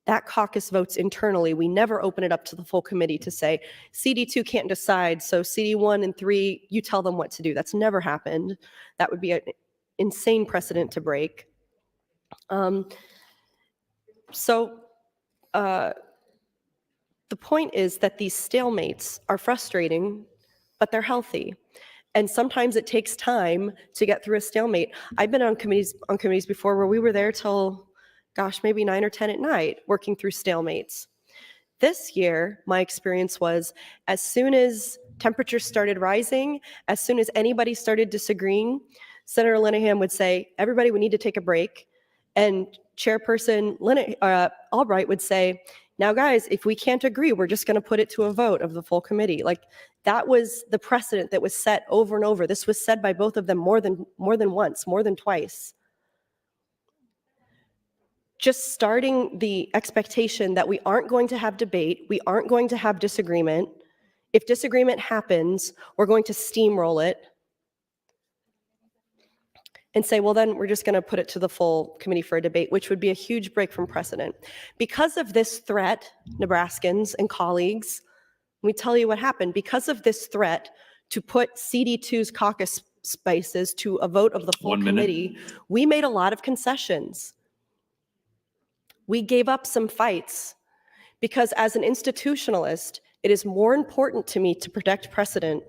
that caucus votes internally. We never open it up to the full committee to say, CD2 can't decide, so CD1 and 3, you tell them what to do. That's never happened. That would be an insane precedent to break. The point is that these stalemates are frustrating, but they're healthy. And sometimes it takes time to get through a stalemate. I've been on committees before where we were there till, maybe 9 or 10 at night working through stalemates. This year, my experience was as soon as temperatures started rising, as soon as anybody started disagreeing, Senator Linehan would say, everybody, we need to take a break. And Chairperson Albright would say, now guys, if we can't agree, we're just going to put it to a vote of the full committee. Like, that was the precedent that was set over and over. This was said by both of them more than once, more than twice. Just starting the expectation that we aren't going to have debate, we aren't going to have disagreement. If disagreement happens, we're going to steamroll it and say, well, then we're just going to put it to the full committee for a debate, which would be a huge break from precedent. Because of this threat, Nebraskans and colleagues, let me tell you what happened. Because of this threat to put CD2's caucus spaces to a vote of the full committee, we made a lot of concessions. We gave up some fights because as an institutionalist, it is more important to me to protect precedent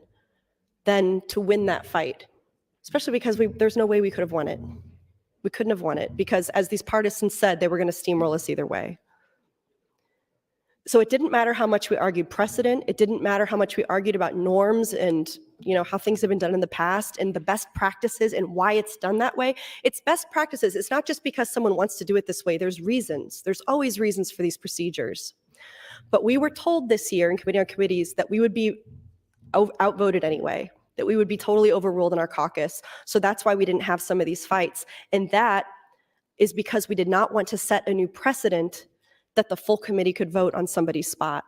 than to win that fight, especially because there's no way we could have won it. We couldn't have won it because, as these partisans said, they were going to steamroll us either way. So it didn't matter how much we argued precedent. It didn't matter how much we argued about norms and how things have been done in the past and the best practices and why it's done that way. It's best practices. It's not just because someone wants to do it this way. There's reasons. There's always reasons for these procedures. But we were told this year in Committee on Committees that we would be outvoted anyway, that we would be totally overruled in our caucus. So that's why we didn't have some of these fights. And that is because we did not want to set a new precedent that the full committee could vote on somebody's spot.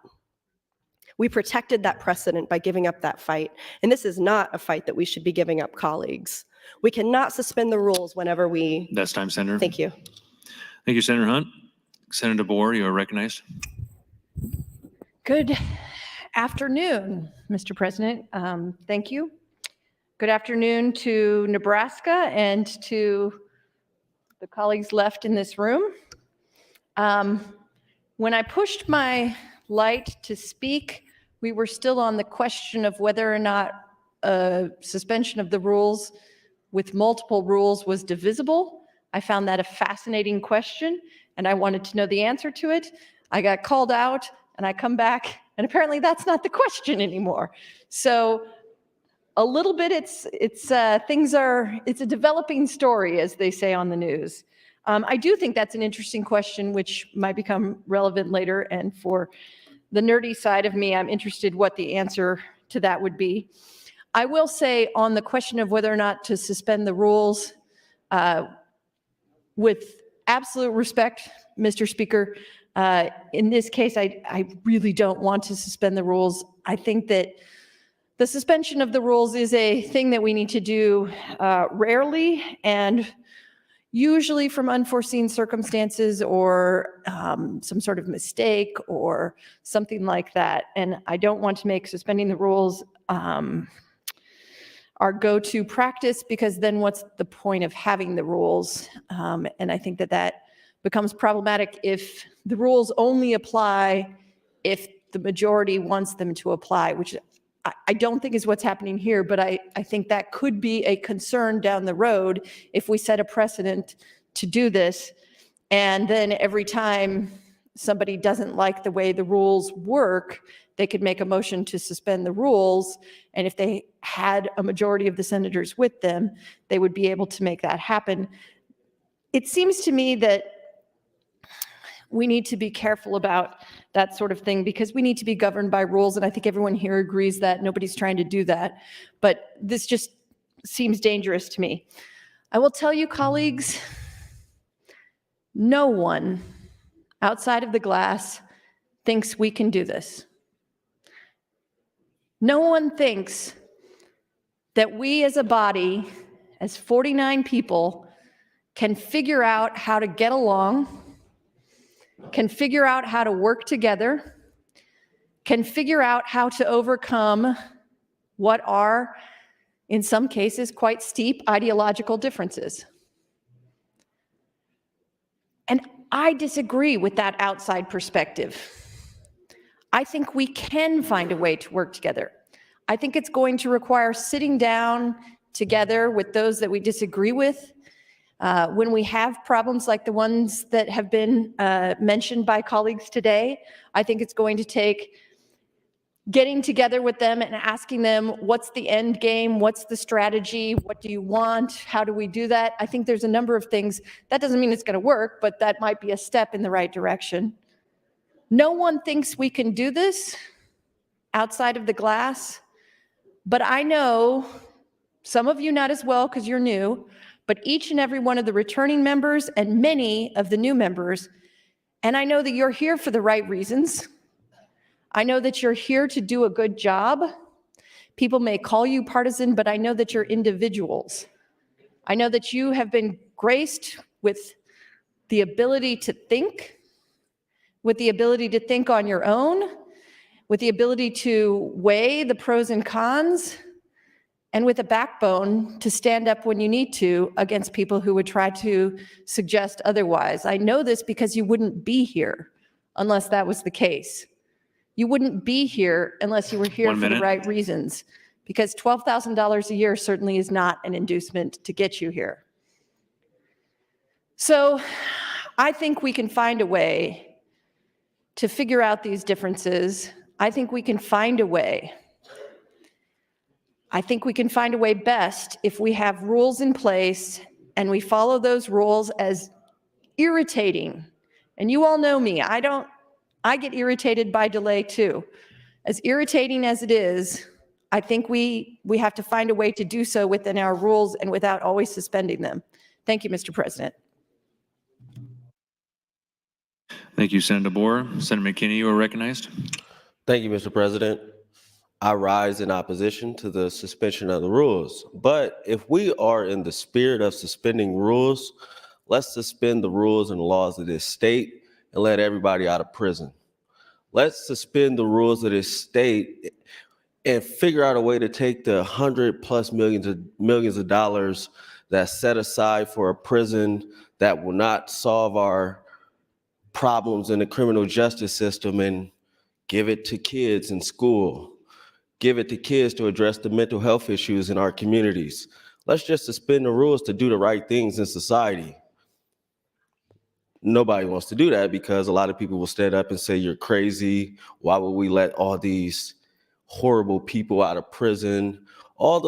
We protected that precedent by giving up that fight. And this is not a fight that we should be giving up, colleagues. We cannot suspend the rules whenever we... That's time, Senator. Thank you. Thank you, Senator Hunt. Senator DeBoer, you are recognized. Good afternoon, Mr. President. Thank you. Good afternoon to Nebraska and to the colleagues left in this room. When I pushed my light to speak, we were still on the question of whether or not a suspension of the rules with multiple rules was divisible. I found that a fascinating question, and I wanted to know the answer to it. I got called out, and I come back, and apparently that's not the question anymore. So a little bit, it's a developing story, as they say on the news. I do think that's an interesting question, which might become relevant later. And for the nerdy side of me, I'm interested what the answer to that would be. I will say on the question of whether or not to suspend the rules, with absolute respect, Mr. Speaker, in this case, I really don't want to suspend the rules. I think that the suspension of the rules is a thing that we need to do rarely and usually from unforeseen circumstances or some sort of mistake or something like that. And I don't want to make suspending the rules our go-to practice, because then what's the point of having the rules? And I think that that becomes problematic if the rules only apply if the majority wants them to apply, which I don't think is what's happening here, but I think that could be a concern down the road if we set a precedent to do this. And then every time somebody doesn't like the way the rules work, they could make a motion to suspend the rules. And if they had a majority of the senators with them, they would be able to make that happen. It seems to me that we need to be careful about that sort of thing because we need to be governed by rules. And I think everyone here agrees that nobody's trying to do that. But this just seems dangerous to me. I will tell you, colleagues, no one outside of the glass thinks we can do this. No one thinks that we as a body, as 49 people, can figure out how to get along, can figure out how to work together, can figure out how to overcome what are, in some cases, quite steep ideological differences. And I disagree with that outside perspective. I think we can find a way to work together. I think it's going to require sitting down together with those that we disagree with. When we have problems like the ones that have been mentioned by colleagues today, I think it's going to take getting together with them and asking them, what's the end game? What's the strategy? What do you want? How do we do that? I think there's a number of things. That doesn't mean it's going to work, but that might be a step in the right direction. No one thinks we can do this outside of the glass, but I know some of you not as well because you're new, but each and every one of the returning members and many of the new members, and I know that you're here for the right reasons. I know that you're here to do a good job. People may call you partisan, but I know that you're individuals. I know that you have been graced with the ability to think, with the ability to think on your own, with the ability to weigh the pros and cons, and with a backbone to stand up when you need to against people who would try to suggest otherwise. I know this because you wouldn't be here unless that was the case. You wouldn't be here unless you were here for the right reasons, because $12,000 a year certainly is not an inducement to get you here. So I think we can find a way to figure out these differences. I think we can find a way. I think we can find a way best if we have rules in place and we follow those rules, as irritating. And you all know me, I get irritated by delay too. As irritating as it is, I think we have to find a way to do so within our rules and without always suspending them. Thank you, Mr. President. Thank you, Senator DeBoer. Senator McKinney, you are recognized. Thank you, Mr. President. I rise in opposition to the suspension of the rules. But if we are in the spirit of suspending rules, let's suspend the rules and laws of this state and let everybody out of prison. Let's suspend the rules of this state and figure out a way to take the $100+ millions of dollars that's set aside for a prison that will not solve our problems in the criminal justice system and give it to kids in school. Give it to kids to address the mental health issues in our communities. Let's just suspend the rules to do the right things in society. Nobody wants to do that because a lot of people will stand up and say, you're crazy. Why would we let all these horrible people out of prison? All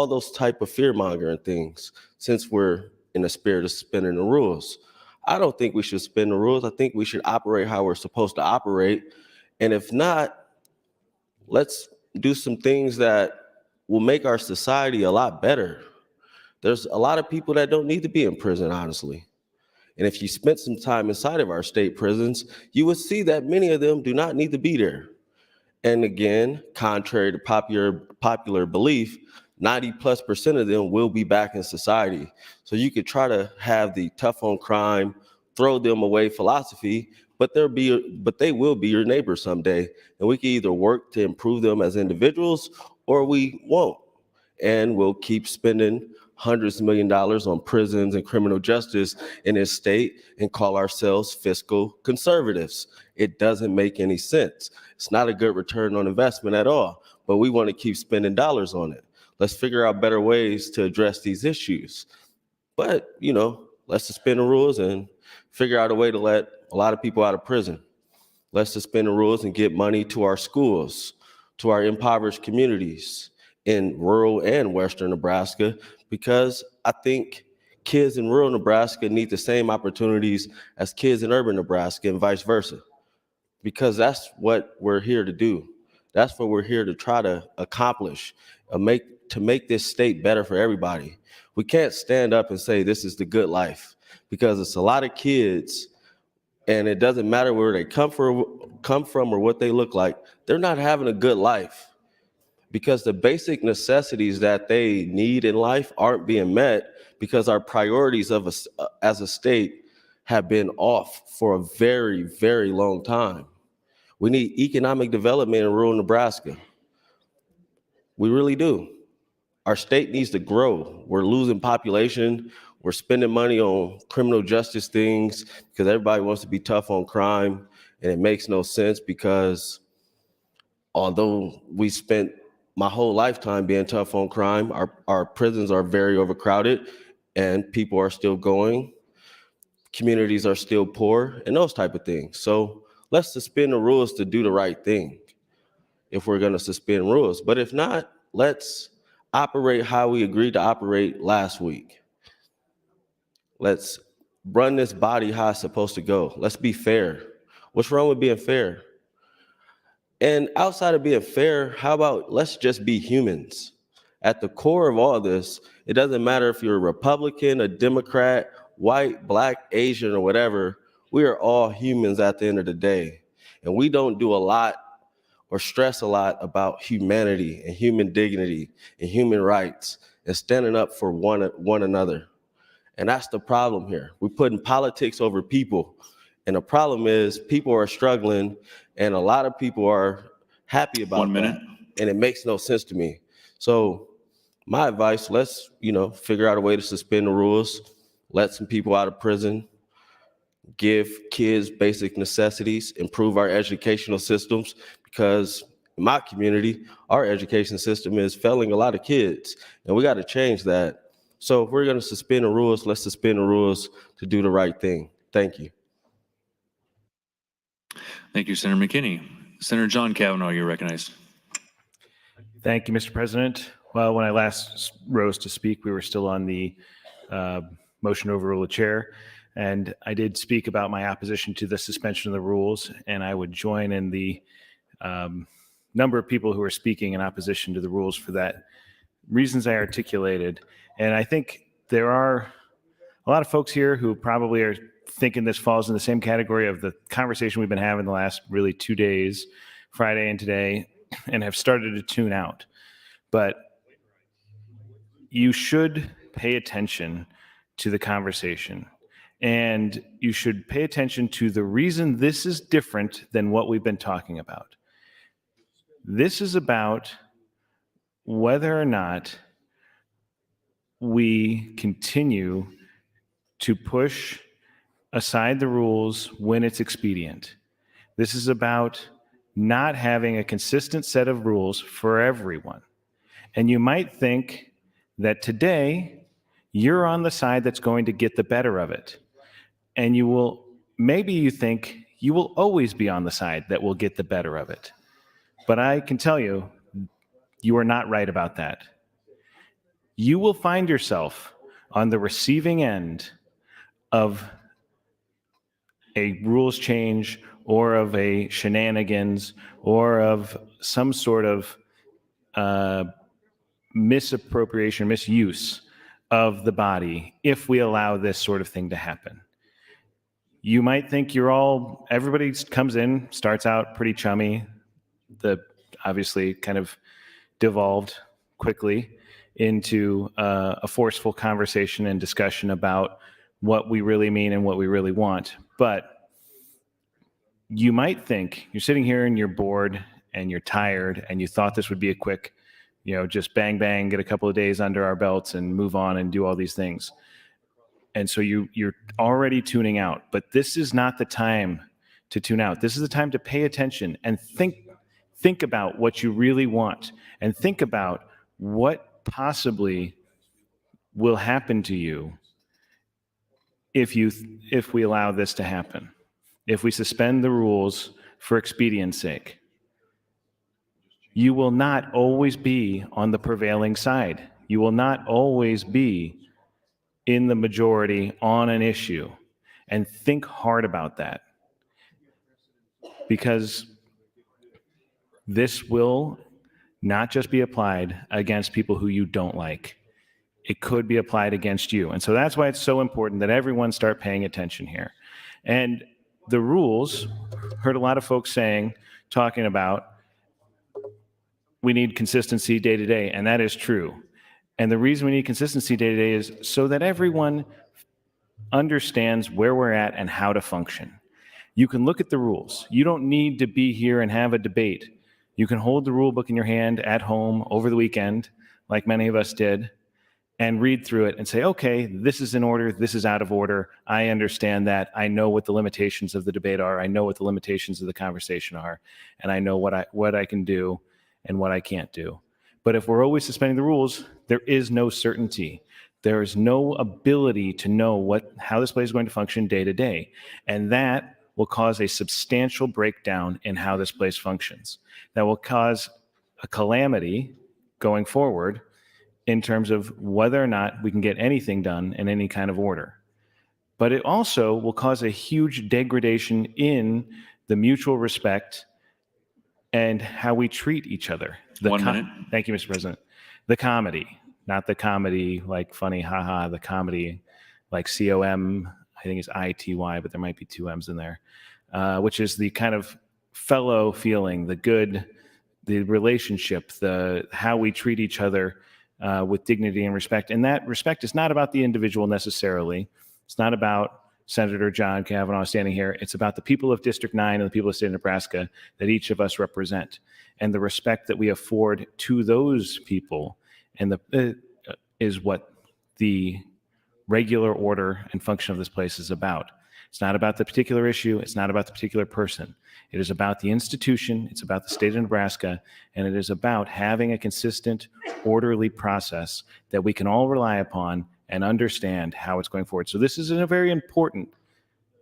those type of fear mongering things. Since we're in the spirit of suspending the rules. I don't think we should suspend the rules. I think we should operate how we're supposed to operate. And if not, let's do some things that will make our society a lot better. There's a lot of people that don't need to be in prison, honestly. And if you spent some time inside of our state prisons, you would see that many of them do not need to be there. And again, contrary to popular belief, 90+% of them will be back in society. So you could try to have the tough on crime, throw them away philosophy, but they will be your neighbor someday. And we can either work to improve them as individuals, or we won't. And we'll keep spending hundreds of millions of dollars on prisons and criminal justice in this state and call ourselves fiscal conservatives. It doesn't make any sense. It's not a good return on investment at all, but we want to keep spending dollars on it. Let's figure out better ways to address these issues. But, let's suspend the rules and figure out a way to let a lot of people out of prison. Let's suspend the rules and get money to our schools, to our impoverished communities in rural and western Nebraska, because I think kids in rural Nebraska need the same opportunities as kids in urban Nebraska and vice versa, because that's what we're here to do. That's what we're here to try to accomplish, to make this state better for everybody. We can't stand up and say this is the good life, because it's a lot of kids, and it doesn't matter where they come from or what they look like. They're not having a good life, because the basic necessities that they need in life aren't being met, because our priorities as a state have been off for a very, very long time. We need economic development in rural Nebraska. We really do. Our state needs to grow. We're losing population. We're spending money on criminal justice things because everybody wants to be tough on crime, and it makes no sense, because although we spent my whole lifetime being tough on crime, our prisons are very overcrowded and people are still going, communities are still poor, and those type of things. So let's suspend the rules to do the right thing if we're going to suspend rules. But if not, let's operate how we agreed to operate last week. Let's run this body how it's supposed to go. Let's be fair. What's wrong with being fair? And outside of being fair, how about let's just be humans? At the core of all this, it doesn't matter if you're a Republican, a Democrat, white, black, Asian, or whatever. We are all humans at the end of the day. And we don't do a lot or stress a lot about humanity and human dignity and human rights and standing up for one another. And that's the problem here. We're putting politics over people. And the problem is people are struggling, and a lot of people are happy about 1 minute. that. And it makes no sense to me. So my advice, let's, figure out a way to suspend the rules, let some people out of prison, give kids basic necessities, improve our educational systems, because in my community, our education system is failing a lot of kids, and we got to change that. So if we're going to suspend the rules, let's suspend the rules to do the right thing. Thank you. Thank you, Senator McKinney. Senator John Kavanaugh, you're recognized. Thank you, Mr. President. Well, when I last rose to speak, we were still on the motion to overrule the chair. And I did speak about my opposition to the suspension of the rules, and I would join in the number of people who are speaking in opposition to the rules for that reasons I articulated. And I think there are a lot of folks here who probably are thinking this falls in the same category of the conversation we've been having the last really 2 days, Friday and today, and have started to tune out. But you should pay attention to the conversation, and you should pay attention to the reason this is different than what we've been talking about. This is about whether or not we continue to push aside the rules when it's expedient. This is about not having a consistent set of rules for everyone. And you might think that today you're on the side that's going to get the better of it. And maybe you think you will always be on the side that will get the better of it. But I can tell you, you are not right about that. You will find yourself on the receiving end of a rules change or of a shenanigans or of some sort of misappropriation, misuse of the body if we allow this sort of thing to happen. You might think everybody comes in, starts out pretty chummy, obviously kind of devolved quickly into a forceful conversation and discussion about what we really mean and what we really want. But you might think you're sitting here and you're bored and you're tired and you thought this would be a quick, just bang, bang, get a couple of days under our belts and move on and do all these things. And so you're already tuning out, but this is not the time to tune out. This is the time to pay attention and think about what you really want and think about what possibly will happen to you if we allow this to happen, if we suspend the rules for expedience sake. You will not always be on the prevailing side. You will not always be in the majority on an issue, and think hard about that, because this will not just be applied against people who you don't like. It could be applied against you. And so that's why it's so important that everyone start paying attention here. And the rules, heard a lot of folks talking about, we need consistency day to day, and that is true. And the reason we need consistency day to day is so that everyone understands where we're at and how to function. You can look at the rules. You don't need to be here and have a debate. You can hold the rule book in your hand at home over the weekend, like many of us did, and read through it and say, okay, this is in order, this is out of order. I understand that. I know what the limitations of the debate are. I know what the limitations of the conversation are, and I know what I can do and what I can't do. But if we're always suspending the rules, there is no certainty. There is no ability to know how this place is going to function day to day. And that will cause a substantial breakdown in how this place functions. That will cause a calamity going forward in terms of whether or not we can get anything done in any kind of order. But it also will cause a huge degradation in the mutual respect and how we treat each other. 1 minute. Thank you, Mr. President. The comedy, not the comedy like funny, haha, the comedy like COM, I think it's ITY, but there might be 2 M's in there, which is the kind of fellow feeling, the relationship, how we treat each other with dignity and respect. And that respect is not about the individual necessarily. It's not about Senator John Kavanaugh standing here. It's about the people of District 9 and the people of the state of Nebraska that each of us represent, and the respect that we afford to those people is what the regular order and function of this place is about. It's not about the particular issue. It's not about the particular person. It is about the institution. It's about the state of Nebraska, and it is about having a consistent, orderly process that we can all rely upon and understand how it's going forward. So this is a very important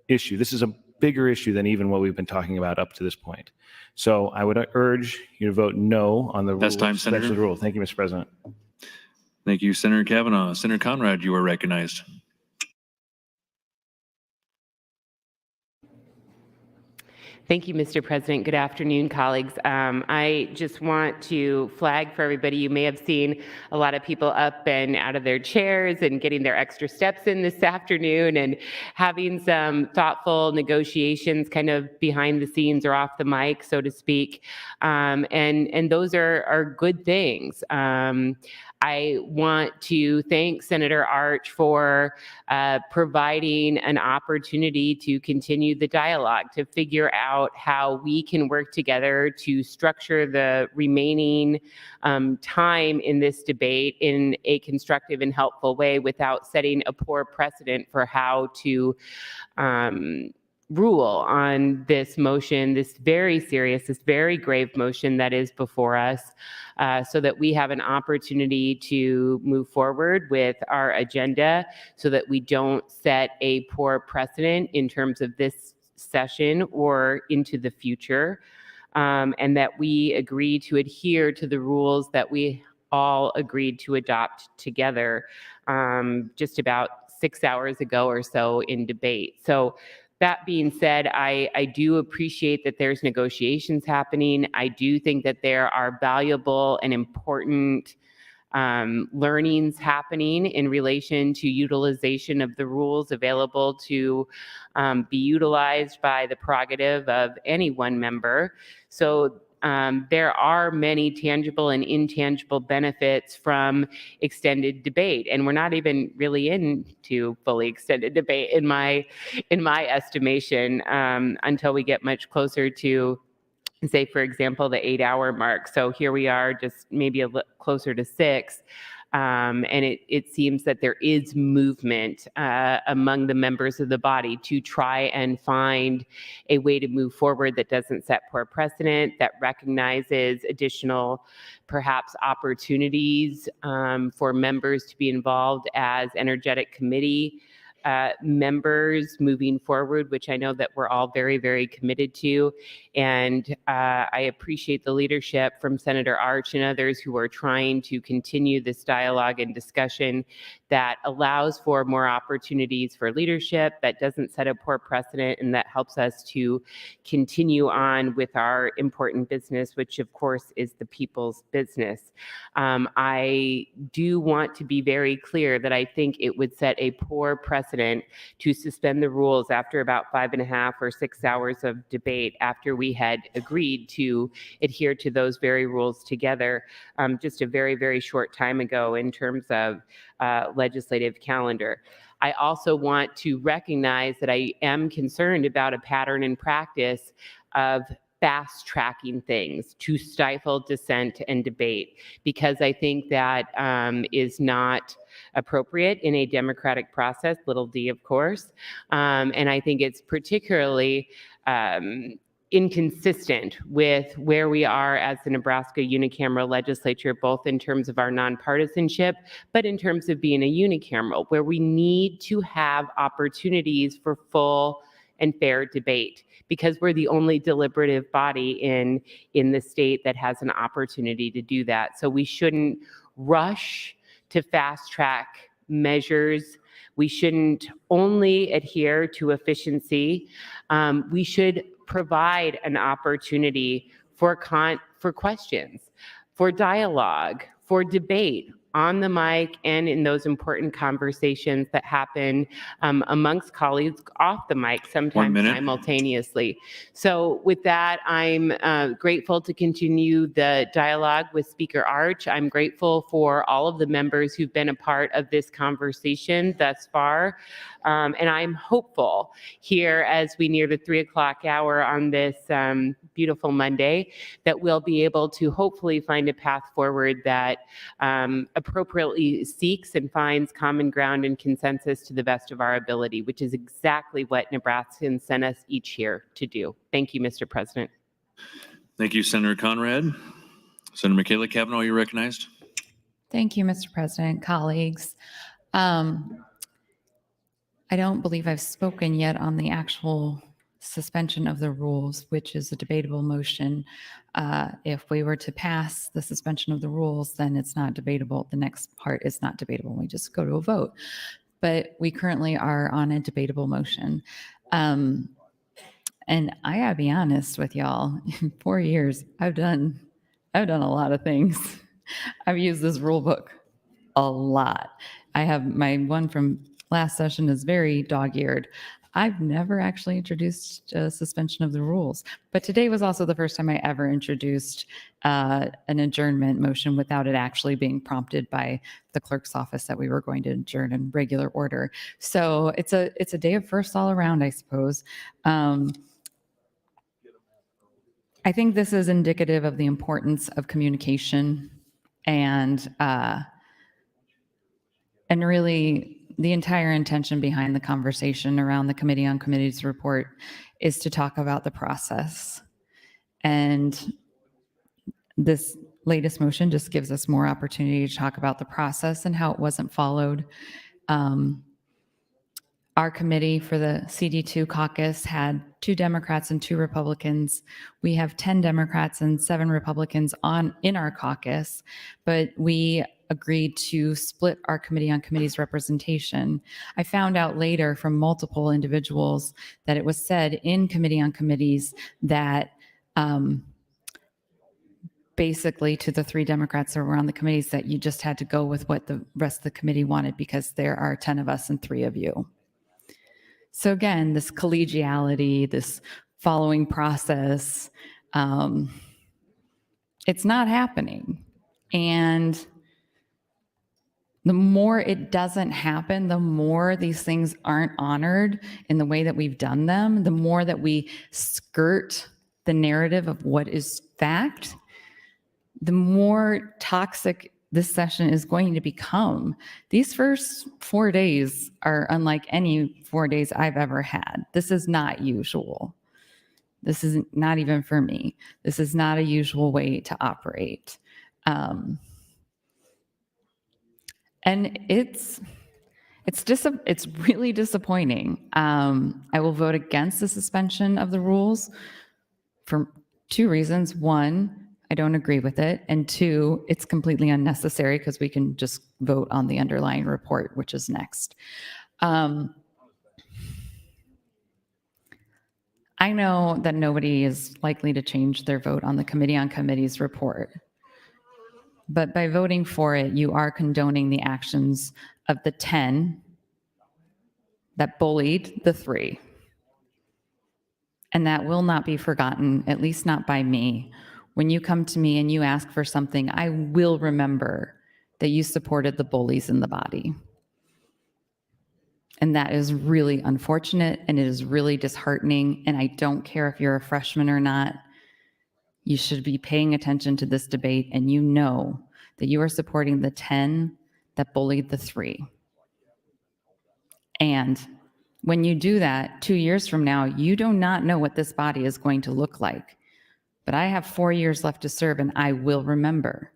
issue. This is a bigger issue than even what we've been talking about up to this point. So I would urge you to vote no on the That's time, Senator. special rule. Thank you, Mr. President. Thank you, Senator Kavanaugh. Senator Conrad, you are recognized. Thank you, Mr. President. Good afternoon, colleagues. I just want to flag for everybody, you may have seen a lot of people up and out of their chairs and getting their extra steps in this afternoon and having some thoughtful negotiations kind of behind the scenes or off the mic, so to speak. And those are good things. I want to thank Senator Arch for providing an opportunity to continue the dialogue, to figure out how we can work together to structure the remaining time in this debate in a constructive and helpful way without setting a poor precedent for how to rule on this motion, this very serious, this very grave motion that is before us, so that we have an opportunity to move forward with our agenda so that we don't set a poor precedent in terms of this session or into the future, and that we agree to adhere to the rules that we all agreed to adopt together just about 6 hours ago or so in debate. So that being said, I do appreciate that there's negotiations happening. I do think that there are valuable and important learnings happening in relation to utilization of the rules available to be utilized by the prerogative of any one member. So there are many tangible and intangible benefits from extended debate, and we're not even really into fully extended debate in my estimation until we get much closer to, say, for example, the 8-hour mark. So here we are, just maybe a little closer to 6. And it seems that there is movement among the members of the body to try and find a way to move forward that doesn't set poor precedent, that recognizes additional, perhaps, opportunities for members to be involved as energetic committee members moving forward, which I know that we're all very, very committed to. And I appreciate the leadership from Senator Arch and others who are trying to continue this dialogue and discussion that allows for more opportunities for leadership, that doesn't set a poor precedent, and that helps us to continue on with our important business, which of course is the people's business. I do want to be very clear that I think it would set a poor precedent to suspend the rules after about 5.5 or 6 hours of debate after we had agreed to adhere to those very rules together just a very, very short time ago in terms of legislative calendar. I also want to recognize that I am concerned about a pattern in practice of fast tracking things to stifle dissent and debate, because I think that is not appropriate in a democratic process, little d, of course. And I think it's particularly inconsistent with where we are as the Nebraska Unicameral Legislature, both in terms of our nonpartisanship, but in terms of being a unicameral, where we need to have opportunities for full and fair debate, because we're the only deliberative body in the state that has an opportunity to do that. So we shouldn't rush to fast track measures. We shouldn't only adhere to efficiency. We should provide an opportunity for questions, for dialogue, for debate on the mic and in those important conversations that happen amongst colleagues off the mic, sometimes simultaneously. So with that, I'm grateful to continue the dialogue with Speaker Arch. I'm grateful for all of the members who've been a part of this conversation thus far. And I'm hopeful here as we near the 3 o'clock hour on this beautiful Monday that we'll be able to hopefully find a path forward that appropriately seeks and finds common ground and consensus to the best of our ability, which is exactly what Nebraskans sent us each year to do. Thank you, Mr. President. Thank you, Senator Conrad. Senator Michaela Cavanaugh, you're recognized. Thank you, Mr. President, colleagues. I don't believe I've spoken yet on the actual suspension of the rules, which is a debatable motion. If we were to pass the suspension of the rules, then it's not debatable. The next part is not debatable. We just go to a vote. But we currently are on a debatable motion. And I gotta be honest with y'all, in 4 years, I've done a lot of things. I've used this rule book a lot. I have my one from last session is very dog-eared. I've never actually introduced a suspension of the rules, but today was also the first time I ever introduced an adjournment motion without it actually being prompted by the clerk's office that we were going to adjourn in regular order. So it's a day of firsts all around, I suppose. I think this is indicative of the importance of communication and really the entire intention behind the conversation around the Committee on Committees report is to talk about the process. And this latest motion just gives us more opportunity to talk about the process and how it wasn't followed. Our committee for the CD2 caucus had 2 Democrats and 2 Republicans. We have 10 Democrats and 7 Republicans in our caucus, but we agreed to split our committee on committees representation. I found out later from multiple individuals that it was said in committee on committees that basically to the 3 Democrats that were on the committees that you just had to go with what the rest of the committee wanted because there are 10 of us and 3 of you. So again, this collegiality, this following process, it's not happening. And the more it doesn't happen, the more these things aren't honored in the way that we've done them, the more that we skirt the narrative of what is fact, the more toxic this session is going to become. These first 4 days are unlike any 4 days I've ever had. This is not usual. This is not even for me. This is not a usual way to operate. And it's really disappointing. I will vote against the suspension of the rules for 2 reasons. 1, I don't agree with it. And 2, it's completely unnecessary because we can just vote on the underlying report, which is next. I know that nobody is likely to change their vote on the Committee on Committees report. But by voting for it, you are condoning the actions of the 10 that bullied the 3. And that will not be forgotten, at least not by me. When you come to me and you ask for something, I will remember that you supported the bullies in the body. And that is really unfortunate and it is really disheartening. And I don't care if you're a freshman or not. You should be paying attention to this debate and you know that you are supporting the 10 that bullied the 3. And when you do that 2 years from now, you do not know what this body is going to look like. But I have 4 years left to serve and I will remember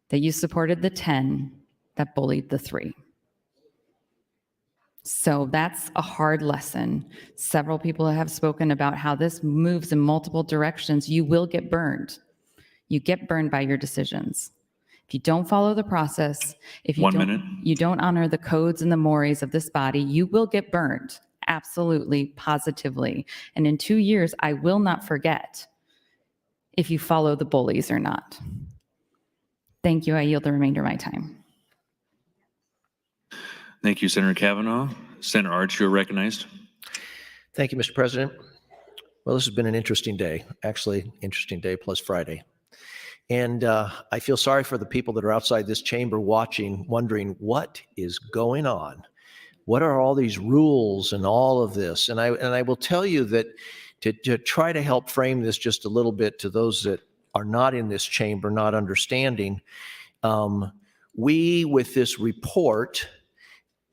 that you supported the 10 that bullied the 3. So that's a hard lesson. Several people have spoken about how this moves in multiple directions. You will get burned. You get burned by your decisions. If you don't follow the process, if you you don't honor the codes and the mores of this body, you will get burned. Absolutely, positively. And in 2 years, I will not forget if you follow the bullies or not. Thank you. I yield the remainder of my time. Thank you, Senator Kavanaugh. Senator Arch, you're recognized. Thank you, Mr. President. Well, this has been an interesting day, actually, interesting day plus Friday. And I feel sorry for the people that are outside this chamber watching, wondering what is going on. What are all these rules and all of this? And I will tell you that to try to help frame this just a little bit to those that are not in this chamber, not understanding, we, with this report,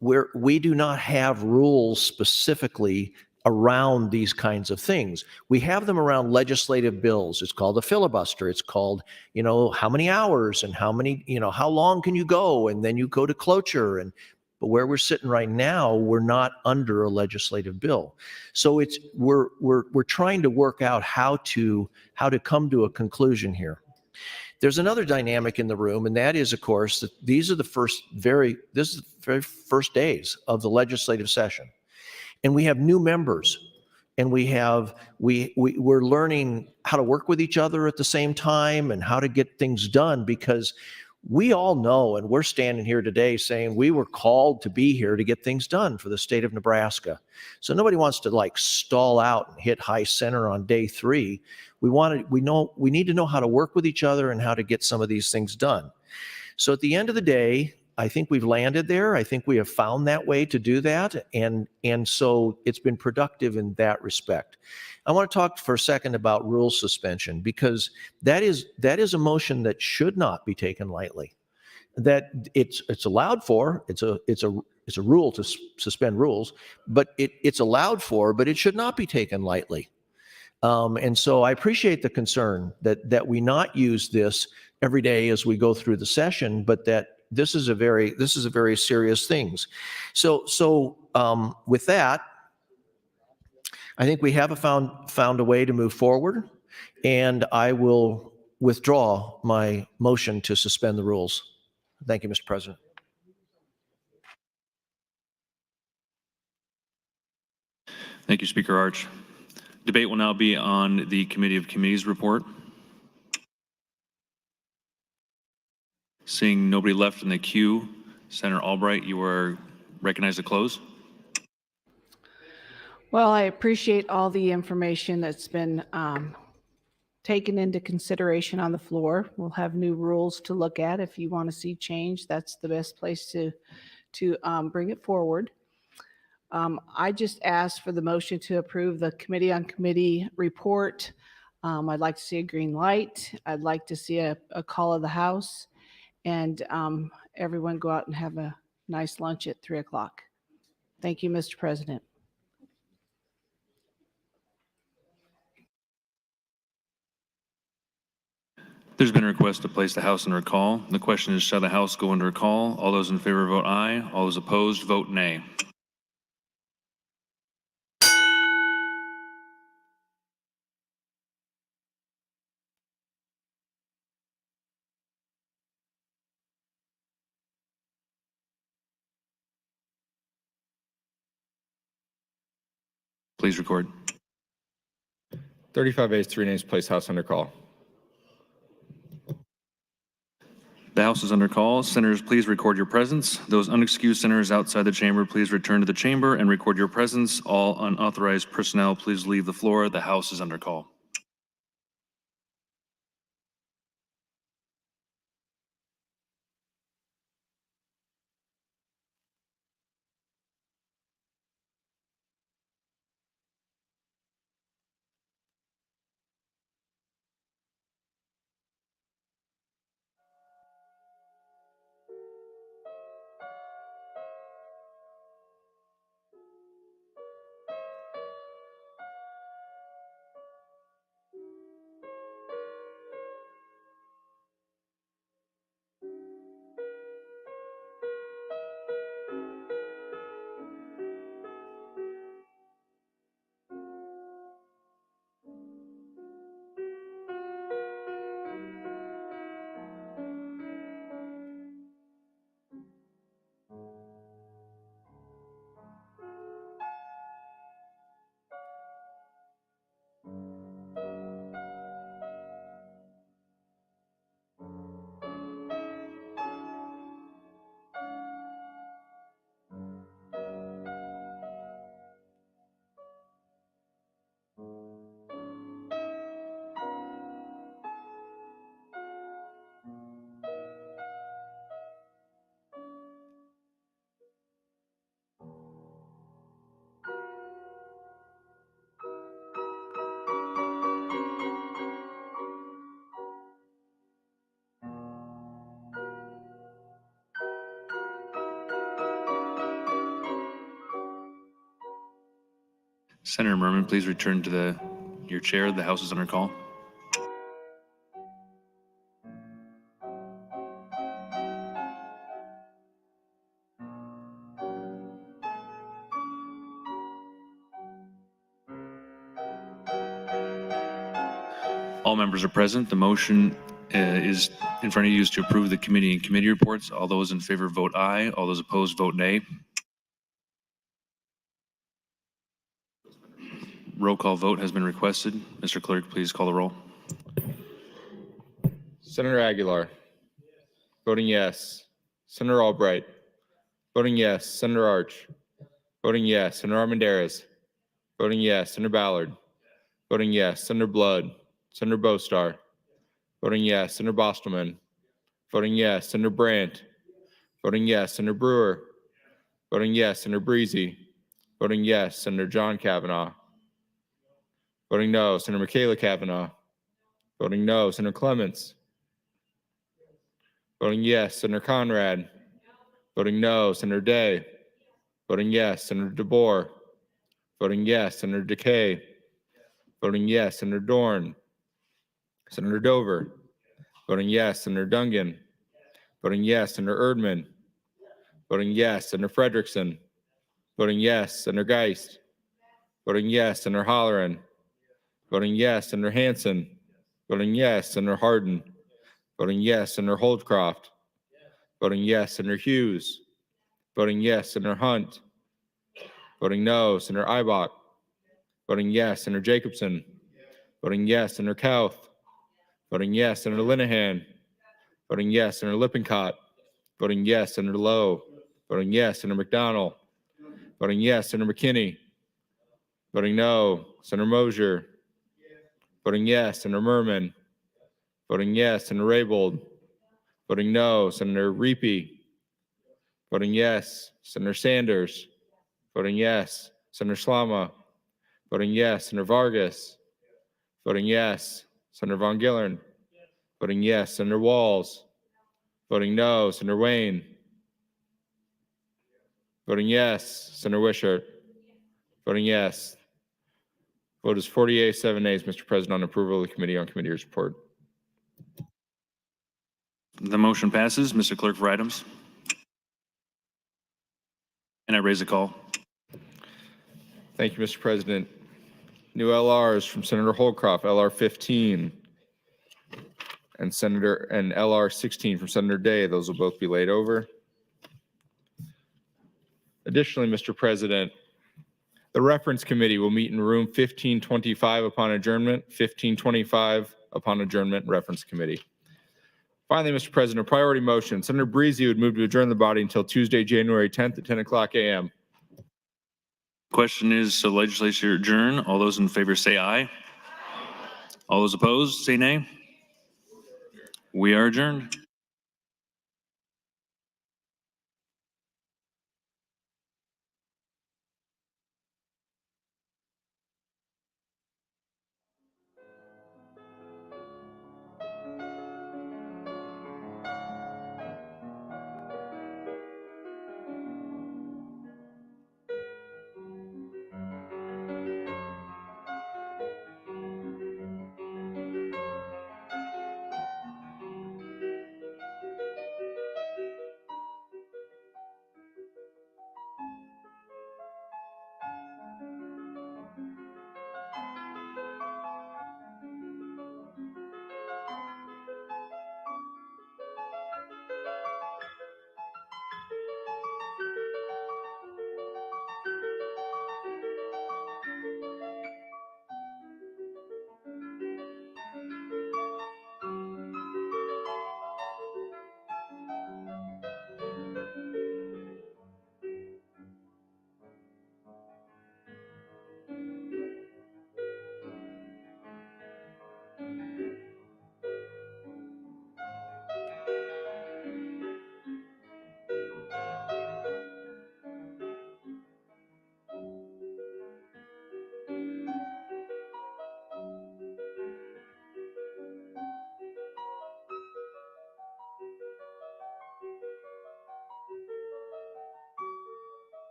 we do not have rules specifically around these kinds of things. We have them around legislative bills. It's called a filibuster. It's called, how many hours and how many, how long can you go? And then you go to cloture. But where we're sitting right now, we're not under a legislative bill. So we're trying to work out how to come to a conclusion here. There's another dynamic in the room, and that is, of course, that this is the very first days of the legislative session. And we have new members, and we're learning how to work with each other at the same time and how to get things done, because we all know, and we're standing here today saying we were called to be here to get things done for the state of Nebraska. So nobody wants to stall out and hit high center on day 3. We need to know how to work with each other and how to get some of these things done. So at the end of the day, I think we've landed there. I think we have found that way to do that. And so it's been productive in that respect. I want to talk for a second about rule suspension, because that is a motion that should not be taken lightly. That it's allowed for. It's a rule to suspend rules, but it's allowed for, but it should not be taken lightly. And so I appreciate the concern that we not use this every day as we go through the session, but that this is a very serious things. So with that, I think we have found a way to move forward, and I will withdraw my motion to suspend the rules. Thank you, Mr. President. Thank you, Speaker Arch. Debate will now be on the Committee of Committees report. Seeing nobody left in the queue, Senator Albright, you are recognized to close. Well, I appreciate all the information that's been taken into consideration on the floor. We'll have new rules to look at. If you want to see change, that's the best place to bring it forward. I just asked for the motion to approve the Committee on Committee report. I'd like to see a green light. I'd like to see a call of the House, and everyone go out and have a nice lunch at 3 o'clock. Thank you, Mr. President. There's been a request to place the House under call. The question is, shall the House go under call? All those in favor vote aye. All those opposed vote nay. Please record. 35 ayes, 3 nays, place House under call. The House is under call. Senators, please record your presence. Those unexcused senators outside the chamber, please return to the chamber and record your presence. All unauthorized personnel, please leave the floor. The House is under call. Senator Merman, please return to your chair. The House is under call. All members are present. The motion is in front of you is to approve the committee and committee reports. All those in favor vote aye. All those opposed vote nay. Roll call vote has been requested. Mr. Clerk, please call the roll. Senator Aguilar. Voting yes. Senator Albright. Voting yes. Senator Arch. Voting yes. Senator Armendariz. Voting yes. Senator Ballard. Voting yes. Senator Blood. Senator Bostar. Voting yes. Senator Bostelman. Voting yes. Senator Brandt. Voting yes. Senator Brewer. Voting yes. Senator Breezy. Voting yes. Senator John Kavanaugh. Voting no. Senator Michaela Kavanaugh. Voting no. Senator Clements. Voting yes. Senator Conrad. Voting no. Senator Day. Voting yes. Senator DeBoer. Voting yes. Senator DeKay. Voting yes. Senator Dorn. Senator Dover. Voting yes. Senator Dungan. Voting yes, Senator Erdman. Voting yes, Senator Frederickson. Voting yes, Senator Geist. Voting yes, Senator Holleran. Voting yes, Senator Hansen. Voting yes, Senator Hardin. Voting yes, Senator Holdcroft. Voting yes, Senator Hughes. Voting yes, Senator Hunt. Voting no, Senator Ibach. Voting yes, Senator Jacobson. Voting yes, Senator Kauth. Voting yes, Senator Linehan. Voting yes, Senator Lippincott. Voting yes, Senator Lowe. Voting yes, Senator McDonald. Voting yes, Senator McKinney. Voting no, Senator Mosier. Voting yes, Senator Merman. Voting yes, Senator Raybold. Voting no, Senator Reapy. Voting yes, Senator Sanders. Voting yes, Senator Slama. Voting yes, Senator Vargas. Voting yes, Senator Von Gillern. Voting yes, Senator Walls. Voting no, Senator Wayne. Voting yes, Senator Wishart. Voting yes. Vote is 48, 7 nays, Mr. President, on approval of the Committee on Committee's report. The motion passes. Mr. Clerk for items. And I raise a call. Thank you, Mr. President. New LRs from Senator Holdcroft, LR 15, and LR 16 from Senator Day. Those will both be laid over. Additionally, Mr. President, the Reference Committee will meet in room 1525 upon adjournment, 1525 upon adjournment, Reference Committee. Finally, Mr. President, a priority motion. Senator Breezy would move to adjourn the body until Tuesday, January 10th at 10 o'clock a.m. Question is, so legislature adjourn. All those in favor say aye. All those opposed say nay. We are adjourned.